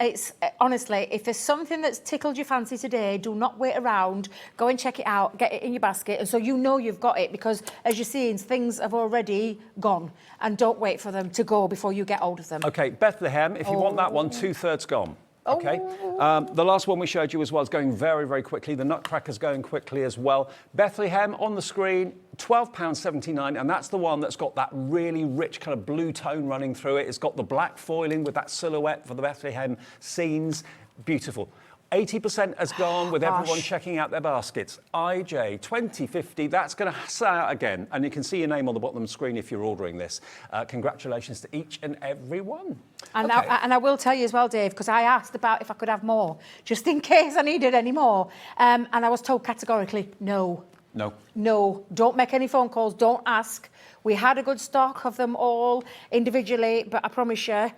honestly, if there's something that's tickled your fancy today, do not wait around. Go and check it out. Get it in your basket, and so you know you've got it because, as you're seeing, things have already gone. And don't wait for them to go before you get hold of them. Okay, Bethlehem. If you want that one, 2/3 gone. Okay. The last one we showed you as well is going very, very quickly. The Nutcracker's going quickly as well. Bethlehem on the screen, £12.79, and that's the one that's got that really rich kind of blue tone running through it. It's got the black foiling with that silhouette for the Bethlehem scenes. Beautiful. 80% has gone with everyone checking out their baskets. IJ 2050, that's going to say out again, and you can see your name on the bottom of the screen if you're ordering this. Congratulations to each and every one. And, and I will tell you as well, Dave, because I asked about if I could have more, just in case I needed any more. And I was told categorically, no. No. No, don't make any phone calls, don't ask. We had a good stock of them all individually, but I promise you,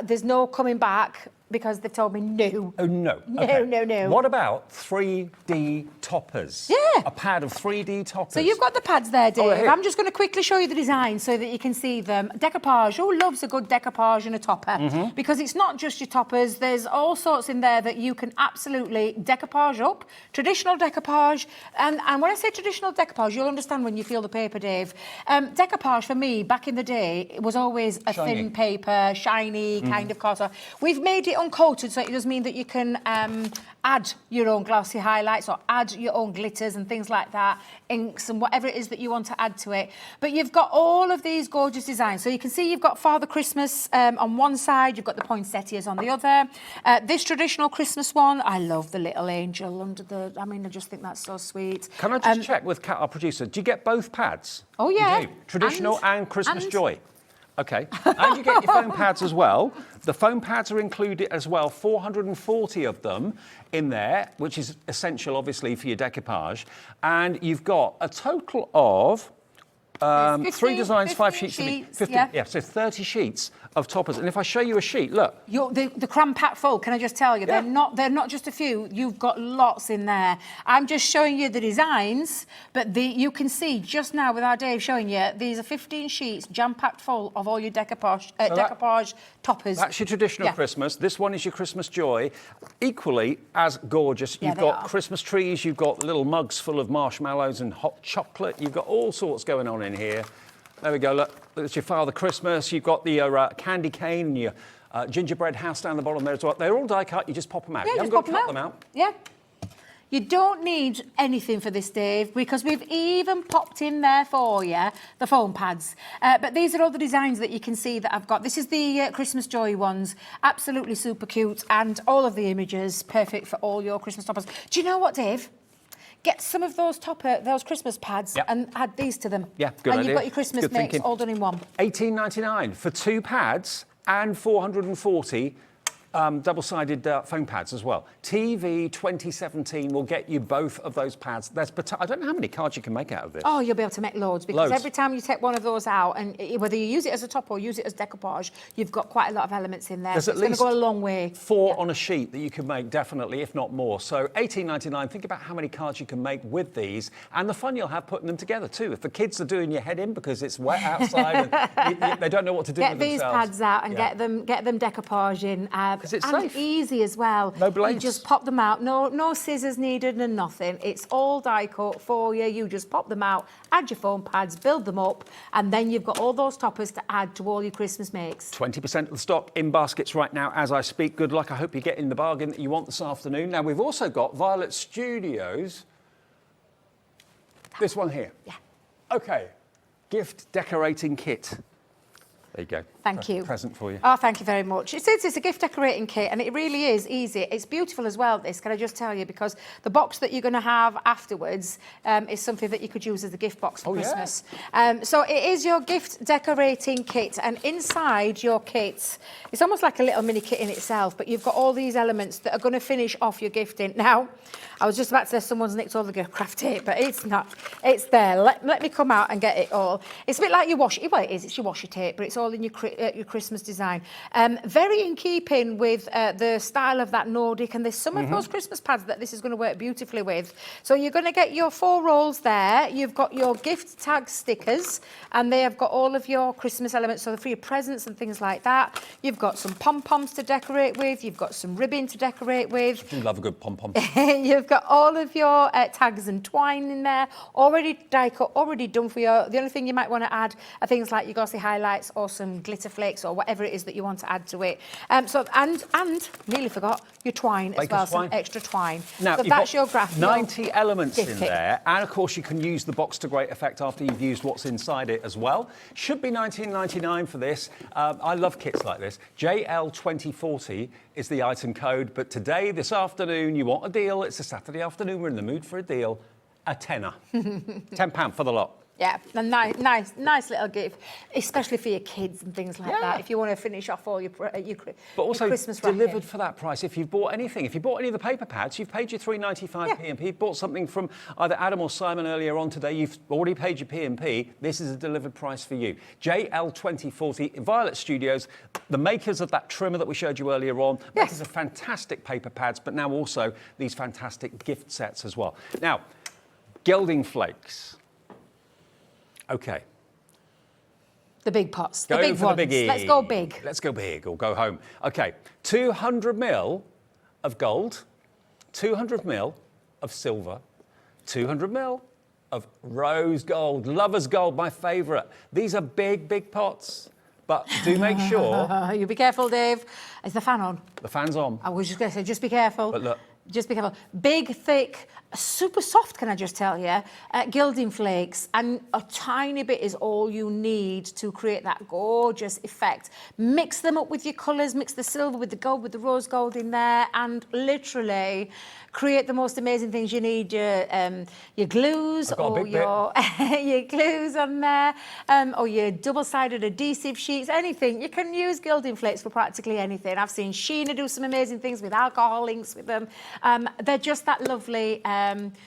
there's no coming back because they told me no. Oh, no. No, okay. no. What about 3D toppers? Yeah. A pad of 3D toppers. So you've got the pads there, Dave. here. I'm just going to quickly show you the design so that you can see them. Decoupage. Who loves a good decoupage and a topper? Because it's not just your toppers. There's all sorts in there that you can absolutely decoupage up. Traditional decoupage. And when I say traditional decoupage, you'll understand when you feel the paper, Dave. Decoupage, for me, back in the day, it was always a thin paper, shiny kind of colour. We've made it it uncoated, so it does mean that you can add your own glossy highlights or add your own glitters and things like that, inks and whatever it is that you want to add to it. But you've got all of these gorgeous designs. So you can see you've got Father Christmas on one side, you've got the poinsettias on the other. This traditional Christmas one, I love the little angel under the, I mean, I just think that's so sweet. Can I just check with Kat, our producer, do you get both pads? Oh, yeah. You do. Traditional and Christmas Joy. Okay, and you get your foam pads as well. The foam pads are included as well, 440 of them in there, which is essential, obviously, for your decoupage. And you've got a total of 3 designs, 5 sheets. 50, yeah, so 30 sheets of toppers. And if I show you a sheet, look. The cram pack full, can I just tell you, they're not just a few, you've got lots in there. I'm just showing you the designs, but you can see just now with our Dave showing you, these are 15 sheets jam-packed full of all your decoupage, decoupage toppers. That's your traditional Christmas. This one is your Christmas Joy. Equally as gorgeous. You've got Christmas trees, you've got little mugs full of marshmallows and hot chocolate. You've got all sorts going on in here. There we go, look, it's your Father Christmas. You've got the candy cane and your gingerbread house down the bottom there as well. They're all die cut, you just pop them out. Yeah, you haven't got to cut them out. Yeah. You don't need anything for this, Dave, because we've even popped in there for you the foam pads. But these are all the designs that you can see that I've got. This is the Christmas Joy ones, absolutely super cute, and all of the images perfect for all your Christmas toppers. Do you know what, Dave? Get some of those those Christmas pads and add these to them. Yeah, good idea. And you've got your Christmas mix all done in one. $18.99 for 2 pads and 440 double-sided foam pads as well. TV 2017 will get you both of those pads. I don't know how many cards you can make out of this. Oh, you'll be able to make loads, because every time you take one of those out, and whether you use it as a top or use it as decoupage, you've got quite a lot of elements in there. There's at least least going to go a long way. 4 on a sheet that you can make, definitely, if not more. So $18.99, think about how many cards you can make with these, and the fun you'll have putting them together too. If the kids are doing your head in because it's wet outside and they don't know what to do with themselves. Get these pads out and get them decoupage in. Because it's safe. Easy as well. No blades. You just pop them out. No scissors needed and nothing. It's all die cut for you. You just pop them out, add your foam pads, build them up, and then you've got all those toppers to add to all your Christmas makes. 20% of the stock in baskets right now as I speak. Good luck. I hope you're getting the bargain that you want this afternoon. Now, we've also got Violet Studios. This one here. Yeah. Okay. Gift decorating kit. There you go. Thank you. Present for you. Oh, thank you very much. It's a gift decorating kit, and it really is easy. It's beautiful as well, this, can I just tell you, because the box that you're going to have afterwards is something that you could use as a gift box for Christmas. Yeah. So it is your gift decorating kit, and inside your kit, it's almost like a little mini kit in itself, but you've got all these elements that are going to finish off your gifting. Now, I was just about to say someone's nicked all the craft tape, but it's not. It's there. Let me come out and get it all. It's a bit like your washi. Well, it is. It's your washi tape, but it's all in your Christmas design. Very in keeping with the style of that Nordic, and there's some of those Christmas pads that this is going to work beautifully with. So you're going to get your 4 rolls there. You've got your gift tag stickers, and they have got all of your Christmas elements, so for your presents and things like that. You've got some pom-poms to decorate with. You've got some ribbon to decorate with. I love a good pom-pom. You've got all of your tags and twine in there, already die cut, already done for you. The only thing you might want to add are things like your glossy highlights or some glitter flakes or whatever it is that you want to add to it. And nearly forgot your twine as well, some extra twine. Now, so that's your graph. 90 elements in there, and of course you can use the box to great effect after you've used what's inside it as well. Should be $19.99 for this. I love kits like this. JL2040 is the item code, but today, this afternoon, you want a deal. It's a Saturday afternoon. We're in the mood for a deal. A tenner. £10 for the lot. Yeah, a nice little gift, especially for your kids and things like that. If you want to finish off all your but also Christmas delivered wrapping. for that price. If you've bought anything, if you bought any of the paper pads, you've paid your $3.95 P&P. Bought something from either Adam or Simon earlier on today, you've already paid your P&P. This is a delivered price for you. JL2040, Violet Studios, the makers of that trimmer that we showed you earlier on. Makers of fantastic paper pads, but now also these fantastic gift sets as well. Now, Gilding flakes. Okay. The big pots, Go the big for ones. the biggie. Let's go big. Let's go big or go home. Okay, 200 mil of gold, 200 mil of silver, 200 mil of rose gold, lover's gold, my favourite. These are big, big pots. But do make sure... You be careful, Dave. Is the fan on? The fan's on. I was just going to say, just be careful. But look. Just be careful. Big, thick, super soft, can I just tell you, gilding flakes, and a tiny bit is all you need to create that gorgeous effect. Mix them up with your colours, mix the silver with the gold, with the rose gold in there, and literally create the most amazing things. You need your glues or your your glues on there, or your double-sided adhesive sheets, anything. You can use gilding flakes for practically anything. I've seen Sheena do some amazing things with alcohol inks with them. They're just that lovely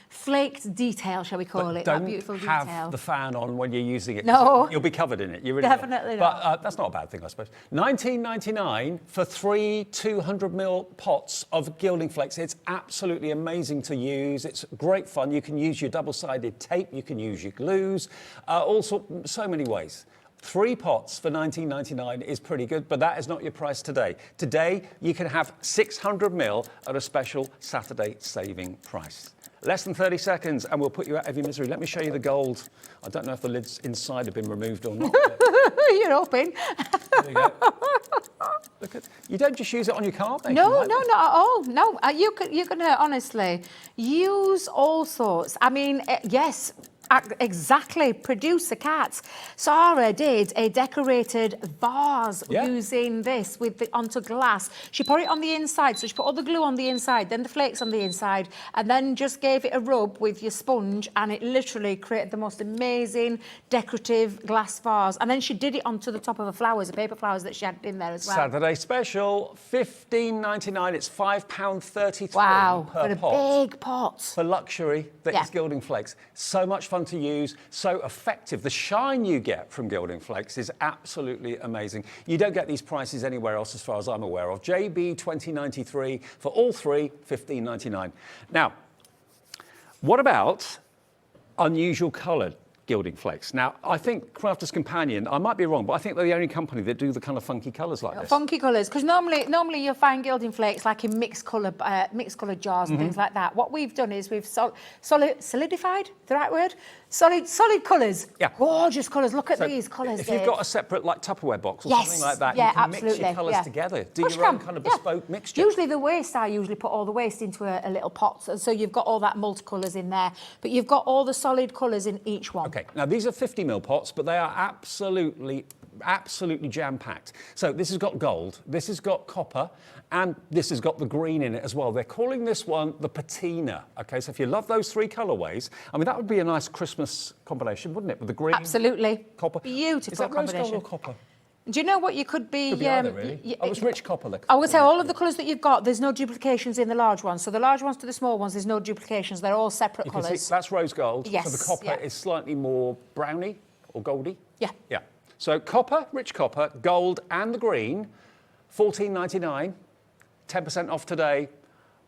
flaked detail, shall we call it? That beautiful detail. Don't have the fan on when you're using it. No. You'll be covered in it. You really Definitely will. not. But that's not a bad thing, I suppose. $19.99 for 3 200ml pots of gilding flakes. It's absolutely amazing to use. It's great fun. You can use your double-sided tape. You can use your glues. So many ways. 3 pots for $19.99 is pretty good, but that is not your price today. Today, you can have 600ml at a special Saturday saving price. Less than 30 seconds, and we'll put you out of your misery. Let me show you the gold. I don't know if the lids inside have been removed or not. You're hoping. There you go. Look at, you don't just use it on your card making. No, not at all. No, you can honestly use all sorts. I mean, yes. Exactly, producer cats. Sara did a decorated vase using this onto glass. She put it on the inside, so she put all the glue on the inside, then the flakes on the inside, and then just gave it a rub with your sponge, and it literally created the most amazing decorative glass vase. And then she did it onto the top of the flowers, the paper flowers that she had in there as well. Saturday special, $15.99. It's £5.33 for per a pot. big pot. For luxury that is gilding flakes. So much fun to use, so effective. The shine you get from gilding flakes is absolutely amazing. You don't get these prices anywhere else as far as I'm aware of. JB 2093 for all 3, $15.99. Now, what about unusual coloured gilding flakes? Now, I think Crafter's Companion, I might be wrong, but I think they're the only company that do the kind of funky colours like this. Funky colours, because normally you'll find gilding flakes like in mixed colour jars and things like that. What we've done is we've solidified, the right word? Solid colours. Yeah. Gorgeous colours. Look at these colours, If you've got a separate like Tupperware box or something like that, yeah, you can absolutely, mix your colours together. Do your own kind of bespoke mixture. Usually the waste, I usually put all the waste into a little pot, so you've got all that multicolours in there, but you've got all the solid colours in each one. Okay, now these are 50ml pots, but they are absolutely jam-packed. So this has got gold, this has got copper, and this has got the green in it as well. They're calling this one the patina. Okay, so if you love those 3 colourways, I mean, that would be a nice Christmas combination, wouldn't it? With the green, absolutely, copper. Beautiful is that combination. rose gold or copper? Do you know what you could be? Could be either, really. It's rich copper. I would say all of the colours that you've got, there's no duplications in the large ones. So the large ones to the small ones, there's no duplications. They're all separate colours. That's rose gold. Yes. So the copper is slightly more browny or goldy. Yeah. Yeah. So copper, rich copper, gold, and the green, $14.99, 10% off today.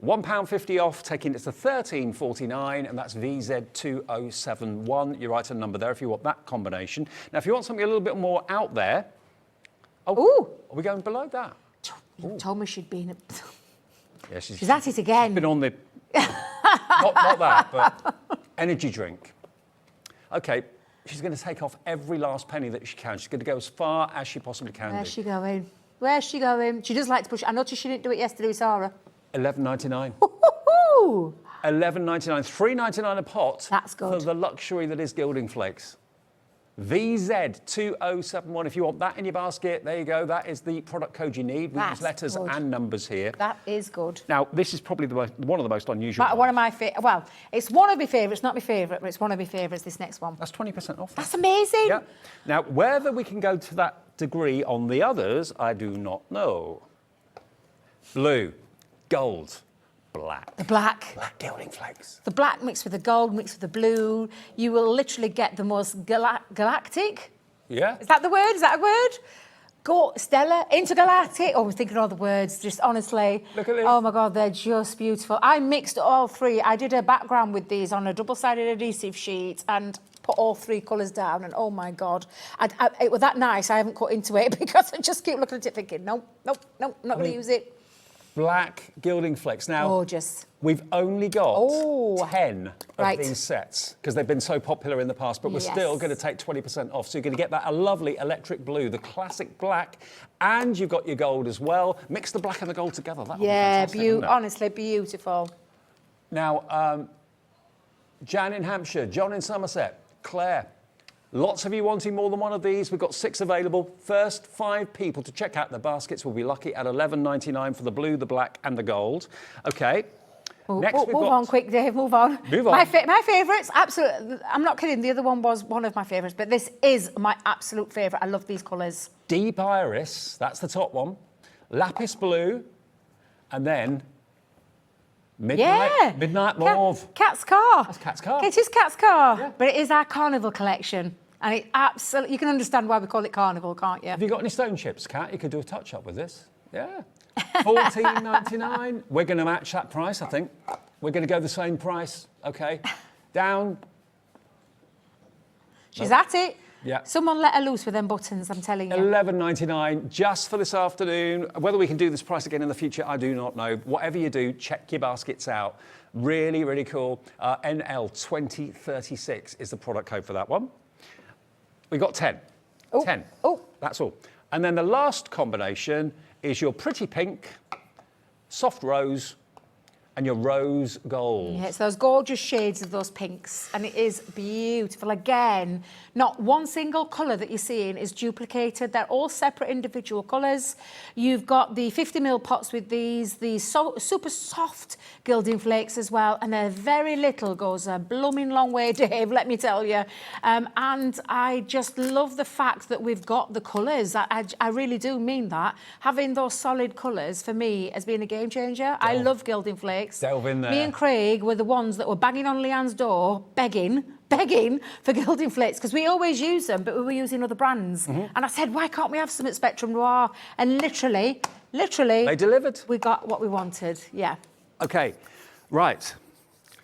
£1.50 off, taking it to $13.49, and that's VZ2071, your item number there if you want that combination. Now, if you want something a little bit more out there, are we going below that? You told me she'd been... Yeah, she's at it again. She's been on the... not that, but energy drink. Okay, she's going to take off every last penny that she can. She's going to go as far as she possibly can. Where's she going? Where's she going? She does like to push... I noticed she didn't do it yesterday with Sara. $11.99. $11.99, $3.99 a pot. That's good. For the luxury that is gilding flakes. VZ2071. If you want that in your basket, there you go. That is the product code you need. We use letters and numbers here. That is good. Now, this is probably one of the most unusual. One of my favourites. Well, it's one of my favourites, not my favourite, but it's one of my favourites, this next one. That's 20% off. That's amazing. Yeah. Now, whether we can go to that degree on the others, I do not know. Blue, gold, black. The black. Black gilding flakes. The black mixed with the gold, mixed with the blue. You will literally get the most galactic. Yeah. Is that the word? Is that a word? Stellar, intergalactic. Oh, I'm thinking all the words, just honestly. Look at this. Oh my God, they're just beautiful. I mixed all 3. I did a background with these on a double-sided adhesive sheet and put all 3 colours down, and oh my God. It was that nice, I haven't cut into it because I just keep looking at it thinking, no, not going to use it. black gilding flakes. Now, Gorgeous. we've only got 10 of these sets because they've been so popular in the past, but we're still going to take 20% off. So you're going to get that a lovely electric blue, the classic black, and you've got your gold as well. Mix the black and the gold together. That'll be fantastic, honestly, beautiful. Now, Jan in Hampshire, John in Somerset, Claire. Lots of you wanting more than one of these. We've got 6 available. First 5 people to check out the baskets will be lucky at $11.99 for the blue, the black, and the gold. Okay. Next, move on quick, Dave. Move on. Move on. My favourites, absolutely. I'm not kidding. The other one was one of my favourites, but this is my absolute favourite. I love these colours. Deep iris. That's the top one. Lapis blue, and then midnight mauve. Cat's car. That's Cat's car. It is Cat's car, but it is our carnival collection. And it absolutely, you can understand why we call it carnival, can't you? Have you got any stone chips, Kat? You could do a touch-up with this. Yeah. $14.99. We're going to match that price, I think. We're going to go the same price. Okay. Down. She's at it. Yeah. Someone let her loose with them buttons, I'm telling you. $11.99 just for this afternoon. Whether we can do this price again in the future, I do not know. Whatever you do, check your baskets out. Really, really cool. NL2036 is the product code for that one. We got 10. 10. Oh. That's all. And then the last combination is your pretty pink, soft rose, and your rose gold. Yeah, it's those gorgeous shades of those pinks, and it is beautiful. Again, not one single colour that you're seeing is duplicated. They're all separate individual colours. You've got the 50ml pots with these, the super soft gilding flakes as well, and they're very little, goes a blooming long way, Dave, let me tell you. And I just love the fact that we've got the colours. I really do mean that. Having those solid colours, for me, has been a game changer. I love gilding flakes. Delve in there. Me and Craig were the ones that were banging on Leanne's door, begging for gilding flakes, because we always use them, but we were using other brands. And I said, why can't we have some at Spectrum Noir? And literally, they delivered. We got what we wanted, yeah. Okay, right.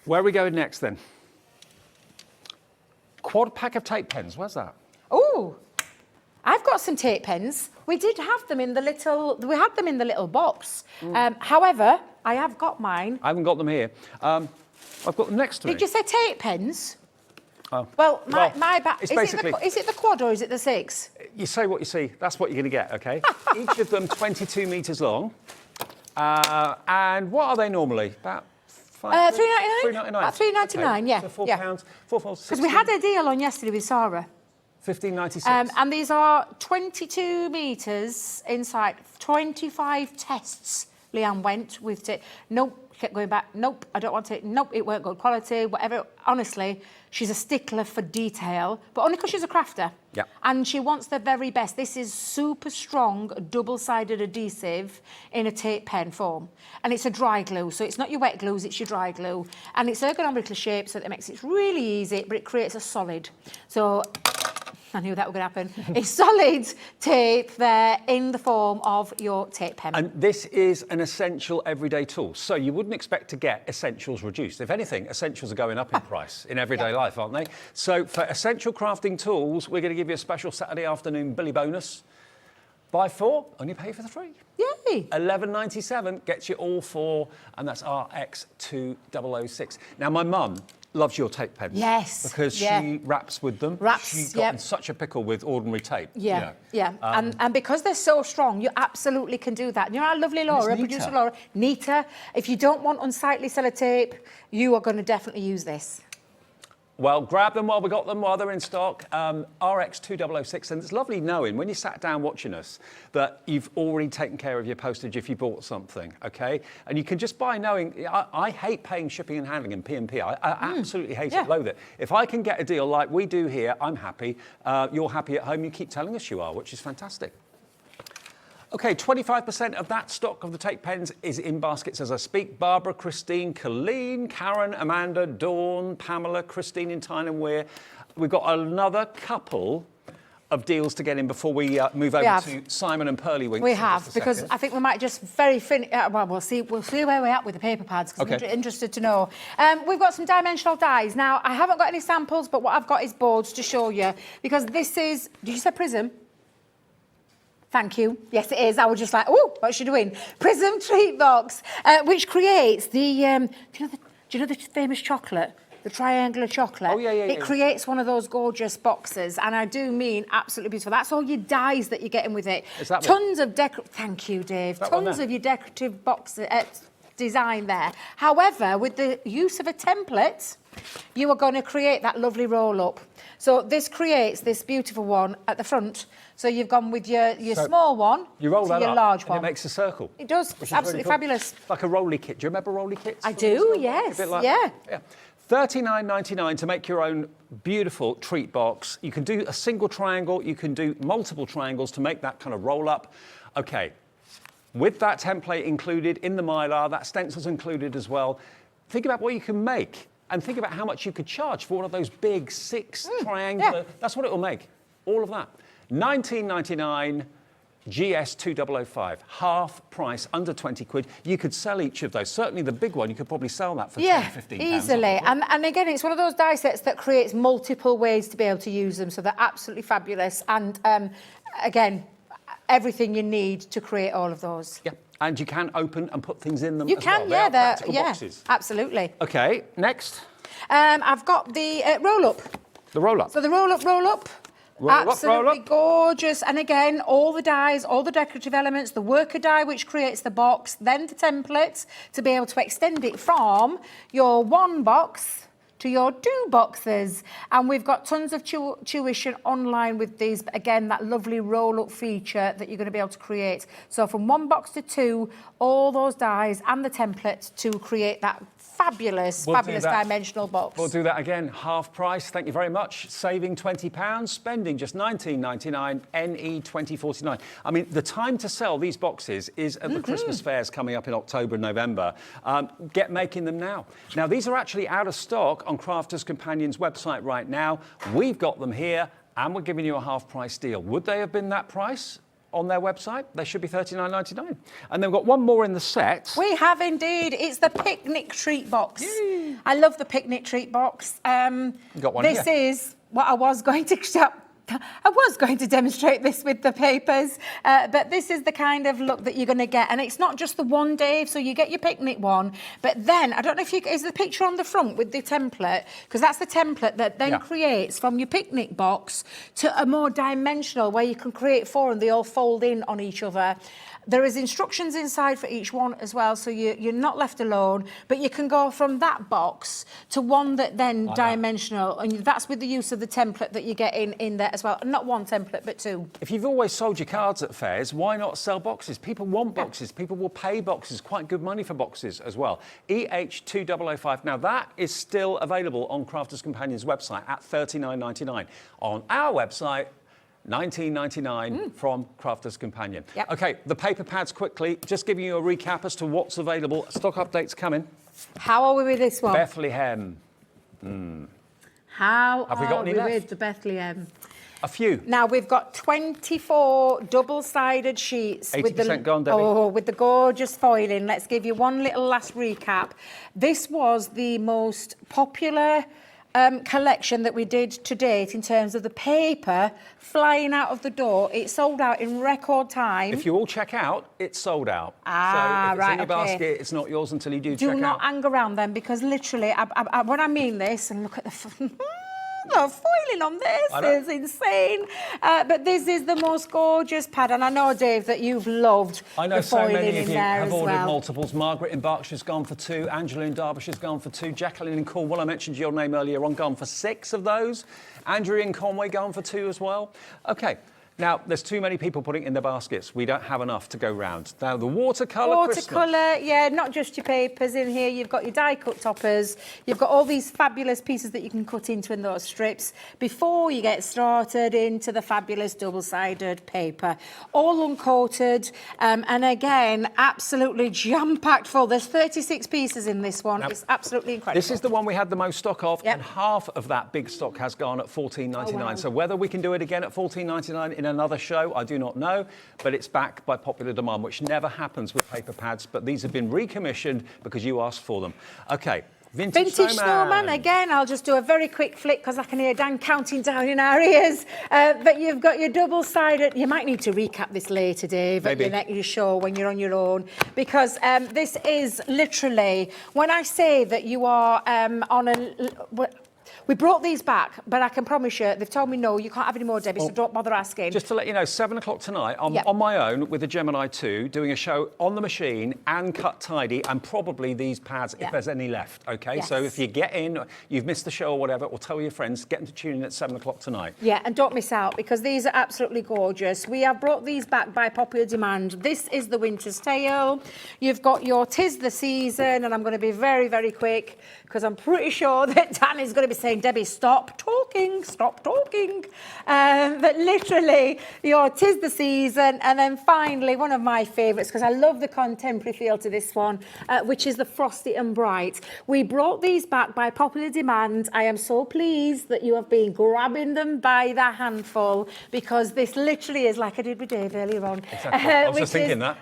Where are we going next then? Quad pack of tape pens, where's that? Oh, I've got some tape pens. We did have them in the little box. However, I have got mine. I haven't got them here. I've got them next to me. Did you say tape pens? Oh. Well, my back. It's Is it the quad or is it the 6? You say what you see. That's what you're going to get, okay? Each of them 22 metres long. And what are they normally? About $3.99? About $3.99, okay. yeah. So £4. Yeah. £4, Because we had a deal on yesterday with Sara. $15.96. And these are 22 metres inside, 25 tests. Leanne went with it. Nope, kept going back. Nope, I don't want it. Nope, it weren't good quality, whatever. Honestly, she's a stickler for detail, but only because she's a crafter. Yeah. And she wants the very best. This is super strong, double-sided adhesive in a tape pen form. And it's a dry glue, so it's not your wet glues, it's your dry glue. And it's ergonomically shaped, so that it makes it really easy, but it creates a solid. So I knew that was going to happen. A solid tape there in the form of your tape pen. And this is an essential everyday tool. So you wouldn't expect to get essentials reduced. If anything, essentials are going up in price in everyday life, aren't they? So for essential crafting tools, we're going to give you a special Saturday afternoon Billy bonus. Buy 4, only pay for the 3. Yay! $11.97 gets you all 4, and that's RX2006. Now, my mum loves your tape pens. Yes. Because she wraps with them. She got in such a pickle with ordinary tape. Yeah, and because they're so strong, you absolutely can do that. You know our lovely Laura, producer Laura, neater. If you don't want unsightly sellotape, you are going to definitely use this. Well, grab them while we got them, while they're in stock. RX2006, and it's lovely knowing when you sat down watching us that you've already taken care of your postage if you bought something, okay? And you can just buy knowing, I hate paying shipping and handling and P&P. I absolutely hate it, loathe it. If I can get a deal like we do here, I'm happy. You're happy at home, you keep telling us you are, which is fantastic. Okay, 25% of that stock of the tape pens is in baskets as I speak. Barbara, Christine, Colleen, Karen, Amanda, Dawn, Pamela, Christine in Tyne Weir. We've got another couple of deals to get in before we move over to Simon and Pearlywinks. We have, because I think we might just well, we'll see where we're at with the paper pads, because I'm interested to know. We've got some dimensional dies. Now, I haven't got any samples, but what I've got is boards to show you, because this is, did you say prism? Thank you. Yes, it is. I was just like, oh, what's she doing? Prism Treat Box, which creates the, do you know the famous chocolate? The triangular chocolate. Oh, yeah. It creates one of those gorgeous boxes, and I do mean absolutely beautiful. That's all your dies that you're getting with it. Is that Tons of Thank you, Dave. Tons of your decorative boxes design there. However, with the use of a template, you are going to create that lovely roll-up. So this creates this beautiful one at the front. So you've gone with your small one you roll to that your up large and one. it makes a circle. It does. It's absolutely fabulous. Like a rolly kit. Do you remember rolly kits? I do, yes. A bit like yeah. Yeah. $39.99 to make your own beautiful treat box. You can do a single triangle, you can do multiple triangles to make that kind of roll up. Okay, with that template included in the Mylar, that stencil's included as well. Think about what you can make and think about how much you could charge for one of those big 6 triangular. yeah. That's what it will make, all of that. $19.99. GS2005, half price, under 20 quid. You could sell each of those. Certainly the big one, you could probably sell that for 10, 15 pounds. Easily. And again, it's one of those die sets that creates multiple ways to be able to use them. So they're absolutely fabulous. And again, everything you need to create all of those. Yeah, and you can open and put things in them You as can, well. yeah. They are practical boxes. Absolutely. Okay, next. I've got the roll-up. The roll-up. So the roll-up. Absolutely gorgeous. And again, all the dies, all the decorative elements, the worker die, which creates the box, then the templates to be able to extend it from your one box to your 2 boxes. And we've got tons of tuition online with these. But again, that lovely roll-up feature that you're going to be able to create. So from 1 box to 2, all those dies and the templates to create that fabulous dimensional box. We'll do that again, half price. Thank you very much. Saving £20, spending just $19.99, NE 2049. I mean, the time to sell these boxes is at the Christmas fairs coming up in October and November. Get making them now. Now, these are actually out of stock on Crafters Companion's website right now. We've got them here, and we're giving you a half price deal. Would they have been that price on their website? They should be $39.99. And then we've got one more in the set. We have indeed. It's the picnic treat box. Yay. I love the picnic treat box. Got one This here. is what I was going to demonstrate this with the papers, but this is the kind of look that you're going to get. And it's not just the one, Dave, so you get your picnic one, but then, I don't know if is the picture on the front with the template, because that's the template that then creates from your picnic box to a more dimensional, where you can create 4 and they all fold in on each other. There is instructions inside for each one as well, so you're not left alone, but you can go from that box to one that then dimensional, and that's with the use of the template that you get in there as well. Not 1 template, but 2. If you've always sold your cards at fairs, why not sell boxes? People want boxes. People will pay boxes, quite good money for boxes as well. EH2005. Now, that is still available on Crafters Companion's website at $39.99. On our website, $19.99 from Crafters Companion. Yep. Okay, the paper pads quickly. Just giving you a recap as to what's available. Stock updates coming. How are we with this one? Bethlehem. How Have we got any are we left? with the Bethlehem? A few. Now we've got 24 double-sided sheets 80% gone, Debbie. with the gorgeous foiling. Let's give you one little last recap. This was the most popular collection that we did to date in terms of the paper flying out of the door. It sold out in record time. If you all check out, it's sold out. So if it's in your basket, it's not yours until you do check out. Do not hang around then, because literally, when I mean this, and look at the foiling on this is insane. But this is the most gorgeous pad, and I know, Dave, that you've loved I know the so foiling many of in you there have as ordered well. multiples. Margaret in Berkshire's gone for 2. Angela in Derbyshire's gone for 2. Jacqueline in Cornwall, I mentioned your name earlier on, gone for 6 of those. Andrew in Conway gone for 2 as well. Okay. Now, there's too many people putting it in their baskets. We don't have enough to go round. Now, the watercolour Christmas. Watercolour, yeah, not just your papers in here. You've got your die-cut toppers. You've got all these fabulous pieces that you can cut into in those strips before you get started into the fabulous double-sided paper. All uncoated, and again, absolutely jam-packed full. There's 36 pieces in this one. It's absolutely incredible. This is the one we had the most stock of, and half of that big stock has gone at $14.99. Oh, wow. So whether we can do it again at $14.99 in another show, I do not know, but it's back by popular demand, which never happens with paper pads, but these have been recommissioned because you asked for them. Okay, Vintage Snowman. Again, I'll just do a very quick flick because I can hear Dan counting down in our ears. But you've got your double-sided... You might need to recap this later, Dave, at your show when you're on your own. Because this is literally... When I say that you are on a... We brought these back, but I can promise you, they've told me no, you can't have any more, Debbie, so don't bother asking. Just to let you know, 7 o'clock tonight, I'm on my own with the Gemini 2, doing a show on the machine and cut tidy, and probably these pads if there's any left, okay? Yes. So if you get in, you've missed the show or whatever, or tell your friends, get them to tune in at 7 o'clock tonight. Yeah, and don't miss out, because these are absolutely gorgeous. We have brought these back by popular demand. This is the Winter's Tale. You've got your 'Tis the Season, and I'm going to be very, very quick, because I'm pretty sure that Dan is going to be saying, Debbie, stop talking. But literally, your 'Tis the Season, and then finally, one of my favourites, because I love the contemporary feel to this one, which is the Frosty and Bright. We brought these back by popular demand. I am so pleased that you have been grabbing them by the handful, because this literally is like I did with Dave earlier on. Exactly. I was just thinking that.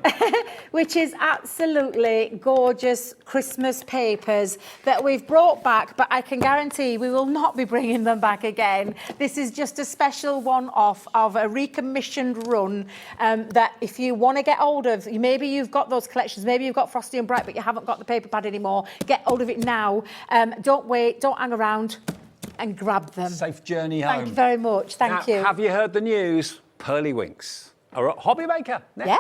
Which is absolutely gorgeous Christmas papers that we've brought back, but I can guarantee we will not be bringing them back again. This is just a special one-off of a recommissioned run that if you want to get hold of, maybe you've got those collections, maybe you've got Frosty and Bright, but you haven't got the paper pad anymore, get hold of it now. Don't wait, don't hang around, and grab them. Safe journey home. Thank you very much, thank you. Have you heard the news? Pearlywinks are at HobbyMaker next. Yeah.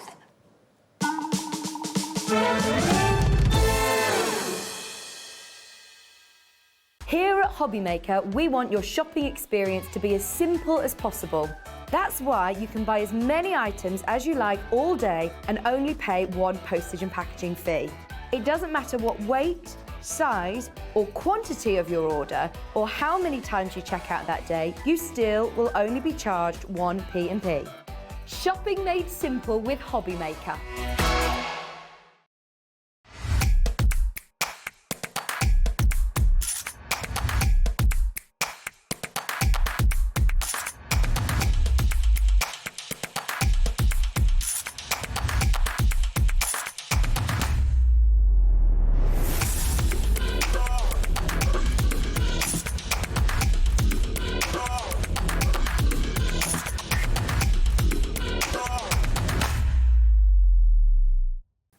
Here at HobbyMaker, we want your shopping experience to be as simple as possible. That's why you can buy as many items as you like all day and only pay one postage and packaging fee. It doesn't matter what weight, size or quantity of your order or how many times you check out that day, you still will only be charged one P&P. Shopping made simple with HobbyMaker.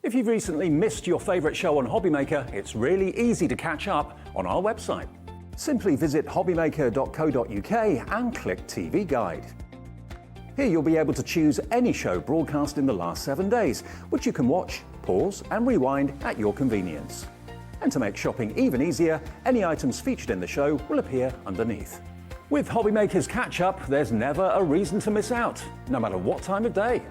If you've recently missed your favourite show on HobbyMaker, it's really easy to catch up on our website. Simply visit hobbymaker.co.uk and click TV Guide. Here you'll be able to choose any show broadcast in the last 7 days, which you can watch, pause and rewind at your convenience. And to make shopping even easier, any items featured in the show will appear underneath. With HobbyMaker's catch-up, there's never a reason to miss out, no matter what time of day.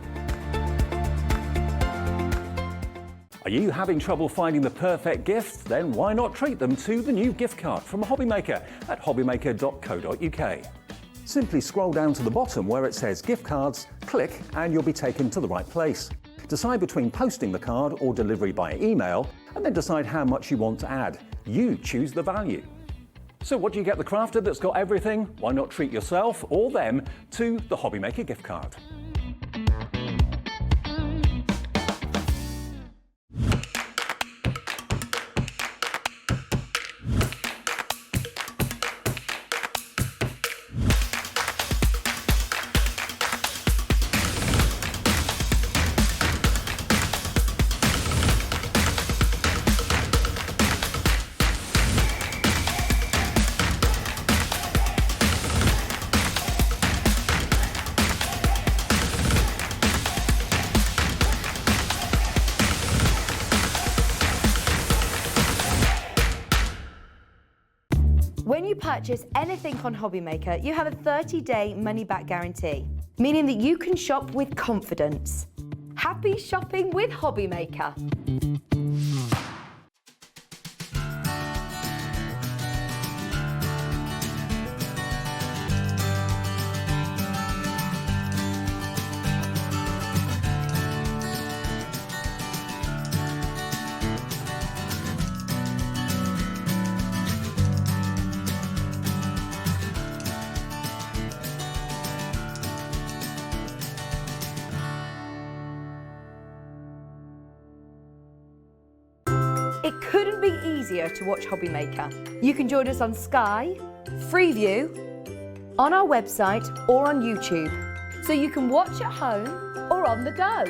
Are you having trouble finding the perfect gift? Then why not treat them to the new gift card from HobbyMaker at hobbymaker.co.uk. Simply scroll down to the bottom where it says gift cards, click and you'll be taken to the right place. Decide between posting the card or delivery by email and then decide how much you want to add. You choose the value. So what do you get the crafter that's got everything? Why not treat yourself or them to the HobbyMaker gift card? When you purchase anything on HobbyMaker, you have a 30-day money-back guarantee, meaning that you can shop with confidence. Happy shopping with HobbyMaker. It couldn't be easier to watch HobbyMaker. You can join us on Sky, Freeview, on our website or on YouTube. So you can watch at home or on the go.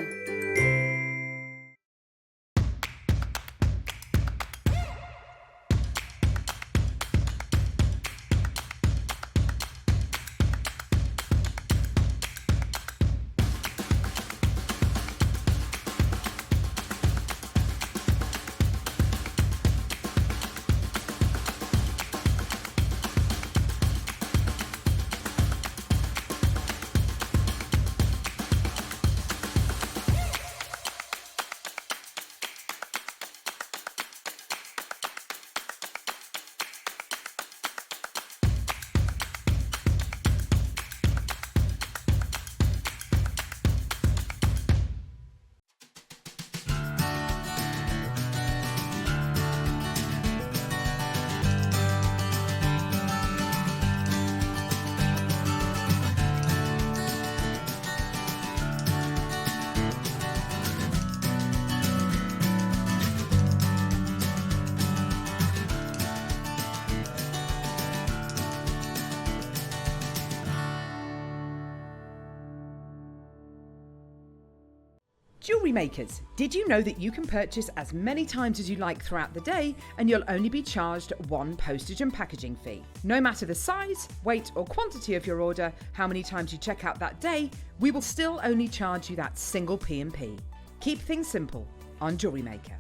Jewellery makers, did you know that you can purchase as many times as you like throughout the day and you'll only be charged one postage and packaging fee? No matter the size, weight or quantity of your order, how many times you check out that day, we will still only charge you that single P&P. Keep things simple on Jewellery Maker.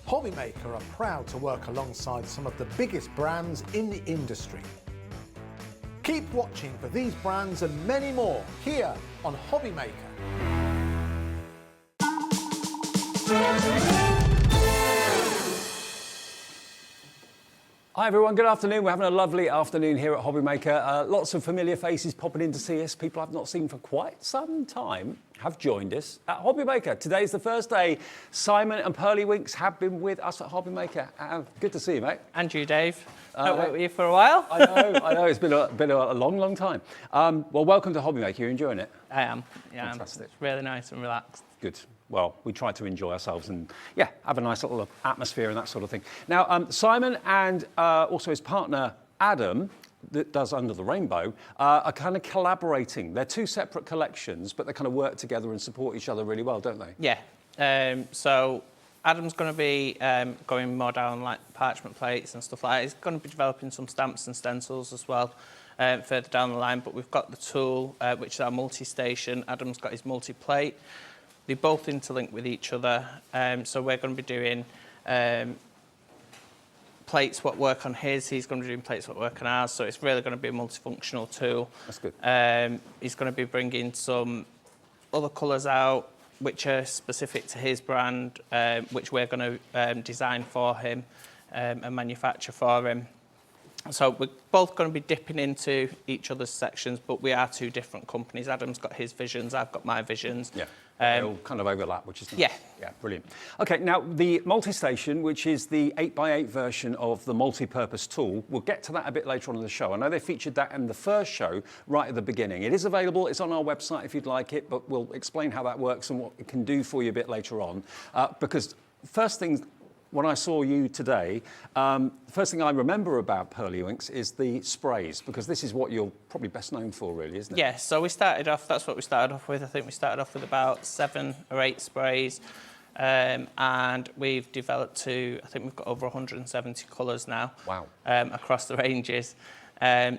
HobbyMaker are proud to work alongside some of the biggest brands in the industry. Keep watching for these brands and many more here on HobbyMaker. Hi everyone, good afternoon. We're having a lovely afternoon here at HobbyMaker. Lots of familiar faces popping in to see us. People I've not seen for quite some time have joined us at HobbyMaker. Today's the first day. Simon and Pearlywinks have been with us at HobbyMaker. Good to see you, mate. And you, Dave. I've worked with you for a while. I know. It's been a long time. Well, welcome to HobbyMaker. You're enjoying it? I am. Yeah, fantastic. It's really nice and relaxed. Good. Well, we try to enjoy ourselves and, yeah, have a nice little atmosphere and that sort of thing. Now, Simon and also his partner, Adam, that does Under the Rainbow, are kind of collaborating. They're two separate collections, but they kind of work together and support each other really well, don't they? Yeah. So Adam's going to be going more down like parchment plates and stuff like that. He's going to be developing some stamps and stencils as well further down the line. But we've got the tool, which is our multi-station. Adam's got his multi-plate. They both interlink with each other. So we're going to be doing plates what work on his. He's going to be doing plates what work on ours. So it's really going to be a multifunctional tool. That's good. He's going to be bringing some other colours out, which are specific to his brand, which we're going to design for him and manufacture for him. So we're both going to be dipping into each other's sections, but we are two different companies. Adam's got his visions, I've got my visions. Yeah, they all kind of overlap, which is nice. Yeah. Yeah, brilliant. Okay, now the multi-station, which is the 8x8 version of the multi-purpose tool, we'll get to that a bit later on in the show. I know they featured that in the first show right at the beginning. It is available, it's on our website if you'd like it, but we'll explain how that works and what it can do for you a bit later on. Because first things, when I saw you today, the first thing I remember about Pearlywinks is the sprays, because this is what you're probably best known for, really, isn't it? Yeah, so we started off, that's what we started off with. I think we started off with about 7 or 8 sprays, and we've developed to, I think we've got over 170 colours now. Wow. Across the ranges.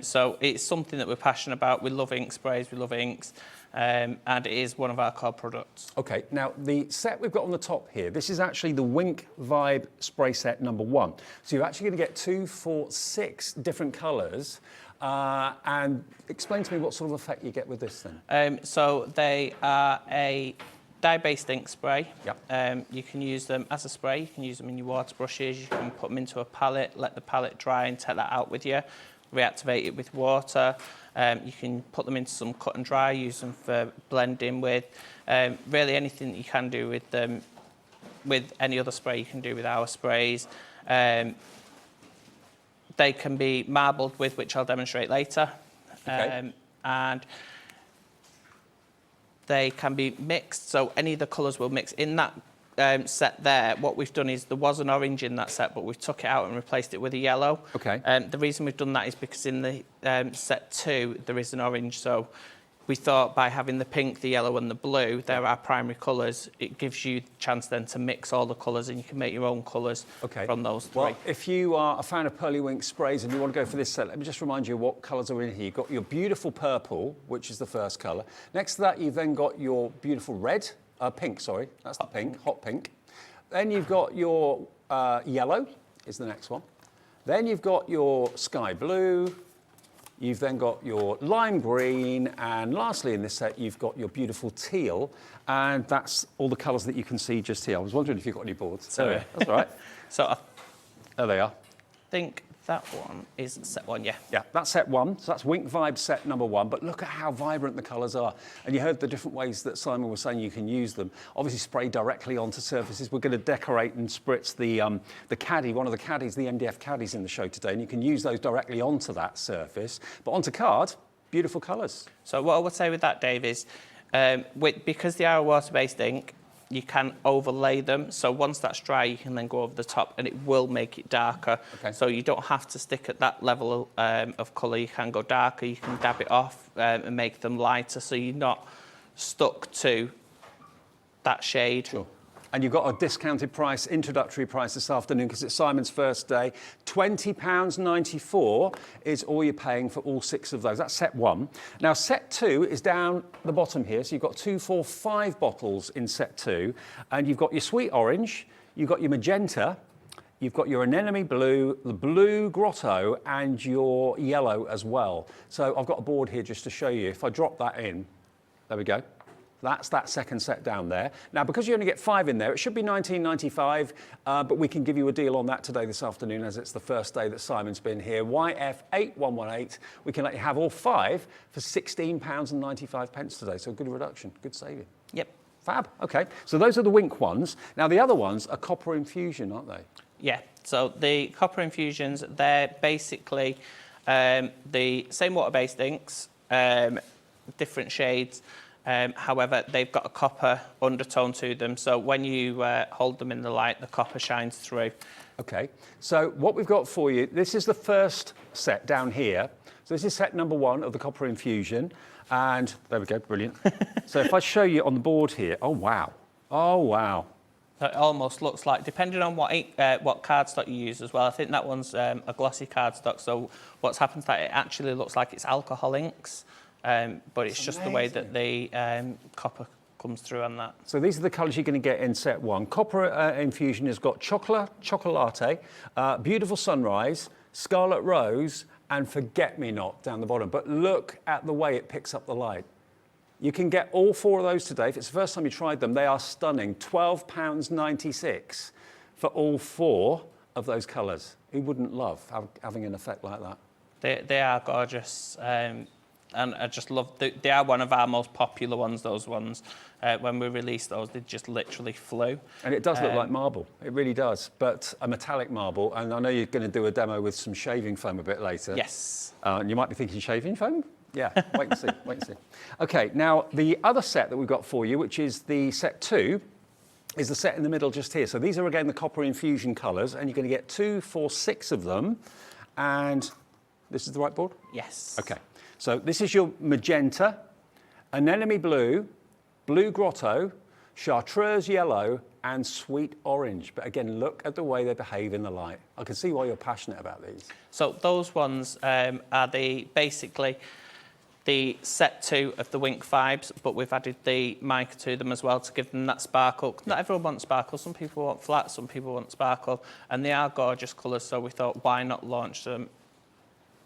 So it's something that we're passionate about. We love ink sprays, we love inks. And it is one of our core products. Okay, now the set we've got on the top here, this is actually the Wink Vibe spray set number 1. So you're actually going to get 2, 4, 6 different colours. And explain to me what sort of effect you get with this then. So they are a dye-based ink spray. Yep. You can use them as a spray, you can use them in your water brushes, you can put them into a palette, let the palette dry and take that out with you, reactivate it with water. You can put them into some cut and dry, use them for blending with. Really anything that you can do with them, with any other spray you can do with our sprays. They can be marbled with, which I'll demonstrate later. Okay. And they can be mixed, so any of the colours will mix. In that set there, what we've done is there was an orange in that set, but we've took it out and replaced it with a yellow. Okay. The reason we've done that is because in the set 2 there is an orange, so we thought by having the pink, the yellow and the blue, they're our primary colours, it gives you the chance then to mix all the colours and you can make your own colours from those three. Well, if you are a fan of Pearlywinks sprays and you want to go for this set, let me just remind you what colours are in here. You've got your beautiful purple, which is the first colour. Next to that, you've then got your beautiful red, pink, sorry, that's the pink, hot pink. Then you've got your yellow, is the next one. Then you've got your sky blue. You've then got your lime green, and lastly in this set, you've got your beautiful teal, and that's all the colours that you can see just here. I was wondering if you've got any boards. Sorry. That's all right. So There they are. I think that one is set 1, yeah. Yeah, that's set 1. So that's Wink Vibe set number 1. But look at how vibrant the colours are. And you heard the different ways that Simon was saying you can use them. Obviously, spray directly onto surfaces. We're going to decorate and spritz the Caddy, one of the Caddies, the MDF Caddies in the show today. And you can use those directly onto that surface. But onto card, beautiful colours. So what I would say with that, Dave, is because they are a water-based ink, you can overlay them. So once that's dry, you can then go over the top and it will make it darker. Okay. So you don't have to stick at that level of colour. You can go darker, you can dab it off and make them lighter so you're not stuck to that shade. Sure. And you've got a discounted price, introductory price this afternoon because it's Simon's first day. £20.94 is all you're paying for all 6 of those. That's set 1. Now, set 2 is down the bottom here. So you've got 2, 4, 5 bottles in set 2. And you've got your sweet orange, you've got your magenta, you've got your anemone blue, the blue grotto, and your yellow as well. So I've got a board here just to show you. If I drop that in, there we go. That's that second set down there. Now, because you only get 5 in there, it should be £19.95, but we can give you a deal on that today, this afternoon, as it's the first day that Simon's been here. YF8118, we can let you have all 5 for £16.95 today. So good reduction, good saving. Yep. Fab, okay. So those are the Wink ones. Now, the other ones are copper infusion, aren't they? Yeah, so the copper infusions, they're basically the same water-based inks, different shades. However, they've got a copper undertone to them, so when you hold them in the light, the copper shines through. Okay, so what we've got for you, this is the first set down here. So this is set number 1 of the copper infusion, and there we go, brilliant. So if I show you on the board here, oh wow, oh wow. So it almost looks like, depending on what cardstock you use as well, I think that one's a glossy cardstock, so what's happened is that it actually looks like it's alcohol inks. But it's just the way that the copper comes through on that. So these are the colours you're going to get in set 1. Copper infusion has got chocolate, beautiful sunrise, scarlet rose, and forget-me-not down the bottom. But look at the way it picks up the light. You can get all 4 of those today. If it's the first time you tried them, they are stunning. £12.96 for all 4 of those colours. Who wouldn't love having an effect like that? They are gorgeous. And I just love, they are one of our most popular ones, those ones. When we released those, they just literally flew. And it does look like marble, it really does, but a metallic marble. And I know you're going to do a demo with some shaving foam a bit later. Yes. And you might be thinking shaving foam? Yeah, wait and see, wait and see. Okay, now the other set that we've got for you, which is the set 2, is the set in the middle just here. So these are again the copper infusion colours, and you're going to get 2, 4, 6 of them. And this is the right board? Yes. Okay. So this is your magenta, anemone blue, blue grotto, chartreuse yellow, and sweet orange. But again, look at the way they behave in the light. I can see why you're passionate about these. So those ones are basically the set 2 of the Wink Vibes, but we've added the mica to them as well to give them that sparkle. Not everyone wants sparkle. Some people want flat, some people want sparkle, and they are gorgeous colours. So we thought, why not launch them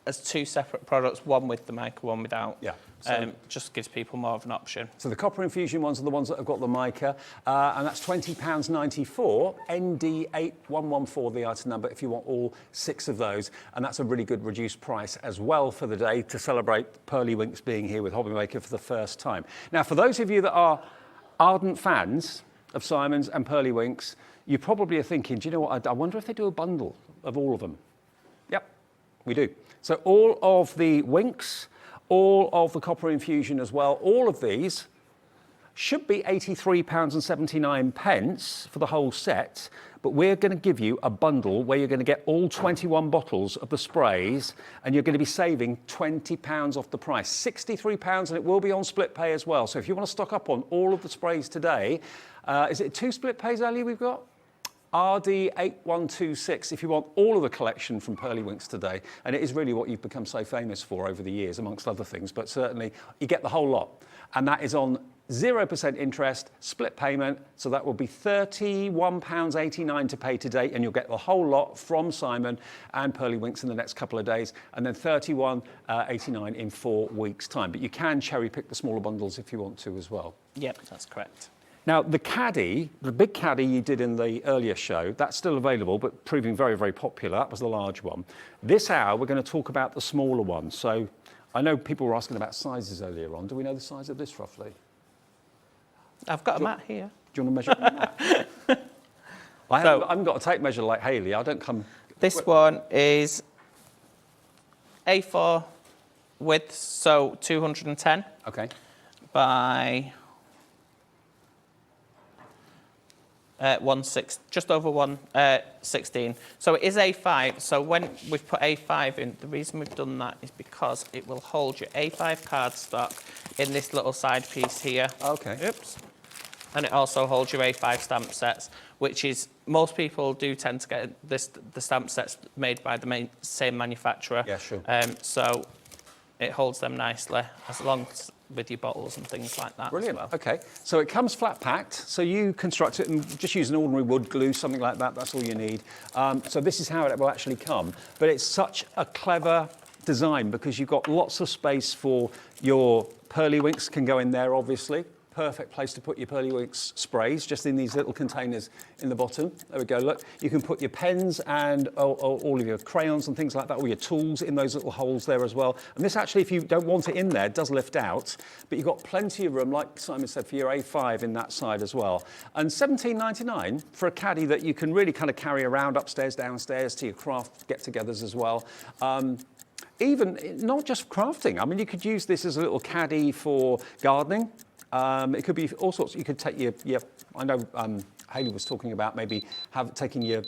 as 2 separate products, one with the mica, one without. Yeah. So just gives people more of an option. So the copper infusion ones are the ones that have got the mica, and that's £20.94, ND8114, the item number, if you want all 6 of those. And that's a really good reduced price as well for the day to celebrate Pearlywinks being here with HobbyMaker for the first time. Now, for those of you that are ardent fans of Simon's and Pearlywinks, you probably are thinking, do you know what, I wonder if they do a bundle of all of them. Yep, we do. So all of the Winks, all of the copper infusion as well, all of these should be £83.79 for the whole set, but we're going to give you a bundle where you're going to get all 21 bottles of the sprays, and you're going to be saving £20 off the price, £63, and it will be on split pay as well. So if you want to stock up on all of the sprays today, is it 2 split pays, Ali, we've got? RD8126 if you want all of the collection from Pearlywinks today, and it is really what you've become so famous for over the years, amongst other things, but certainly you get the whole lot, and that is on 0% interest, split payment, so that will be £31.89 to pay today, and you'll get the whole lot from Simon and Pearlywinks in the next couple of days, and then £31.89 in 4 weeks' time. But you can cherry pick the smaller bundles if you want to as well. Yep, that's correct. Now, the Caddy, the big Caddy you did in the earlier show, that's still available, but proving very, very popular. That was the large one. This hour, we're going to talk about the smaller one. So I know people were asking about sizes earlier on. Do we know the size of this roughly? I've got a mat here. Do you want to measure it? I haven't got a tape measure like Hayley. I don't come... This one is A4 width, so 210. Okay. By... just over 116. So it is A5. So when we've put A5 in, the reason we've done that is because it will hold your A5 cardstock in this little side piece here. Okay. Oops. And it also holds your A5 stamp sets, which is, most people do tend to get the stamp sets made by the same manufacturer. Yeah, sure. So it holds them nicely, as long as with your bottles and things like that. Brilliant. As well. Okay, so it comes flat packed. So you construct it and just use an ordinary wood glue, something like that. That's all you need. So this is how it will actually come. But it's such a clever design because you've got lots of space for your Pearlywinks can go in there, obviously. Perfect place to put your Pearlywinks sprays, just in these little containers in the bottom. There we go, look. You can put your pens and all of your crayons and things like that, all your tools in those little holes there as well. And this actually, if you don't want it in there, does lift out, but you've got plenty of room, like Simon said, for your A5 in that side as well. And £17.99 for a caddy that you can really kind of carry around upstairs, downstairs to your craft get-togethers as well. Even, not just crafting, I mean, you could use this as a little caddy for gardening. It could be all sorts. You could take your I know Hayley was talking about maybe taking your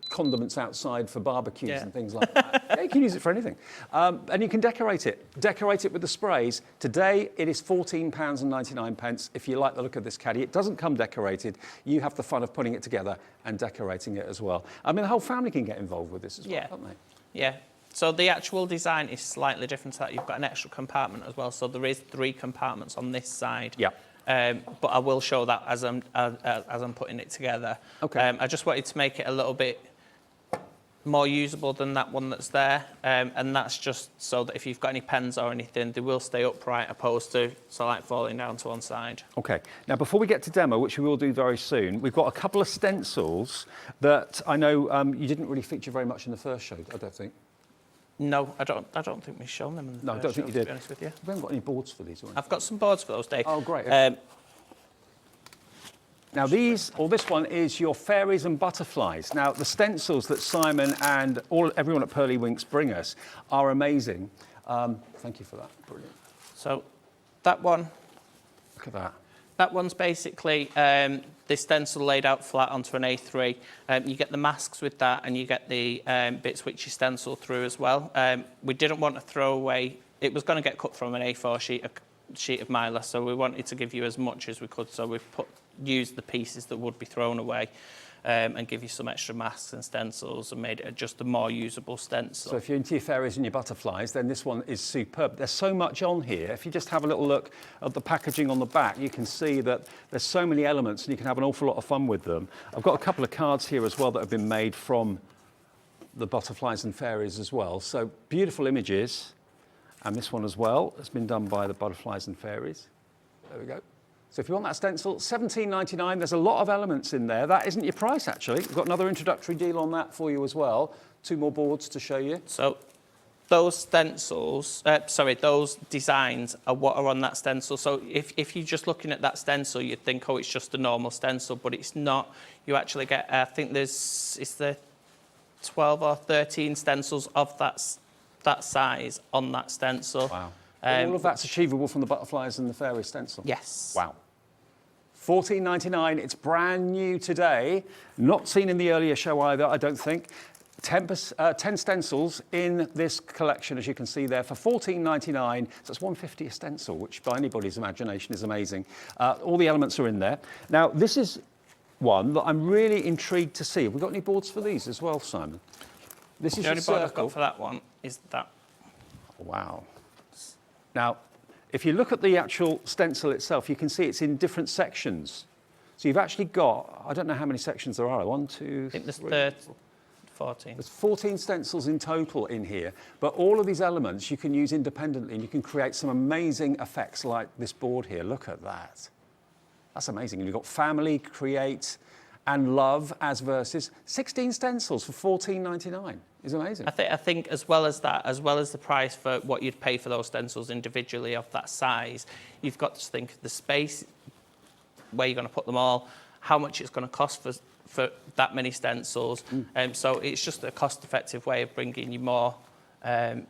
condiments outside for barbecues and things like that. Yeah, you can use it for anything. And you can decorate it. Decorate it with the sprays. Today, it is £14.99 if you like the look of this caddy. It doesn't come decorated. You have the fun of putting it together and decorating it as well. I mean, the whole family can get involved with this as well, can't they? Yeah. So the actual design is slightly different to that. You've got an extra compartment as well. So there is 3 compartments on this side. Yeah. But I will show that as I'm putting it together. Okay. I just wanted to make it a little bit more usable than that one that's there. And that's just so that if you've got any pens or anything, they will stay upright opposed to falling down to one side. Okay. Now, before we get to demo, which we will do very soon, we've got a couple of stencils that I know you didn't really feature very much in the first show, I don't think. No, I don't think we've shown them in the No, I don't think you did. to be honest with you. We haven't got any boards for these, have we? I've got some boards for those, Dave. Oh, great. Okay. Now this one is your fairies and butterflies. Now the stencils that Simon and everyone at Pearlywinks bring us are amazing. Thank you for that. Brilliant. So that one. Look at that. That one's basically the stencil laid out flat onto an A3. You get the masks with that, and you get the bits which you stencil through as well. We didn't want to throw away. It was going to get cut from an A4 sheet of Mylar, so we wanted to give you as much as we could. So we've used the pieces that would be thrown away and give you some extra masks and stencils and made it just a more usable stencil. So if you're into your fairies and your butterflies, then this one is superb. There's so much on here. If you just have a little look at the packaging on the back, you can see that there's so many elements and you can have an awful lot of fun with them. I've got a couple of cards here as well that have been made from the butterflies and fairies as well. So beautiful images. And this one as well has been done by the butterflies and fairies. There we go. So if you want that stencil, £17.99. There's a lot of elements in there. That isn't your price, actually. We've got another introductory deal on that for you as well. 2 more boards to show you. So those stencils, those designs are what are on that stencil. So if you're just looking at that stencil, you'd think, oh, it's just a normal stencil, but it's not. You actually get, I think it's the 12 or 13 stencils of that size on that stencil. Wow. All of that's achievable from the butterflies and the fairy stencil? Yes. Wow. $14.99. It's brand new today. Not seen in the earlier show either, I don't think. 10 stencils in this collection, as you can see there, for $14.99. So that's $1.50 a stencil, which by anybody's imagination is amazing. All the elements are in there. Now, this is one that I'm really intrigued to see. Have we got any boards for these as well, Simon? This is the only board I've got for that one is that. Wow. Now, if you look at the actual stencil itself, you can see it's in different sections. So you've actually got, I don't know how many sections there are. 1, 2, I think there's 14. There's 14 stencils in total in here, but all of these elements you can use independently and you can create some amazing effects like this board here. Look at that. That's amazing. And you've got family, create, and love as verses. 16 stencils for $14.99 is amazing. I think as well as that, as well as the price for what you'd pay for those stencils individually of that size, you've got to think of the space, where you're going to put them all, how much it's going to cost for that many stencils. So it's just a cost-effective way of bringing you more,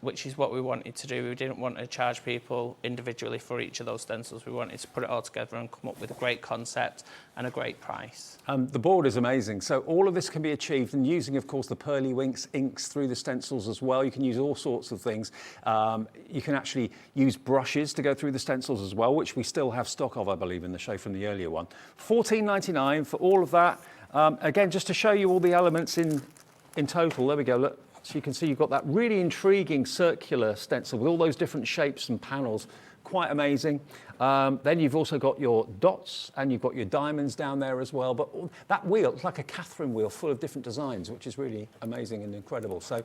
which is what we wanted to do. We didn't want to charge people individually for each of those stencils. We wanted to put it all together and come up with a great concept and a great price. The board is amazing. So all of this can be achieved and using, of course, the Pearlywinks inks through the stencils as well. You can use all sorts of things. You can actually use brushes to go through the stencils as well, which we still have stock of, I believe, in the show from the earlier one. $14.99 for all of that. Again, just to show you all the elements in total, there we go, look. So you can see you've got that really intriguing circular stencil with all those different shapes and panels, quite amazing. Then you've also got your dots and you've got your diamonds down there as well. But that wheel, it's like a Catherine wheel full of different designs, which is really amazing and incredible. So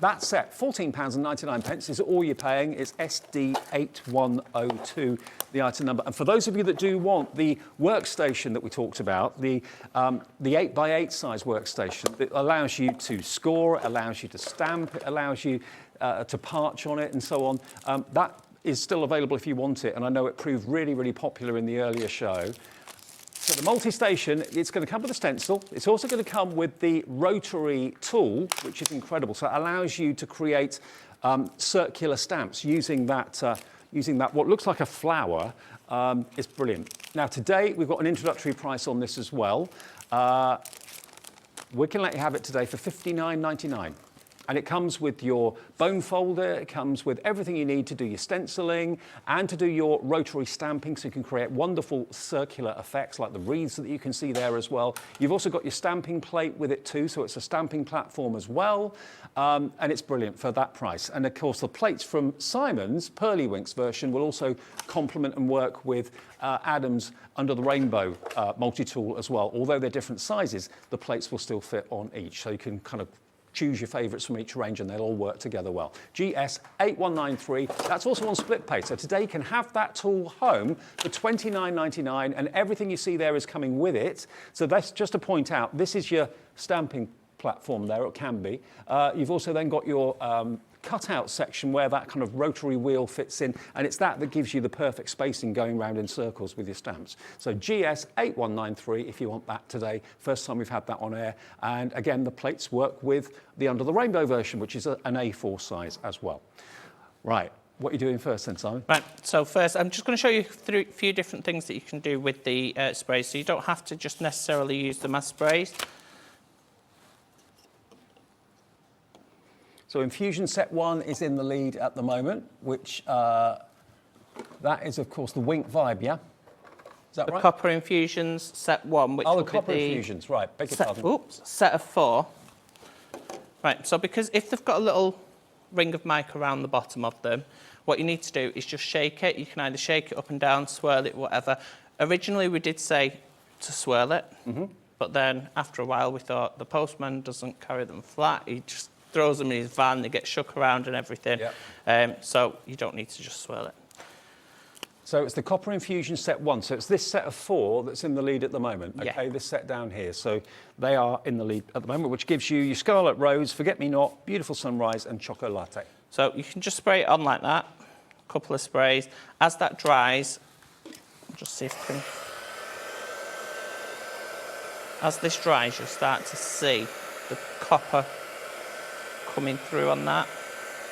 that set, £14.99 is all you're paying. It's SD8102, the item number. And for those of you that do want the workstation that we talked about, the 8x8 size workstation, it allows you to score, it allows you to stamp, it allows you to parch on it and so on. That is still available if you want it. And I know it proved really, really popular in the earlier show. So the multi-station, it's going to come with a stencil. It's also going to come with the rotary tool, which is incredible. So it allows you to create circular stamps using that what looks like a flower. It's brilliant. Now today we've got an introductory price on this as well. We can let you have it today for $59.99. And it comes with your bone folder, it comes with everything you need to do your stenciling and to do your rotary stamping, so you can create wonderful circular effects like the wreaths that you can see there as well. You've also got your stamping plate with it too, so it's a stamping platform as well, and it's brilliant for that price. And of course the plates from Simon's Pearlywinks version will also complement and work with Adam's Under the Rainbow multi-tool as well. Although they're different sizes, the plates will still fit on each, so you can kind of choose your favourites from each range and they'll all work together well. GS8193, that's also on split pay. So today you can have that tool home for $29.99 and everything you see there is coming with it. So that's just to point out, this is your stamping platform there, it can be. You've also then got your cutout section where that kind of rotary wheel fits in, and it's that gives you the perfect spacing going round in circles with your stamps. So GS8193 if you want that today. First time we've had that on air. And again, the plates work with the Under the Rainbow version, which is an A4 size as well. Right, what are you doing first then, Simon? Right, so first I'm just going to show you a few different things that you can do with the sprays. So you don't have to just necessarily use them as sprays. So Infusion Set 1 is in the lead at the moment, which that is, of course, the Wink Vibe, yeah? Is that right? The Copper Infusions Set 1, which the Copper Infusions, right, beg your pardon. Oops, set of 4. Right, so because if they've got a little ring of mica around the bottom of them, what you need to do is just shake it. You can either shake it up and down, swirl it, whatever. Originally, we did say to swirl it, but then after a while, we thought the postman doesn't carry them flat. He just throws them in his van, they get shook around and everything. Yep. So you don't need to just swirl it. So it's the Copper Infusion Set 1. So it's this set of 4 that's in the lead at the moment. Yeah. Okay, this set down here. So they are in the lead at the moment, which gives you your Scarlet Rose, Forget Me Not, Beautiful Sunrise, and Choco Latte. So you can just spray it on like that. A couple of sprays. As that dries, I'll just see if I can. As this dries, you'll start to see the copper coming through on that,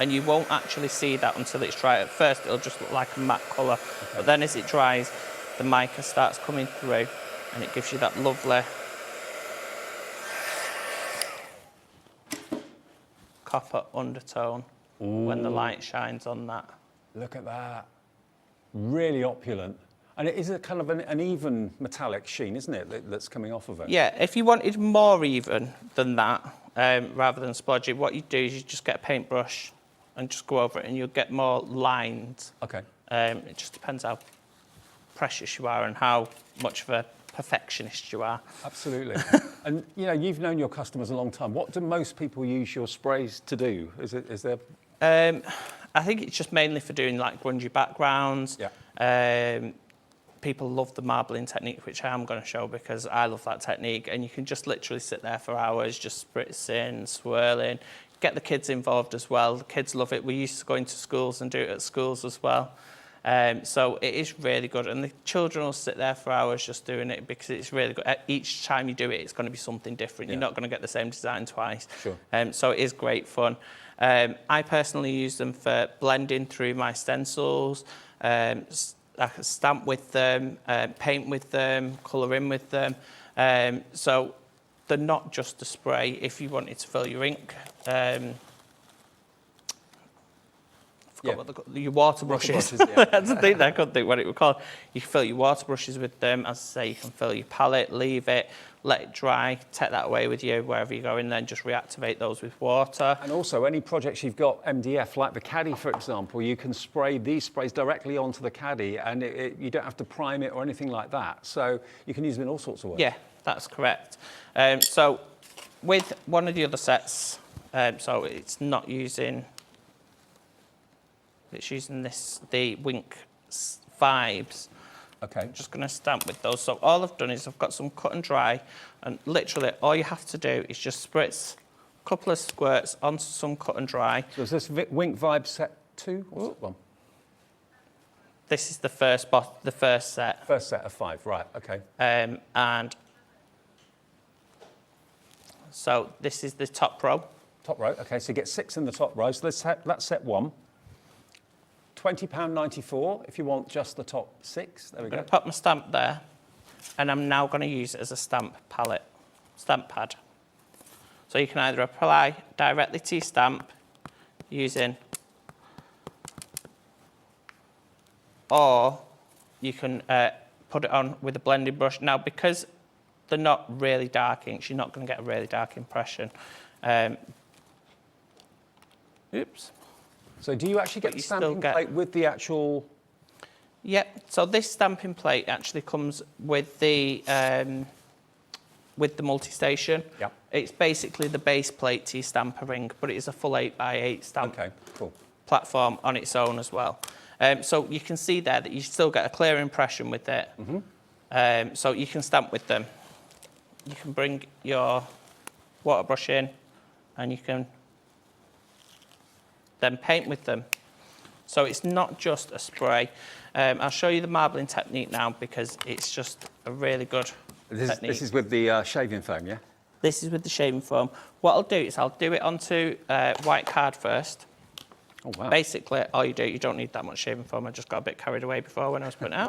and you won't actually see that until it's dry. At first it'll just look like a matte colour, but then as it dries the mica starts coming through and it gives you that lovely copper undertone when the light shines on that. Look at that. Really opulent. And it is a kind of an even metallic sheen, isn't it, that's coming off of it? Yeah, if you wanted more even than that, rather than splodgy, what you do is you just get a paintbrush and just go over it and you'll get more lines. Okay. It just depends how precious you are and how much of a perfectionist you are. Absolutely. And, you know, you've known your customers a long time. What do most people use your sprays to do? Is there... I think it's just mainly for doing like grungy backgrounds. Yeah. People love the marbling technique, which I am going to show because I love that technique. And you can just literally sit there for hours, just spritzing, swirling, get the kids involved as well. The kids love it. We used to go into schools and do it at schools as well. So it is really good. And the children will sit there for hours just doing it because it's really good. Each time you do it, it's going to be something different. Yeah. You're not going to get the same design twice. Sure. So it is great fun. I personally use them for blending through my stencils. I can stamp with them, paint with them, colour in with them. So they're not just a spray. If you wanted to fill your ink, your water brushes. Yeah. I couldn't think what it was called. You can fill your water brushes with them. As I say, you can fill your palette, leave it, let it dry, take that away with you wherever you go, and then just reactivate those with water. And also, any projects you've got MDF, like the Caddy, for example, you can spray these sprays directly onto the Caddy, and you don't have to prime it or anything like that. So you can use them in all sorts of ways. Yeah, that's correct. So with one of the other sets, so it's not using... It's using the Wink Vibes. Okay. I'm just going to stamp with those. So all I've done is I've got some cut and dry, and literally all you have to do is just spritz a couple of squirts onto some cut and dry. So is this Wink Vibe set 2? What's that one? This is the first set. First set of 5, right, okay. And so this is the top row. Top row, okay, so you get 6 in the top row. So that's set 1. £20.94 if you want just the top 6. There we go. I'm going to put my stamp there, and I'm now going to use it as a stamp pad. So you can either apply directly to your stamp using, or you can put it on with a blending brush. Now, because they're not really dark inks, you're not going to get a really dark impression. Oops. So do you actually get the stamping plate with the actual... Yep, so this stamping plate actually comes with the multi-station. Yep. It's basically the base plate to your stamper ring, but it is a full 8x8 stamp platform on its own as well. So you can see there that you still get a clear impression with it. Mm-hmm. So you can stamp with them. You can bring your water brush in and you can then paint with them. So it's not just a spray. I'll show you the marbling technique now because it's just a really good technique. This is with the shaving foam, yeah? This is with the shaving foam. What I'll do is I'll do it onto white card first. Oh, wow. Basically, all you do, you don't need that much shaving foam. I just got a bit carried away before when I was putting it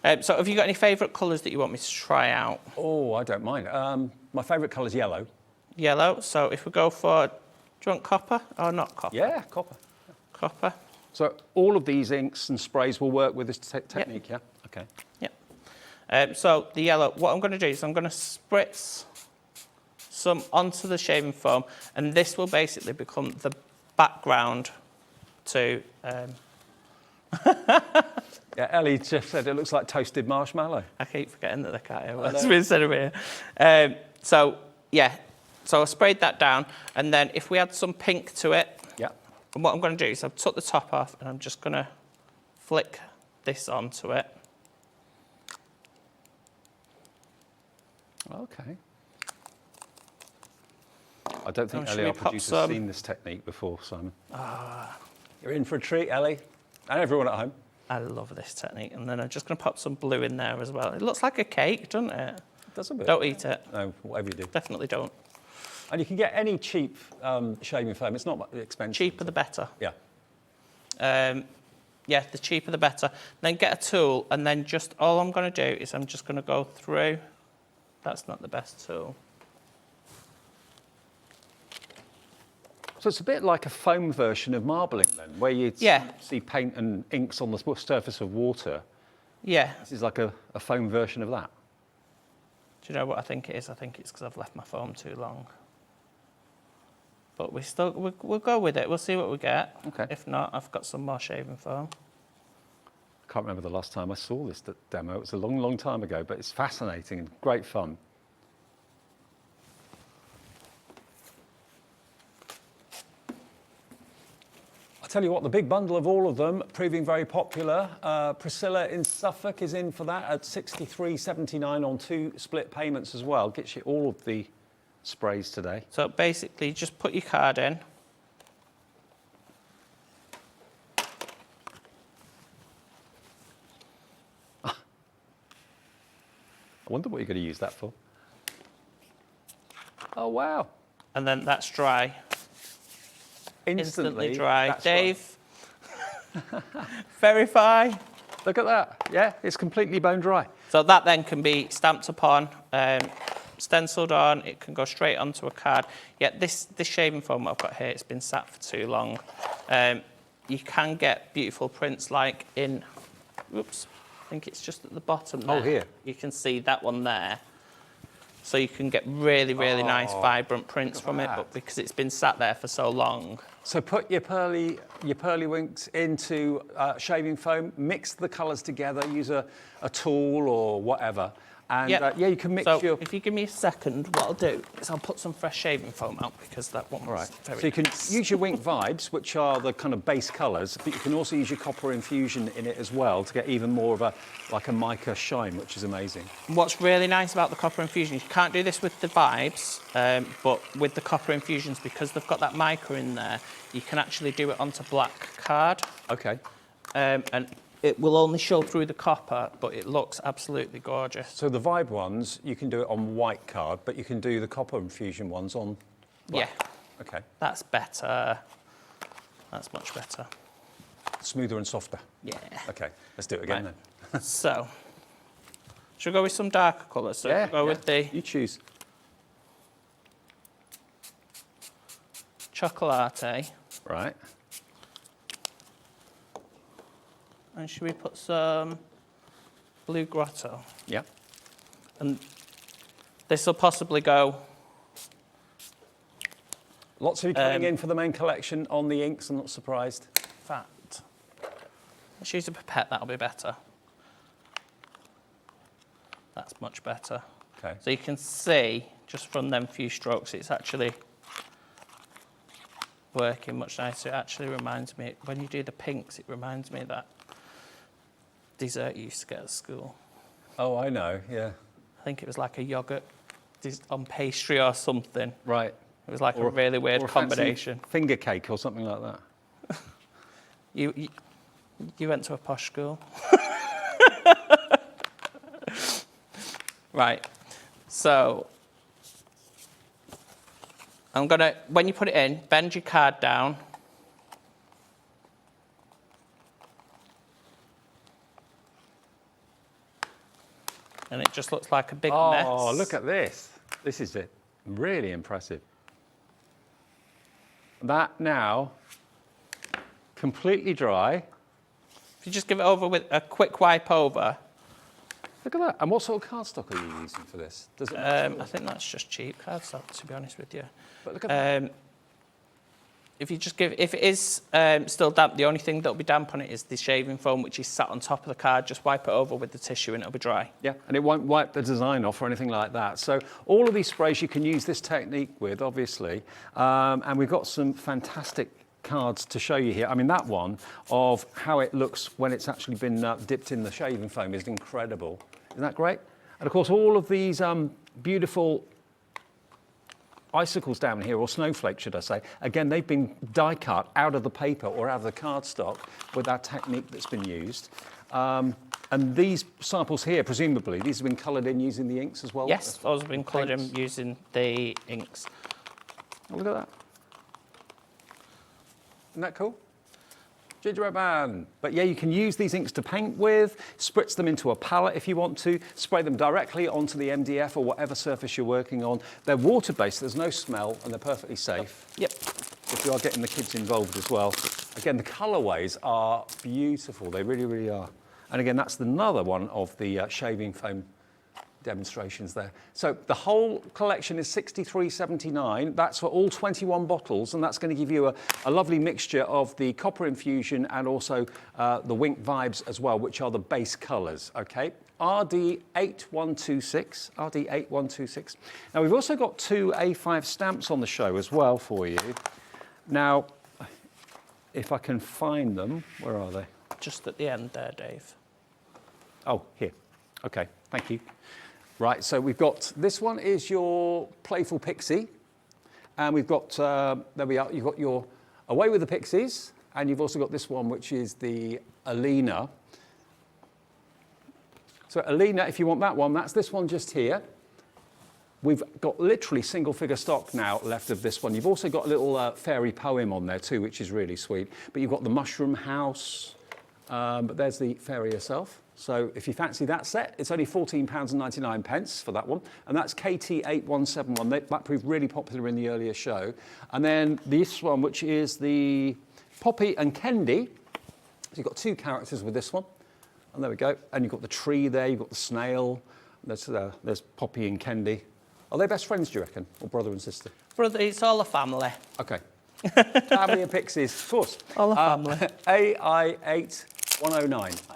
out. So have you got any favourite colours that you want me to try out? Oh, I don't mind. My favourite colour is yellow. Yellow. So if we go for... Do you want copper or not copper? Yeah, copper. Copper. So all of these inks and sprays will work with this technique, yeah? Okay. Yep. So the yellow, what I'm going to do is I'm going to spritz some onto the shaving foam, and this will basically become the background to... Yeah, Ellie just said it looks like toasted marshmallow. I keep forgetting that they can't hear what's been said over here. So, yeah. So I sprayed that down, and then if we add some pink to it, and what I'm going to do is I've took the top off, and I'm just going to flick this onto it. Okay. I don't think Ellie, our producer, has seen this technique before, Simon. You're in for a treat, Ellie, and everyone at home. I love this technique, and then I'm just going to pop some blue in there as well. It looks like a cake, doesn't it? It does a bit. Don't eat it. No, whatever you do. Definitely don't. And you can get any cheap shaving foam. It's not expensive. Cheaper the better. Yeah. Yeah, the cheaper the better. Then get a tool, and then just all I'm going to do is I'm just going to go through. That's not the best tool. So it's a bit like a foam version of marbling then, where you see paint and inks on the surface of water. Yeah. This is like a foam version of that. Do you know what I think it is? I think it's because I've left my foam too long. But we'll go with it. We'll see what we get. Okay. If not, I've got some more shaving foam. I can't remember the last time I saw this demo. It was a long, long time ago, but it's fascinating and great fun. I'll tell you what, the big bundle of all of them, proving very popular. Priscilla in Suffolk is in for that at £63.79 on 2 split payments as well. Gets you all of the sprays today. So basically, just put your card in. I wonder what you're going to use that for. Oh, wow. And then that's dry. Instantly dry. Dave, verify. Look at that. Yeah, it's completely bone dry. So that then can be stamped upon, stenciled on. It can go straight onto a card. Yeah, this shaving foam I've got here, it's been sat for too long. You can get beautiful prints like in, oops, I think it's just at the bottom there. Oh, here. You can see that one there. So you can get really, really nice, vibrant prints from it, but because it's been sat there for so long. So put your Pearlywinks into shaving foam, mix the colours together, use a tool or whatever. And yeah, you can mix your... if you give me a second, what I'll do is I'll put some fresh shaving foam out because that one was very So you can use your Wink Vibes, which are the kind of base colours, but you can also use your copper infusion in it as well to get even more of a mica shine, which is amazing. What's really nice about the copper infusion, you can't do this with the Vibes, but with the copper infusions, because they've got that mica in there, you can actually do it onto black card. Okay. And it will only show through the copper, but it looks absolutely gorgeous. So the Vibe ones, you can do it on white card, but you can do the copper infusion ones on black. Yeah. Okay. That's better. That's much better. Smoother and softer. Yeah. Okay, let's do it again then. So, should we go with some darker colours? So yeah, go with the... You choose. Chocolate. Right. And should we put some blue grotto? Yeah. And this will possibly go... Lots of you coming in for the main collection on the inks, I'm not surprised. Fat. Let's use a pipette, that'll be better. That's much better. Okay. So you can see, just from them few strokes, it's actually working much nicer. It actually reminds me, when you do the pinks, it reminds me of that dessert you used to get at school. Oh, I know, yeah. I think it was like a yoghurt on pastry or something. Right. It was like a really weird combination. Finger cake or something like that. You went to a posh school. Right. So I'm gonna, when you put it in, bend your card down. And it just looks like a big mess. Oh, look at this. This is it. Really impressive. That now, completely dry. If you just give it over with a quick wipe over. Look at that. And what sort of cardstock are you using for this? Does it I think that's just cheap cardstock, to be honest with you. But look at that. If you just give, if it is still damp, the only thing that'll be damp on it is the shaving foam, which is sat on top of the card. Just wipe it over with the tissue and it'll be dry. Yeah, and it won't wipe the design off or anything like that. So all of these sprays you can use this technique with, obviously. And we've got some fantastic cards to show you here. I mean, that one of how it looks when it's actually been dipped in the shaving foam is incredible. Isn't that great? And of course, all of these beautiful icicles down here, or snowflakes, should I say. Again, they've been die cut out of the paper or out of the cardstock with that technique that's been used. And these samples here, presumably, these have been coloured in using the inks as well? Yes, those have been coloured in using the inks. Oh, look at that. Isn't that cool? Gingerbread Man. But yeah, you can use these inks to paint with, spritz them into a palette if you want to, spray them directly onto the MDF or whatever surface you're working on. They're water-based, there's no smell, and they're perfectly safe. Yep. If you are getting the kids involved as well. Again, the colourways are beautiful, they really, really are. And again, that's another one of the shaving foam demonstrations there. So the whole collection is $63.79. That's for all 21 bottles, and that's going to give you a lovely mixture of the copper infusion and also the Wink Vibes as well, which are the base colours, okay? RD8126, RD8126. Now we've also got 2 A5 stamps on the show as well for you. Now, if I can find them, where are they? Just at the end there, Dave. Oh, here. Okay, thank you. Right, so we've got, this one is your Playful Pixie, and we've got, there we are, you've got your Away with the Pixies, and you've also got this one, which is the Alina. So Alina, if you want that one, that's this one just here. We've got literally single figure stock now left of this one. You've also got a little fairy poem on there too, which is really sweet. But you've got the Mushroom House, but there's the fairy herself. So if you fancy that set, it's only £14.99 for that one. And that's KT8171. That proved really popular in the earlier show. And then this one, which is the Poppy and Kendi. So you've got 2 characters with this one. And there we go. And you've got the tree there, you've got the snail. There's Poppy and Kendi. Are they best friends, do you reckon? Or brother and sister? Brother, it's all a family. Okay. Family of Pixies, of course. All a family. AI8109.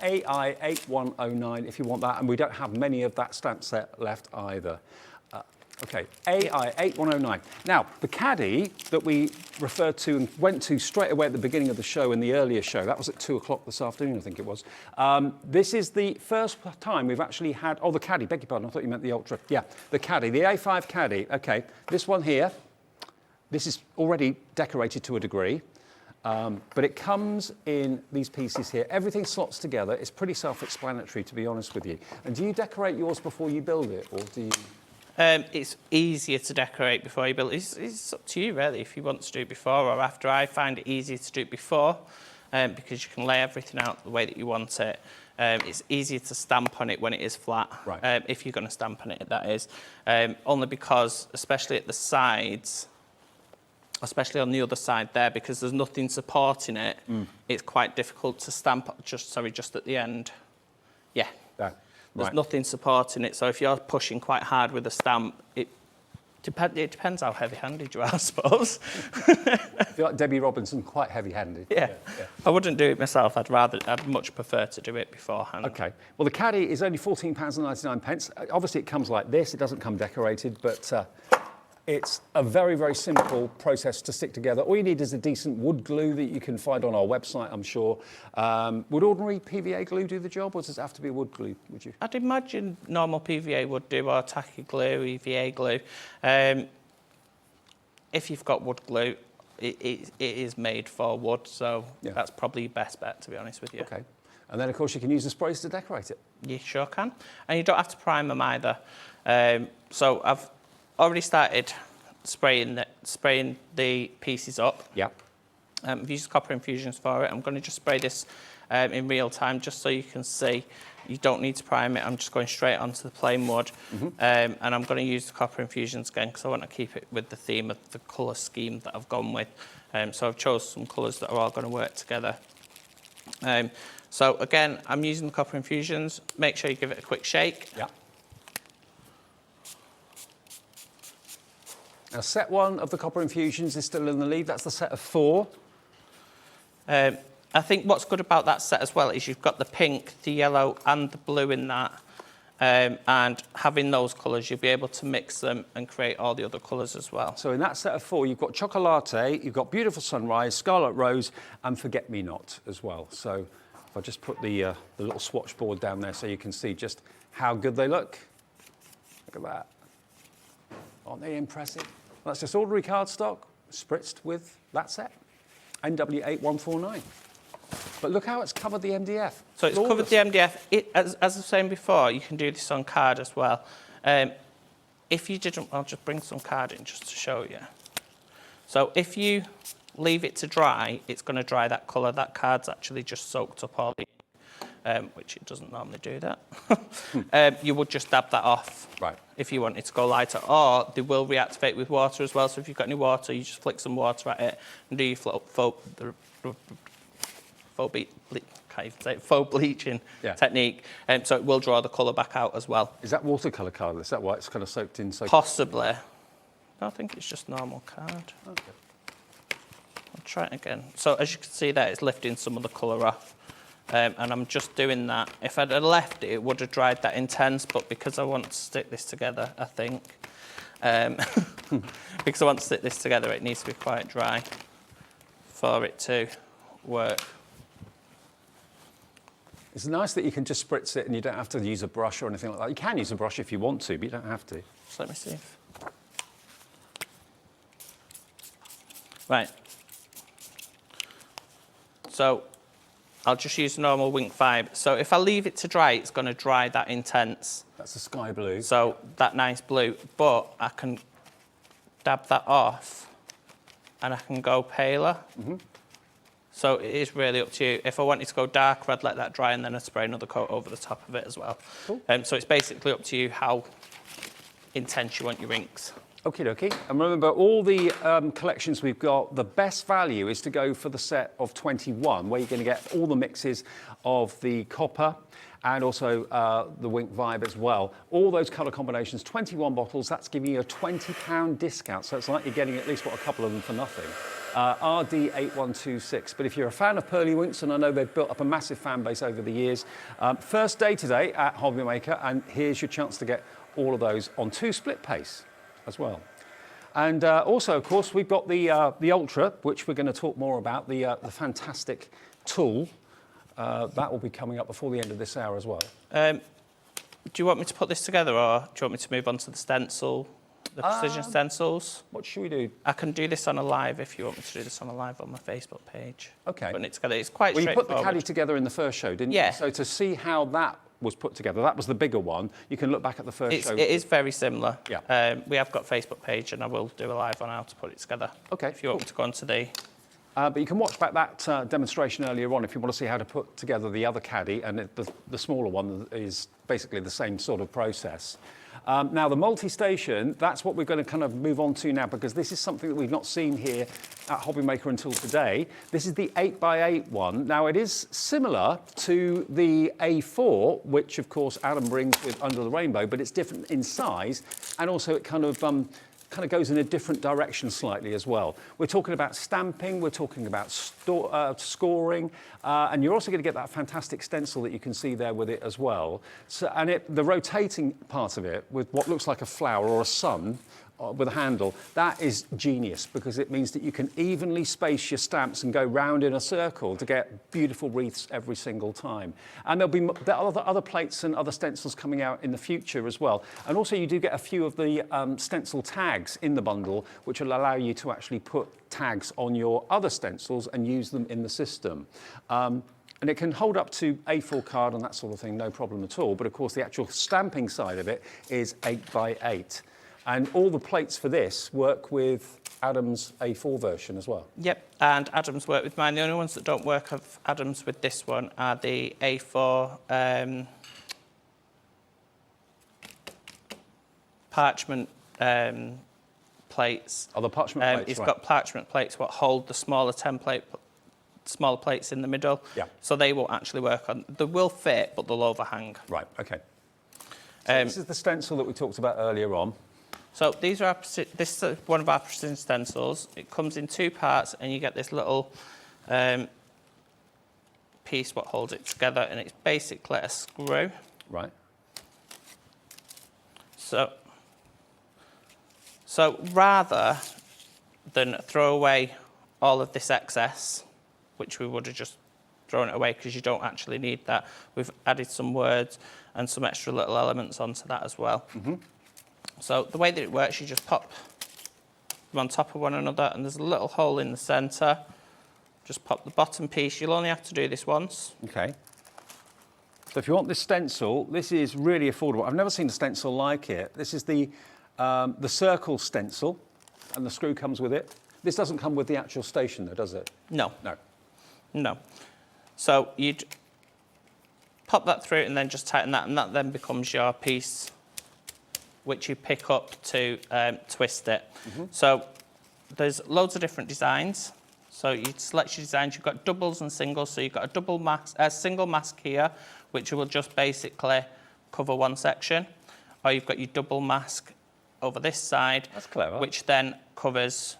AI8109 if you want that, and we don't have many of that stamp set left either. Okay, AI8109. Now, the Caddy that we referred to and went to straight away at the beginning of the show in the earlier show, that was at 2 o'clock this afternoon, I think it was. This is the first time we've actually had, oh, the Caddy, beg your pardon, I thought you meant the Ultra. Yeah, the Caddy, the A5 Caddy. Okay, this one here, this is already decorated to a degree. But it comes in these pieces here. Everything slots together. It's pretty self-explanatory, to be honest with you. And do you decorate yours before you build it, or do you? It's easier to decorate before you build it. It's up to you, really, if you want to do it before or after. I find it easier to do it before because you can lay everything out the way that you want it. It's easier to stamp on it when it is flat, right. If you're going to stamp on it, that is. Only because, especially at the sides, especially on the other side there, because there's nothing supporting it, it's quite difficult to stamp just at the end. Yeah. There's nothing supporting it, so if you're pushing quite hard with a stamp, it depends how heavy-handed you are, I suppose. I feel like Debbie Robinson, quite heavy-handed. Yeah. I wouldn't do it myself. I'd much prefer to do it beforehand. Okay. Well, the Caddy is only £14.99. Obviously, it comes like this. It doesn't come decorated, but it's a very, very simple process to stick together. All you need is a decent wood glue that you can find on our website, I'm sure. Would ordinary PVA glue do the job, or does it have to be wood glue, would you? I'd imagine normal PVA would do, or tacky glue, EVA glue. If you've got wood glue, it is made for wood, so that's probably your best bet, to be honest with you. Okay. And then, of course, you can use the sprays to decorate it. You sure can. And you don't have to prime them either. So I've already started spraying the pieces up. Yeah. I've used copper infusions for it. I'm going to just spray this in real time just so you can see. You don't need to prime it. I'm just going straight onto the plain wood. And I'm going to use the copper infusions again because I want to keep it with the theme of the colour scheme that I've gone with. So I've chosen some colours that are all going to work together. So again, I'm using the copper infusions. Make sure you give it a quick shake. Yeah. Now, set 1 of the copper infusions is still in the lead. That's the set of 4. I think what's good about that set as well is you've got the pink, the yellow and the blue in that. And having those colours, you'll be able to mix them and create all the other colours as well. So in that set of 4, you've got Chocolate, you've got Beautiful Sunrise, Scarlet Rose and Forget Me Not as well. So if I just put the little swatch board down there so you can see just how good they look. Look at that. Aren't they impressive? That's just ordinary cardstock spritzed with that set, NW8149. But look how it's covered the MDF. So it's covered the MDF. As I was saying before, you can do this on card as well. If you didn't, I'll just bring some card in just to show you. So if you leave it to dry, it's going to dry that colour. That card's actually just soaked up all the ink, which it doesn't normally do that. You would just dab that off if you want it to go lighter, or they will reactivate with water as well. So if you've got any water, you just flick some water at it and do your faux bleaching technique, so it will draw the colour back out as well. Is that watercolour card? Is that why it's kind of soaked in? Possibly. No, I think it's just normal card. Okay. I'll try it again. So as you can see there, it's lifting some of the colour off. And I'm just doing that. If I'd have left it, it would have dried that intense, but because I want to stick this together, I think, because I want to stick this together, it needs to be quite dry for it to work. It's nice that you can just spritz it and you don't have to use a brush or anything like that. You can use a brush if you want to, but you don't have to. So let me see if... Right. So I'll just use normal Wink Vibe. So if I leave it to dry, it's going to dry that intense. That's a sky blue. So that nice blue, but I can dab that off and I can go paler. So it is really up to you. If I wanted to go darker, I'd let that dry and then I'd spray another coat over the top of it as well. Cool. So it's basically up to you how intense you want your inks. Okie dokie. And remember, all the collections we've got, the best value is to go for the set of 21, where you're going to get all the mixes of the copper and also the Wink Vibe as well. All those colour combinations, 21 bottles, that's giving you a £20 discount. So it's like you're getting at least, what, a couple of them for nothing. RD8126. But if you're a fan of Pearlywinks, and I know they've built up a massive fan base over the years, first day today at HobbyMaker, and here's your chance to get all of those on 2 split pace as well. And also, of course, we've got the Ultra, which we're going to talk more about, the fantastic tool. That will be coming up before the end of this hour as well. Do you want me to put this together, or do you want me to move on to the stencil, the precision stencils? What should we do? I can do this on a live if you want me to do this on a live on my Facebook page. Okay. Putting it together, it's quite Well, you straightforward. put the Caddy together in the first show, didn't you? So to see how that was put together, that was the bigger one. You can look back at the first show. It is very similar. Yeah. We have got a Facebook page, and I will do a live on how to put it together. Okay. If you want me to go on to the... But you can watch back that demonstration earlier on if you want to see how to put together the other Caddy, and the smaller one is basically the same sort of process. Now, the multi-station, that's what we're going to kind of move on to now, because this is something that we've not seen here at HobbyMaker until today. This is the 8x8 one. Now, it is similar to the A4, which, of course, Adam brings with Under the Rainbow, but it's different in size, and also it kind of goes in a different direction slightly as well. We're talking about stamping, we're talking about scoring, and you're also going to get that fantastic stencil that you can see there with it as well. So, and the rotating part of it with what looks like a flower or a sun with a handle, that is genius, because it means that you can evenly space your stamps and go round in a circle to get beautiful wreaths every single time. And there'll be other plates and other stencils coming out in the future as well. And also you do get a few of the stencil tags in the bundle, which will allow you to actually put tags on your other stencils and use them in the system. And it can hold up to A4 card and that sort of thing, no problem at all. But of course, the actual stamping side of it is 8x8. And all the plates for this work with Adam's A4 version as well. Yep, and Adam's work with mine. The only ones that don't work of Adam's with this one are the A4 Parchment plates. Oh, the Parchment plates, He's got Parchment plates what hold the smaller plates in the middle. Yeah. So they won't actually work on... They will fit, but they'll overhang. Right, OK. So this is the stencil that we talked about earlier on. So this is one of our precision stencils. It comes in 2 parts, and you get this little piece what holds it together, and it's basically a screw. Right. So rather than throw away all of this excess, which we would have just thrown it away because you don't actually need that, we've added some words and some extra little elements onto that as well. Mm-hmm. So the way that it works, you just pop them on top of one another, and there's a little hole in the centre. Just pop the bottom piece. You'll only have to do this once. OK. So if you want this stencil, this is really affordable. I've never seen a stencil like it. This is the circle stencil, and the screw comes with it. This doesn't come with the actual station though, does it? No. No. No. So you'd pop that through and then just tighten that, and that then becomes your piece, which you pick up to twist it. So there's loads of different designs. So you select your designs. You've got doubles and singles. So you've got a single mask here, which will just basically cover one section, or you've got your double mask over this side. That's clever. Which then covers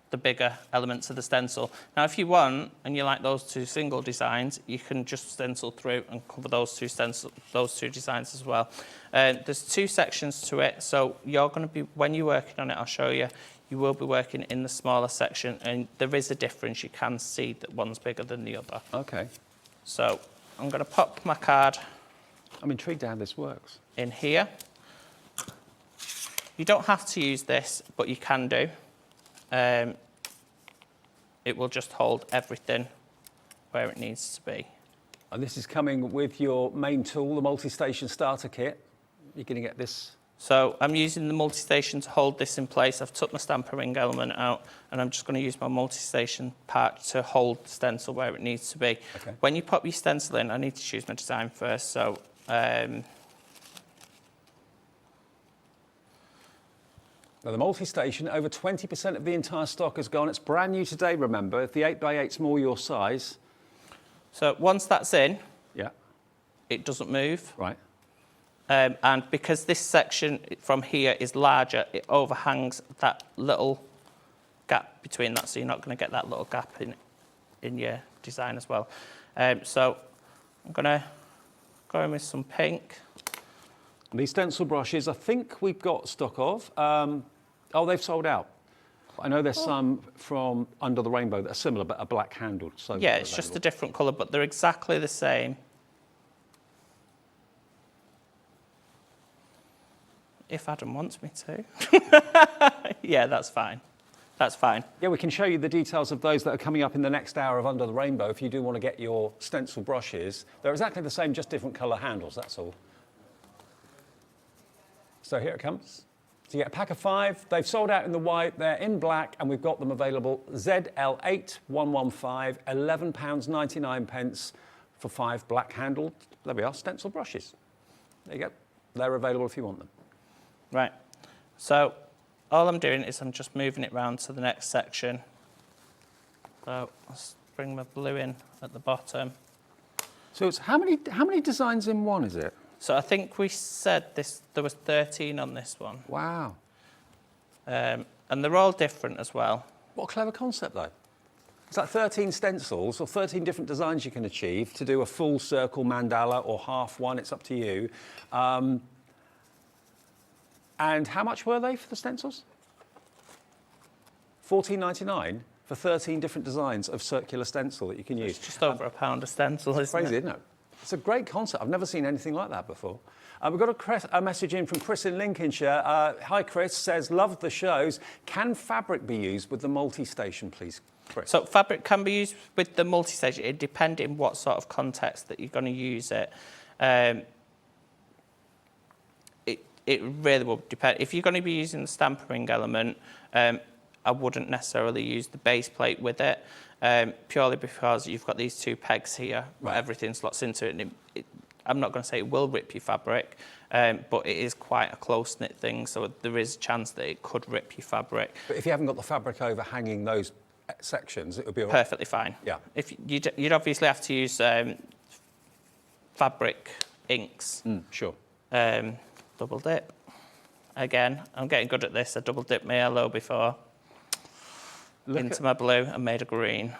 the bigger elements of the stencil. Now, if you want, and you like those two single designs, you can just stencil through and cover those two designs as well. There's two sections to it, so you're going to be, when you're working on it, I'll show you, you will be working in the smaller section, and there is a difference. You can see that one's bigger than the other. Okay. So I'm going to pop my card. I'm intrigued how this works. In here. You don't have to use this, but you can do. It will just hold everything where it needs to be. And this is coming with your main tool, the multi-station starter kit. You're going to get this. So I'm using the multi-station to hold this in place. I've took my stamper ring element out, and I'm just going to use my multi-station part to hold the stencil where it needs to be. Okay. When you pop your stencil in, I need to choose my design first. So Now the multi-station, over 20% of the entire stock has gone. It's brand new today, remember. If the 8x8's more your size. So once that's in, yeah, it doesn't move. Right. And because this section from here is larger, it overhangs that little gap between that, so you're not going to get that little gap in your design as well. So I'm going to go in with some pink. These stencil brushes, I think we've got stock of. Oh, they've sold out. I know there's some from Under the Rainbow that are similar, but are black handled. So yeah, it's just a different colour, but they're exactly the same. If Adam wants me to. Yeah, that's fine. That's fine. Yeah, we can show you the details of those that are coming up in the next hour of Under the Rainbow if you do want to get your stencil brushes. They're exactly the same, just different colour handles, that's all. So here it comes. So you get a pack of 5. They've sold out in the white, they're in black, and we've got them available. ZL8115, £11.99 for 5 black handled, there we are, stencil brushes. There you go. They're available if you want them. Right. So all I'm doing is I'm just moving it round to the next section. So let's bring my blue in at the bottom. So it's how many designs in one is it? So I think we said there was 13 on this one. Wow. And they're all different as well. What a clever concept, though. It's like 13 stencils or 13 different designs you can achieve to do a full circle mandala or half one, it's up to you. And how much were they for the stencils? $14.99 for 13 different designs of circular stencil that you can use. It's just over £1 a stencil, isn't Crazy, it? isn't it? It's a great concept. I've never seen anything like that before. We've got a message in from Chris in Lincolnshire. Hi, Chris. Says, love the shows. Can fabric be used with the multi-station, please, Chris? So fabric can be used with the multi-station. It depends on what sort of context that you're going to use it. It really will depend. If you're going to be using the stampering element, I wouldn't necessarily use the base plate with it, purely because you've got these 2 pegs here, where everything slots into it. And I'm not going to say it will rip your fabric, but it is quite a close-knit thing, so there is a chance that it could rip your fabric. But if you haven't got the fabric overhanging those sections, it would be all right? Perfectly fine. Yeah. If you'd obviously have to use fabric inks. Sure. Double dip. Again, I'm getting good at this. I double dipped my yellow before into my blue and made a green.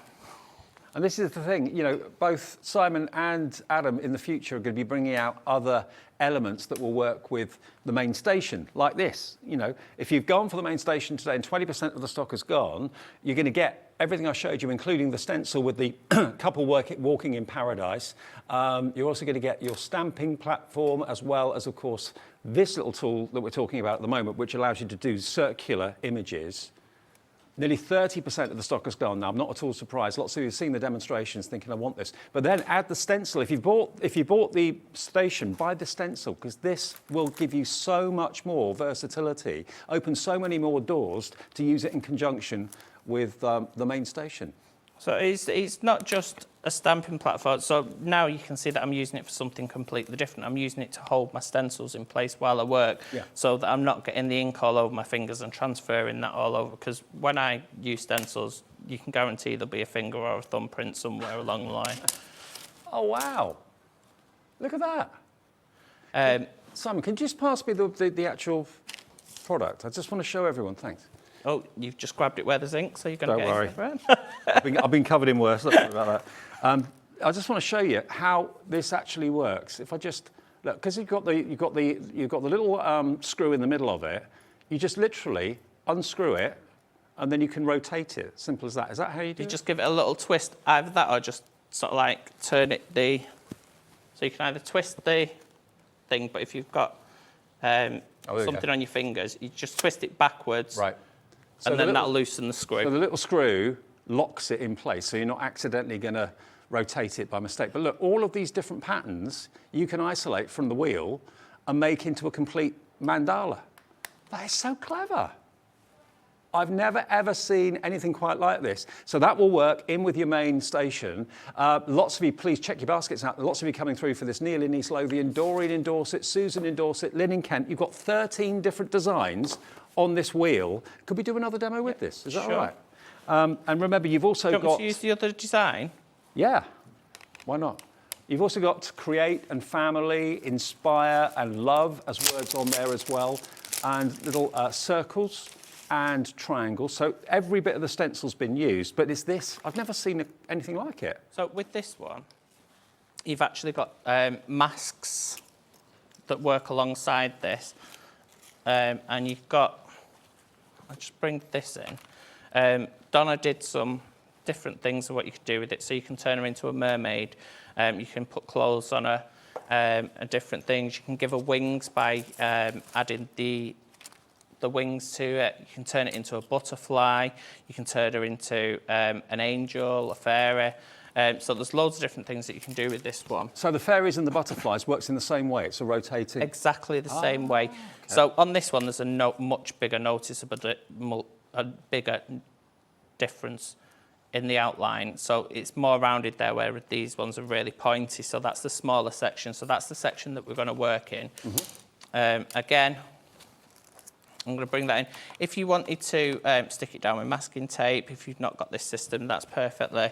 And this is the thing, you know, both Simon and Adam in the future are going to be bringing out other elements that will work with the main station, like this. You know, if you've gone for the main station today and 20% of the stock has gone, you're going to get everything I showed you, including the stencil with the couple walking in paradise. You're also going to get your stamping platform, as well as, of course, this little tool that we're talking about at the moment, which allows you to do circular images. Nearly 30% of the stock has gone now. I'm not at all surprised. Lots of you have seen the demonstrations thinking, I want this. But then add the stencil. If you bought the station, buy the stencil, because this will give you so much more versatility, open so many more doors to use it in conjunction with the main station. So it's not just a stamping platform. So now you can see that I'm using it for something completely different. I'm using it to hold my stencils in place while I work, so that I'm not getting the ink all over my fingers and transferring that all over. Because when I use stencils, you can guarantee there'll be a finger or a thumbprint somewhere along the line. Oh, wow. Look at that. Simon, can you just pass me the actual product? I just want to show everyone. Thanks. Oh, you've just grabbed it where there's ink, so you're going to get Don't it. worry. I've been covered in worse. Don't worry about that. I just want to show you how this actually works. If I just look, because you've got the little screw in the middle of it. You just literally unscrew it, and then you can rotate it. Simple as that. Is that how you do it? You just give it a little twist, either that or just sort of like turn it so you can either twist the thing, but if you've got something on your fingers, you just twist it backwards. Right. So and then that'll loosen the screw. So the little screw locks it in place, so you're not accidentally going to rotate it by mistake. But look, all of these different patterns you can isolate from the wheel and make into a complete mandala. That is so clever. I've never, ever seen anything quite like this. So that will work in with your main station. Lots of you, please check your baskets out. Lots of you coming through for this. Neil in East Lothian, Doreen in Dorset, Susan in Dorset, Lynn in Kent. You've got 13 different designs on this wheel. Could we do another demo with this? Is that all right? And remember, you've also got... Do you want me to use the other design? Yeah, why not? You've also got create and family, inspire and love as words on there as well, and little circles and triangles. So every bit of the stencil's been used, but it's this. I've never seen anything like it. So with this one, you've actually got masks that work alongside this, and you've got... I'll just bring this in. Donna did some different things of what you could do with it. So you can turn her into a mermaid. You can put clothes on her, and different things. You can give her wings by adding the wings to it. You can turn it into a butterfly. You can turn her into an angel, a fairy. So there's loads of different things that you can do with this one. So the fairies and the butterflies works in the same way. It's a rotating... Exactly the same way. Okay. So on this one, there's a much bigger noticeable, a bigger difference in the outline. So it's more rounded there, where these ones are really pointy. So that's the smaller section. So that's the section that we're going to work in. Again, I'm going to bring that in. If you wanted to stick it down with masking tape, if you've not got this system, that's perfectly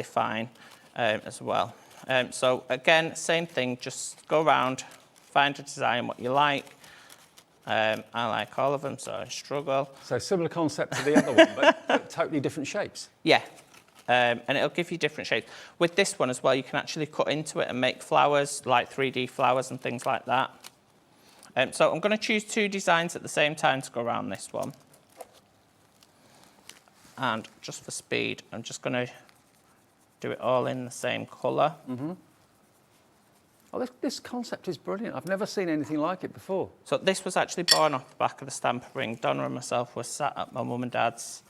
fine as well. So again, same thing, just go around, find a design what you like. I like all of them, so I struggle. So similar concept to the other one, but totally different shapes. Yeah, and it'll give you different shapes. With this one as well, you can actually cut into it and make flowers, like 3D flowers and things like that. So I'm going to choose 2 designs at the same time to go around this one. And just for speed, I'm just going to do it all in the same colour. Oh, this concept is brilliant. I've never seen anything like it before. So this was actually born off the back of the stamp ring. Donna and myself were sat at my mum and dad's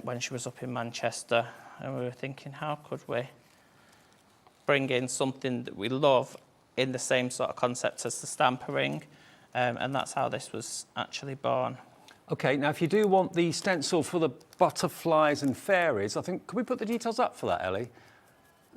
when she was up in Manchester, and we were thinking, how could we bring in something that we love in the same sort of concept as the stamp ring? And that's how this was actually born. Okay, now if you do want the stencil for the butterflies and fairies, I think, can we put the details up for that, Ellie?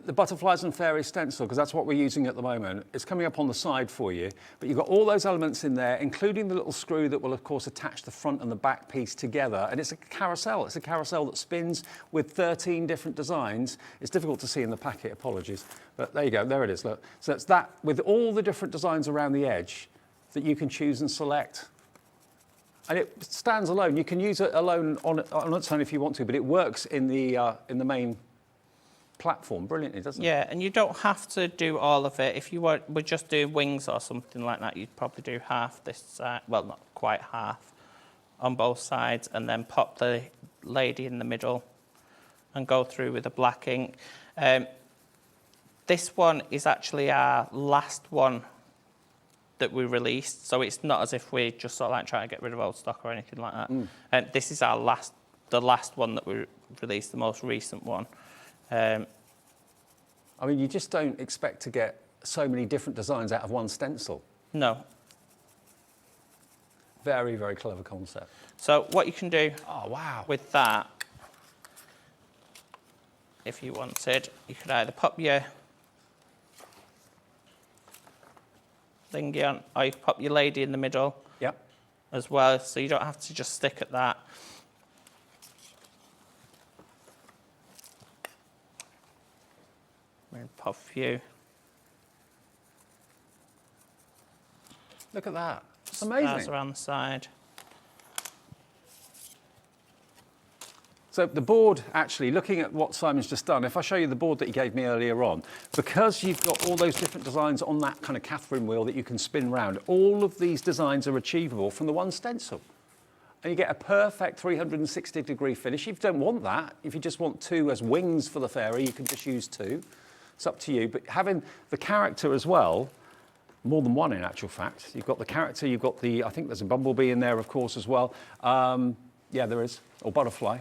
The butterflies and fairies stencil, because that's what we're using at the moment. It's coming up on the side for you, but you've got all those elements in there, including the little screw that will, of course, attach the front and the back piece together. And it's a carousel. It's a carousel that spins with 13 different designs. It's difficult to see in the packet, apologies. But there you go, there it is, look. So it's that with all the different designs around the edge that you can choose and select. And it stands alone. You can use it alone on its own if you want to, but it works in the main platform brilliantly, doesn't it? Yeah, and you don't have to do all of it. If you were just doing wings or something like that, you'd probably do half this side, well, not quite half, on both sides, and then pop the lady in the middle and go through with the black ink. This one is actually our last one that we released, so it's not as if we're just sort of like trying to get rid of old stock or anything like that. And this is the last one that we released, the most recent one. I mean, you just don't expect to get so many different designs out of one stencil. No. Very, very clever concept. So what you can do Oh, wow. with that, if you wanted, you could either pop your thingy on, or you could pop your lady in the middle Yep. as well, so you don't have to just stick at that. And pop a few. Look at that. It's Stars amazing. around the side. So the board, actually, looking at what Simon's just done, if I show you the board that he gave me earlier on, because you've got all those different designs on that kind of Catherine wheel that you can spin round, all of these designs are achievable from the one stencil. And you get a perfect 360-degree finish. If you don't want that, if you just want two as wings for the fairy, you can just use two. It's up to you. But having the character as well, more than one in actual fact. You've got the character, you've got the, I think there's a bumblebee in there, of course, as well. Yeah, there is, or butterfly.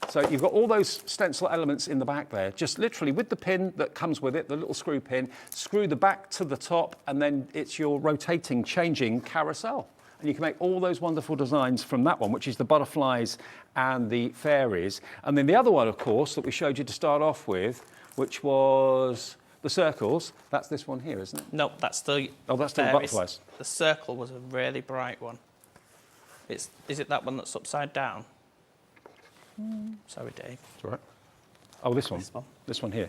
So you've got all those stencil elements in the back there, just literally with the pin that comes with it, the little screw pin, screw the back to the top, and then it's your rotating, changing carousel. And you can make all those wonderful designs from that one, which is the butterflies and the fairies. And then the other one, of course, that we showed you to start off with, which was the circles. That's this one here, isn't it? No, that's still. Oh, that's still the fairies. butterflies. The circle was a really bright one. Is it that one that's upside down? Sorry, Dave. It's all right. Oh, this one. This one. This one here.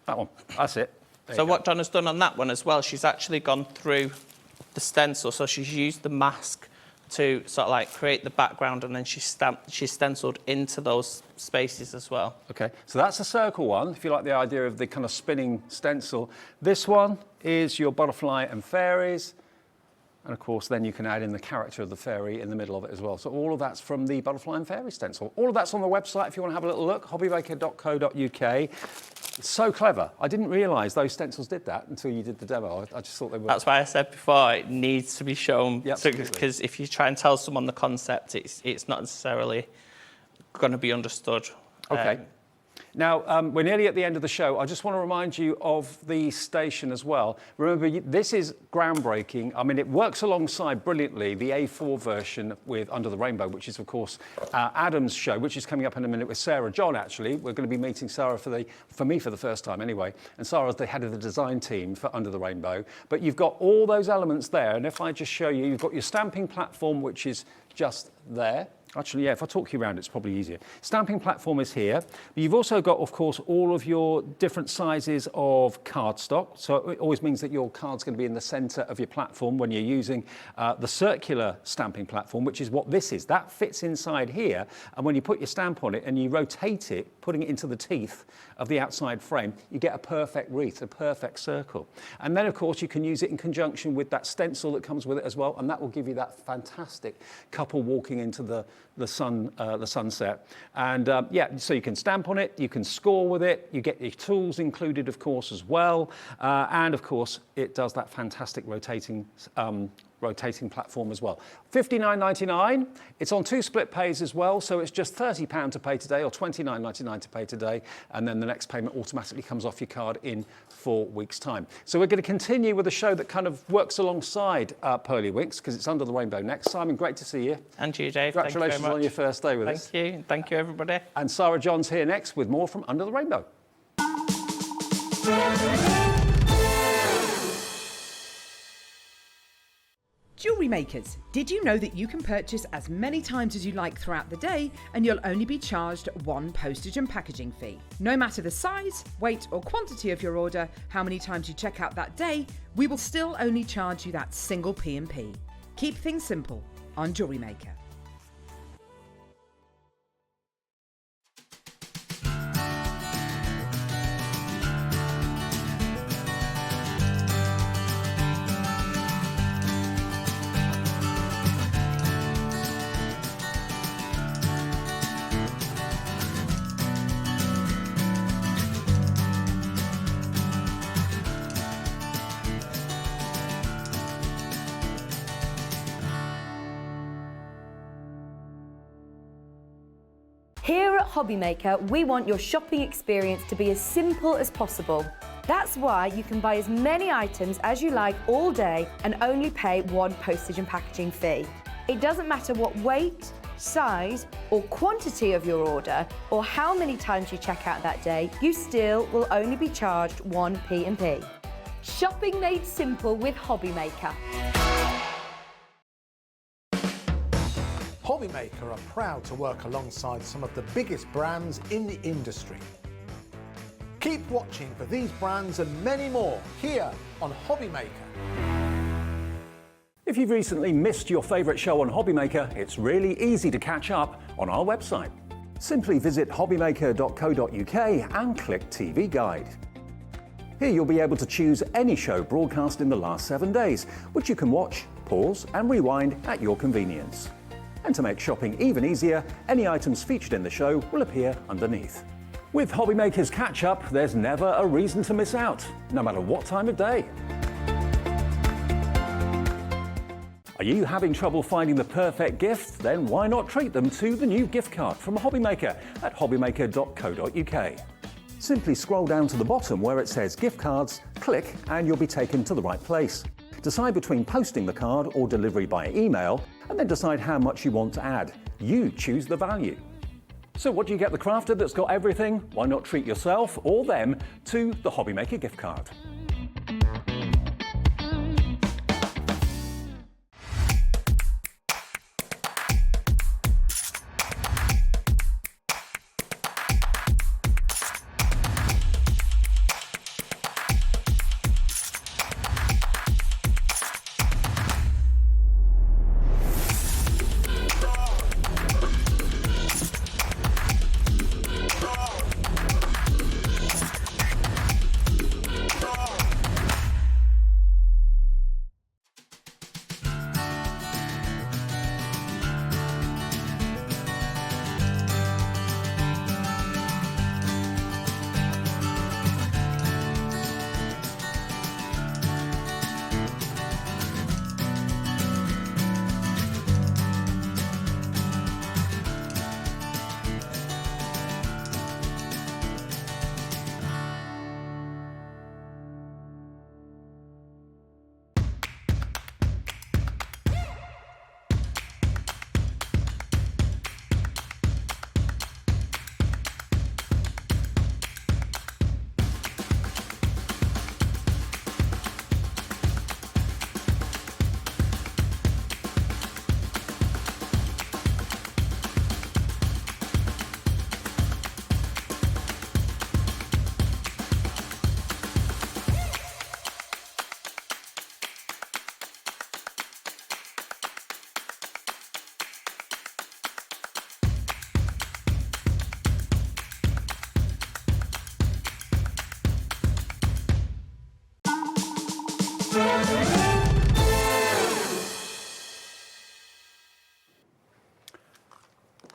That one. That's it. There So you go. what Donna's done on that one as well, she's actually gone through the stencil. So she's used the mask to sort of like create the background, and then she's stenciled into those spaces as well. Okay, so that's a circle one, if you like the idea of the kind of spinning stencil. This one is your butterfly and fairies. And of course, then you can add in the character of the fairy in the middle of it as well. So all of that's from the butterfly and fairy stencil. All of that's on the website if you want to have a little look, hobbymaker.co.uk. It's so clever. I didn't realise those stencils did that until you did the demo. I just thought they were. That's why I said before, it needs to be shown. Yep, Because if you try and tell someone the concept, it's not necessarily going to be understood. Okay. Now, we're nearly at the end of the show. I just want to remind you of the station as well. Remember, this is groundbreaking. I mean, it works alongside brilliantly the A4 version with Under the Rainbow, which is, of course, Adam's show, which is coming up in a minute with Sara John, actually. We're going to be meeting Sara for me for the first time anyway. And Sara's the head of the design team for Under the Rainbow. But you've got all those elements there. And if I just show you, you've got your stamping platform, which is just there. Actually, yeah, if I talk you around, it's probably easier. Stamping platform is here. But you've also got, of course, all of your different sizes of cardstock. So it always means that your card's going to be in the center of your platform when you're using the circular stamping platform, which is what this is. That fits inside here. And when you put your stamp on it and you rotate it, putting it into the teeth of the outside frame, you get a perfect wreath, a perfect circle. And then, of course, you can use it in conjunction with that stencil that comes with it as well. And that will give you that fantastic couple walking into the sunset. And yeah, so you can stamp on it, you can score with it, you get your tools included, of course, as well. And of course, it does that fantastic rotating platform as well. $59.99. It's on 2 split pays as well, so it's just £30 to pay today or $29.99 to pay today, and then the next payment automatically comes off your card in 4 weeks' time. So we're going to continue with a show that kind of works alongside Pearlywinks, because it's Under the Rainbow next. Simon, great to see you. And you, Dave. Congratulations Thank you very much. on your first day with us. Thank you. Thank you, everybody. And Sara John's here next with more from Under the Rainbow. Jewellery makers, did you know that you can purchase as many times as you like throughout the day and you'll only be charged one postage and packaging fee? No matter the size, weight or quantity of your order, how many times you check out that day, we will still only charge you that single P&P. Keep things simple on Jewellery Maker. Here at HobbyMaker, we want your shopping experience to be as simple as possible. That's why you can buy as many items as you like all day and only pay one postage and packaging fee. It doesn't matter what weight, size, or quantity of your order, or how many times you check out that day, you still will only be charged 1 P&P. Shopping made simple with HobbyMaker. HobbyMaker are proud to work alongside some of the biggest brands in the industry. Keep watching for these brands and many more here on HobbyMaker. If you've recently missed your favourite show on HobbyMaker, it's really easy to catch up on our website. Simply visit hobbymaker.co.uk and click TV Guide. Here you'll be able to choose any show broadcast in the last 7 days, which you can watch, pause and rewind at your convenience. And to make shopping even easier, any items featured in the show will appear underneath. With HobbyMaker's catch-up, there's never a reason to miss out, no matter what time of day. Are you having trouble finding the perfect gift? Then why not treat them to the new gift card from HobbyMaker at hobbymaker.co.uk. Simply scroll down to the bottom where it says gift cards, click and you'll be taken to the right place. Decide between posting the card or delivery by email and then decide how much you want to add. You choose the value. So what do you get the crafter that's got everything? Why not treat yourself or them to the HobbyMaker gift card?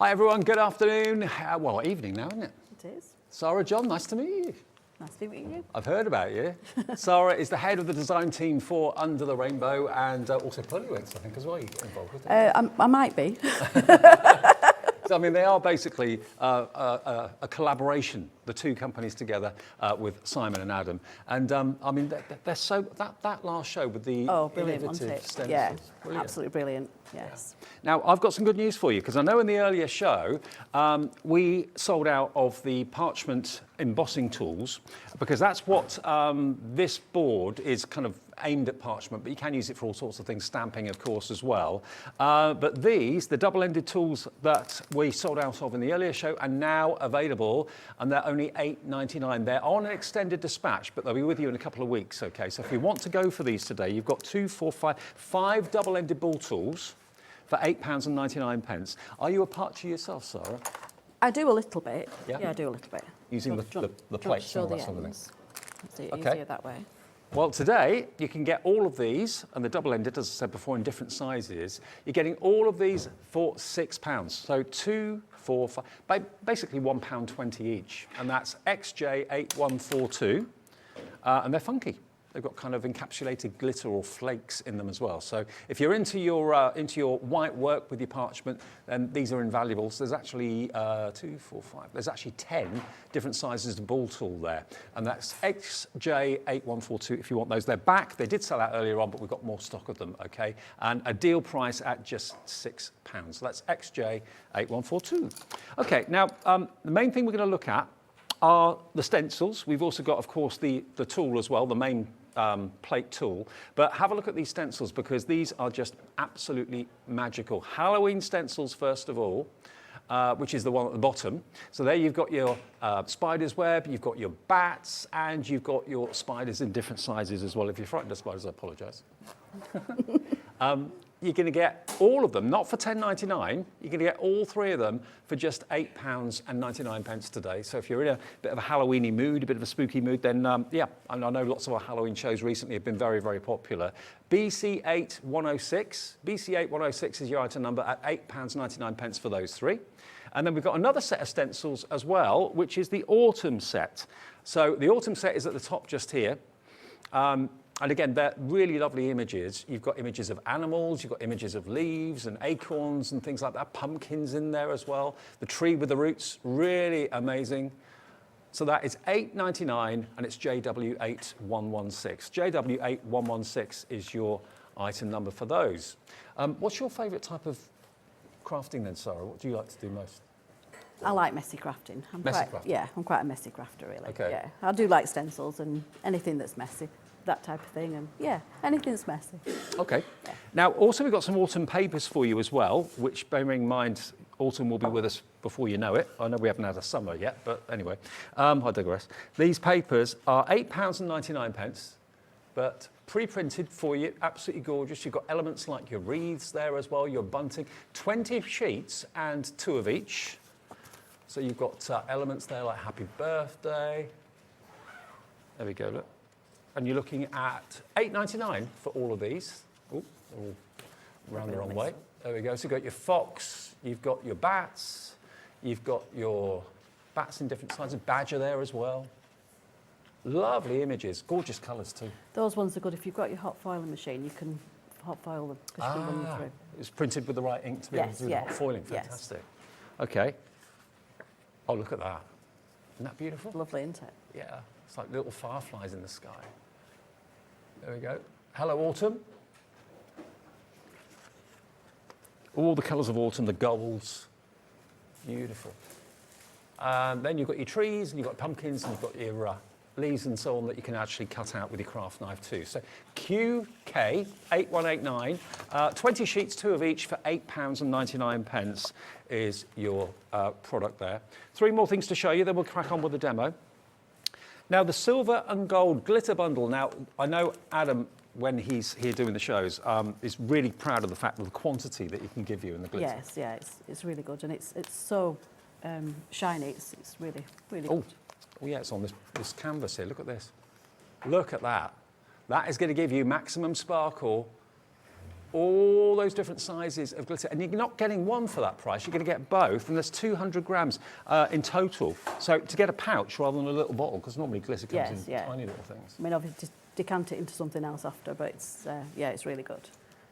Hi everyone, good afternoon. Well, evening now, isn't it? It is. Sara, John, nice to meet you. Nice to meet you. I've heard about you. Sara is the head of the design team for Under the Rainbow and also Pearlywinks, I think, as well. You get involved with it. I might be. I mean, they are basically a collaboration, the two companies together with Simon and Adam. And I mean, they're so, that last show with the brilliant, wasn't it? stencils. Yeah, Brilliant. absolutely brilliant, yes. Yeah. Now, I've got some good news for you, because I know in the earlier show, we sold out of the Parchment embossing tools, because that's what this board is kind of aimed at Parchment, but you can use it for all sorts of things, stamping, of course, as well. But these, the double-ended tools that we sold out of in the earlier show, are now available, and they're only £8.99. They're on an extended dispatch, but they'll be with you in a couple of weeks, okay? So if you want to go for these today, you've got five double-ended ball tools for £8.99. Are you a patcher yourself, Sara? I do a little bit. Yeah? Yeah, I do a little bit. Using the plates and all that sort of thing? It's Okay. easier that way. Well, today you can get all of these, and the double-ended, as I said before, in different sizes. You're getting all of these for £6. So 2, 4, 5, basically £1.20 each. And that's XJ8142, and they're funky. They've got kind of encapsulated glitter or flakes in them as well. So if you're into your white work with your parchment, then these are invaluable. So there's actually 2, 4, 5. There's actually 10 different sizes of ball tool there, and that's XJ8142 if you want those. They're back. They did sell out earlier on, but we've got more stock of them. Okay, and a deal price at just £6. So that's XJ8142. Okay, now the main thing we're going to look at are the stencils. We've also got, of course, the tool as well, the main plate tool. But have a look at these stencils because these are just absolutely magical. Halloween stencils, first of all, which is the one at the bottom. So there you've got your spider's web, you've got your bats, and you've got your spiders in different sizes as well. If you're frightened of spiders, I apologise. You're going to get all of them, not for £10.99. You're going to get all 3 of them for just £8.99 today. So if you're in a bit of a Halloweeny mood, a bit of a spooky mood, then yeah, and I know lots of our Halloween shows recently have been very, very popular. BC8106. BC8106 is your item number at £8.99 for those 3. And then we've got another set of stencils as well, which is the autumn set. So the autumn set is at the top just here. And again, they're really lovely images. You've got images of animals, you've got images of leaves and acorns and things like that. Pumpkins in there as well. The tree with the roots, really amazing. So that is £8.99 and it's JW8116. JW8116 is your item number for those. What's your favourite type of crafting then, Sara? What do you like to do most? I like messy crafting. Crafting? Yeah, I'm quite a messy crafter, really. Okay. Yeah, I do like stencils and anything that's messy, that type of thing, and yeah, anything that's messy. Okay. Yeah. Now, also we've got some autumn papers for you as well, which, bearing in mind, autumn will be with us before you know it. I know we haven't had a summer yet, but anyway, I digress. These papers are £8.99, but pre-printed for you, absolutely gorgeous. You've got elements like your wreaths there as well, your bunting, 20 sheets and 2 of each. So you've got elements there like happy birthday. There we go, look. And you're looking at £8.99 for all of these. Oh, all round the wrong way. There we go. So you've got your fox, you've got your bats, you've got your bats in different sizes, badger there as well. Lovely images, gorgeous colours too. Those ones are good. If you've got your hot foiling machine, you can hot foil them because you can run them through. It's printed with the right ink to be able to do the hot foiling. Fantastic. Yes. Okay. Oh, look at that. Isn't that beautiful? Lovely, isn't it? Yeah. It's like little fireflies in the sky. There we go. Hello, autumn. All the colours of autumn, the golds. Beautiful. Then you've got your trees, and you've got pumpkins, and you've got your leaves and so on that you can actually cut out with your craft knife too. So QK8189, 20 sheets, 2 of each for £8.99 is your product there. 3 more things to show you, then we'll crack on with the demo. Now, the silver and gold glitter bundle. Now, I know Adam, when he's here doing the shows, is really proud of the fact of the quantity that he can give you in the glitter. Yes, yeah, it's really good, and it's so shiny. It's really, really good. Oh yeah, it's on this canvas here. Look at this. Look at that. That is going to give you maximum sparkle. All those different sizes of glitter, and you're not getting one for that price. You're going to get both, and there's 200 grams in total. So to get a pouch rather than a little bottle, because normally glitter comes in tiny little things. I mean, obviously, just decant it into something else after, but it's yeah, it's really good.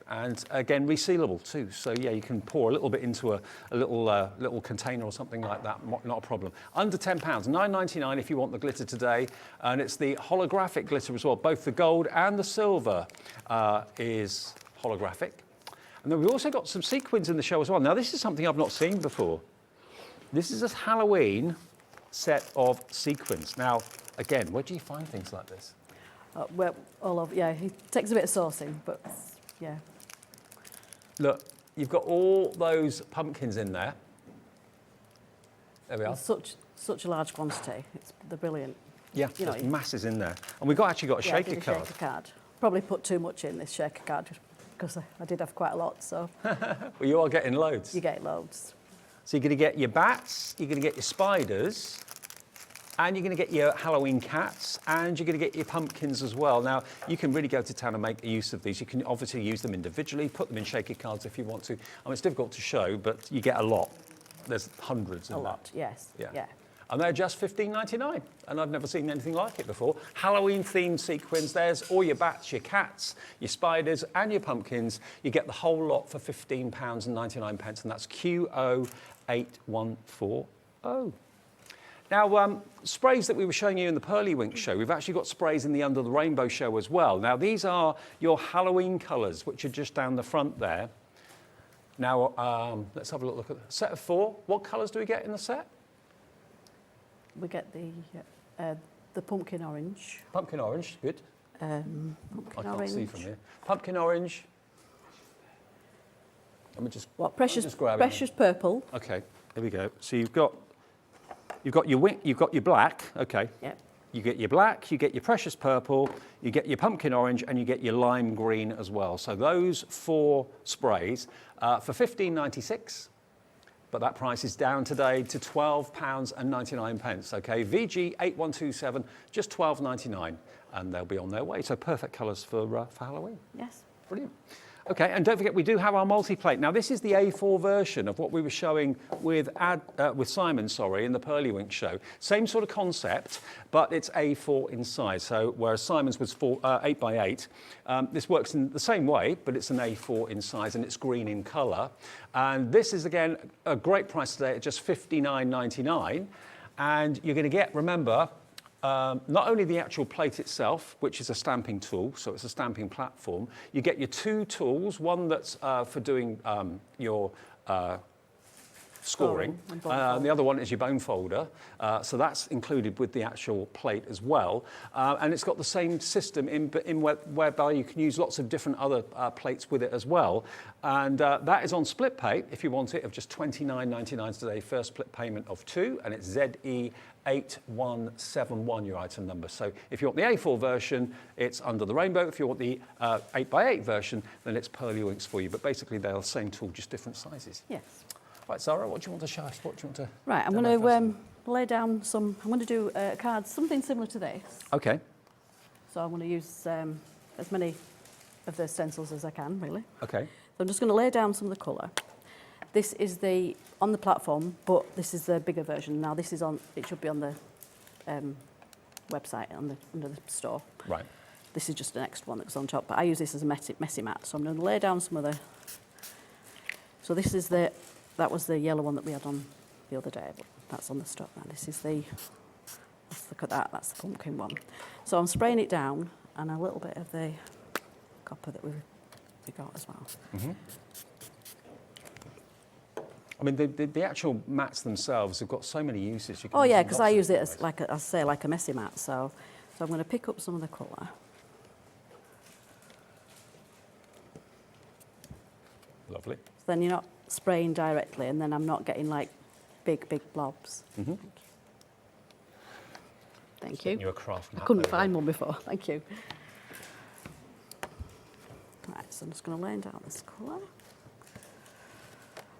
And again, resealable too. So yeah, you can pour a little bit into a little container or something like that. Not a problem. Under £10, £9.99 if you want the glitter today, and it's the holographic glitter as well. Both the gold and the silver is holographic. And then we've also got some sequins in the show as well. Now this is something I've not seen before. This is a Halloween set of sequins. Now again, where do you find things like this? Well, all of yeah, it takes a bit of sourcing, but yeah. Look, you've got all those pumpkins in there. There we are. Such a large quantity. They're brilliant. Yeah, there's masses in there. And we've actually got a shaker card. Shaker card. Probably put too much in this shaker card because I did have quite a lot, so. Well, you are getting loads. You get loads. So you're going to get your bats, you're going to get your spiders, and you're going to get your Halloween cats, and you're going to get your pumpkins as well. Now, you can really go to town and make use of these. You can obviously use them individually, put them in shaker cards if you want to. I mean, it's difficult to show, but you get a lot. There's hundreds in A that. lot, yes. Yeah. And they're just $15.99, and I've never seen anything like it before. Halloween-themed sequins. There's all your bats, your cats, your spiders, and your pumpkins. You get the whole lot for £15.99, and that's QO8140. Now, sprays that we were showing you in the Pearlywinks show, we've actually got sprays in the Under the Rainbow show as well. Now, these are your Halloween colours, which are just down the front there. Now, let's have a look at the set of 4. What colours do we get in the set? We get the pumpkin orange. Pumpkin orange, good. Pumpkin I can't orange. see from here. Pumpkin orange. Let me just. What? Precious purple. Okay, here we go. So you've got your black. Okay. Yep. You get your black, you get your precious purple, you get your pumpkin orange, and you get your lime green as well. So those 4 sprays for $15.96. But that price is down today to £12.99. Okay, VG8127, just $12.99, and they'll be on their way. So perfect colours for Halloween. Yes. Brilliant. Okay, and don't forget we do have our multi-plate. Now this is the A4 version of what we were showing with Simon, in the Pearlywinks show. Same sort of concept, but it's A4 in size. So whereas Simon's was 8 by 8, this works in the same way, but it's an A4 in size and it's green in colour. And this is again a great price today at just $59.99, and you're going to get, remember, not only the actual plate itself, which is a stamping tool, so it's a stamping platform, you get your 2 tools, one that's for doing your scoring, and the other one is your bone folder, so that's included with the actual plate as well, and it's got the same system whereby you can use lots of different other plates with it as well, and that is on split pay if you want it, of just $29.99 today, first split payment of 2, and it's ZE8171 your item number. So if you want the A4 version, it's Under the Rainbow. If you want the 8 by 8 version, then it's Pearlywinks for you, but basically they're the same tool, just different sizes. Yes. Right, Sara, what do you want to show us? What do you want to? Right, I'm going to lay down some. I'm going to do cards, something similar to this. Okay. So I'm going to use as many of the stencils as I can, really. Okay. So I'm just going to lay down some of the colour. This is on the platform, but this is the bigger version. Now this is on. It should be on the website under the store. Right. This is just an extra one that's on top. But I use this as a messy mat. So I'm going to lay down some of the. So this is that was the yellow one that we had on the other day, but that's on the stock now. This is let's look at that, that's the pumpkin one. So I'm spraying it down, and a little bit of the copper that we got as well. Mm-hmm. I mean, the actual mats themselves have got so many uses. You can use because I use it as like a messy mat. So I'm going to pick up some of the colour. Lovely. So then you're not spraying directly, and then I'm not getting like big blobs. Mm-hmm. Thank you. You're a craft mat. I couldn't find one before. Thank you. Right, so I'm just going to lay down this colour.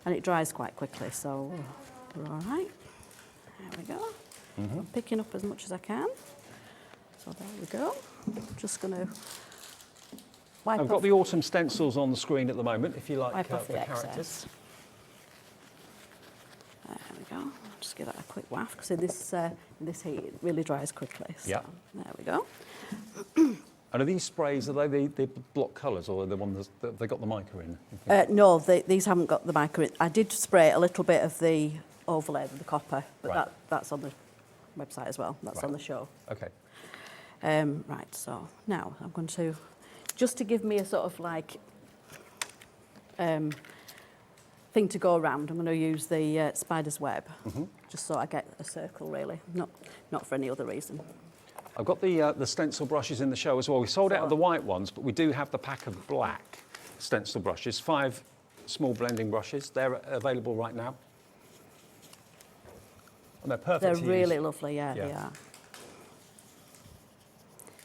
And it dries quite quickly, so we're all right. There we go. Mm-hmm. I'm picking up as much as I can. So there we go. Just going to wipe I've got the autumn stencils on the screen at the moment, if you like, wipe off the the characters. excess. There we go. I'll just give that a quick waft, because in this heat it really dries quickly. So yeah. There we go. And are these sprays, are they the block colours, or are they the ones that they got the mica in? No, these haven't got the mica in. I did spray a little bit of the overlay with the copper, but right. that's on the website as well. That's right. on the show. Okay. Right, so now I'm going to, just to give me a sort of like thing to go around, I'm going to use the spider's web, just so I get a circle, really, not for any other reason. I've got the stencil brushes in the show as well. We sold out of the white ones, but we do have the pack of black stencil brushes, 5 small blending brushes. They're available right now. And they're perfect to use. They're really lovely, yeah, they are.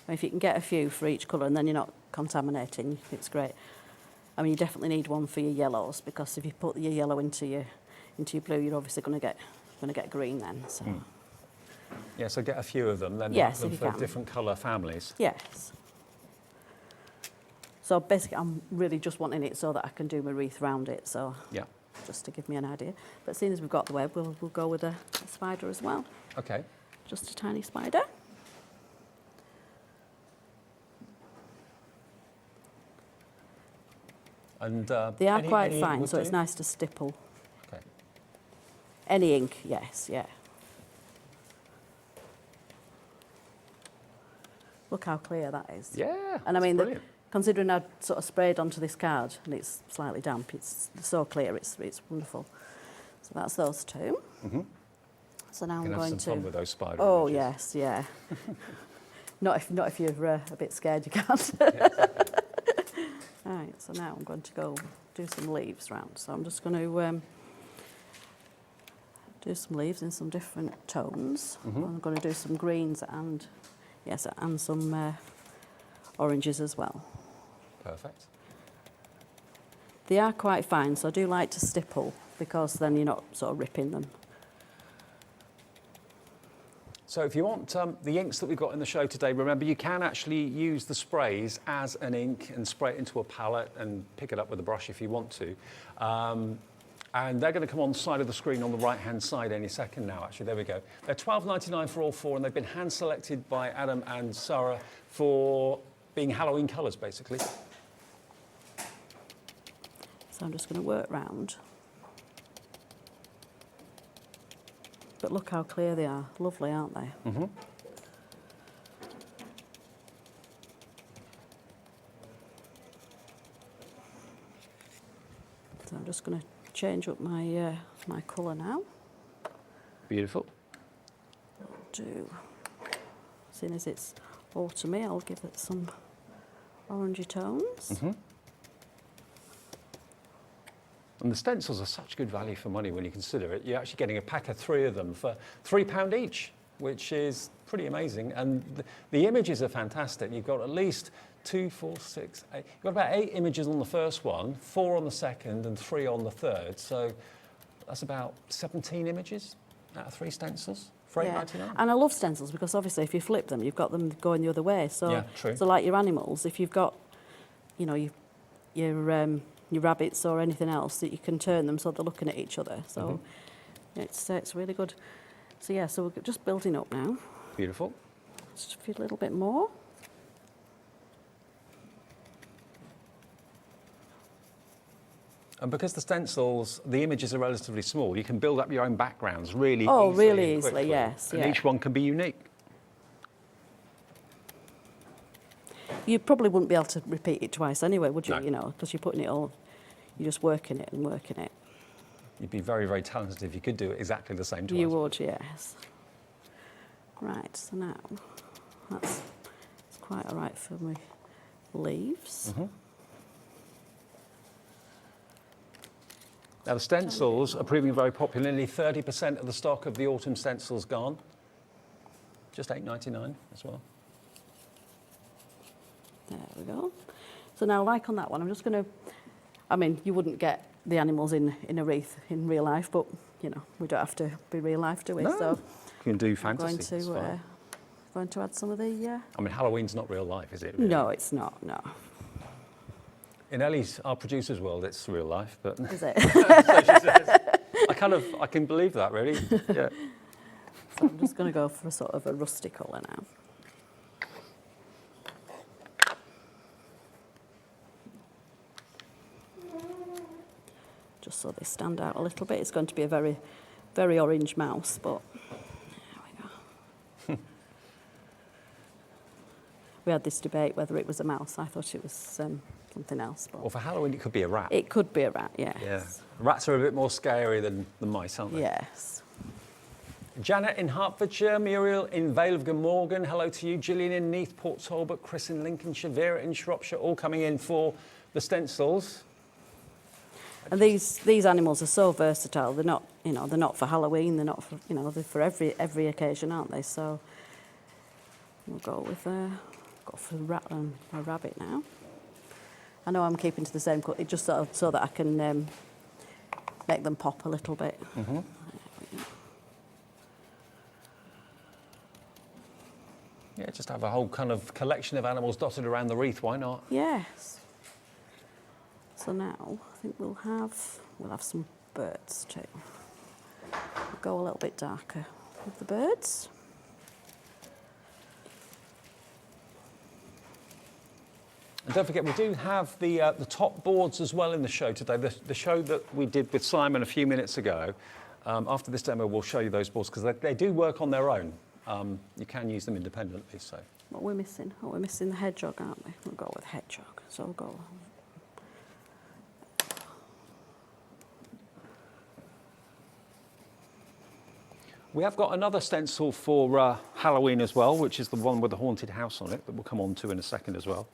And if you can get a few for each colour, and then you're not contaminating, it's great. I mean, you definitely need one for your yellows, because if you put your yellow into your blue, you're obviously going to get green then. So. Yeah, so get a few of them, then yes, them for different colour families. Yes. So basically, I'm really just wanting it so that I can do my wreath around it. So yeah. just to give me an idea. But seeing as we've got the web, we'll go with a spider as well. Okay. Just a tiny spider. And they are quite any fine, would so do? it's nice to stipple. Okay. Any ink, yes, yeah. Look how clear that is. Yeah, and I mean, brilliant. Considering I'd sort of sprayed onto this card and it's slightly damp, it's so clear, it's wonderful. So that's those two. Mm-hmm. So now I'm Have going some fun with those spider Oh images. yes, yeah. not if you're a bit scared, you can't. Right, so now I'm going to go do some leaves round. So I'm just going to do some leaves in some different tones. Mm-hmm. I'm going to do some greens and some oranges as well. Perfect. They are quite fine, so I do like to stipple because then you're not sort of ripping them. So if you want the inks that we've got in the show today, remember you can actually use the sprays as an ink and spray it into a palette and pick it up with a brush if you want to. And they're going to come on the side of the screen on the right-hand side any second now, actually. There we go. They're $12.99 for all four, and they've been hand-selected by Adam and Sara for being Halloween colours, basically. So I'm just going to work round. But look how clear they are. Lovely, aren't they? Mm-hmm. So I'm just going to change up my my colour now. Beautiful. Seeing as it's autumny, I'll give it some orangey tones. Mm-hmm. And the stencils are such good value for money when you consider it. You're actually getting a pack of 3 of them for £3 each, which is pretty amazing. And the images are fantastic. You've got at least 2, 4, 6, 8. You've got about 8 images on the first one, 4 on the second, and 3 on the third. So that's about 17 images out of 3 stencils for $8.99. And I love stencils because obviously if you flip them, you've got them going the other way. So, yeah, true. So like your animals, if you've got, you know, your rabbits or anything else, that you can turn them so they're looking at each other. So it's really good. So yeah, so we're just building up now. Beautiful. Just a little bit more. And because the stencils, the images are relatively small, you can build up your own backgrounds really easily. Oh, really and easily, quickly. yes. And yeah. each one can be unique. You probably wouldn't be able to repeat it twice anyway, would you? No. You know, because you're putting it all, you're just working it and working it. You'd be very, very talented if you could do it exactly the same twice. You would, yes. Right, so now it's quite all right for my leaves. Mm-hmm. Now the stencils are proving very popular. Nearly 30% of the stock of the autumn stencils gone. Just $8.99 as well. There we go. So now, like on that one, I'm just going to, I mean, you wouldn't get the animals in a wreath in real life, but, you know, we don't have to be real life, do we? No, so you can do I'm fantasy. going to add some of the... I mean, Halloween's not real life, is it? Really? No, it's not, no. In Ellie's, our producer's world, it's real life, but... Is it? So she says. I can believe that, really. Yeah. So I'm just going to go for a sort of a rusty colour now. Just so they stand out a little bit. It's going to be a very, very orange mouse, but there we go. We had this debate whether it was a mouse. I thought it was something else. But Well, for Halloween, it could be a rat. it could be a rat, yes. Yeah. Rats are a bit more scary than mice, aren't they? Yes. Janet in Hertfordshire, Muriel in Vale of Glamorgan, hello to you. Gillian in Neath, Port Talbot, Chris in Lincolnshire, Vera in Shropshire, all coming in for the stencils. And these animals are so versatile. They're not, you know, they're not for Halloween. They're not for, you know, they're for every occasion, aren't they? So we'll go with go for a rabbit now. I know I'm keeping to the same cut, just so that I can make them pop a little bit. Mm-hmm. Yeah, just have a whole kind of collection of animals dotted around the wreath. Why not? Yes. So now I think we'll have some birds too. We'll go a little bit darker with the birds. And don't forget, we do have the top boards as well in the show today. The show that we did with Simon a few minutes ago. After this demo, we'll show you those boards because they do work on their own. You can use them independently. So. What we're missing? Oh, we're missing the hedgehog, aren't we? We'll go with hedgehog. So we'll go. We have got another stencil for Halloween as well, which is the one with the haunted house on it that we'll come on to in a second as well.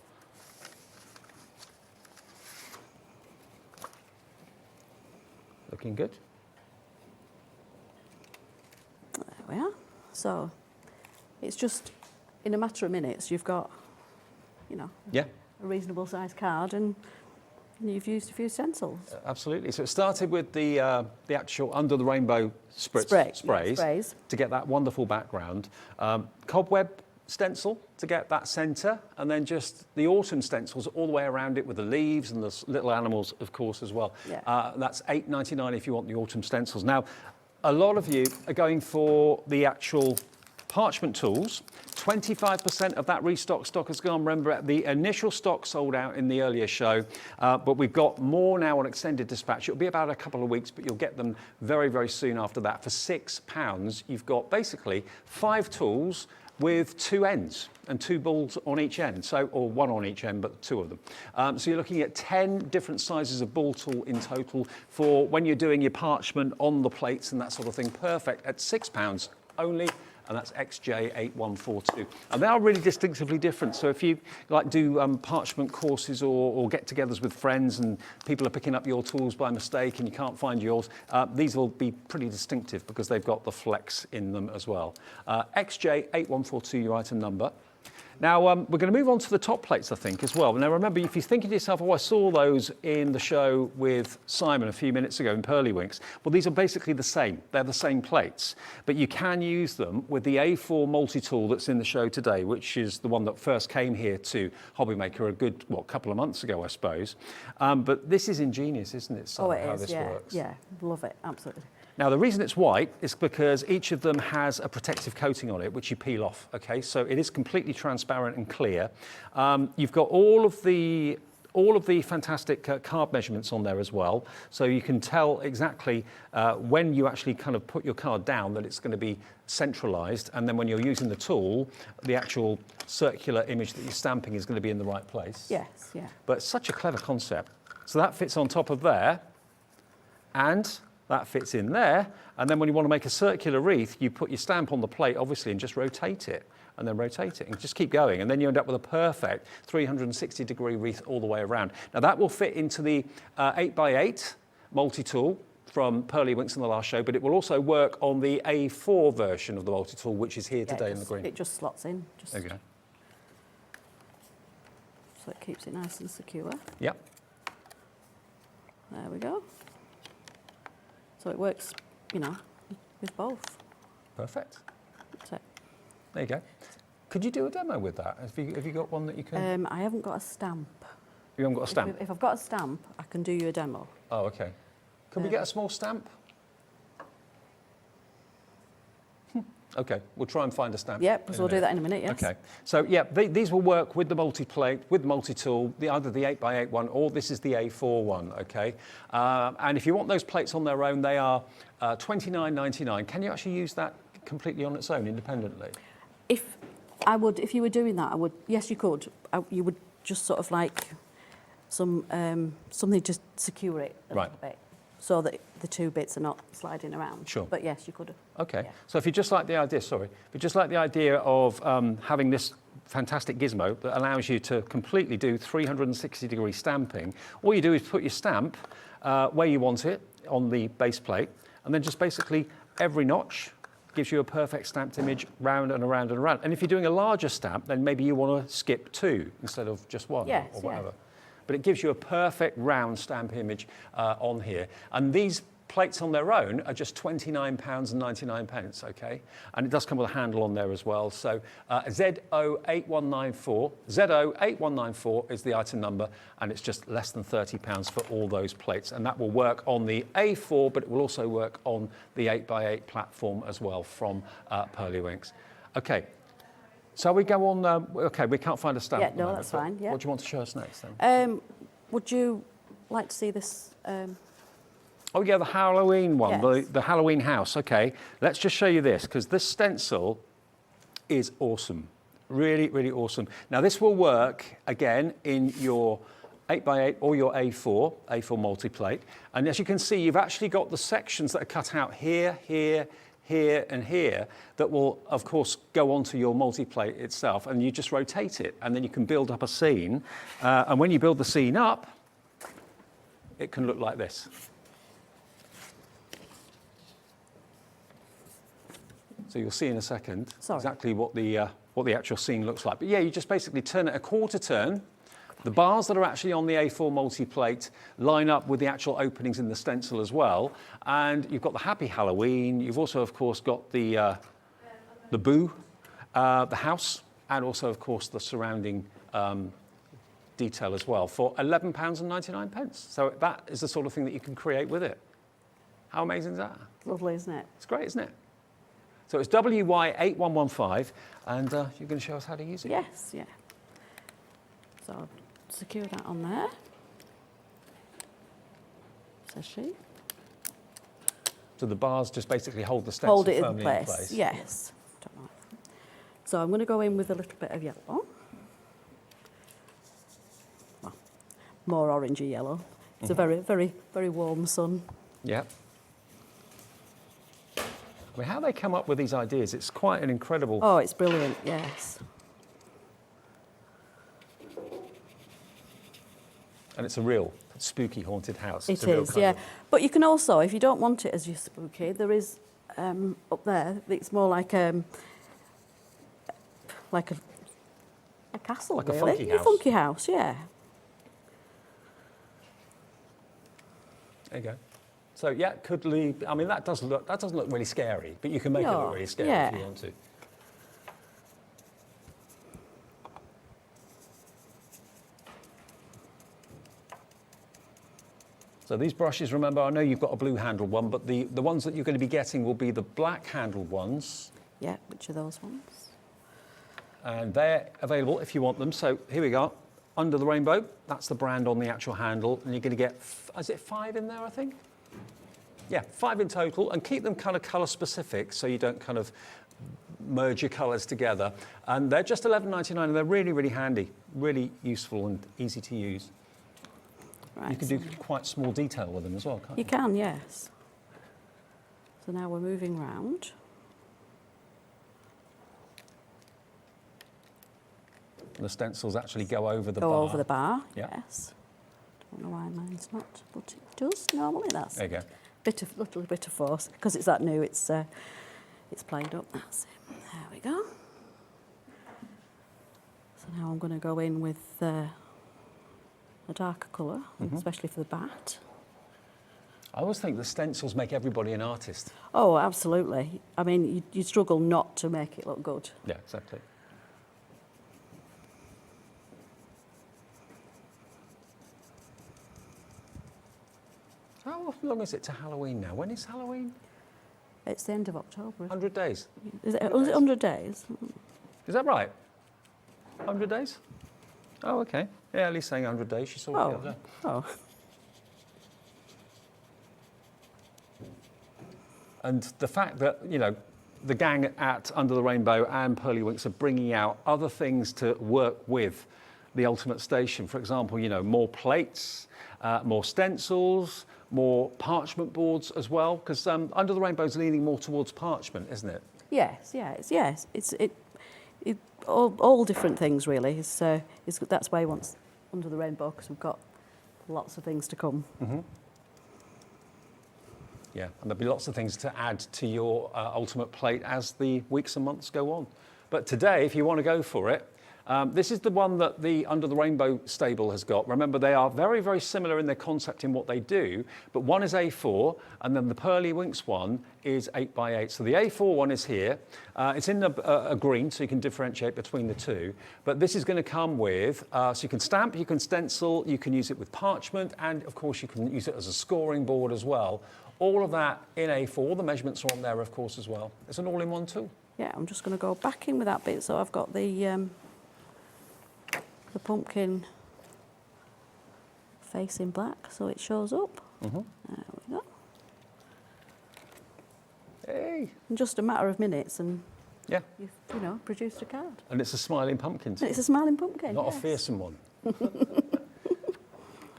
Looking good. There we are. So it's just in a matter of minutes you've got, you know, yeah, a reasonable sized card and you've used a few stencils. Absolutely. So it started with the actual under the rainbow sprays to get that wonderful background. Cobweb stencil to get that centre, and then just the autumn stencils all the way around it with the leaves and the little animals, of course, as well. Yeah. That's $8.99 if you want the autumn stencils. Now, a lot of you are going for the actual parchment tools. 25% of that restock stock has gone. Remember, the initial stock sold out in the earlier show, but we've got more now on extended dispatch. It'll be about a couple of weeks, but you'll get them very, very soon after that. For £6, you've got basically 5 tools with 2 ends and 2 balls on each end, so, or 1 on each end, but 2 of them. So you're looking at 10 different sizes of ball tool in total for when you're doing your parchment on the plates and that sort of thing. Perfect at £6 only. And that's XJ8142. And they are really distinctively different. So if you like do parchment courses or get-togethers with friends and people are picking up your tools by mistake and you can't find yours, these will be pretty distinctive because they've got the flex in them as well. XJ8142, your item number. Now, we're going to move on to the top plates, I think, as well. Now, remember, if you're thinking to yourself, oh, I saw those in the show with Simon a few minutes ago in Pearlywinks. Well, these are basically the same. They're the same plates. But you can use them with the A4 multi-tool that's in the show today, which is the one that first came here to HobbyMaker a good, couple of months ago, I suppose. But this is ingenious, isn't it, Sara, oh, it how is, this yeah, works? Yeah, love it, absolutely. Now, the reason it's white is because each of them has a protective coating on it, which you peel off, okay? So it is completely transparent and clear. You've got all of the fantastic card measurements on there as well. So you can tell exactly when you actually kind of put your card down that it's going to be centralized. And then when you're using the tool, the actual circular image that you're stamping is going to be in the right place. Yes, yeah. But it's such a clever concept. So that fits on top of there, and that fits in there, and then when you want to make a circular wreath, you put your stamp on the plate, obviously, and just rotate it, and then rotate it, and just keep going, and then you end up with a perfect 360-degree wreath all the way around. Now, that will fit into the 8x8 multi-tool from Pearlywinks in the last show, but it will also work on the A4 version of the multi-tool, which is here today in the green. It just slots in. There you go. So it keeps it nice and secure. Yep. There we go. So it works, you know, with both. Perfect. That's it. There you go. Could you do a demo with that? Have you got one that you can? I haven't got a stamp. You haven't got a stamp? If I've got a stamp, I can do you a demo. Oh, okay. Can we get a small stamp? Okay, we'll try and find a stamp. Yep, because we'll do that in a minute, yes. Okay, so yeah, these will work with the multi-plate, with the multi-tool, either the 8x8 one or this is the A4 one, okay? And if you want those plates on their own, they are $29.99. Can you actually use that completely on its own, independently? If you were doing that, I would, yes, you could. You would just sort of like something to secure it a little bit, so that the 2 bits are not sliding around. Sure. But yes, you could. Okay. Yeah. So if you just like the idea, of having this fantastic gizmo that allows you to completely do 360-degree stamping, all you do is put your stamp where you want it on the base plate, and then just basically every notch gives you a perfect stamped image round and around and around. And if you're doing a larger stamp, then maybe you want to skip 2 instead of just 1 or whatever. Yeah. But it gives you a perfect round stamp image on here. And these plates on their own are just £29.99, okay? And it does come with a handle on there as well. So ZO8194, ZO8194 is the item number, and it's just less than £30 for all those plates. And that will work on the A4, but it will also work on the 8x8 platform as well from Pearlywinks. Okay. So we go on, okay, we can't find a stamp. Yeah, no, that's fine, yeah. What do you want to show us next then? Would you like to see this? Oh yeah, the Halloween one, Yes. the Halloween house. Okay, let's just show you this, because this stencil is awesome. Really, really awesome. Now this will work, again, in your 8x8 or your A4 multi-plate. And as you can see, you've actually got the sections that are cut out here, here, here and here that will, of course, go onto your multi-plate itself, and you just rotate it, and then you can build up a scene. And when you build the scene up, it can look like this. So you'll see in a second exactly what the actual scene looks like. But yeah, you just basically turn it a quarter turn. The bars that are actually on the A4 multi-plate line up with the actual openings in the stencil as well. And you've got the Happy Halloween. You've also, of course, got the boo, the house, and also, of course, the surrounding detail as well for £11.99. So that is the sort of thing that you can create with it. How amazing is that? Lovely, isn't it? It's great, isn't it? So it's WY8115, and you're going to show us how to use it? Yes, yeah. So I'll secure that on there. Says she. So the bars just basically hold the stencil Hold it firmly in place. Yes. So I'm going to go in with a little bit of yellow. Well, more orangey yellow. It's a very, very, very warm sun. Yeah. I mean, how they come up with these ideas, it's quite an incredible... Oh, it's brilliant, yes. And it's a real spooky haunted house. It is, yeah. But you can also, if you don't want it as your spooky, there is up there, it's more like a castle, like really. A funky house. A funky house, yeah. There you go. So yeah, could leave. I mean, that doesn't look really scary, but you can make it look really scary if you want to. So these brushes, remember, I know you've got a blue handled one, but the ones that you're going to be getting will be the black handled ones. Yeah, which are those ones? And they're available if you want them. So here we go. Under the Rainbow, that's the brand on the actual handle, and you're going to get, is it 5 in there, I think? Yeah, 5 in total, and keep them kind of colour specific so you don't kind of merge your colours together. And they're just £11.99, and they're really, really handy, really useful and easy to use. Right, you can do quite small detail with them as well, can't you? You can, yes. So now we're moving round. And the stencils actually go over the bar. Go over the bar, Yep. yes. Don't know why mine's not, but it does normally. That's there you go. Little bit of force because it's that new. It's played up. That's it. There we go. So now I'm going to go in with a darker colour, especially for the bat. I always think the stencils make everybody an artist. Oh, absolutely. I mean, you struggle not to make it look good. Yeah, exactly. How long is it to Halloween now? When is Halloween? It's the end of October. 100 days. Was it 100 days? Is that right? 100 days? Oh, okay. Yeah, Ellie's saying 100 days. She saw it the other day. Oh. And the fact that, you know, the gang at Under the Rainbow and Pearlywinks are bringing out other things to work with the Ultimate Station. For example, you know, more plates, more stencils, more parchment boards as well, because Under the Rainbow is leaning more towards parchment, isn't it? Yes, it's all different things really. That's why he wants Under the Rainbow, because we've got lots of things to come. Mm-hmm. Yeah, and there'll be lots of things to add to your Ultimate plate as the weeks and months go on. But today, if you want to go for it, This is the one that the Under the Rainbow stable has got. Remember, they are very, very similar in their concept in what they do, but one is A4, and then the Pearlywinks one is 8x8. So the A4 one is here. It's in a green, so you can differentiate between the two. But this is going to come with, so you can stamp, you can stencil, you can use it with parchment, and of course you can use it as a scoring board as well. All of that in A4. The measurements are on there, of course, as well. It's an all-in-one tool. Yeah, I'm just going to go back in with that bit. So I've got the pumpkin face in black, so it shows up. There we go. Hey! In just a matter of minutes, and Yeah. you've, you know, produced a card. And it's a smiling pumpkin too. And it's a smiling pumpkin. Not yes. a fearsome one.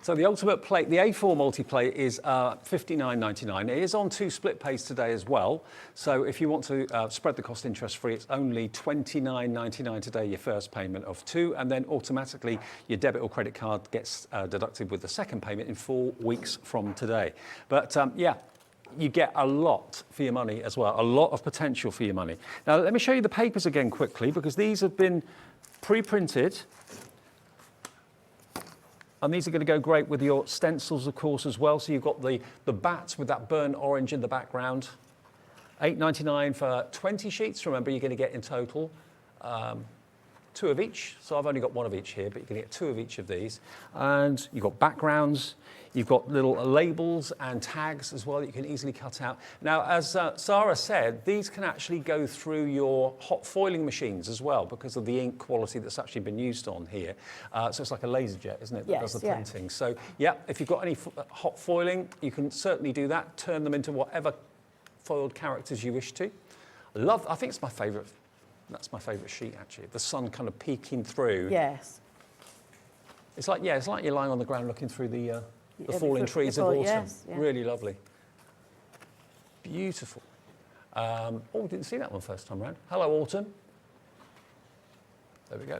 So the ultimate plate, the A4 multi-plate is $59.99. It is on 2 split pays today as well. So if you want to spread the cost interest-free, it's only $29.99 today, your first payment of 2, and then automatically your debit or credit card gets deducted with the second payment in 4 weeks from today. But yeah, you get a lot for your money as well, a lot of potential for your money. Now let me show you the papers again quickly, because these have been pre-printed. And these are going to go great with your stencils, of course, as well. So you've got the bats with that burnt orange in the background. $8.99 for 20 sheets. Remember, you're going to get in total 2 of each. So I've only got 1 of each here, but you're going to get 2 of each of these. And you've got backgrounds. You've got little labels and tags as well that you can easily cut out. Now, as Sara said, these can actually go through your hot foiling machines as well because of the ink quality that's actually been used on here. So it's like a laser jet, isn't it, that does the printing. So yeah, if you've got any hot foiling, you can certainly do that. Turn them into whatever foiled characters you wish to. I think it's my favourite. That's my favourite sheet, actually. The sun kind of peeking through. Yes. It's like you're lying on the ground looking through the falling trees of autumn. Yes, yeah. Really lovely. Beautiful. Oh, didn't see that one first time round. Hello, autumn. There we go.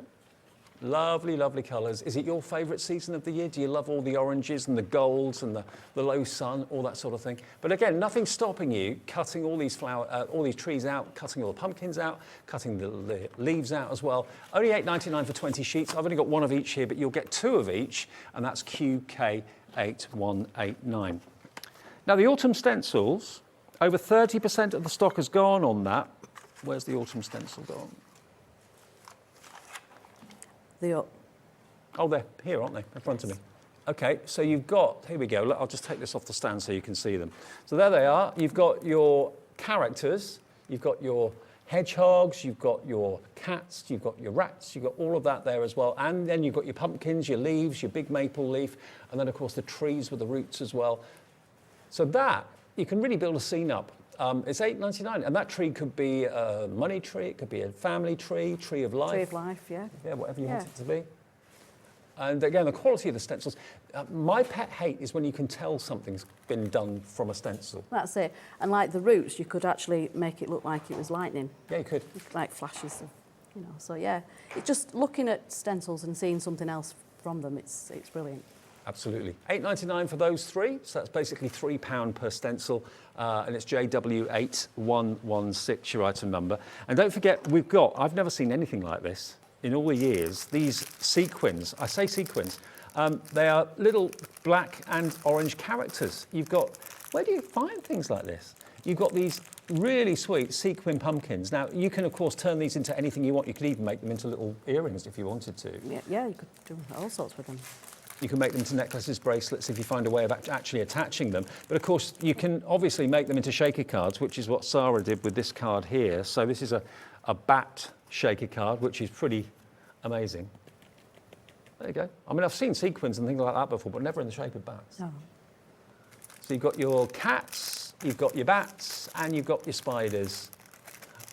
Lovely, lovely colours. Is it your favourite season of the year? Do you love all the oranges and the golds and the low sun, all that sort of thing? But again, nothing's stopping you cutting all these all these trees out, cutting all the pumpkins out, cutting the leaves out as well. Only $8.99 for 20 sheets. I've only got 1 of each here, but you'll get 2 of each, and that's QK8189. Now, the autumn stencils, over 30% of the stock has gone on that. Where's the autumn stencil gone? Oh, they're here, aren't they? In front of me. Okay, so you've got, here we go. I'll just take this off the stand so you can see them. So there they are. You've got your characters. You've got your hedgehogs. You've got your cats. You've got your rats. You've got all of that there as well. And then you've got your pumpkins, your leaves, your big maple leaf, and then, of course, the trees with the roots as well. So that, you can really build a scene up. It's $8.99, and that tree could be a money tree, it could be a family tree, tree of life. Tree of life, yeah. Yeah, whatever you want it to be. And again, the quality of the stencils. My pet hate is when you can tell something's been done from a stencil. That's it. And like the roots, you could actually make it look like it was lightning. Yeah, you could. Like flashes of, you know. So yeah, it's just looking at stencils and seeing something else from them. It's brilliant. Absolutely. $8.99 for those 3, so that's basically £3 per stencil, and it's JW8116, your item number. And don't forget, I've never seen anything like this in all the years, these sequins. I say sequins. They are little black and orange characters. Where do you find things like this? You've got these really sweet sequin pumpkins. Now, you can, of course, turn these into anything you want. You could even make them into little earrings if you wanted to. Yeah, you could do all sorts with them. You can make them into necklaces, bracelets, if you find a way of actually attaching them. But of course, you can obviously make them into shaker cards, which is what Sara did with this card here. So this is a bat shaker card, which is pretty amazing. There you go. I mean, I've seen sequins and things like that before, but never in the shape of bats. No. So you've got your cats, you've got your bats, and you've got your spiders.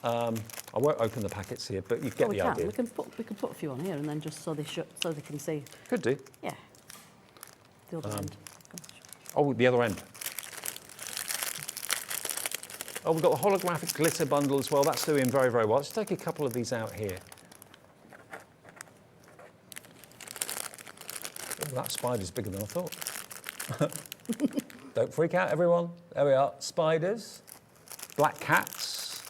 I won't open the packets here, but you get the idea. We can put a few on here, and then just so they can see. Could do. Yeah. The other end. Oh, the other end. Oh, we've got the holographic glitter bundle as well. That's doing very, very well. Let's take a couple of these out here. Oh, that spider's bigger than I thought. Don't freak out, everyone. There we are. Spiders, black cats.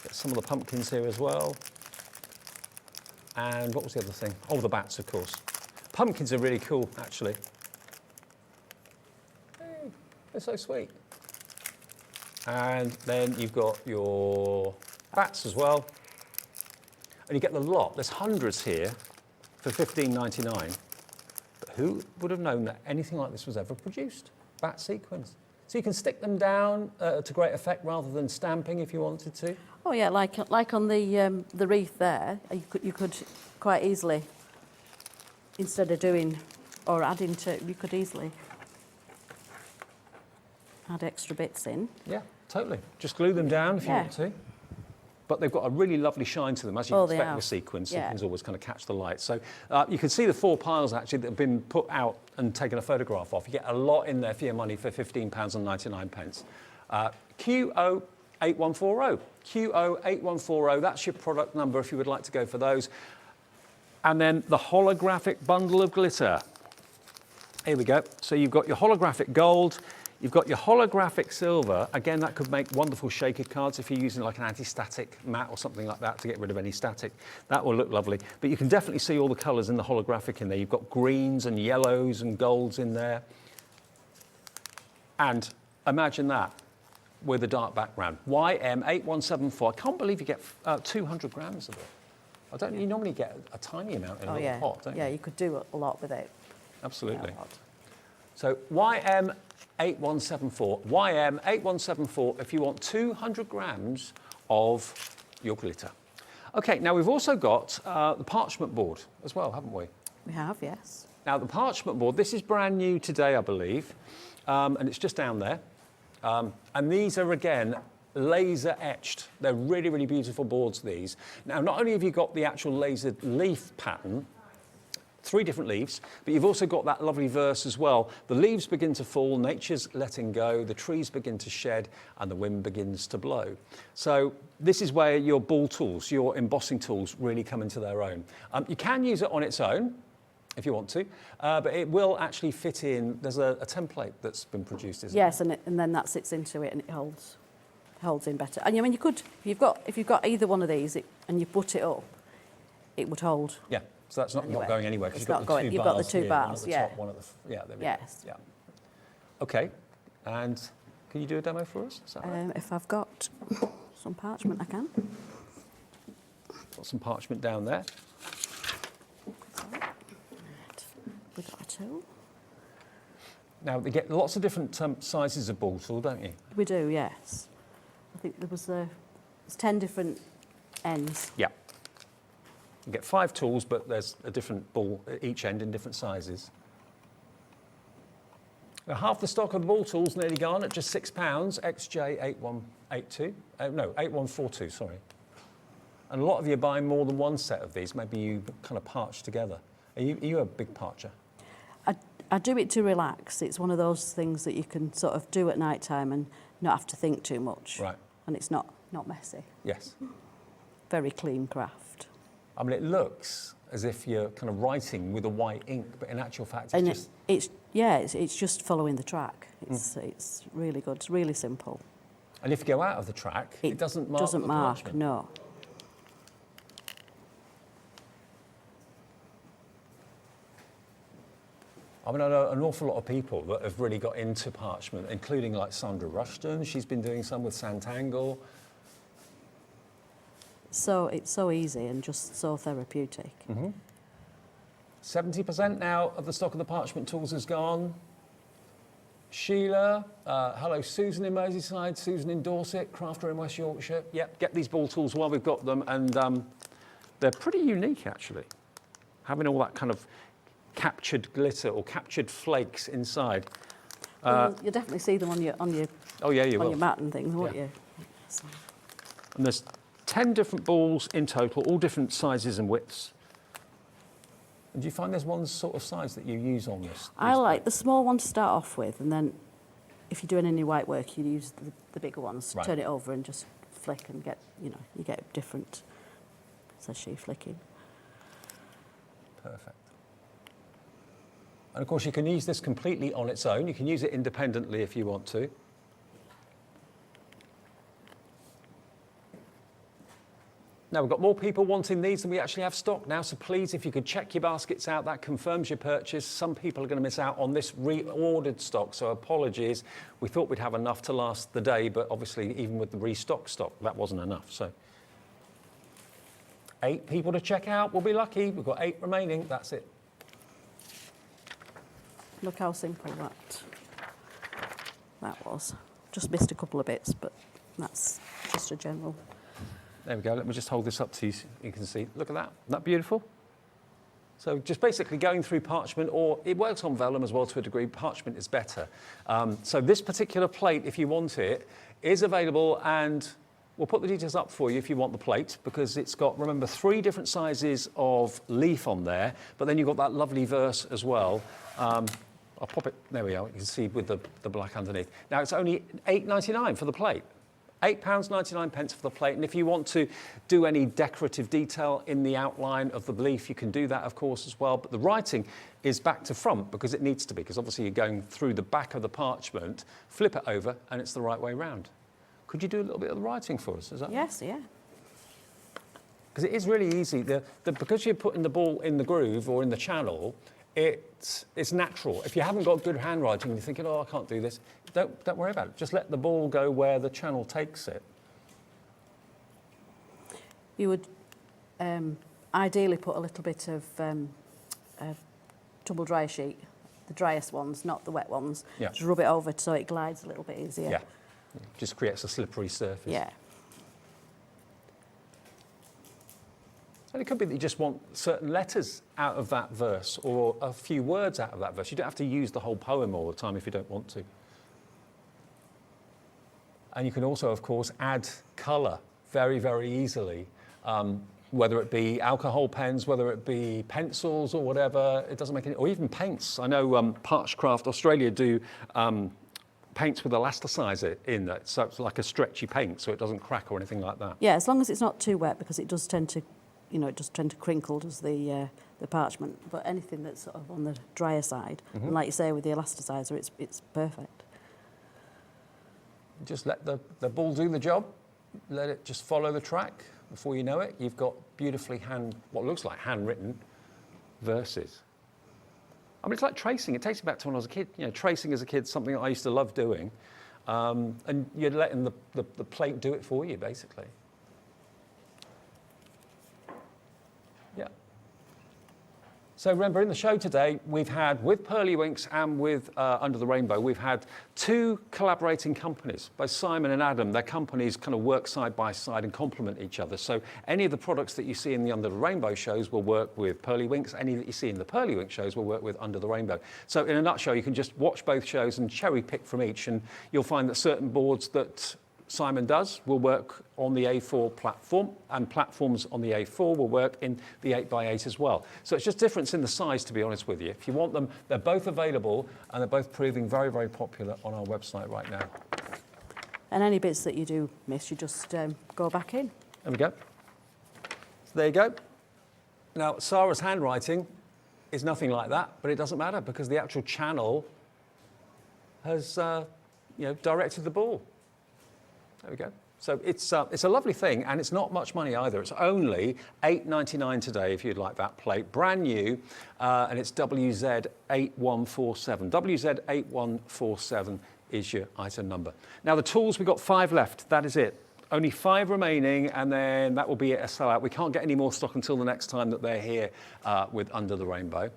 Get some of the pumpkins here as well. And what was the other thing? Oh, the bats, of course. Pumpkins are really cool, actually. Hey, they're so sweet. And then you've got your bats as well. And you get the lot. There's hundreds here for $15.99. But who would have known that anything like this was ever produced? Bat sequins. So you can stick them down to great effect rather than stamping if you wanted to. Oh yeah, like on the wreath there, you could quite easily, instead of doing or adding to, you could easily add extra bits in. Yeah, totally. Just glue them down if you want to. But they've got a really lovely shine to them, as you expect with sequins. Sequins always kind of catch the light. So you can see the 4 piles actually that have been put out and taken a photograph of. You get a lot in there for your money for £15.99. QO8140. QO8140, that's your product number if you would like to go for those. And then the holographic bundle of glitter. Here we go. So you've got your holographic gold, you've got your holographic silver. Again, that could make wonderful shaker cards if you're using like an anti-static mat or something like that to get rid of any static. That will look lovely. But you can definitely see all the colours in the holographic in there. You've got greens and yellows and golds in there. And imagine that with a dark background. YM8174. I can't believe you get 200 grams of it. I don't. You normally get a tiny amount in a little pot, don't you? Yeah, you could do a lot with it. Absolutely. So YM8174. YM8174 if you want 200 grams of your glitter. Okay, now we've also got the parchment board as well, haven't we? We have, yes. Now the parchment board, this is brand new today, I believe, and it's just down there. And these are, again, laser etched. They're really, really beautiful boards, these. Now, not only have you got the actual lasered leaf pattern, 3 different leaves, but you've also got that lovely verse as well. The leaves begin to fall, nature's letting go, the trees begin to shed, and the wind begins to blow. So this is where your ball tools, your embossing tools really come into their own. You can use it on its own, if you want to, but it will actually fit in. There's a template that's been produced, isn't yes, and then that sits into it and it holds in better. And I mean, you could, if you've got either one of these and you put it up, it would hold. Yeah, so that's not going anywhere because you've got the two bars. One at the top, one at the there we go. Yeah. Okay, and can you do a demo for us? Is that right? If I've got some parchment, I can. Got some parchment down there. We've got a tool. Now, they get lots of different sizes of ball tool, don't you? We do, yes. I think there's 10 different ends. Yeah. You get 5 tools, but there's a different ball at each end in different sizes. Now, half the stock of the ball tools nearly gone at just £6, XJ8182. No, 8142, sorry. And a lot of you are buying more than one set of these. Maybe you kind of parch together. Are you a big parcher? I do it to relax. It's one of those things that you can sort of do at night time and not have to think too much. Right. And it's not messy. Yes. Very clean craft. I mean, it looks as if you're kind of writing with a white ink, but in actual fact, it's just following the track. It's really good. It's really simple. And if you go out of the track, it doesn't mark. Doesn't mark. No. I mean, I know an awful lot of people that have really got into parchment, including like Sandra Rushton. She's been doing some with Santangle. So it's so easy and just so therapeutic. 70% now of the stock of the parchment tools is gone. Sheila, hello, Susan in Merseyside, Susan in Dorset, crafter in West Yorkshire. Yep, get these ball tools while we've got them, and they're pretty unique actually. Having all that kind of captured glitter or captured flakes inside. You'll definitely see them on your your mat and things, won't you? So. And there's 10 different balls in total, all different sizes and widths. And do you find there's one sort of size that you use on this? I like the small one to start off with, and then if you're doing any white work, you use the bigger ones. Right. Turn it over and just flick and get, you get different. Says she flicking. Perfect. And of course, you can use this completely on its own. You can use it independently if you want to. Now, we've got more people wanting these than we actually have stock now, so please, if you could check your baskets out, that confirms your purchase. Some people are going to miss out on this reordered stock, so apologies. We thought we'd have enough to last the day, but obviously, even with the restock stock, that wasn't enough. So 8 people to check out. We'll be lucky. We've got 8 remaining. That's it. Look how simple that was. Just missed a couple of bits, but that's just a general. There we go. Let me just hold this up to you so you can see. Look at that. Isn't that beautiful? So just basically going through Parchment, or it works on vellum as well to a degree. Parchment is better. So this particular plate, if you want it, is available, and we'll put the details up for you if you want the plate, because it's got, remember, 3 different sizes of leaf on there, but then you've got that lovely verse as well. I'll pop it, there we are, you can see with the black underneath. Now it's only £8.99 for the plate. £8.99 for the plate, and if you want to do any decorative detail in the outline of the leaf, you can do that, of course, as well. But the writing is back to front because it needs to be, because obviously you're going through the back of the parchment, flip it over, and it's the right way round. Could you do a little bit of the writing for us? Is that Yes, yeah. Because it is really easy. Because you're putting the ball in the groove or in the channel, it's natural. If you haven't got good handwriting, you're thinking, oh, I can't do this. Don't worry about it. Just let the ball go where the channel takes it. You would ideally put a little bit of tumble dryer sheet, the driest ones, not the wet ones. Yeah. Just rub it over so it glides a little bit easier. Yeah. Just creates a slippery surface. Yeah. And it could be that you just want certain letters out of that verse or a few words out of that verse. You don't have to use the whole poem all the time if you don't want to. And you can also, of course, add colour very, very easily, whether it be alcohol pens, whether it be pencils or whatever. It doesn't make any, or even paints. I know Parchcraft Australia do paints with elasticizer in that, so it's like a stretchy paint, so it doesn't crack or anything like that. Yeah, as long as it's not too wet, because it does tend to, it does tend to crinkle, does the parchment. But anything that's sort of on the drier side, and like you say with the elasticizer, it's perfect. Just let the ball do the job. Let it just follow the track. Before you know it, you've got beautifully what looks like handwritten verses. I mean, it's like tracing. It takes me back to when I was a kid. Tracing as a kid, something that I used to love doing. And you're letting the plate do it for you, basically. Yeah. So remember, in the show today, we've had, with Pearlywinks and with Under the Rainbow, we've had 2 collaborating companies, both Simon and Adam. Their companies kind of work side by side and complement each other. So any of the products that you see in the Under the Rainbow shows will work with Pearlywinks. Any that you see in the Pearlywinks shows will work with Under the Rainbow. So in a nutshell, you can just watch both shows and cherry pick from each, and you'll find that certain boards that Simon does will work on the A4 platform, and platforms on the A4 will work in the 8x8 as well. So it's just difference in the size, to be honest with you. If you want them, they're both available, and they're both proving very, very popular on our website right now. And any bits that you do miss, you just go back in. There we go. So there you go. Now, Sara's handwriting is nothing like that, but it doesn't matter because the actual channel has directed the ball. There we go. So it's a lovely thing, and it's not much money either. It's only £8.99 today if you'd like that plate. Brand new, and it's WZ8147. WZ8147 is your item number. Now the tools, we've got 5 left. That is it. Only 5 remaining, and then that will be a sellout. We can't get any more stock until the next time that they're here with Under the Rainbow.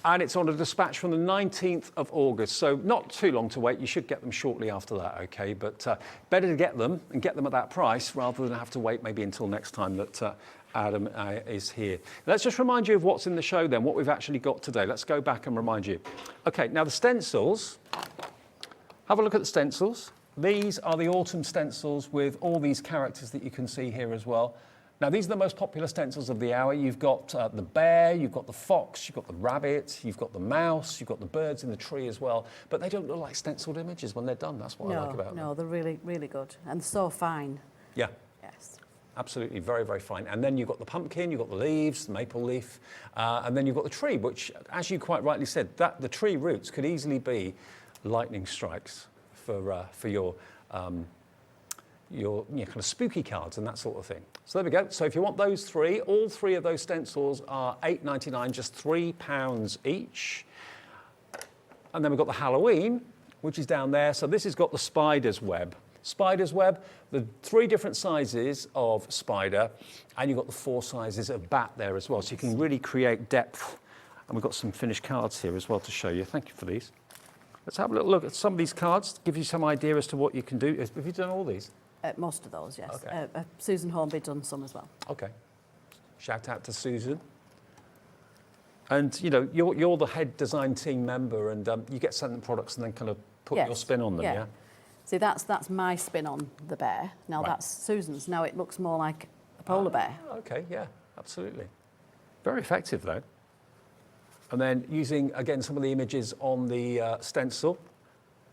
And it's on a dispatch from the 19th of August, so not too long to wait. You should get them shortly after that, okay? But better to get them and get them at that price rather than have to wait maybe until next time that Adam is here. Let's just remind you of what's in the show then, what we've actually got today. Let's go back and remind you. Okay, now the stencils. Have a look at the stencils. These are the autumn stencils with all these characters that you can see here as well. Now, these are the most popular stencils of the hour. You've got the bear, you've got the fox, you've got the rabbit, you've got the mouse, you've got the birds in the tree as well. But they don't look like stenciled images when they're done. That's what I like about them. No, they're really, really good. And so fine. Yeah. Yes. Absolutely, very, very fine. And then you've got the pumpkin, you've got the leaves, the maple leaf, and then you've got the tree, which, as you quite rightly said, the tree roots could easily be lightning strikes for your kind of spooky cards and that sort of thing. So there we go. So if you want those three, all three of those stencils are £8.99, just £3 each. And then we've got the Halloween, which is down there. So this has got the spider's web. Spider's web, the 3 different sizes of spider, and you've got the 4 sizes of bat there as well. So you can really create depth. And we've got some finished cards here as well to show you. Thank you for these. Let's have a little look at some of these cards, give you some idea as to what you can do. Have you done all these? Most of those, yes. Okay. Susan Hornby done some as well. Okay. Shout out to Susan. And you know, you're the head design team member, and you get sent the products and then kind of put your spin on them. Yeah. See, that's my spin on the bear. Now that's Susan's. Now it looks more like a polar bear. Okay. Yeah. Absolutely. Very effective though. And then using again some of the images on the stencil.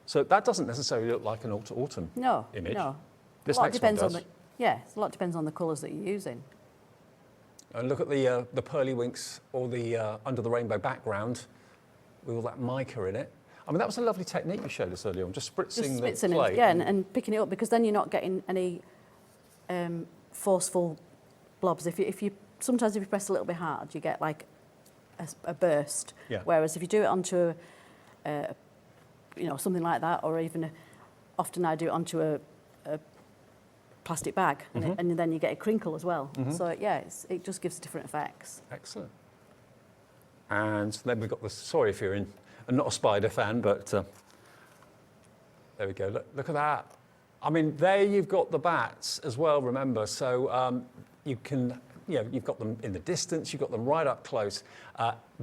So that doesn't necessarily look like an autumn image. No. This next one does. A lot depends on the colours that you're using. And look at the Pearlywinks or the under the rainbow background with all that mica in it. I mean, that was a lovely technique you showed us earlier on, just spritzing the plate. It, yeah, and picking it up, because then you're not getting any forceful blobs. Sometimes if you press a little bit hard, you get like a burst. Yeah. Whereas if you do it onto something like that, or even often I do it onto a plastic bag, and then you get a crinkle as well. So yeah, it just gives different effects. Excellent. And then we've got the, sorry if you're I'm not a spider fan, but there we go. Look at that. I mean, there you've got the bats as well, remember. So you can, you've got them in the distance, you've got them right up close.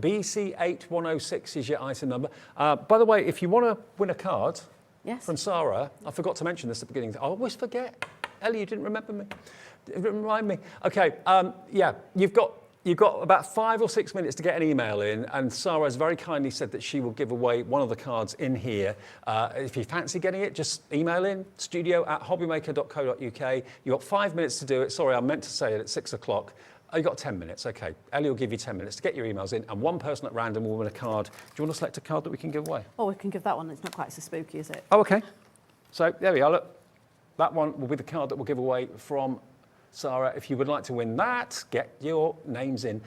BC8106 is your item number. By the way, if you want to win a card from Sara, I forgot to mention this at the beginning. I always forget. Ellie, you didn't remember me. Remind me. Okay, you've got about 5 or 6 minutes to get an email in, and Sara has very kindly said that she will give away one of the cards in here. If you fancy getting it, just email in, studio@hobbymaker.co.uk. You've got 5 minutes to do it. Sorry, I meant to say it at 6 o'clock. You've got 10 minutes, okay. Ellie will give you 10 minutes to get your emails in, and one person at random will win a card. Do you want to select a card that we can give away? Oh, we can give that one. It's not quite so spooky, is it? Oh, okay. So there we are, look. That one will be the card that we'll give away from Sara. If you would like to win that, get your names in.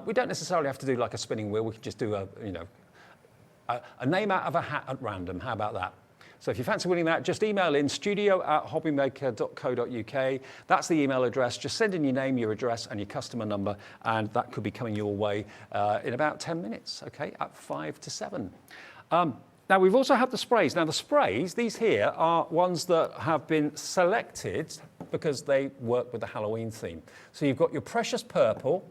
We don't necessarily have to do like a spinning wheel. We can just do a name out of a hat at random. How about that? So if you fancy winning that, just email in studio@hobbymaker.co.uk. That's the email address. Just send in your name, your address, and your customer number, and that could be coming your way in about 10 minutes, okay, at 5 to 7. Now, we've also had the sprays. Now, the sprays, these here, are ones that have been selected because they work with the Halloween theme. So you've got your precious purple,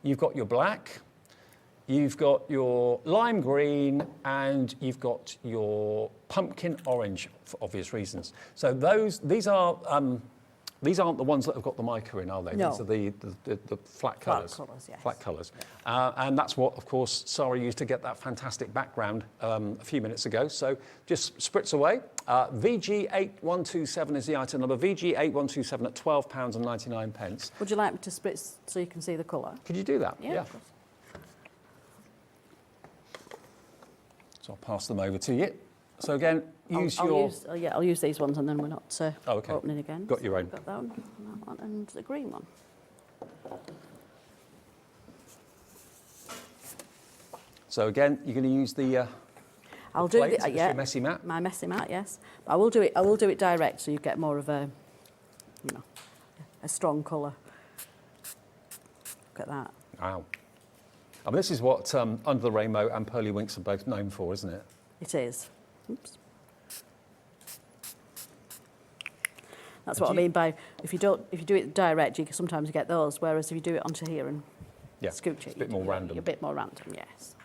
you've got your black, you've got your lime green, and you've got your pumpkin orange, for obvious reasons. So these aren't the ones that have got the mica in, are they? No. These are the flat colours. Flat colours, yes. Flat colours. And that's what, of course, Sara used to get that fantastic background a few minutes ago. So just spritz away. VG8127 is the item number. VG8127 at £12.99. Would you like me to spritz so you can see the colour? Could you do that? Yeah. Of course. So I'll pass them over to you. So again, I'll use these ones, and then we're not okay. opening again. Got your own. Got that one, and the green one. So again, you're going to use the. I'll do plate, your messy mat. My messy mat, yes. But I will do it direct, so you get more of a strong colour. Look at that. Wow. I mean, this is what Under the Rainbow and Pearlywinks are both known for, isn't it? It is. Oops. That's what I mean by if you do it direct, you can sometimes get those. Whereas if you do it onto here and scooch it, it's a bit more random. You're a bit more random, yes.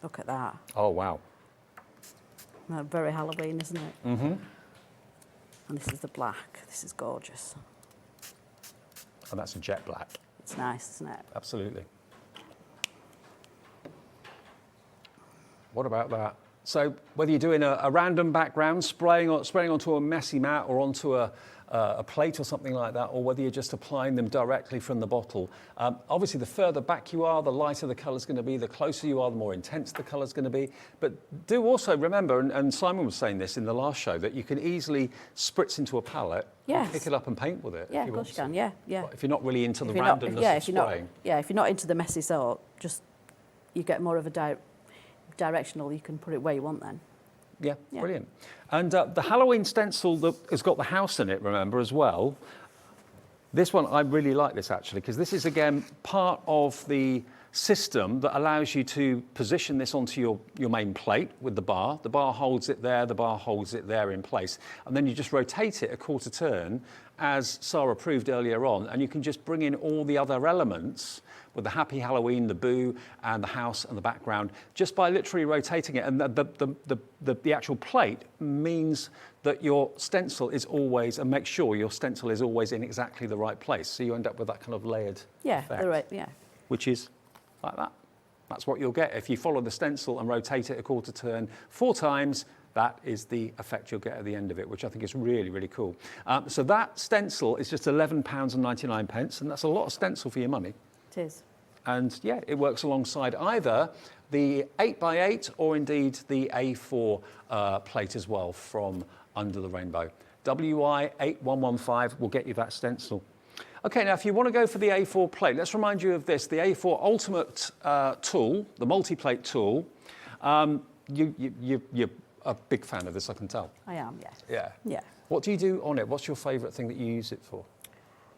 Look at that. Oh wow. Very Halloween, isn't it? Mm-hmm. And this is the black. This is gorgeous. And that's a jet black. It's nice, isn't it? Absolutely. What about that? So whether you're doing a random background, spraying onto a messy mat or onto a a plate or something like that, or whether you're just applying them directly from the bottle. Obviously, the further back you are, the lighter the colour's going to be, the closer you are, the more intense the colour's going to be. But do also remember, and Simon was saying this in the last show, that you can easily spritz into a palette, and pick it up and paint with it. Yeah, of course you can, yeah. If you're not really into the randomness of spraying. If you're not into the messy sort, just you get more of a directional, you can put it where you want then. Yeah, brilliant. And the Halloween stencil that has got the house in it, remember, as well. This one, I really like this actually, because this is again part of the system that allows you to position this onto your main plate with the bar. The bar holds it there, the bar holds it there in place. And then you just rotate it a quarter turn, as Sara proved earlier on, and you can just bring in all the other elements with the Happy Halloween, the boo, and the house and the background, just by literally rotating it. And the actual plate means that your stencil is always, and make sure your stencil is always in exactly the right place. So you end up with that kind of layered effect, which is like that. That's what you'll get. If you follow the stencil and rotate it a quarter turn 4 times, that is the effect you'll get at the end of it, which I think is really, really cool. So that stencil is just £11.99, and that's a lot of stencil for your money. It is. And yeah, it works alongside either the 8x8 or indeed the A4 plate as well from Under the Rainbow. WI8115 will get you that stencil. Okay, now if you want to go for the A4 plate, let's remind you of this, the A4 Ultimate tool, the multi-plate tool. You're a big fan of this, I can tell. I am, yeah. Yeah. Yeah. What do you do on it? What's your favourite thing that you use it for?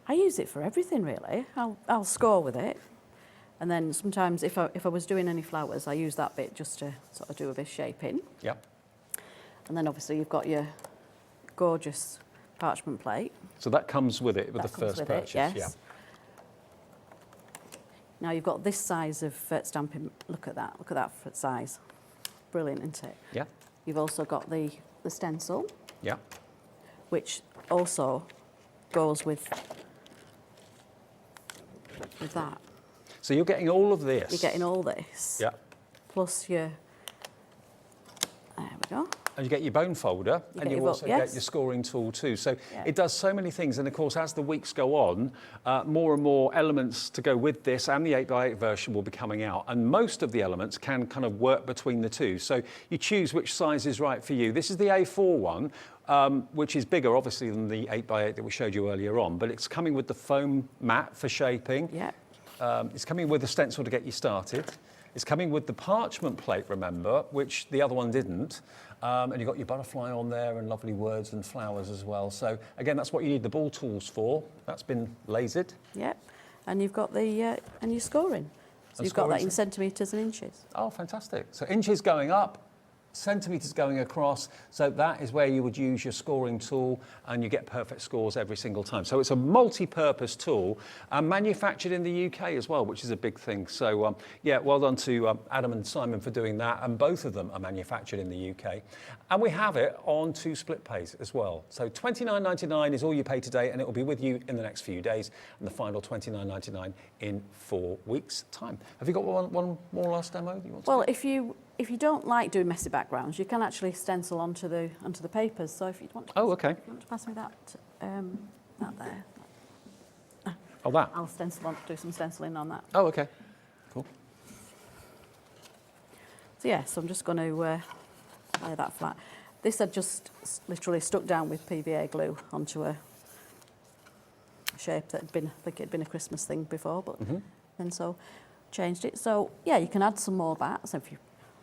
I use it for everything, really. I'll score with it. And then sometimes if I was doing any flowers, I use that bit just to sort of do a bit of shaping. Yep. And then obviously you've got your gorgeous parchment plate. So that comes with it, with the first purchase? Yes. Yeah. Now you've got this size of stamping. Look at that size. Brilliant, isn't it? Yeah. You've also got the stencil. Yeah. Which also goes with that. So you're getting all of this? You're getting all this. Yeah. Plus your, there we go. And you get your bone folder, and you also get your scoring tool too. So it does so many things. And of course, as the weeks go on, more and more elements to go with this, and the 8x8 version will be coming out. And most of the elements can kind of work between the two. So you choose which size is right for you. This is the A4 one, which is bigger, obviously, than the 8x8 that we showed you earlier on. But it's coming with the foam mat for shaping. Yeah. It's coming with a stencil to get you started. It's coming with the parchment plate, remember, which the other one didn't. And you've got your butterfly on there and lovely words and flowers as well. So again, that's what you need the ball tools for. That's been lasered. Yep. And you've got the, and your scoring. So you've got that in centimetres and inches. Oh, fantastic. So inches going up, centimetres going across. So that is where you would use your scoring tool, and you get perfect scores every single time. So it's a multi-purpose tool, manufactured in the UK as well, which is a big thing. So yeah, well done to Adam and Simon for doing that, and both of them are manufactured in the UK. And we have it on 2 split pays as well. So £29.99 is all you pay today, and it will be with you in the next few days, and the final £29.99 in 4 weeks' time. Have you got one more last demo you want to do? If you don't like doing messy backgrounds, you can actually stencil onto the papers. So if you want to, oh, okay. If you want to pass me that there. Oh, that. I'll do some stenciling on that. Oh, okay. Cool. So yeah, so I'm just going to lay that flat. This I just literally stuck down with PVA glue onto a shape that I think it had been a Christmas thing before, but then so changed it. So yeah, you can add some more bats if you.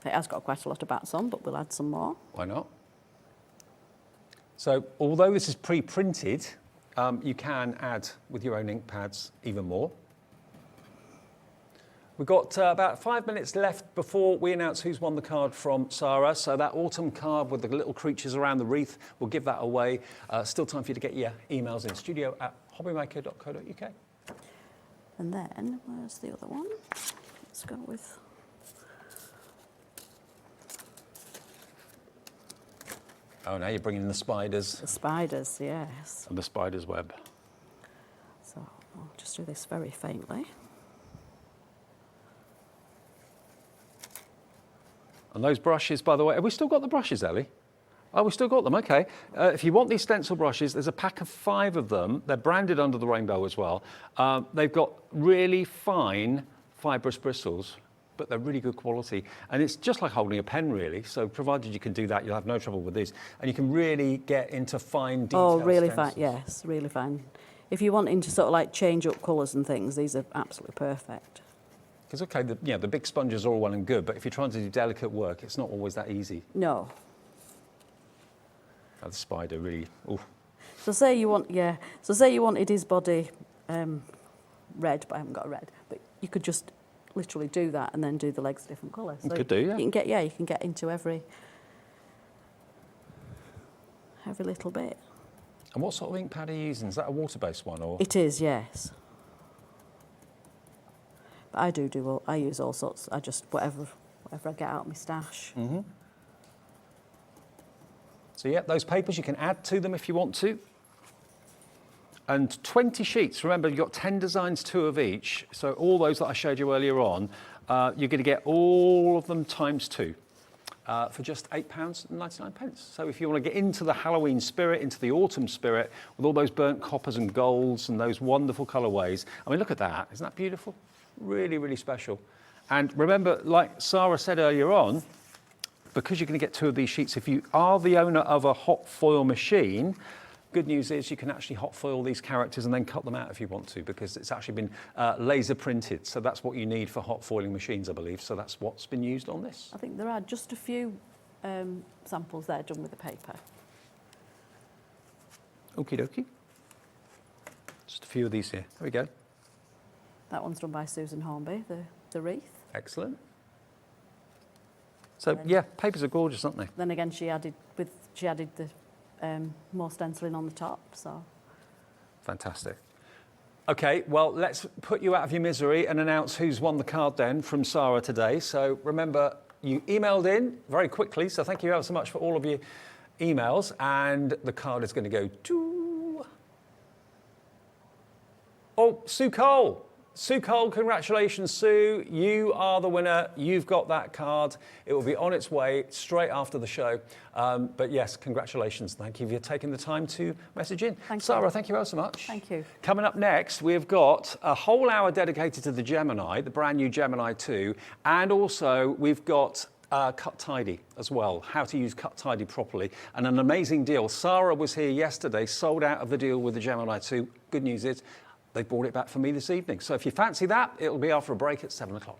It has got quite a lot of bats on, but we'll add some more. Why not? So although this is pre-printed, you can add with your own ink pads even more. We've got about 5 minutes left before we announce who's won the card from Sara. So that autumn card with the little creatures around the wreath, we'll give that away. Still time for you to get your emails in, studio@hobbymaker.co.uk. And then, where's the other one? Let's go with... Oh, now you're bringing in the spiders. The spiders, yes. And the spider's web. So I'll just do this very faintly. And those brushes, by the way, have we still got the brushes, Ellie? Oh, we've still got them, okay. If you want these stencil brushes, there's a pack of 5 of them. They're branded under the rainbow as well. They've got really fine fibrous bristles, but they're really good quality. And it's just like holding a pen, really. So provided you can do that, you'll have no trouble with these. And you can really get into fine detail. Oh, really stencils. fine, yes, really fine. If you're wanting to sort of like change up colours and things, these are absolutely perfect. Because, okay, the big sponges are all well and good, but if you're trying to do delicate work, it's not always that easy. No. Oh, the spider really, ooh. So say you wanted his body red, but I haven't got a red. But you could just literally do that and then do the legs a different colour. So you could do, yeah. You can get into every little bit. And what sort of ink pad are you using? Is that a water-based one, or? It is, yes. But I use all sorts. I just whatever I get out of my stash. Mm-hmm. So yeah, those papers you can add to them if you want to. And 20 sheets. Remember, you've got 10 designs, 2 of each. So all those that I showed you earlier on, you're going to get all of them times 2 for just £8.99. So if you want to get into the Halloween spirit, into the autumn spirit, with all those burnt coppers and golds and those wonderful colourways. I mean, look at that. Isn't that beautiful? Really, really special. And remember, like Sara said earlier on, because you're going to get 2 of these sheets, if you are the owner of a hot foil machine, good news is you can actually hot foil these characters and then cut them out if you want to, because it's actually been laser printed. So that's what you need for hot foiling machines, I believe. So that's what's been used on this. I think there are just a few samples there done with the paper. Okie dokie. Just a few of these here. There we go. That one's done by Susan Hornby, the wreath. Excellent. So yeah, papers are gorgeous, aren't they? Then again, she added the more stenciling on the top, so. Fantastic. Okay, well, let's put you out of your misery and announce who's won the card then from Sara today. So remember, you emailed in very quickly, so thank you ever so much for all of your emails, and the card is going to go to... Oh, Sue Cole. Sue Cole, congratulations, Sue. You are the winner. You've got that card. It will be on its way straight after the show. But yes, congratulations. Thank you for taking the time to message in. Sara, thank you ever so much. Thank you. Coming up next, we've got a whole hour dedicated to the Gemini, the brand new Gemini 2, and also we've got Cut Tidy as well, how to use Cut Tidy properly, and an amazing deal. Sara was here yesterday, sold out of the deal with the Gemini 2. Good news is, they brought it back for me this evening. So if you fancy that, it'll be after a break at 7 o'clock.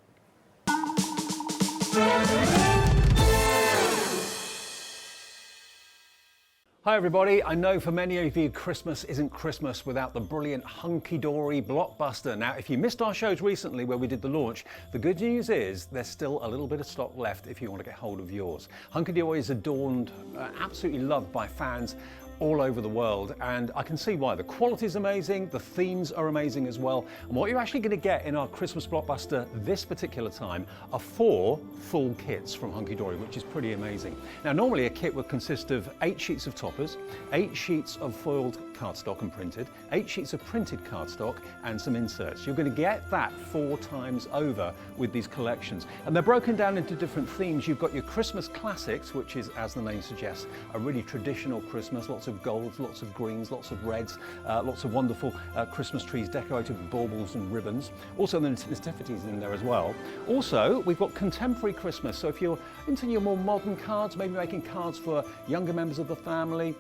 Hi everybody, I know for many of you Christmas isn't Christmas without the brilliant Hunky Dory blockbuster. Now if you missed our shows recently where we did the launch, the good news is there's still a little bit of stock left if you want to get hold of yours. Hunky Dory is adorned, absolutely loved by fans all over the world, and I can see why. The quality is amazing, the themes are amazing as well, and what you're actually going to get in our Christmas blockbuster this particular time are 4 full kits from Hunky Dory, which is pretty amazing. Now normally a kit would consist of 8 sheets of toppers, 8 sheets of foiled cardstock and printed, 8 sheets of printed cardstock, and some inserts. You're going to get that 4 times over with these collections, and they're broken down into different themes. You've got your Christmas classics, which is, as the name suggests, a really traditional Christmas, lots of golds, lots of greens, lots of reds, lots of wonderful Christmas trees decorated with baubles and ribbons. Also the nativities in there as well. Also, we've got contemporary Christmas. So if you're into your more modern cards, maybe making cards for younger members of the family,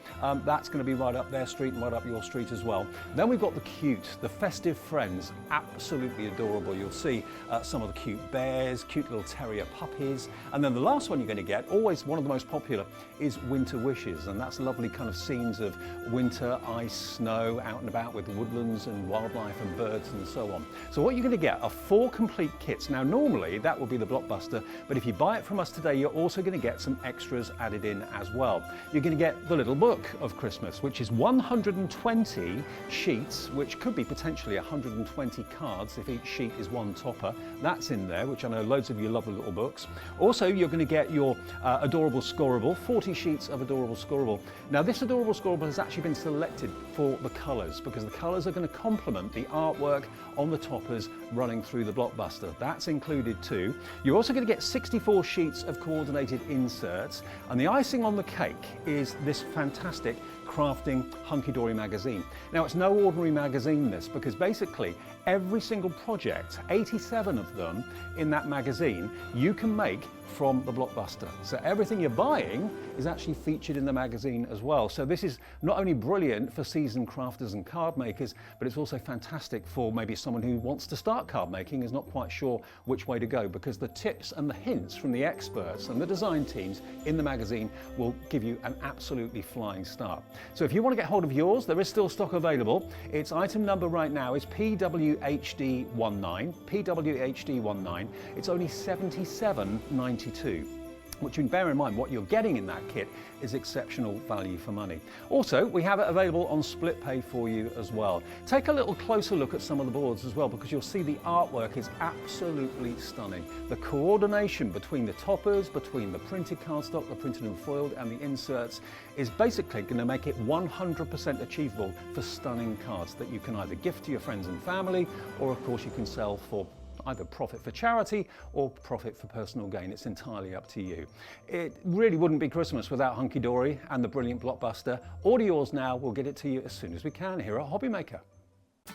that's going to be right up their street and right up your street as well. Then we've got the cute, the festive friends, absolutely adorable. You'll see some of the cute bears, cute little terrier puppies. And then the last one you're going to get, always one of the most popular, is Winter Wishes. And that's lovely kind of scenes of winter, ice, snow, out and about with woodlands and wildlife and birds and so on. So what you're going to get are 4 complete kits. Now normally that will be the blockbuster, but if you buy it from us today, you're also going to get some extras added in as well. You're going to get the little book of Christmas, which is 120 sheets, which could be potentially 120 cards if each sheet is 1 topper. That's in there, which I know loads of you love the little books. Also, you're going to get your adorable scoreable, 40 sheets of adorable scoreable. Now this adorable scoreable has actually been selected for the colours, because the colours are going to complement the artwork on the toppers running through the Blockbuster. That's included too. You're also going to get 64 sheets of coordinated inserts, and the icing on the cake is this fantastic crafting hunky-dory magazine. Now, it's no ordinary magazine, this, because basically every single project, 87 of them in that magazine, you can make from the Blockbuster. So everything you're buying is actually featured in the magazine as well. So this is not only brilliant for seasoned crafters and card makers, but it's also fantastic for maybe someone who wants to start card making, is not quite sure which way to go, because the tips and the hints from the experts and the design teams in the magazine will give you an absolutely flying start. So if you want to get hold of yours, there is still stock available. Its item number right now is PWHD19. PWHD19. It's only $77.92. Which, you bear in mind, what you're getting in that kit is exceptional value for money. Also, we have it available on split pay for you as well. Take a little closer look at some of the boards as well, because you'll see the artwork is absolutely stunning. The coordination between the toppers, between the printed cardstock, the printed and foiled, and the inserts is basically going to make it 100% achievable for stunning cards that you can either gift to your friends and family, or of course you can sell for either profit for charity or profit for personal gain. It's entirely up to you. It really wouldn't be Christmas without Hunky Dory and the brilliant Blockbuster. Order yours now. We'll get it to you as soon as we can here at HobbyMaker.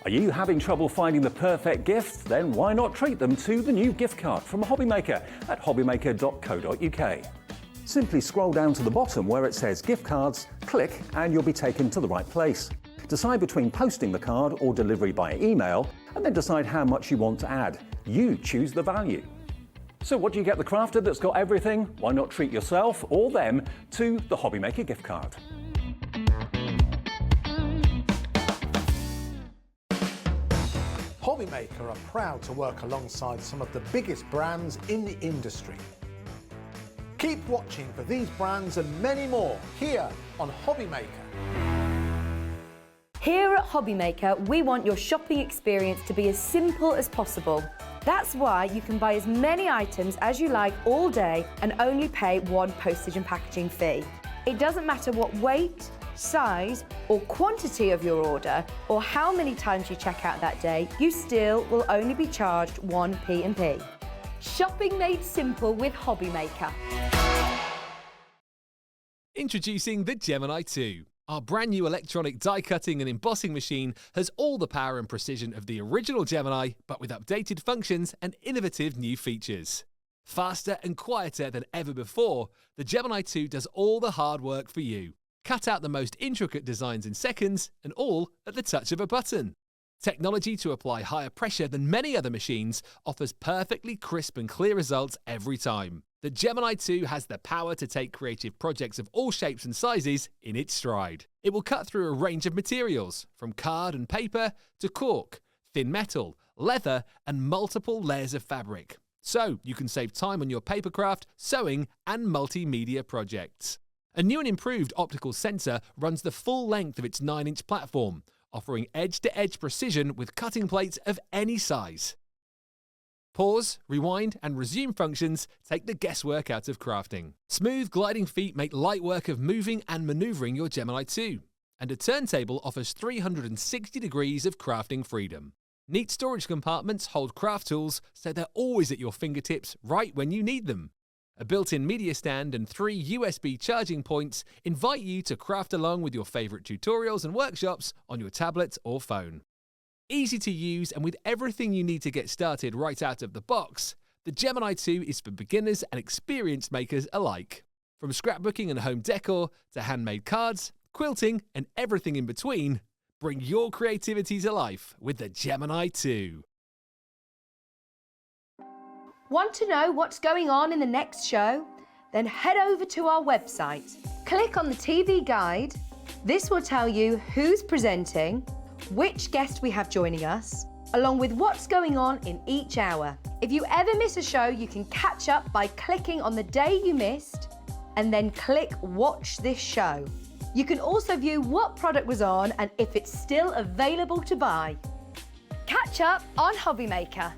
Are you having trouble finding the perfect gift? Then why not treat them to the new gift card from HobbyMaker at hobbymaker.co.uk. Simply scroll down to the bottom where it says gift cards, click, and you'll be taken to the right place. Decide between posting the card or delivery by email, and then decide how much you want to add. You choose the value. So what do you get the crafter that's got everything? Why not treat yourself or them to the HobbyMaker gift card? HobbyMaker are proud to work alongside some of the biggest brands in the industry. Keep watching for these brands and many more here on HobbyMaker. Here at HobbyMaker, we want your shopping experience to be as simple as possible. That's why you can buy as many items as you like all day and only pay one postage and packaging fee. It doesn't matter what weight, size or quantity of your order, or how many times you check out that day, you still will only be charged one P&P. Shopping made simple with HobbyMaker. Introducing the Gemini 2. Our brand new electronic die cutting and embossing machine has all the power and precision of the original Gemini, but with updated functions and innovative new features. Faster and quieter than ever before, the Gemini 2 does all the hard work for you. Cut out the most intricate designs in seconds, and all at the touch of a button. Technology to apply higher pressure than many other machines offers perfectly crisp and clear results every time. The Gemini 2 has the power to take creative projects of all shapes and sizes in its stride. It will cut through a range of materials, from card and paper to cork, thin metal, leather, and multiple layers of fabric. So you can save time on your papercraft, sewing, and multimedia projects. A new and improved optical sensor runs the full length of its 9-inch platform, offering edge-to-edge precision with cutting plates of any size. Pause, rewind, and resume functions take the guesswork out of crafting. Smooth gliding feet make light work of moving and maneuvering your Gemini 2. And a turntable offers 360 degrees of crafting freedom. Neat storage compartments hold craft tools so they're always at your fingertips right when you need them. A built-in media stand and 3 USB charging points invite you to craft along with your favourite tutorials and workshops on your tablet or phone. Easy to use and with everything you need to get started right out of the box, the Gemini 2 is for beginners and experienced makers alike. From scrapbooking and home decor to handmade cards, quilting and everything in between, bring your creativity to life with the Gemini 2. Want to know what's going on in the next show? Then head over to our website. Click on the TV guide. This will tell you who's presenting, which guest we have joining us, along with what's going on in each hour. If you ever miss a show, you can catch up by clicking on the day you missed and then click Watch This Show. You can also view what product was on and if it's still available to buy. Catch up on HobbyMaker.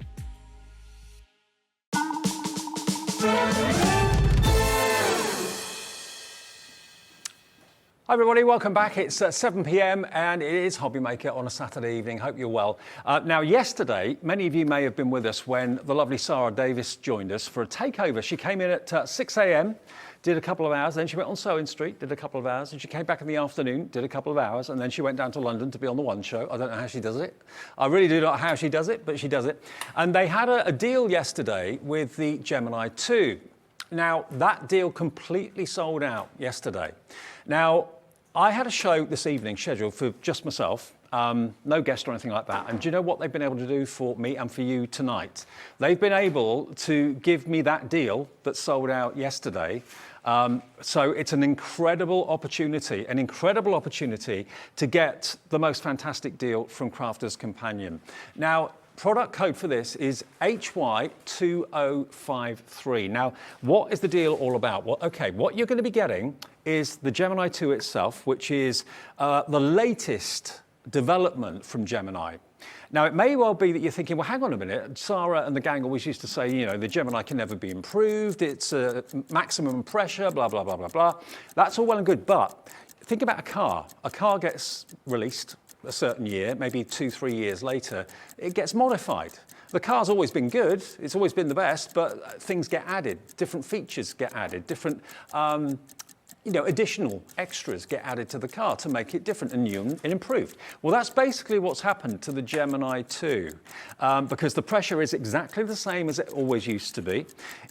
Hi everybody, welcome back. It's 7 p.m. and it is HobbyMaker on a Saturday evening. Hope you're well. Now yesterday, many of you may have been with us when the lovely Sara Davis joined us for a takeover. She came in at 6 a.m, did a couple of hours, then she went on Sewing Street, did a couple of hours, and she came back in the afternoon, did a couple of hours, and then she went down to London to be on the One Show. I don't know how she does it. I really do not know how she does it, but she does it. And they had a deal yesterday with the Gemini 2. Now, that deal completely sold out yesterday. Now, I had a show this evening scheduled for just myself, no guest or anything like that. And do you know what they've been able to do for me and for you tonight? They've been able to give me that deal that sold out yesterday. So it's an incredible opportunity to get the most fantastic deal from Crafter's Companion. Now, product code for this is HY2053. Now, what is the deal all about? Well, okay, what you're going to be getting is the Gemini 2 itself, which is the latest development from Gemini. Now, it may well be that you're thinking, well, hang on a minute, Sara and the gang always used to say, you know, the Gemini can never be improved, it's maximum pressure, blah, blah, blah, blah, blah. That's all well and good, but think about a car. A car gets released a certain year, maybe 2-3 years later, it gets modified. The car's always been good, it's always been the best, but things get added, different features get added, different additional extras get added to the car to make it different and new and improved. Well, that's basically what's happened to the Gemini 2, because the pressure is exactly the same as it always used to be.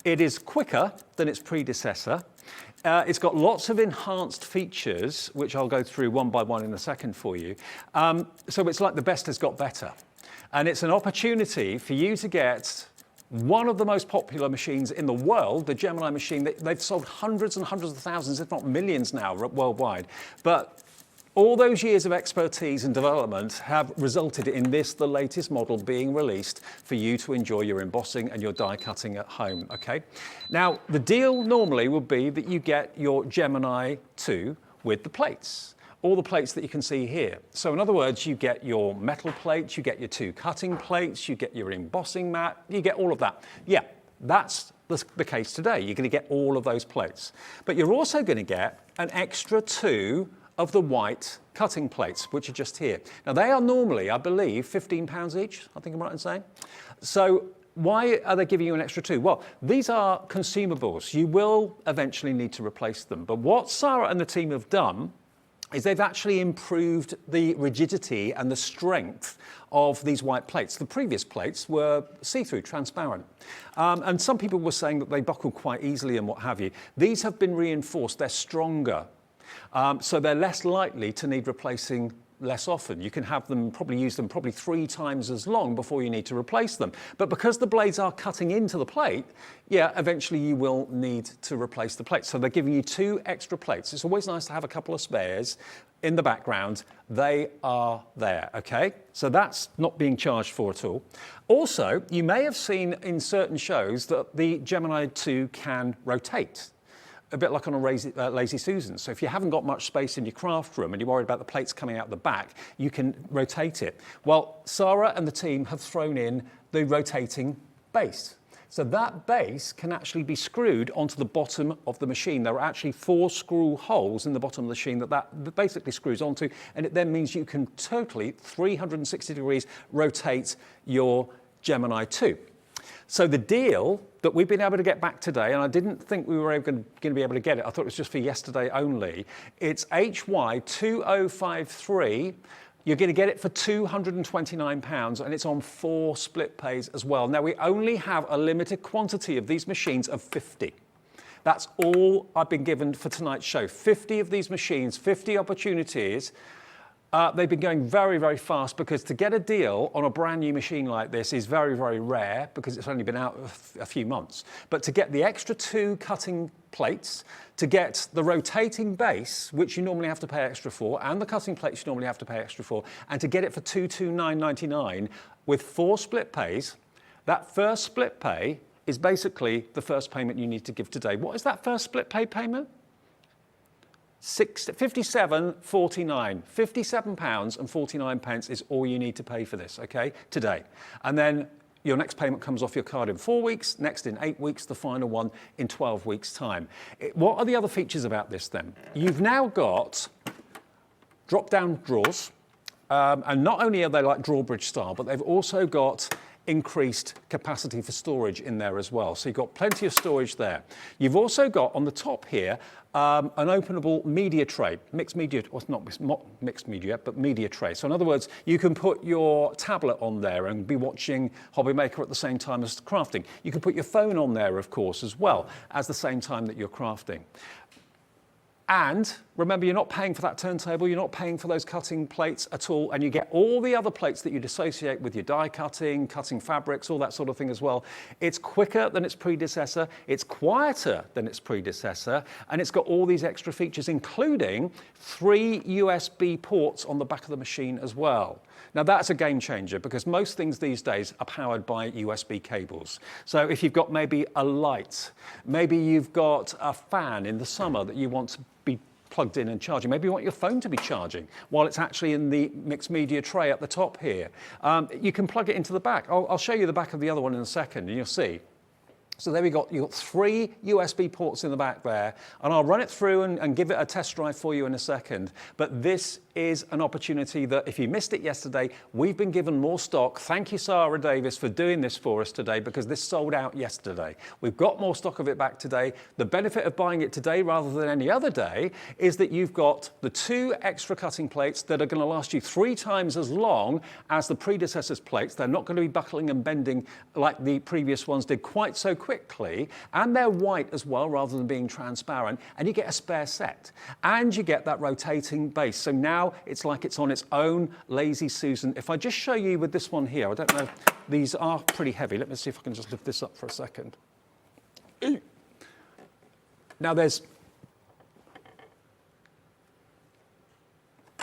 It is quicker than its predecessor. It's got lots of enhanced features, which I'll go through one by one in a second for you. So it's like the best has got better. And it's an opportunity for you to get one of the most popular machines in the world, the Gemini machine. They've sold hundreds and hundreds of thousands, if not millions now, worldwide. But all those years of expertise and development have resulted in this, the latest model, being released for you to enjoy your embossing and your die cutting at home, okay? Now, the deal normally would be that you get your Gemini 2 with the plates. All the plates that you can see here. So in other words, you get your metal plates, you get your 2 cutting plates, you get your embossing mat, you get all of that. Yeah, that's the case today. You're going to get all of those plates. But you're also going to get an extra 2 of the white cutting plates, which are just here. Now, they are normally, I believe, £15 each, I think I'm right in saying. So why are they giving you an extra 2? Well, these are consumables. You will eventually need to replace them. But what Sara and the team have done is they've actually improved the rigidity and the strength of these white plates. The previous plates were see-through, transparent. And some people were saying that they buckled quite easily and what have you. These have been reinforced, they're stronger. So they're less likely to need replacing less often. You can have them, use them 3 times as long before you need to replace them. But because the blades are cutting into the plate, yeah, eventually you will need to replace the plates. So they're giving you 2 extra plates. It's always nice to have a couple of spares in the background. They are there, okay? So that's not being charged for at all. Also, you may have seen in certain shows that the Gemini 2 can rotate, a bit like on a Lazy Susan. So if you haven't got much space in your craft room and you're worried about the plates coming out the back, you can rotate it. Well, Sara and the team have thrown in the rotating base. So that base can actually be screwed onto the bottom of the machine. There are actually 4 screw holes in the bottom of the machine that basically screws onto, and it then means you can totally 360 degrees rotate your Gemini 2. So the deal that we've been able to get back today, and I didn't think we were going to be able to get it, I thought it was just for yesterday only, it's HY2053. You're going to get it for £229, and it's on 4 split pays as well. Now, we only have a limited quantity of these machines of 50. That's all I've been given for tonight's show. 50 of these machines, 50 opportunities. They've been going very, very fast, because to get a deal on a brand new machine like this is very, very rare, because it's only been out a few months. But to get the extra 2 cutting plates, to get the rotating base, which you normally have to pay extra for, and the cutting plates you normally have to pay extra for, and to get it for $229.99 with 4 split pays, that first split pay is basically the first payment you need to give today. What is that first split pay payment? £57.49. £57.49 is all you need to pay for this, okay, today. And then your next payment comes off your card in 4 weeks, next in 8 weeks, the final one in 12 weeks' time. What are the other features about this then? You've now got drop-down drawers. And not only are they like drawbridge style, but they've also got increased capacity for storage in there as well. So you've got plenty of storage there. You've also got on the top here an openable media tray, mixed media, well, not mixed media, but media tray. So in other words, you can put your tablet on there and be watching HobbyMaker at the same time as crafting. You can put your phone on there, of course, as well, at the same time that you're crafting. And remember, you're not paying for that turntable, you're not paying for those cutting plates at all, and you get all the other plates that you'd associate with your die cutting, cutting fabrics, all that sort of thing as well. It's quicker than its predecessor, it's quieter than its predecessor, and it's got all these extra features, including 3 USB ports on the back of the machine as well. Now that's a game changer because most things these days are powered by USB cables. So if you've got maybe a light, maybe you've got a fan in the summer that you want to be plugged in and charging, maybe you want your phone to be charging while it's actually in the mixed media tray at the top here. You can plug it into the back. I'll show you the back of the other one in a second and you'll see. So there you've got 3 USB ports in the back there, and I'll run it through and give it a test drive for you in a second. But this is an opportunity that if you missed it yesterday, we've been given more stock. Thank you, Sara Davis, for doing this for us today because this sold out yesterday. We've got more stock of it back today. The benefit of buying it today rather than any other day is that you've got the 2 extra cutting plates that are going to last you 3 times as long as the predecessor's plates. They're not going to be buckling and bending like the previous ones did quite so quickly, and they're white as well rather than being transparent, and you get a spare set and you get that rotating base. So now it's like it's on its own lazy Susan. If I just show you with this one here, I don't know, these are pretty heavy. Let me see if I can just lift this up for a second. Now there's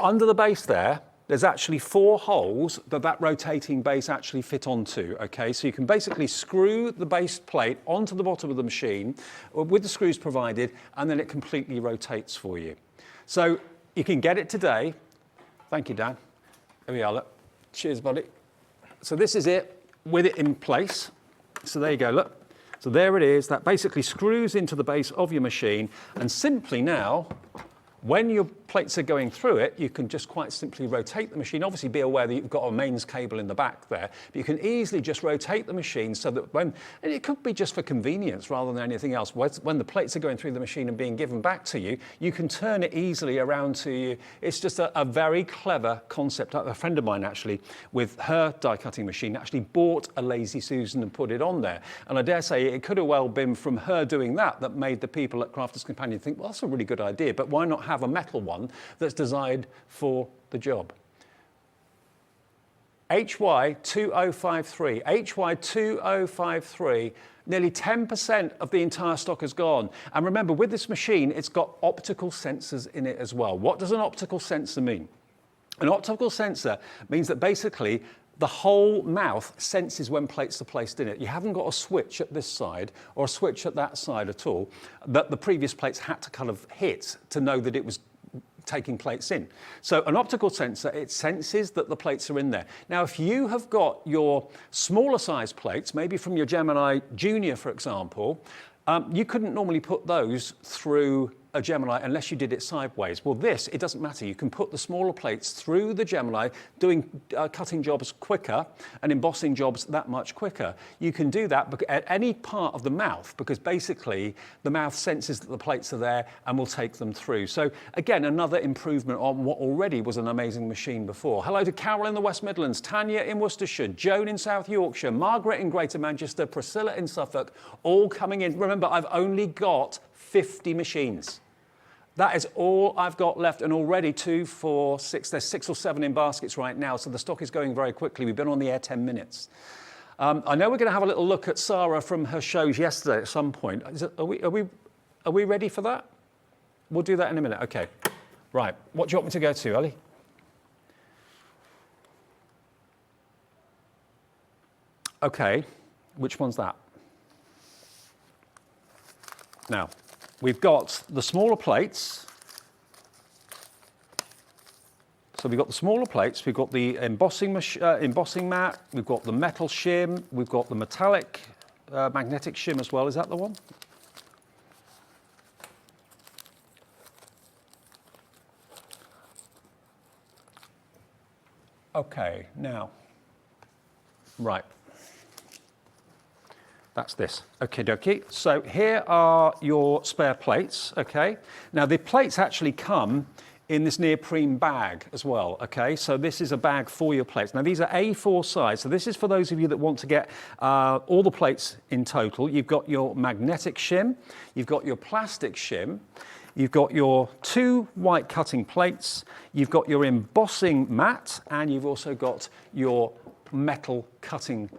under the base there's actually 4 holes that rotating base actually fit onto, okay? So you can basically screw the base plate onto the bottom of the machine with the screws provided, and then it completely rotates for you. So you can get it today. Thank you, Dan. Here we are, look. Cheers, buddy. So this is it with it in place. So there you go, look. So there it is. That basically screws into the base of your machine, and simply now, when your plates are going through it, you can just quite simply rotate the machine. Obviously be aware that you've got a mains cable in the back there, but you can easily just rotate the machine so that and it could be just for convenience rather than anything else. When the plates are going through the machine and being given back to you, you can turn it easily around to you. It's just a very clever concept. A friend of mine actually, with her die cutting machine, actually bought a Lazy Susan and put it on there. And I dare say it could have well been from her doing that made the people at Crafters Companion think, well, that's a really good idea, but why not have a metal one that's designed for the job? HY2053, HY2053, nearly 10% of the entire stock is gone. And remember, with this machine, it's got optical sensors in it as well. What does an optical sensor mean? An optical sensor means that basically the whole mouth senses when plates are placed in it. You haven't got a switch at this side or a switch at that side at all that the previous plates had to kind of hit to know that it was taking plates in. So an optical sensor, it senses that the plates are in there. Now, if you have got your smaller size plates, maybe from your Gemini Junior, for example, you couldn't normally put those through a Gemini unless you did it sideways. Well, this, it doesn't matter. You can put the smaller plates through the Gemini, doing cutting jobs quicker and embossing jobs that much quicker. You can do that at any part of the mouth because basically the mouth senses that the plates are there and will take them through. So again, another improvement on what already was an amazing machine before. Hello to Carol in the West Midlands, Tanya in Worcestershire, Joan in South Yorkshire, Margaret in Greater Manchester, Priscilla in Suffolk, all coming in. Remember, I've only got 50 machines. That is all I've got left, and already 2, 4, 6, there's 6 or 7 in baskets right now, so the stock is going very quickly. We've been on the air 10 minutes. I know we're going to have a little look at Sara from her shows yesterday at some point. Are we ready for that? We'll do that in a minute. Okay. Right. What do you want me to go to, Ellie? Okay. Which one's that? Now, we've got the smaller plates. So we've got the smaller plates, we've got the embossing mat, we've got the metal shim, we've got the metallic magnetic shim as well. Is that the one? Okay, now, right. That's this. Okie dokie. So here are your spare plates, okay? Now the plates actually come in this neoprene bag as well, okay? So this is a bag for your plates. Now these are A4 size, so this is for those of you that want to get all the plates in total. You've got your magnetic shim, you've got your plastic shim, you've got your 2 white cutting plates, you've got your embossing mat, and you've also got your metal cutting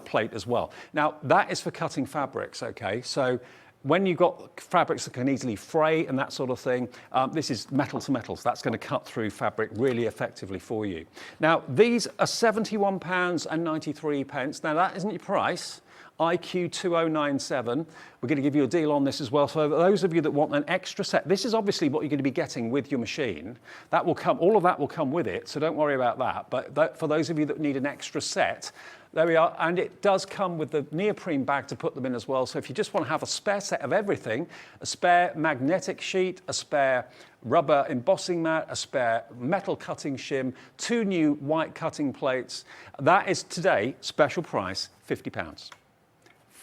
plate as well. Now that is for cutting fabrics, okay? So when you've got fabrics that can easily fray and that sort of thing, this is metal to metal, so that's going to cut through fabric really effectively for you. Now these are £71.93. Now that isn't your price. IQ 2097. We're going to give you a deal on this as well. So those of you that want an extra set, this is obviously what you're going to be getting with your machine. That will come, all of that will come with it, so don't worry about that. But for those of you that need an extra set, there we are. And it does come with the neoprene bag to put them in as well. So if you just want to have a spare set of everything, a spare magnetic sheet, a spare rubber embossing mat, a spare metal cutting shim, 2 new white cutting plates, that is today, special price, £50.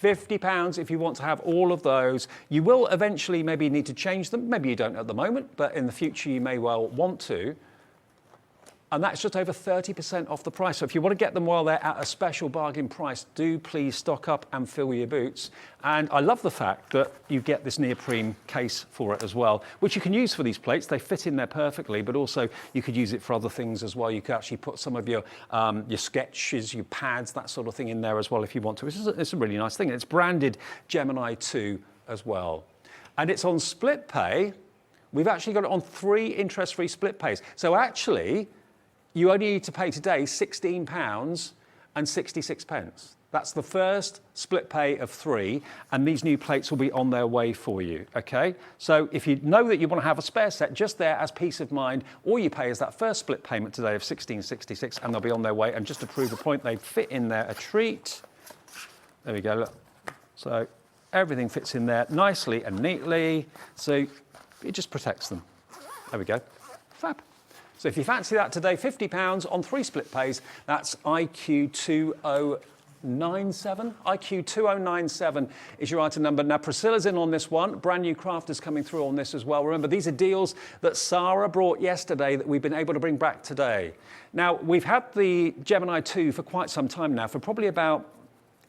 £50 if you want to have all of those. You will eventually maybe need to change them. Maybe you don't at the moment, but in the future you may well want to. And that's just over 30% off the price. So if you want to get them while they're at a special bargain price, do please stock up and fill your boots. And I love the fact that you get this neoprene case for it as well, which you can use for these plates. They fit in there perfectly, but also you could use it for other things as well. You could actually put some of your sketches, your pads, that sort of thing in there as well if you want to. It's a really nice thing. It's branded Gemini 2 as well. And it's on split pay. We've actually got it on 3 interest-free split pays. So actually, you only need to pay today £16.66. That's the first split pay of 3, and these new plates will be on their way for you, okay? So if you know that you want to have a spare set just there as peace of mind, all you pay is that first split payment today of £16.66, and they'll be on their way. And just to prove the point, they fit in there a treat. There we go, look. So everything fits in there nicely and neatly, so it just protects them. There we go, fab. So if you fancy that today, £50 on 3 split pays, that's IQ 2097. IQ 2097 is your item number. Now, Priscilla's in on this one. Brand new crafters coming through on this as well. Remember, these are deals that Sara brought yesterday that we've been able to bring back today. Now, we've had the Gemini 2 for quite some time now, for probably about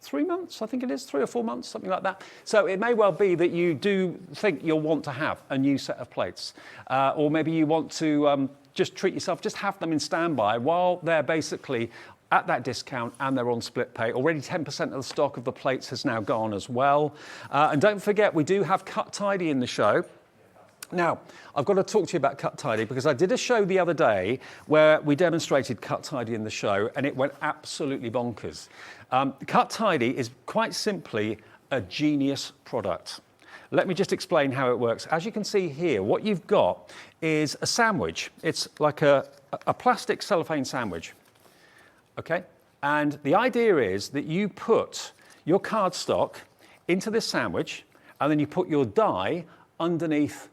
3 months, I think it is, 3 or 4 months, something like that. So it may well be that you do think you'll want to have a new set of plates, or maybe you want to just treat yourself, just have them in standby while they're basically at that discount and they're on split pay. Already 10% of the stock of the plates has now gone as well. And don't forget, we do have Cut Tidy in the show. Now, I've got to talk to you about Cut Tidy because I did a show the other day where we demonstrated Cut Tidy in the show and it went absolutely bonkers. Cut Tidy is quite simply a genius product. Let me just explain how it works. As you can see here, what you've got is a sandwich. It's like a plastic cellophane sandwich, okay? And the idea is that you put your cardstock into this sandwich and then you put your die underneath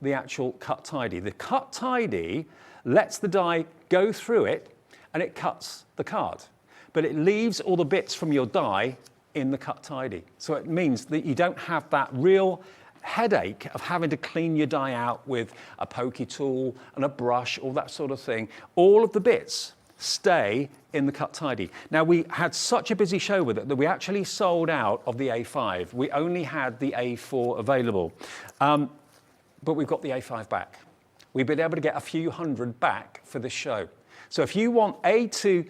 the actual Cut Tidy. The Cut Tidy lets the die go through it and it cuts the card, but it leaves all the bits from your die in the Cut Tidy. So it means that you don't have that real headache of having to clean your die out with a pokey tool and a brush, all that sort of thing. All of the bits stay in the Cut Tidy. Now, we had such a busy show with it that we actually sold out of the A5. We only had the A4 available, but we've got the A5 back. We've been able to get a few hundred back for this show. So if you want to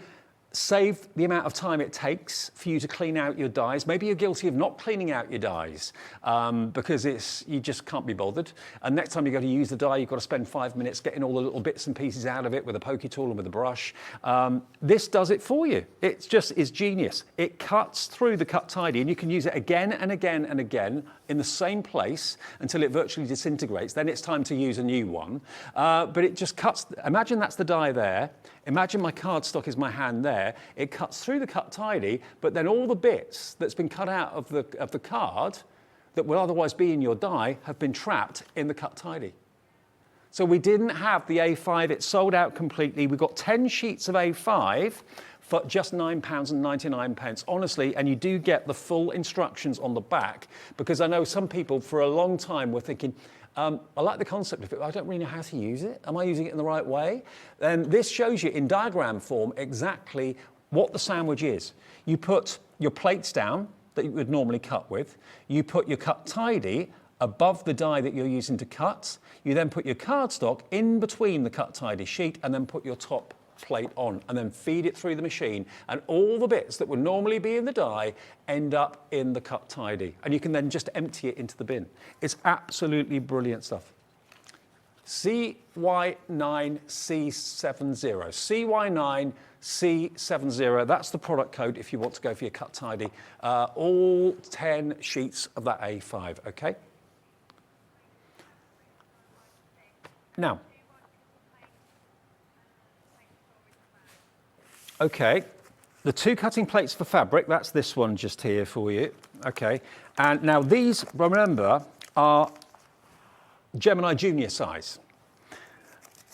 save the amount of time it takes for you to clean out your dies. Maybe you're guilty of not cleaning out your dies because you just can't be bothered. And next time you go to use the die, you've got to spend 5 minutes getting all the little bits and pieces out of it with a pokey tool and with a brush. This does it for you. It just is genius. It cuts through the Cut Tidy and you can use it again and again and again in the same place until it virtually disintegrates. Then it's time to use a new one. But it just cuts. Imagine that's the die there. Imagine my cardstock is my hand there. It cuts through the Cut Tidy, but then all the bits that's been cut out of the card that would otherwise be in your die have been trapped in the Cut Tidy. So we didn't have the A5, it sold out completely. We got 10 sheets of A5 for just £9.99, honestly, and you do get the full instructions on the back, because I know some people for a long time were thinking, I like the concept of it, but I don't really know how to use it. Am I using it in the right way? And this shows you in diagram form exactly what the sandwich is. You put your plates down that you would normally cut with. You put your cut tidy above the die that you're using to cut. You then put your cardstock in between the cut tidy sheet and then put your top plate on and then feed it through the machine, and all the bits that would normally be in the die end up in the cut tidy, and you can then just empty it into the bin. It's absolutely brilliant stuff. CY9C70. CY9C70, that's the product code if you want to go for your cut tidy. All 10 sheets of that A5, okay? Now, okay, the two cutting plates for fabric, that's this one just here for you, okay? And now these, remember, are Gemini Junior size,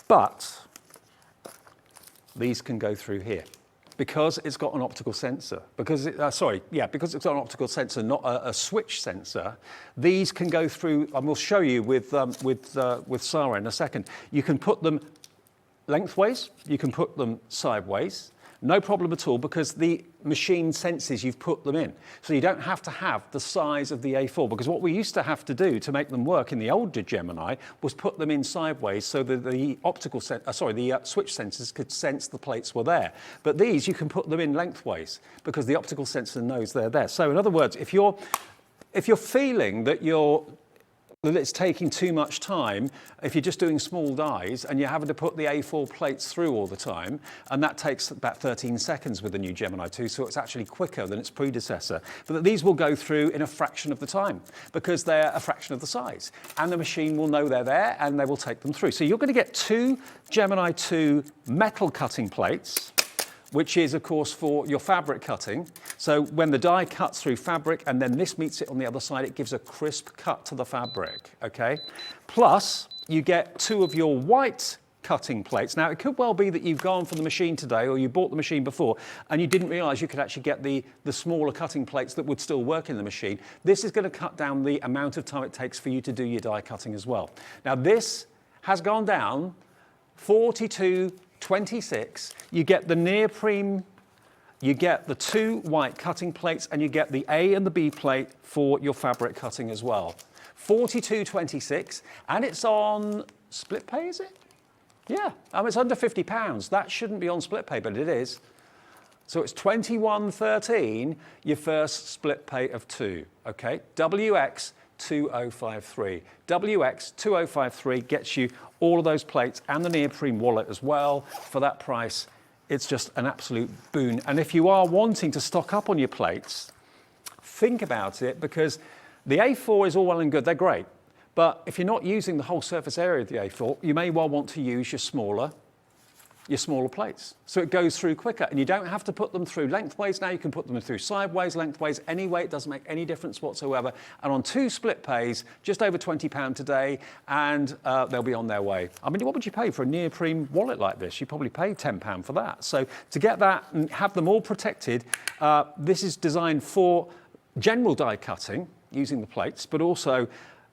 but these can go through here because it's got an optical sensor. Because because it's got an optical sensor, not a switch sensor. These can go through, and we'll show you with Sara in a second. You can put them lengthways, you can put them sideways. No problem at all, because the machine senses you've put them in. So you don't have to have the size of the A4, because what we used to have to do to make them work in the older Gemini was put them in sideways so that the switch sensors could sense the plates were there. But these, you can put them in lengthways because the optical sensor knows they're there. So in other words, if you're feeling that it's taking too much time, if you're just doing small dies and you're having to put the A4 plates through all the time, and that takes about 13 seconds with the new Gemini 2, so it's actually quicker than its predecessor. But these will go through in a fraction of the time because they're a fraction of the size, and the machine will know they're there and they will take them through. So you're going to get two Gemini 2 metal cutting plates, which is, of course, for your fabric cutting. So when the die cuts through fabric and then this meets it on the other side, it gives a crisp cut to the fabric, okay? Plus, you get two of your white cutting plates. Now, it could well be that you've gone for the machine today, or you bought the machine before, and you didn't realise you could actually get the smaller cutting plates that would still work in the machine. This is going to cut down the amount of time it takes for you to do your die cutting as well. Now, this has gone down 42.26, you get the neoprene, you get the two white cutting plates, and you get the A and the B plate for your fabric cutting as well. 42.26, and it's on split pay, is it? Yeah, it's under £50. That shouldn't be on split pay, but it is. So it's 21.13, your first split pay of two, okay? WX2053. WX2053 gets you all of those plates and the neoprene wallet as well. For that price, it's just an absolute boon. And if you are wanting to stock up on your plates, think about it, because the A4 is all well and good, they're great. But if you're not using the whole surface area of the A4, you may well want to use your smaller plates. So it goes through quicker, and you don't have to put them through lengthways now. You can put them through sideways, lengthways, anyway. It doesn't make any difference whatsoever. And on two split pays, just over £20 today, and they'll be on their way. I mean, what would you pay for a neoprene wallet like this? You probably pay £10 for that. So to get that and have them all protected, this is designed for general die cutting using the plates, but also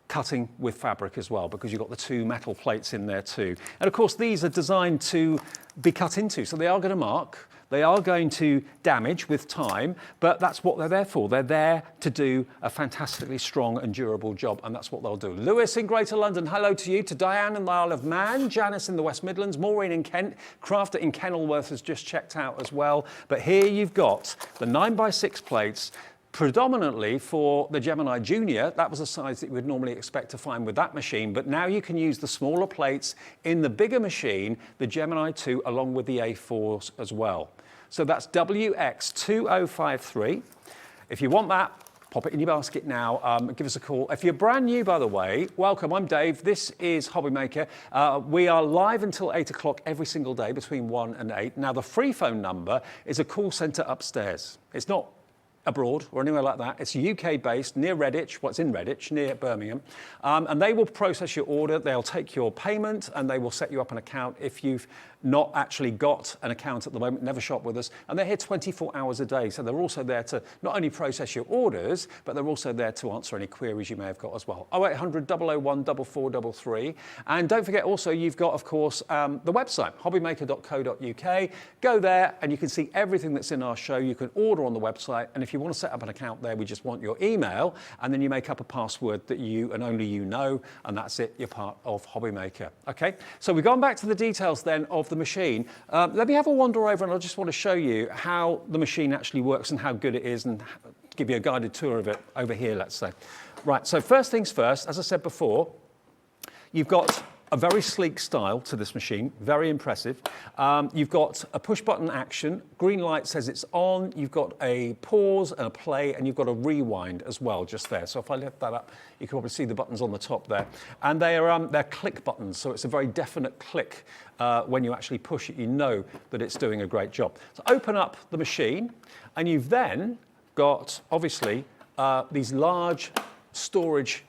cutting with fabric as well, because you've got the two metal plates in there too. And of course, these are designed to be cut into, so they are going to mark, they are going to damage with time, but that's what they're there for. They're there to do a fantastically strong and durable job, and that's what they'll do. Lewis in Greater London, hello to you. To Diane in the Isle of Man, Janice in the West Midlands, Maureen in Kent, Crafter in Kenilworth has just checked out as well. But here you've got the 9x6 plates, predominantly for the Gemini Junior. That was a size that you would normally expect to find with that machine, but now you can use the smaller plates in the bigger machine, the Gemini 2, along with the A4s as well. So that's WX2053. If you want that, pop it in your basket now, give us a call. If you're brand new, by the way, welcome, I'm Dave, this is HobbyMaker. We are live until 8 o'clock every single day between 1 and 8. Now the free phone number is a call centre upstairs. It's not abroad or anywhere like that. It's UK based, near Redditch, what's in Redditch, near Birmingham. And they will process your order, they'll take your payment, and they will set you up an account if you've not actually got an account at the moment, never shop with us. And they're here 24 hours a day. So they're also there to not only process your orders, but they're also there to answer any queries you may have got as well. 0800 001 4433. And don't forget also, you've got, of course, the website, hobbymaker.co.uk. Go there and you can see everything that's in our show. You can order on the website. And if you want to set up an account there, we just want your email. And then you make up a password that you and only you know. And that's it. You're part of HobbyMaker. Okay. So we've gone back to the details then of the machine. Let me have a wander over and I just want to show you how the machine actually works and how good it is and give you a guided tour of it over here, let's say. Right, so first things first, as I said before, you've got a very sleek style to this machine, very impressive. You've got a push button action, green light says it's on, you've got a pause and a play, and you've got a rewind as well, just there. So if I lift that up, you can probably see the buttons on the top there. And they're click buttons, so it's a very definite click. When you actually push it, you know that it's doing a great job. So open up the machine, and you've then got, obviously, these large storage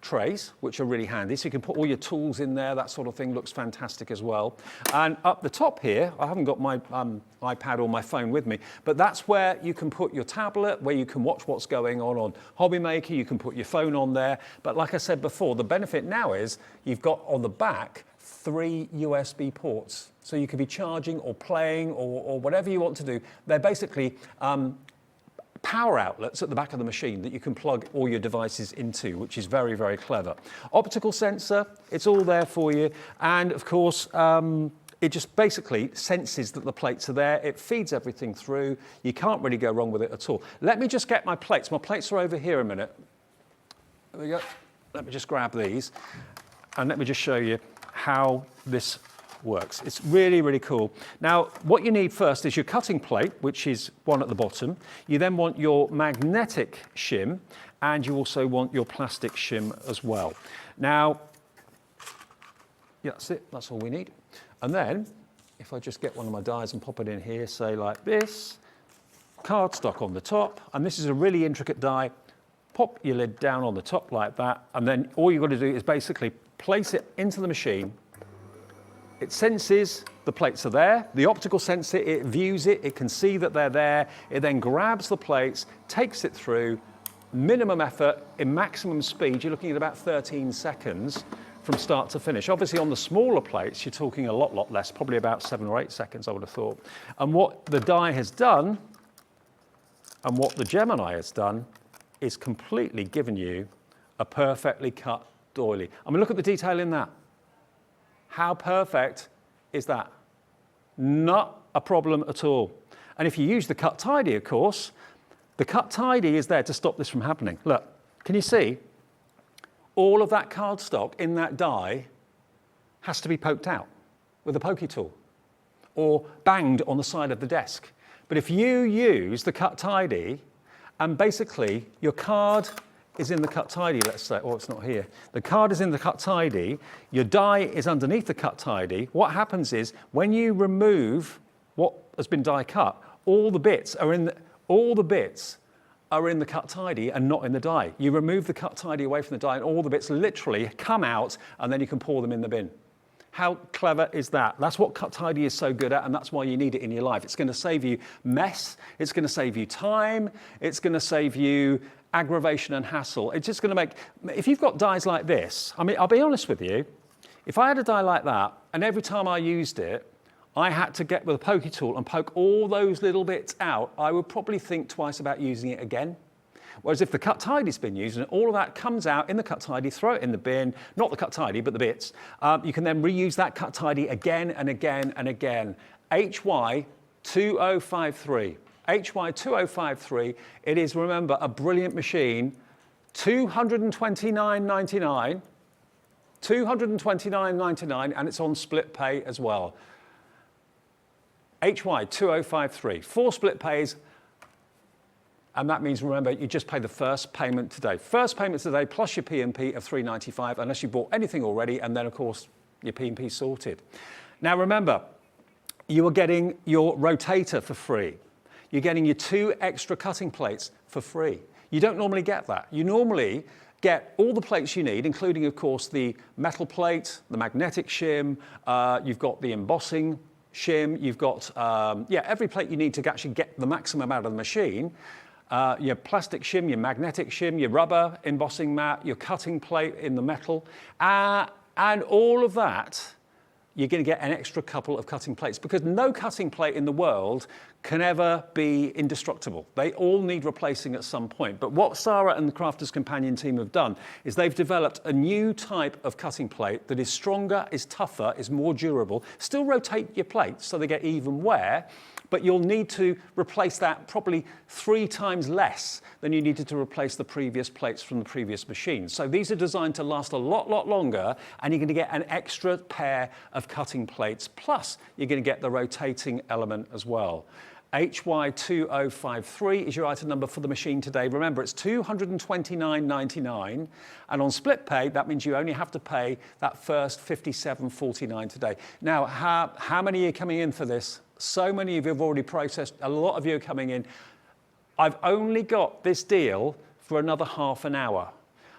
trays, which are really handy. So you can put all your tools in there, that sort of thing looks fantastic as well. And up the top here, I haven't got my iPad or my phone with me, but that's where you can put your tablet, where you can watch what's going on HobbyMaker, you can put your phone on there. But like I said before, the benefit now is you've got on the back 3 USB ports. So you could be charging or playing or whatever you want to do. They're basically power outlets at the back of the machine that you can plug all your devices into, which is very, very clever. Optical sensor, it's all there for you. And of course, it just basically senses that the plates are there. It feeds everything through. You can't really go wrong with it at all. Let me just get my plates. My plates are over here a minute. There we go. Let me just grab these and let me just show you how this works. It's really, really cool. Now, what you need first is your cutting plate, which is one at the bottom. You then want your magnetic shim, and you also want your plastic shim as well. Now, yeah, that's it. That's all we need. And then, if I just get one of my dies and pop it in here, say like this, cardstock on the top, and this is a really intricate die. Pop your lid down on the top like that, and then all you've got to do is basically place it into the machine. It senses the plates are there. The optical sensor, it views it, it can see that they're there. It then grabs the plates, takes it through, minimum effort, in maximum speed. You're looking at about 13 seconds from start to finish. Obviously on the smaller plates, you're talking a lot less, probably about 7 or 8 seconds, I would have thought. And what the die has done, and what the Gemini has done, is completely given you a perfectly cut doily. I mean, look at the detail in that. How perfect is that? Not a problem at all. And if you use the cut tidy, of course, the cut tidy is there to stop this from happening. Look, can you see? All of that cardstock in that die has to be poked out with a pokey tool or banged on the side of the desk. But if you use the cut tidy and basically your card is in the cut tidy, let's say, oh, it's not here. The card is in the cut tidy, your die is underneath the cut tidy. What happens is when you remove what has been die cut, all the bits are in the cut tidy and not in the die. You remove the cut tidy away from the die and all the bits literally come out and then you can pour them in the bin. How clever is that? That's what cut tidy is so good at, and that's why you need it in your life. It's going to save you mess, it's going to save you time, it's going to save you aggravation and hassle. It's just going to make, if you've got dies like this, I mean, I'll be honest with you, if I had a die like that and every time I used it, I had to get with a pokey tool and poke all those little bits out, I would probably think twice about using it again. Whereas if the cut tidy's been used and all of that comes out in the cut tidy, throw it in the bin, not the cut tidy, but the bits, you can then reuse that cut tidy again and again and again. HY2053. HY2053. It is, remember, a brilliant machine. $229.99. $229.99, and it's on split pay as well. HY2053. 4 split pays. And that means, remember, you just pay the first payment today. First payment today plus your P&P of $3.95, unless you bought anything already, and then, of course, your P&P sorted. Now, remember, you are getting your rotator for free. you're getting your 2 extra cutting plates for free. You don't normally get that. You normally get all the plates you need, including, of course, the metal plate, the magnetic shim, you've got the embossing shim, you've got, every plate you need to actually get the maximum out of the machine. Your plastic shim, your magnetic shim, your rubber embossing mat, your cutting plate in the metal, and all of that, you're going to get an extra couple of cutting plates, because no cutting plate in the world can ever be indestructible. They all need replacing at some point. But what Sara and the Crafters Companion team have done is they've developed a new type of cutting plate that is stronger, is tougher, is more durable. Still rotate your plates so they get even wear, but you'll need to replace that probably 3 times less than you needed to replace the previous plates from the previous machine. So these are designed to last a lot longer, and you're going to get an extra pair of cutting plates, plus you're going to get the rotating element as well. HY2053 is your item number for the machine today. Remember, it's $229.99, and on split pay, that means you only have to pay that first $57.49 today. Now, how many are coming in for this? So many of you have already processed. A lot of you are coming in. I've only got this deal for another half an hour.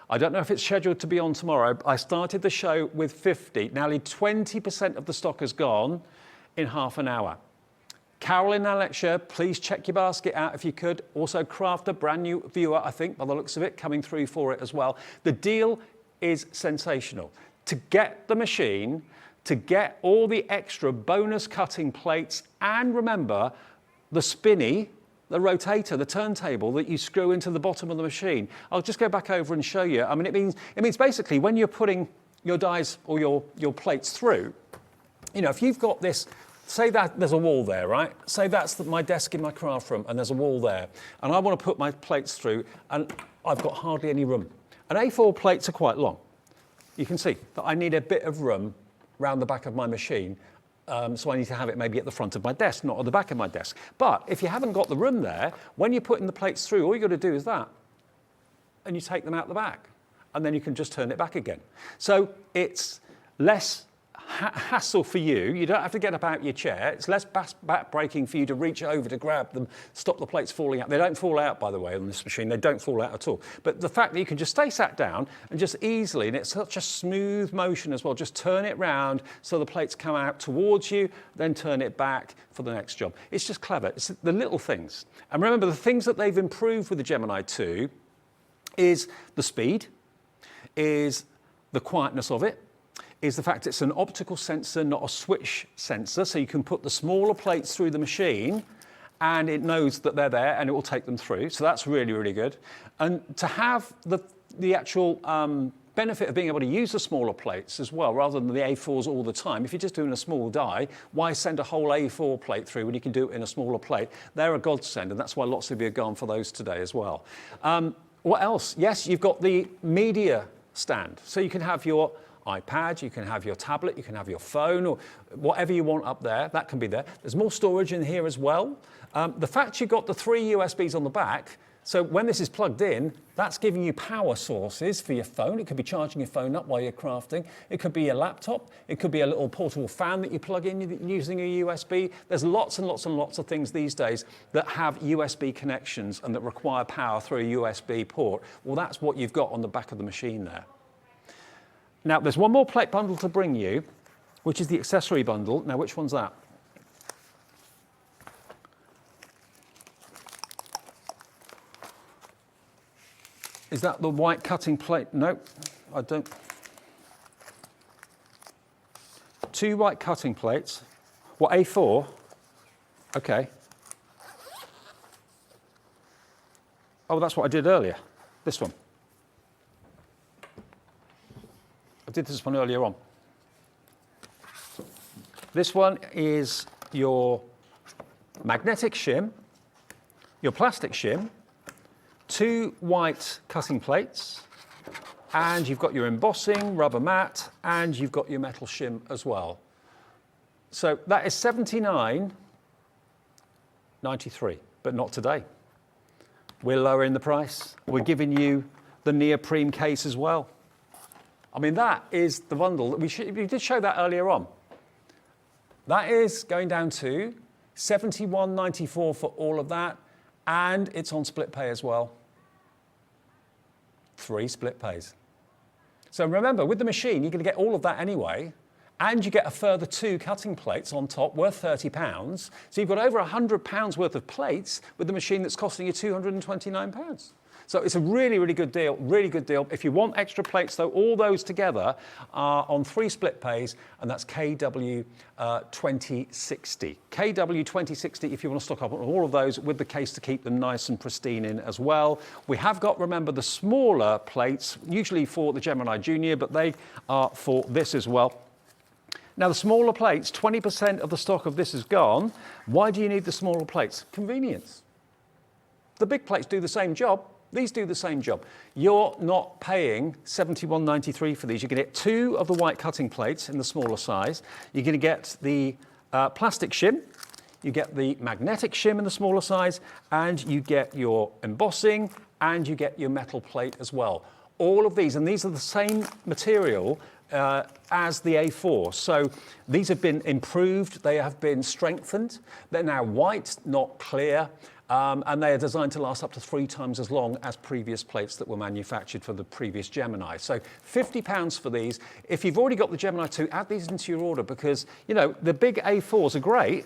I don't know if it's scheduled to be on tomorrow. I started the show with 50. Nearly 20% of the stock has gone in half an hour. Carol in Alexia, please check your basket out if you could. Also, Crafter, brand new viewer, I think, by the looks of it, coming through for it as well. The deal is sensational. To get the machine, to get all the extra bonus cutting plates, and remember, the spinny, the rotator, the turntable that you screw into the bottom of the machine. I'll just go back over and show you. I mean, it means basically when you're putting your dies or your plates through, you know, if you've got this, say that there's a wall there, right? Say that's my desk in my craft room and there's a wall there, and I want to put my plates through and I've got hardly any room. And A4 plates are quite long. You can see that I need a bit of room round the back of my machine, so I need to have it maybe at the front of my desk, not at the back of my desk. But if you haven't got the room there, when you're putting the plates through, all you've got to do is that, and you take them out the back, and then you can just turn it back again. So it's less hassle for you. You don't have to get up out of your chair. It's less back breaking for you to reach over to grab them, stop the plates falling out. They don't fall out, by the way, on this machine. They don't fall out at all. But the fact that you can just stay sat down and just easily, and it's such a smooth motion as well, just turn it round so the plates come out towards you, then turn it back for the next job. It's just clever. It's the little things. And remember, the things that they've improved with the Gemini 2 is the speed, is the quietness of it, is the fact it's an optical sensor, not a switch sensor, so you can put the smaller plates through the machine and it knows that they're there and it will take them through. So that's really, really good. And to have the actual benefit of being able to use the smaller plates as well, rather than the A4s all the time. If you're just doing a small die, why send a whole A4 plate through when you can do it in a smaller plate? They're a godsend, and that's why lots of you have gone for those today as well. What else? Yes, you've got the media stand. So you can have your iPad, you can have your tablet, you can have your phone, or whatever you want up there, that can be there. There's more storage in here as well. The fact you've got the 3 USBs on the back, so when this is plugged in, that's giving you power sources for your phone. It could be charging your phone up while you're crafting. It could be your laptop. It could be a little portable fan that you plug in using a USB. There's lots and lots and lots of things these days that have USB connections and that require power through a USB port. Well, that's what you've got on the back of the machine there. Now, there's one more plate bundle to bring you, which is the accessory bundle. Now, which one's that? Is that the white cutting plate? No, I don't. 2 white cutting plates. What, A4? Okay. Oh, that's what I did earlier. This one. I did this one earlier on. This one is your magnetic shim, your plastic shim, 2 white cutting plates, and you've got your embossing, rubber mat, and you've got your metal shim as well. So that is $79.93, but not today. We're lowering the price. We're giving you the neoprene case as well. I mean, that is the bundle that we did show that earlier on. That is going down to $71.94 for all of that, and it's on split pay as well. 3 split pays. So remember, with the machine, you're going to get all of that anyway, and you get a further 2 cutting plates on top worth £30. So you've got over £100 worth of plates with the machine that's costing you £229. So it's a really, really good deal, really good deal. If you want extra plates, though, all those together are on 3 split pays, and that's KW 2060. KW 2060 if you want to stock up on all of those with the case to keep them nice and pristine in as well. We have got, remember, the smaller plates, usually for the Gemini Junior, but they are for this as well. Now, the smaller plates, 20% of the stock of this is gone. Why do you need the smaller plates? Convenience. The big plates do the same job. These do the same job. You're not paying $71.93 for these. You're going to get 2 of the white cutting plates in the smaller size. You're going to get the plastic shim. You get the magnetic shim in the smaller size, and you get your embossing, and you get your metal plate as well. All of these, and these are the same material as the A4. So these have been improved. They have been strengthened. They're now white, not clear. And they are designed to last up to 3 times as long as previous plates that were manufactured for the previous Gemini. So £50 for these. If you've already got the Gemini 2, add these into your order because, you know, the big A4s are great.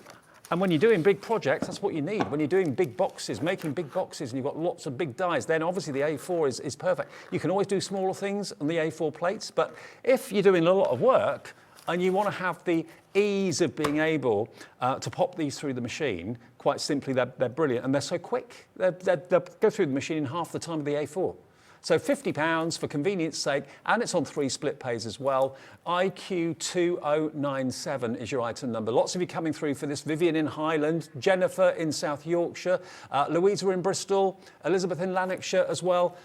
And when you're doing big projects, that's what you need. When you're doing big boxes, making big boxes, and you've got lots of big dies, then obviously the A4 is perfect. You can always do smaller things on the A4 plates, but if you're doing a lot of work and you want to have the ease of being able to pop these through the machine, quite simply, they're brilliant, and they're so quick. They'll go through the machine in half the time of the A4. So £50 for convenience sake, and it's on 3 split pays as well. IQ2097 is your item number. Lots of you coming through for this. Vivian in Highland, Jennifer in South Yorkshire, Louisa in Bristol, Elizabeth in Lanarkshire as well.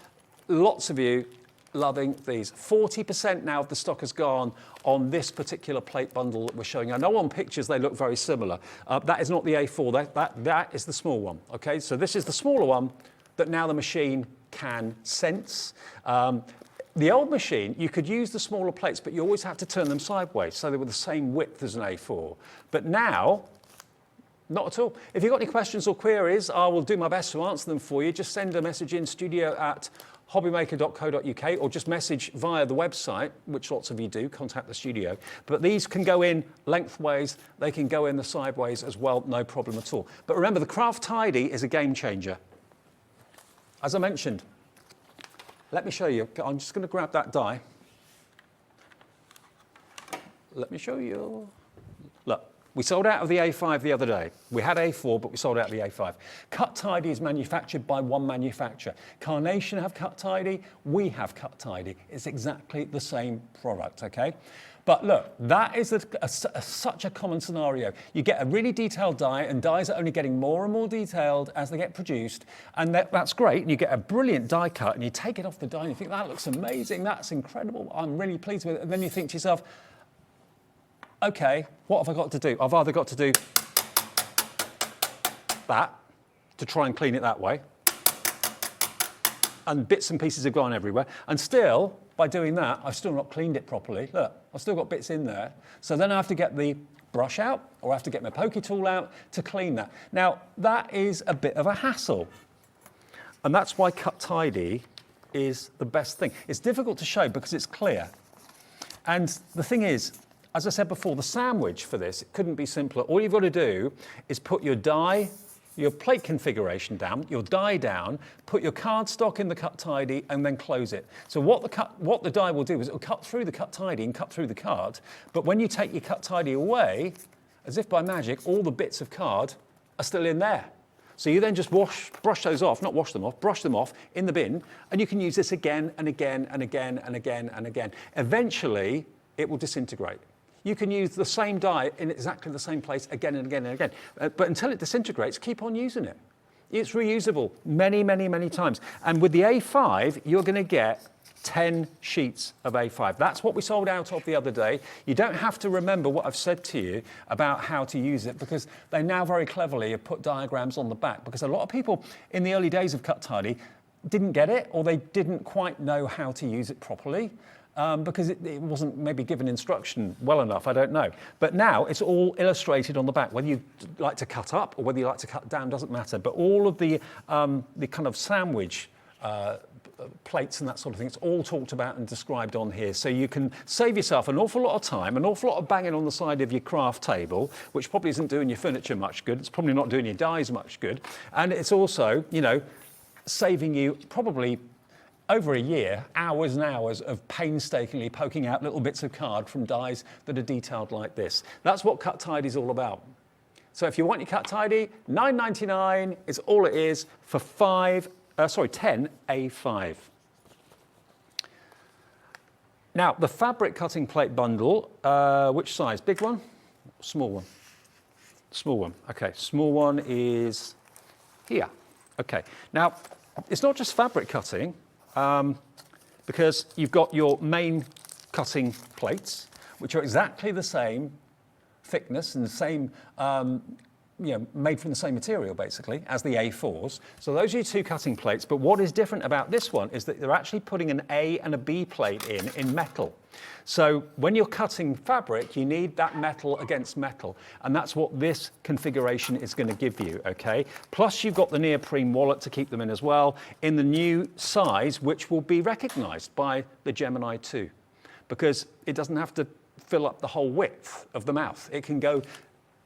Lots of you loving these. 40% now of the stock has gone on this particular plate bundle that we're showing. I know on pictures they look very similar. That is not the A4, that is the small one, okay? So this is the smaller one that now the machine can sense. The old machine, you could use the smaller plates, but you always have to turn them sideways so they were the same width as an A4. But now, not at all. If you've got any questions or queries, I will do my best to answer them for you. Just send a message in studio@hobbymaker.co.uk or just message via the website, which lots of you do, contact the studio. But these can go in lengthways, they can go in the sideways as well, no problem at all. But remember, the Craft Tidy is a game changer. As I mentioned, let me show you. I'm just going to grab that die. Let me show you. Look, we sold out of the A5 the other day. We had A4, but we sold out of the A5. Cut Tidy is manufactured by one manufacturer. Carnation have Cut Tidy, we have Cut Tidy. It's exactly the same product, okay? But look, that is such a common scenario. You get a really detailed die, and dies are only getting more and more detailed as they get produced, and that's great. And you get a brilliant die cut, and you take it off the die, and you think, that looks amazing, that's incredible, I'm really pleased with it. And then you think to yourself, okay, what have I got to do? I've either got to do that, to try and clean it that way, and bits and pieces have gone everywhere, and still, by doing that, I've still not cleaned it properly. Look, I've still got bits in there. So then I have to get the brush out, or I have to get my pokey tool out to clean that. Now, that is a bit of a hassle. And that's why Cut Tidy is the best thing. It's difficult to show because it's clear. And the thing is, as I said before, the sandwich for this, it couldn't be simpler. All you've got to do is put your die, your plate configuration down, your die down, put your cardstock in the Cut Tidy, and then close it. So what the die will do is it will cut through the Cut Tidy and cut through the card, but when you take your Cut Tidy away, as if by magic, all the bits of card are still in there. So you then just brush those off, not wash them off, brush them off in the bin, and you can use this again and again and again and again and again. Eventually, it will disintegrate. You can use the same die in exactly the same place again and again and again. But until it disintegrates, keep on using it. It's reusable many, many, many times. And with the A5, you're going to get 10 sheets of A5. That's what we sold out of the other day. You don't have to remember what I've said to you about how to use it, because they now very cleverly have put diagrams on the back, because a lot of people in the early days of Cut Tidy didn't get it, or they didn't quite know how to use it properly. because it wasn't maybe given instruction well enough, I don't know. But now it's all illustrated on the back. Whether you like to cut up or whether you like to cut down doesn't matter. But all of the kind of sandwich plates and that sort of thing, it's all talked about and described on here. So you can save yourself an awful lot of time, an awful lot of banging on the side of your craft table, which probably isn't doing your furniture much good. It's probably not doing your dies much good. And it's also, you know, saving you probably over a year, hours and hours of painstakingly poking out little bits of card from dies that are detailed like this. That's what Cut Tidy is all about. So if you want your Cut Tidy, $9.99 is all it is for 10 A5. Now, the fabric cutting plate bundle, which size? Big one? Small one? Small one. Okay, small one is here. Okay, now, it's not just fabric cutting, because you've got your main cutting plates, which are exactly the same thickness and the same, made from the same material, basically, as the A4s. So those are your two cutting plates, but what is different about this one is that they're actually putting an A and a B plate in metal. So when you're cutting fabric, you need that metal against metal, and that's what this configuration is going to give you, okay? Plus you've got the neoprene wallet to keep them in as well, in the new size, which will be recognized by the Gemini 2, because it doesn't have to fill up the whole width of the mouth. It can go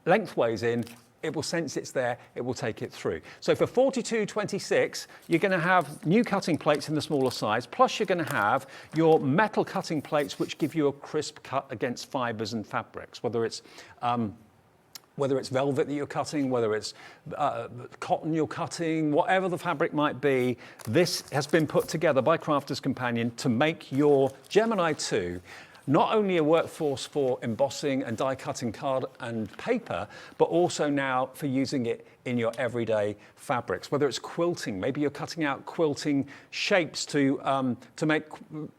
lengthways in, it will sense it's there, it will take it through. So for $42.26, you're going to have new cutting plates in the smaller size, plus you're going to have your metal cutting plates, which give you a crisp cut against fibres and fabrics, whether it's velvet that you're cutting, whether it's cotton you're cutting, whatever the fabric might be. This has been put together by Crafter's Companion to make your Gemini 2 not only a workforce for embossing and die cutting card and paper, but also now for using it in your everyday fabrics. Whether it's quilting, maybe you're cutting out quilting shapes to make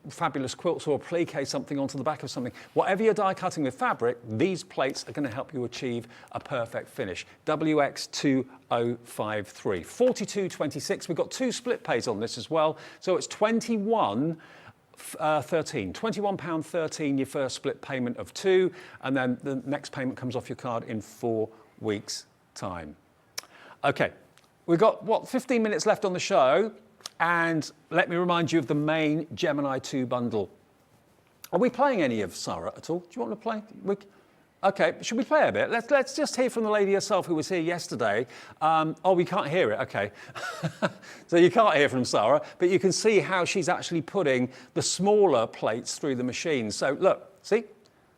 fabulous quilts or applique something onto the back of something. Whatever you're die cutting with fabric, these plates are going to help you achieve a perfect finish. WX2053, $42.26. We've got two split pays on this as well, so it's £21.13, your first split payment of £2, and then the next payment comes off your card in 4 weeks' time. Okay, we've got, 15 minutes left on the show, and let me remind you of the main Gemini 2 bundle. Are we playing any of Sara at all? Do you want to play? Okay, should we play a bit? Let's just hear from the lady herself who was here yesterday. Oh, we can't hear it, okay. So you can't hear from Sara, but you can see how she's actually putting the smaller plates through the machine. So look, see?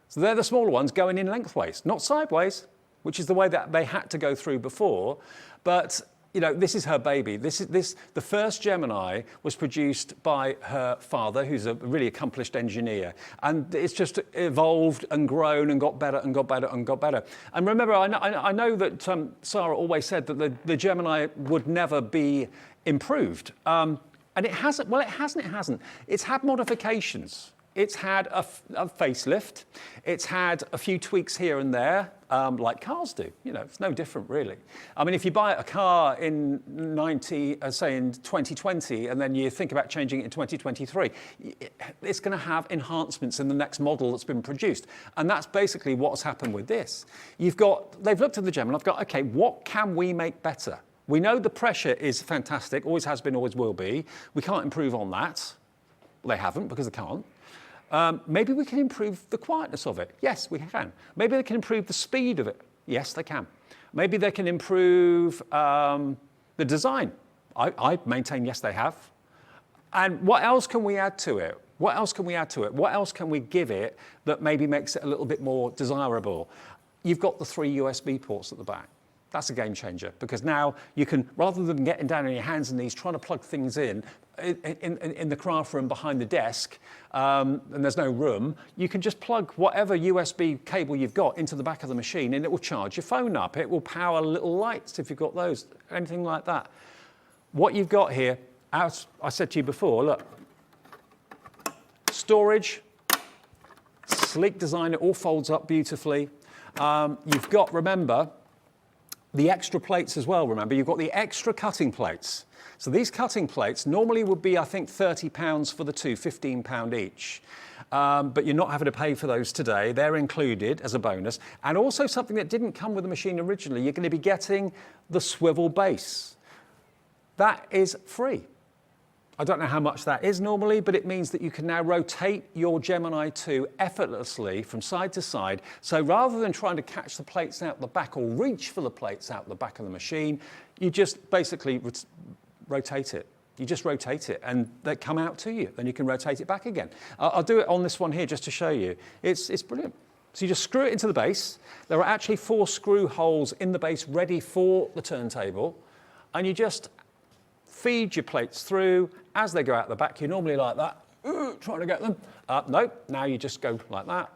So they're the smaller ones going in lengthways, not sideways, which is the way that they had to go through before. But you know, this is her baby. The first Gemini was produced by her father, who's a really accomplished engineer. And it's just evolved and grown and got better and got better and got better. And remember, I know that Sara always said that the Gemini would never be improved. And it hasn't. Well, it hasn't. It's had modifications. It's had a facelift. It's had a few tweaks here and there, like cars do. You know, it's no different, really. I mean, if you buy a car in 2020, and then you think about changing it in 2023, it's going to have enhancements in the next model that's been produced. And that's basically what's happened with this. They've looked at the Gemini, I've got, okay, what can we make better? We know the pressure is fantastic, always has been, always will be. We can't improve on that. Well, they haven't, because they can't. Maybe we can improve the quietness of it. Yes, we can. Maybe they can improve the speed of it. Yes, they can. Maybe they can improve the design. I maintain, yes, they have. And what else can we add to it? What else can we add to it? What else can we give it that maybe makes it a little bit more desirable? You've got the 3 USB ports at the back. That's a game changer, because now you can, rather than getting down on your hands and knees trying to plug things in the craft room behind the desk, and there's no room, you can just plug whatever USB cable you've got into the back of the machine, and it will charge your phone up. It will power little lights if you've got those, anything like that. What you've got here, as I said to you before, look, storage, sleek design, it all folds up beautifully. You've got, remember, the extra plates as well, remember. You've got the extra cutting plates. So these cutting plates normally would be, I think, £30 for the two, £15 each. but you're not having to pay for those today. They're included as a bonus. And also something that didn't come with the machine originally, you're going to be getting the swivel base. That is free. I don't know how much that is normally, but it means that you can now rotate your Gemini 2 effortlessly from side to side. So rather than trying to catch the plates out the back or reach for the plates out the back of the machine, you just basically rotate it. You just rotate it and they come out to you. Then you can rotate it back again. I'll do it on this one here just to show you. It's brilliant. So you just screw it into the base. There are actually 4 screw holes in the base ready for the turntable. And you just feed your plates through. As they go out the back, you're normally like that, trying to get them. No, now you just go like that,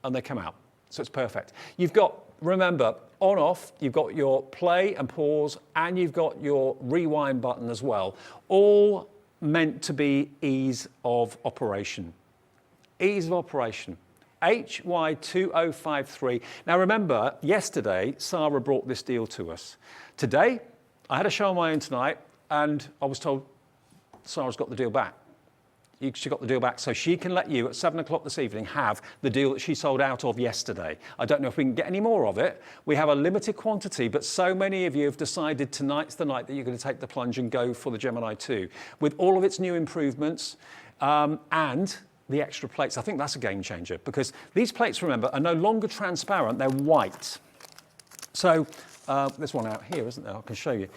and they come out. So it's perfect. You've got, remember, on off, you've got your play and pause, and you've got your rewind button as well. All meant to be ease of operation. Ease of operation. HY2053. Now remember, yesterday, Sara brought this deal to us. Today, I had a show on my own tonight, and I was told Sara's got the deal back. She got the deal back, so she can let you at 7 o'clock this evening have the deal that she sold out of yesterday. I don't know if we can get any more of it. We have a limited quantity, but so many of you have decided tonight's the night that you're going to take the plunge and go for the Gemini 2. With all of its new improvements and the extra plates, I think that's a game changer, because these plates, remember, are no longer transparent, they're white. So there's one out here, isn't there? I can show you.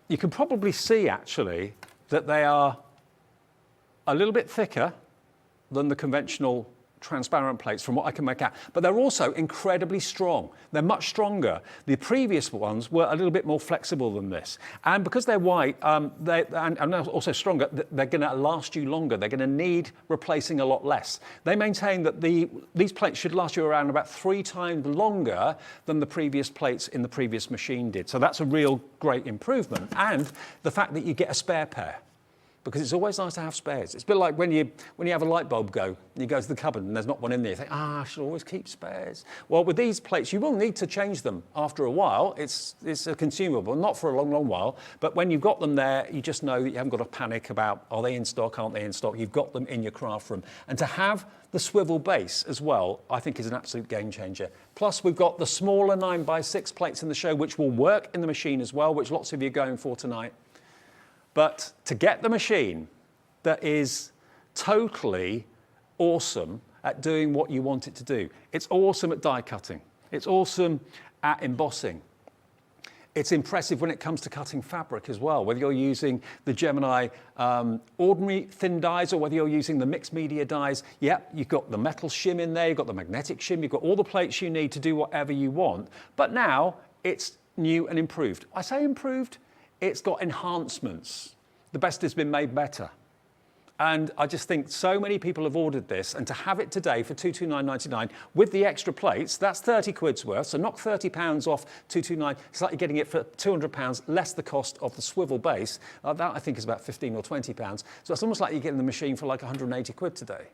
You can probably see, actually, that they are a little bit thicker than the conventional transparent plates from what I can make out, but they're also incredibly strong. They're much stronger. The previous ones were a little bit more flexible than this. And because they're white and also stronger, they're going to last you longer. They're going to need replacing a lot less. They maintain that these plates should last you around about 3 times longer than the previous plates in the previous machine did. So that's a real great improvement. And the fact that you get a spare pair, because it's always nice to have spares. It's a bit like when you have a light bulb go, and you go to the cupboard and there's not one in there. You think, I should always keep spares. Well, with these plates, you will need to change them after a while. It's a consumable, not for a long, long while. But when you've got them there, you just know that you haven't got to panic about, are they in stock, aren't they in stock? You've got them in your craft room. And to have the swivel base as well, I think is an absolute game changer. Plus, we've got the smaller 9x6 plates in the show, which will work in the machine as well, which lots of you are going for tonight. But to get the machine that is totally awesome at doing what you want it to do. It's awesome at die cutting. It's awesome at embossing. It's impressive when it comes to cutting fabric as well, whether you're using the Gemini ordinary thin dies or whether you're using the mixed media dies. Yep, you've got the metal shim in there, you've got the magnetic shim, you've got all the plates you need to do whatever you want. But now it's new and improved. I say improved, it's got enhancements. The best has been made better. And I just think so many people have ordered this, and to have it today for £229.99 with the extra plates, that's 30 quid's worth. So knock £30 off £229. It's like you're getting it for £200 less the cost of the swivel base. That I think is about £15 or £20. So it's almost like you're getting the machine for like 180 quid today.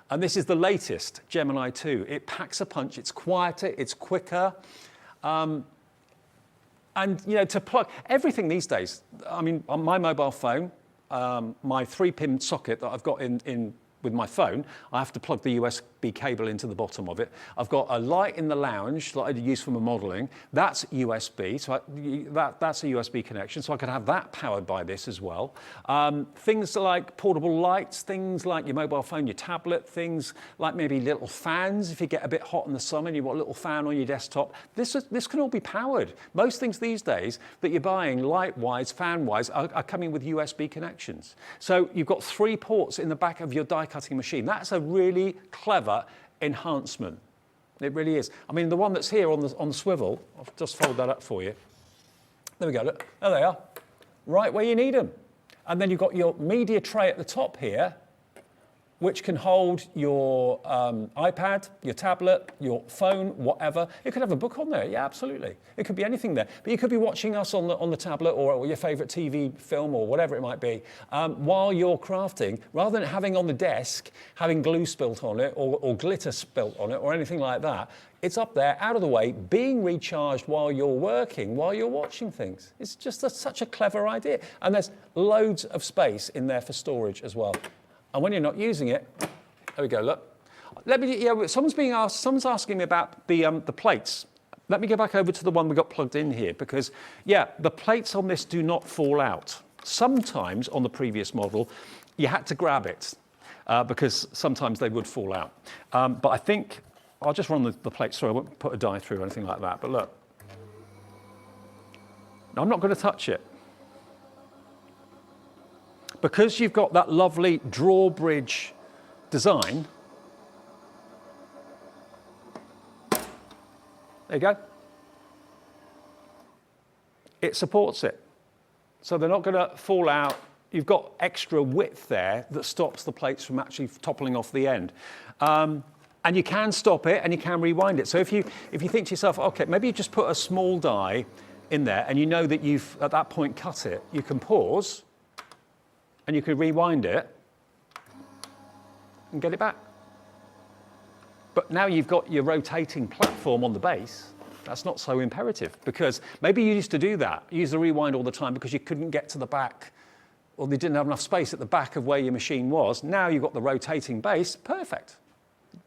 And this is the latest Gemini 2. It packs a punch. It's quieter. It's quicker. And, you know, to plug everything these days, I mean, on my mobile phone, my 3-pin socket that I've got in with my phone, I have to plug the USB cable into the bottom of it. I've got a light in the lounge that I use for my modelling. That's USB, so that's a USB connection, so I could have that powered by this as well. Things like portable lights, things like your mobile phone, your tablet, things like maybe little fans if you get a bit hot in the summer and you want a little fan on your desktop. This can all be powered. Most things these days that you're buying light-wise, fan-wise, are coming with USB connections. So you've got 3 ports in the back of your die cutting machine. That's a really clever enhancement. It really is. I mean, the one that's here on the swivel, I'll just fold that up for you. There we go, look, there they are, right where you need them. And then you've got your media tray at the top here, which can hold your iPad, your tablet, your phone, whatever. It could have a book on there, yeah, absolutely. It could be anything there. But you could be watching us on the tablet or your favourite TV film or whatever it might be while you're crafting, rather than having on the desk, having glue spilt on it or glitter spilt on it or anything like that. It's up there, out of the way, being recharged while you're working, while you're watching things. It's just such a clever idea. And there's loads of space in there for storage as well. And when you're not using it, There we go, look. Let me, yeah, someone's asking me about the plates. Let me go back over to the one we got plugged in here because, yeah, the plates on this do not fall out. Sometimes on the previous model, you had to grab it because sometimes they would fall out. But I think, I'll just run the plates through. I won't put a die through or anything like that, but look. Now, I'm not going to touch it. Because you've got that lovely drawbridge design, there you go. It supports it. So they're not going to fall out. You've got extra width there that stops the plates from actually toppling off the end. And you can stop it and you can rewind it. So if you think to yourself, okay, maybe you just put a small die in there and you know that you've at that point cut it, you can pause and you can rewind it and get it back. But now you've got your rotating platform on the base. That's not so imperative because maybe you used to do that, use the rewind all the time because you couldn't get to the back or they didn't have enough space at the back of where your machine was. Now you've got the rotating base, perfect.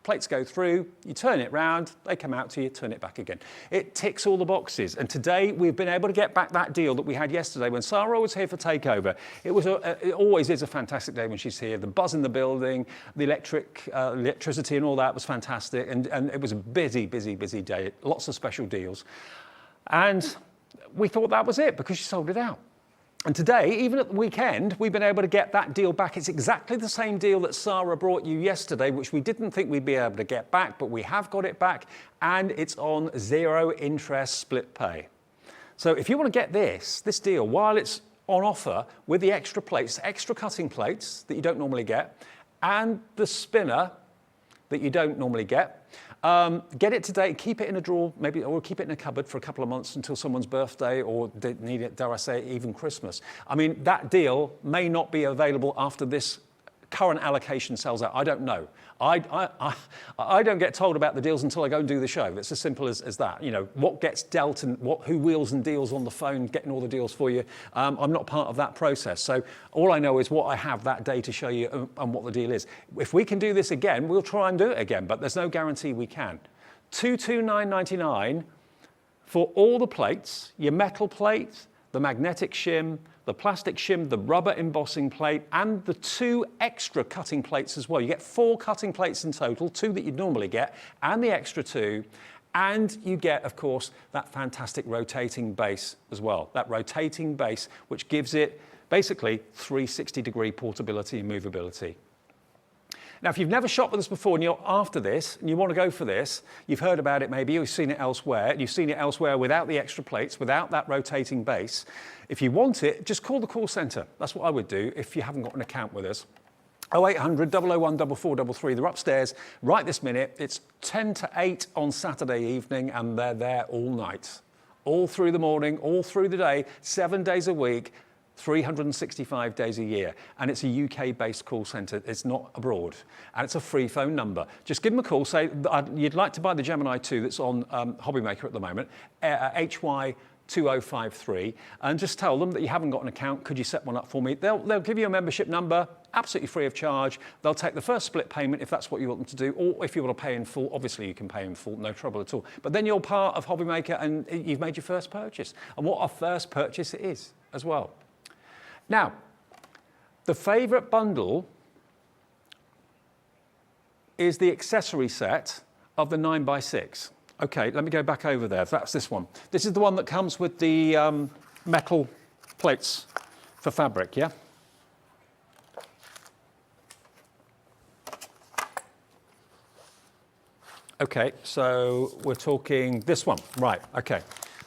Plates go through, you turn it round, they come out to you, turn it back again. It ticks all the boxes. And today we've been able to get back that deal that we had yesterday when Sara was here for takeover. It always is a fantastic day when she's here. The buzz in the building, the electricity and all that was fantastic. And it was a busy, busy, busy day. Lots of special deals. And we thought that was it because she sold it out. And today, even at the weekend, we've been able to get that deal back. It's exactly the same deal that Sara brought you yesterday, which we didn't think we'd be able to get back, but we have got it back, and it's on 0 interest split pay. So if you want to get this deal, while it's on offer with the extra plates, extra cutting plates that you don't normally get, and the spinner that you don't normally get it today, keep it in a drawer, maybe, or keep it in a cupboard for a couple of months until someone's birthday or they need it, dare I say, even Christmas. I mean, that deal may not be available after this current allocation sells out. I don't know. I don't get told about the deals until I go and do the show. It's as simple as that. You know, what gets dealt and who wheels and deals on the phone, getting all the deals for you. I'm not part of that process. So all I know is what I have that day to show you and what the deal is. If we can do this again, we'll try and do it again, but there's no guarantee we can. $229.99 for all the plates, your metal plate, the magnetic shim, the plastic shim, the rubber embossing plate, and the 2 extra cutting plates as well. You get 4 cutting plates in total, 2 that you'd normally get, and the extra 2. And you get, of course, that fantastic rotating base as well. That rotating base, which gives it basically 360-degree portability and movability. Now, if you've never shopped with us before and you're after this and you want to go for this, you've heard about it maybe, you've seen it elsewhere, you've seen it elsewhere without the extra plates, without that rotating base. If you want it, just call the call centre. That's what I would do if you haven't got an account with us. 0800 001 4433. They're upstairs right this minute. It's 10 to 8 on Saturday evening and they're there all night. All through the morning, all through the day, 7 days a week. 365 days a year, and it's a UK-based call centre. It's not abroad, and it's a free phone number. Just give them a call. Say you'd like to buy the Gemini 2 that's on HobbyMaker at the moment, HY2053, and just tell them that you haven't got an account. Could you set one up for me? They'll give you a membership number, absolutely free of charge. They'll take the first split payment if that's what you want them to do, or if you want to pay in full, obviously you can pay in full, no trouble at all. But then you're part of HobbyMaker and you've made your first purchase, and what a first purchase it is as well. Now, the favourite bundle is the accessory set of the 9x6. Okay, let me go back over there. That's this one. This is the one that comes with the metal plates for fabric, yeah? Okay, so we're talking this one. Right, okay.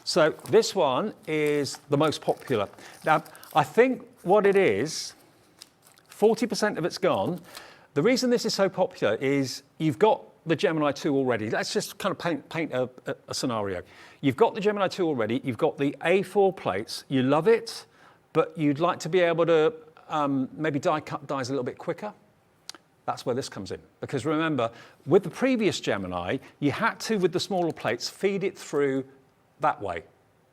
So this one is the most popular. Now, I think what it is, 40% of it's gone. The reason this is so popular is you've got the Gemini 2 already. Let's just kind of paint a scenario. You've got the Gemini 2 already. You've got the A4 plates. You love it, but you'd like to be able to maybe cut dies a little bit quicker. That's where this comes in. Because remember, with the previous Gemini, you had to, with the smaller plates, feed it through that way,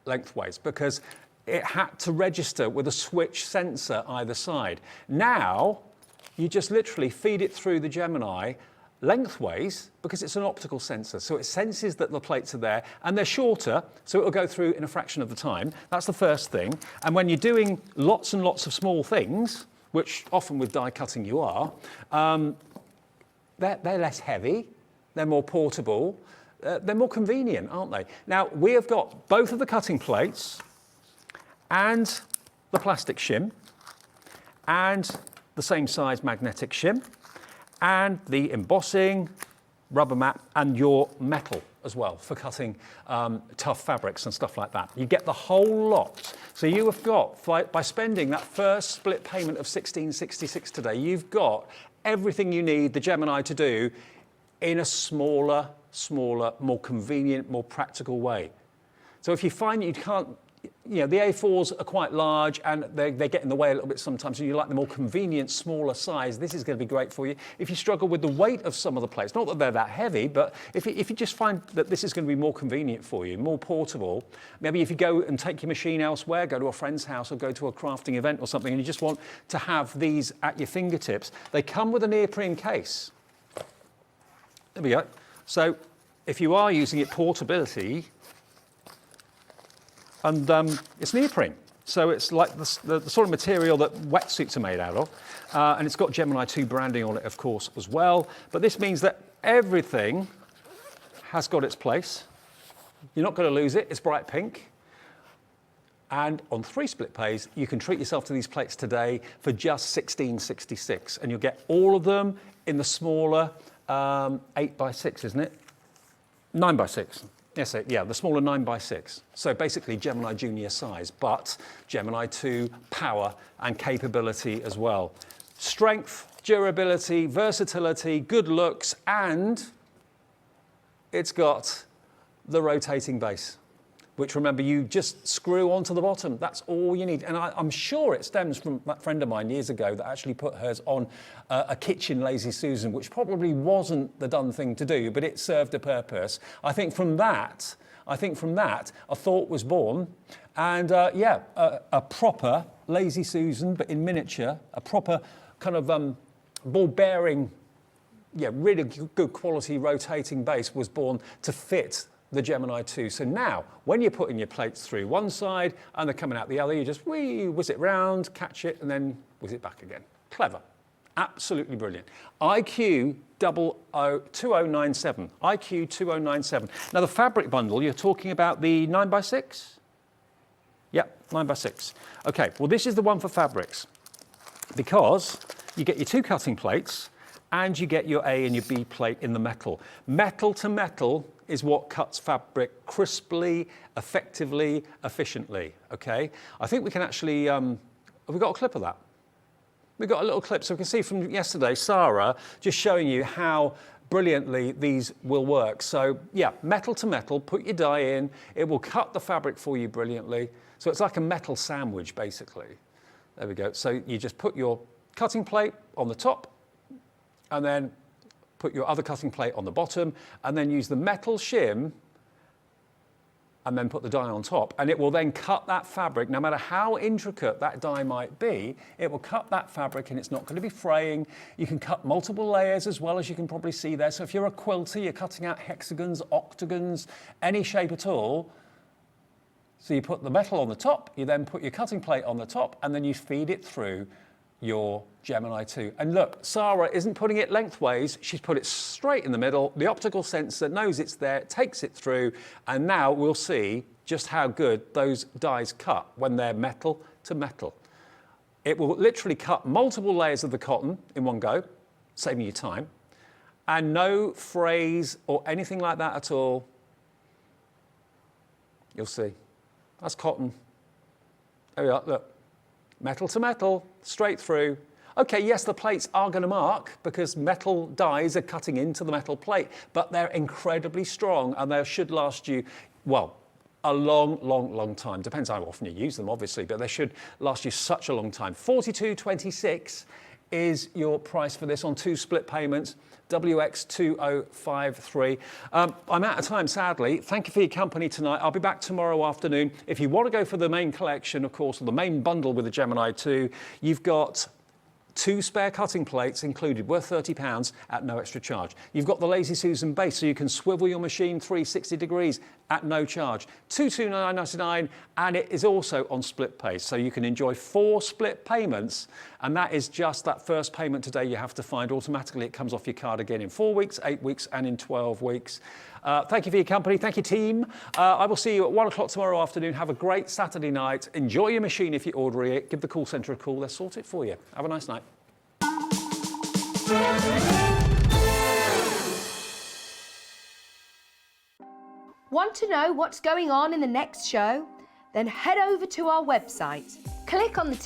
lengthways, because it had to register with a switch sensor either side. Now, you just literally feed it through the Gemini lengthways because it's an optical sensor. So it senses that the plates are there and they're shorter, so it'll go through in a fraction of the time. That's the first thing. And when you're doing lots and lots of small things, which often with die cutting you are, they're less heavy, they're more portable, they're more convenient, aren't they? Now, we have got both of the cutting plates and the plastic shim and the same size magnetic shim and the embossing, rubber mat and your metal as well for cutting tough fabrics and stuff like that. You get the whole lot. So you have got, by spending that first split payment of $16.66 today, you've got everything you need the Gemini to do in a smaller, more convenient, more practical way. So if you find you can't, you know, the A4s are quite large and they get in the way a little bit sometimes, and you like the more convenient, smaller size, this is going to be great for you. If you struggle with the weight of some of the plates, not that they're that heavy, but if you just find that this is going to be more convenient for you, more portable, maybe if you go and take your machine elsewhere, go to a friend's house or go to a crafting event or something, and you just want to have these at your fingertips, they come with a neoprene case. There we go. So if you are using it portability, and it's neoprene. So it's like the sort of material that wetsuits are made out of. And it's got Gemini 2 branding on it, of course, as well. But this means that everything has got its place. You're not going to lose it. It's bright pink. And on 3 split pays, you can treat yourself to these plates today for just $16.66. And you'll get all of them in the smaller 8x6, isn't it? 9x6. Yes, yeah, the smaller 9x6. So basically Gemini Junior size, but Gemini 2 power and capability as well. Strength, durability, versatility, good looks, and it's got the rotating base, which remember you just screw onto the bottom. That's all you need. And I'm sure it stems from that friend of mine years ago that actually put hers on a kitchen Lazy Susan, which probably wasn't the done thing to do, but it served a purpose. I think from that, a thought was born. And a proper Lazy Susan, but in miniature, a proper kind of ball bearing, really good quality rotating base was born to fit the Gemini 2. So now, when you're putting your plates through one side and they're coming out the other, you just whiz it round, catch it, and then whiz it back again. Clever. Absolutely brilliant. IQ 2097. IQ 2097. Now, the fabric bundle, you're talking about the 9x6? Yep, 9x6. Okay, well, this is the one for fabrics because you get your 2 cutting plates and you get your A and your B plate in the metal. Metal to metal is what cuts fabric crisply, effectively, efficiently, okay? I think we can actually, have we got a clip of that? We've got a little clip, so we can see from yesterday, Sara just showing you how brilliantly these will work. So yeah, metal to metal, put your die in, it will cut the fabric for you brilliantly. So it's like a metal sandwich, basically. There we go. So you just put your cutting plate on the top, and then put your other cutting plate on the bottom, and then use the metal shim, and then put the die on top. And it will then cut that fabric, no matter how intricate that die might be, it will cut that fabric and it's not going to be fraying. You can cut multiple layers as well, as you can probably see there. So if you're a quilter, you're cutting out hexagons, octagons, any shape at all. So you put the metal on the top, you then put your cutting plate on the top, and then you feed it through your Gemini 2. And look, Sara isn't putting it lengthways, she's put it straight in the middle. The optical sensor knows it's there, takes it through, and now we'll see just how good those dies cut when they're metal to metal. It will literally cut multiple layers of the cotton in one go, saving you time, and no frays or anything like that at all. You'll see. That's cotton. There we are, look. Metal to metal, straight through. Okay, yes, the plates are going to mark because metal dies are cutting into the metal plate, but they're incredibly strong and they should last you, well, a long time. Depends how often you use them, obviously, but they should last you such a long time. $42.26 is your price for this on 2 split payments. WX2053. I'm out of time, sadly. Thank you for your company tonight. I'll be back tomorrow afternoon. If you want to go for the main collection, of course, or the main bundle with the Gemini 2, you've got 2 spare cutting plates included, worth £30 at no extra charge. You've got the Lazy Susan base, so you can swivel your machine 360 degrees at no charge. £229.99, and it is also on split pay, so you can enjoy 4 split payments, and that is just that first payment today you have to find automatically. It comes off your card again in 4 weeks, 8 weeks, and in 12 weeks. Thank you for your company. Thank you, team. I will see you at 1 o'clock tomorrow afternoon. Have a great Saturday night. Enjoy your machine if you're ordering it. Give the call centre a call. They'll sort it for you. Have a nice night. Want to know what's going on in the next show? Then head over to our website. Click on the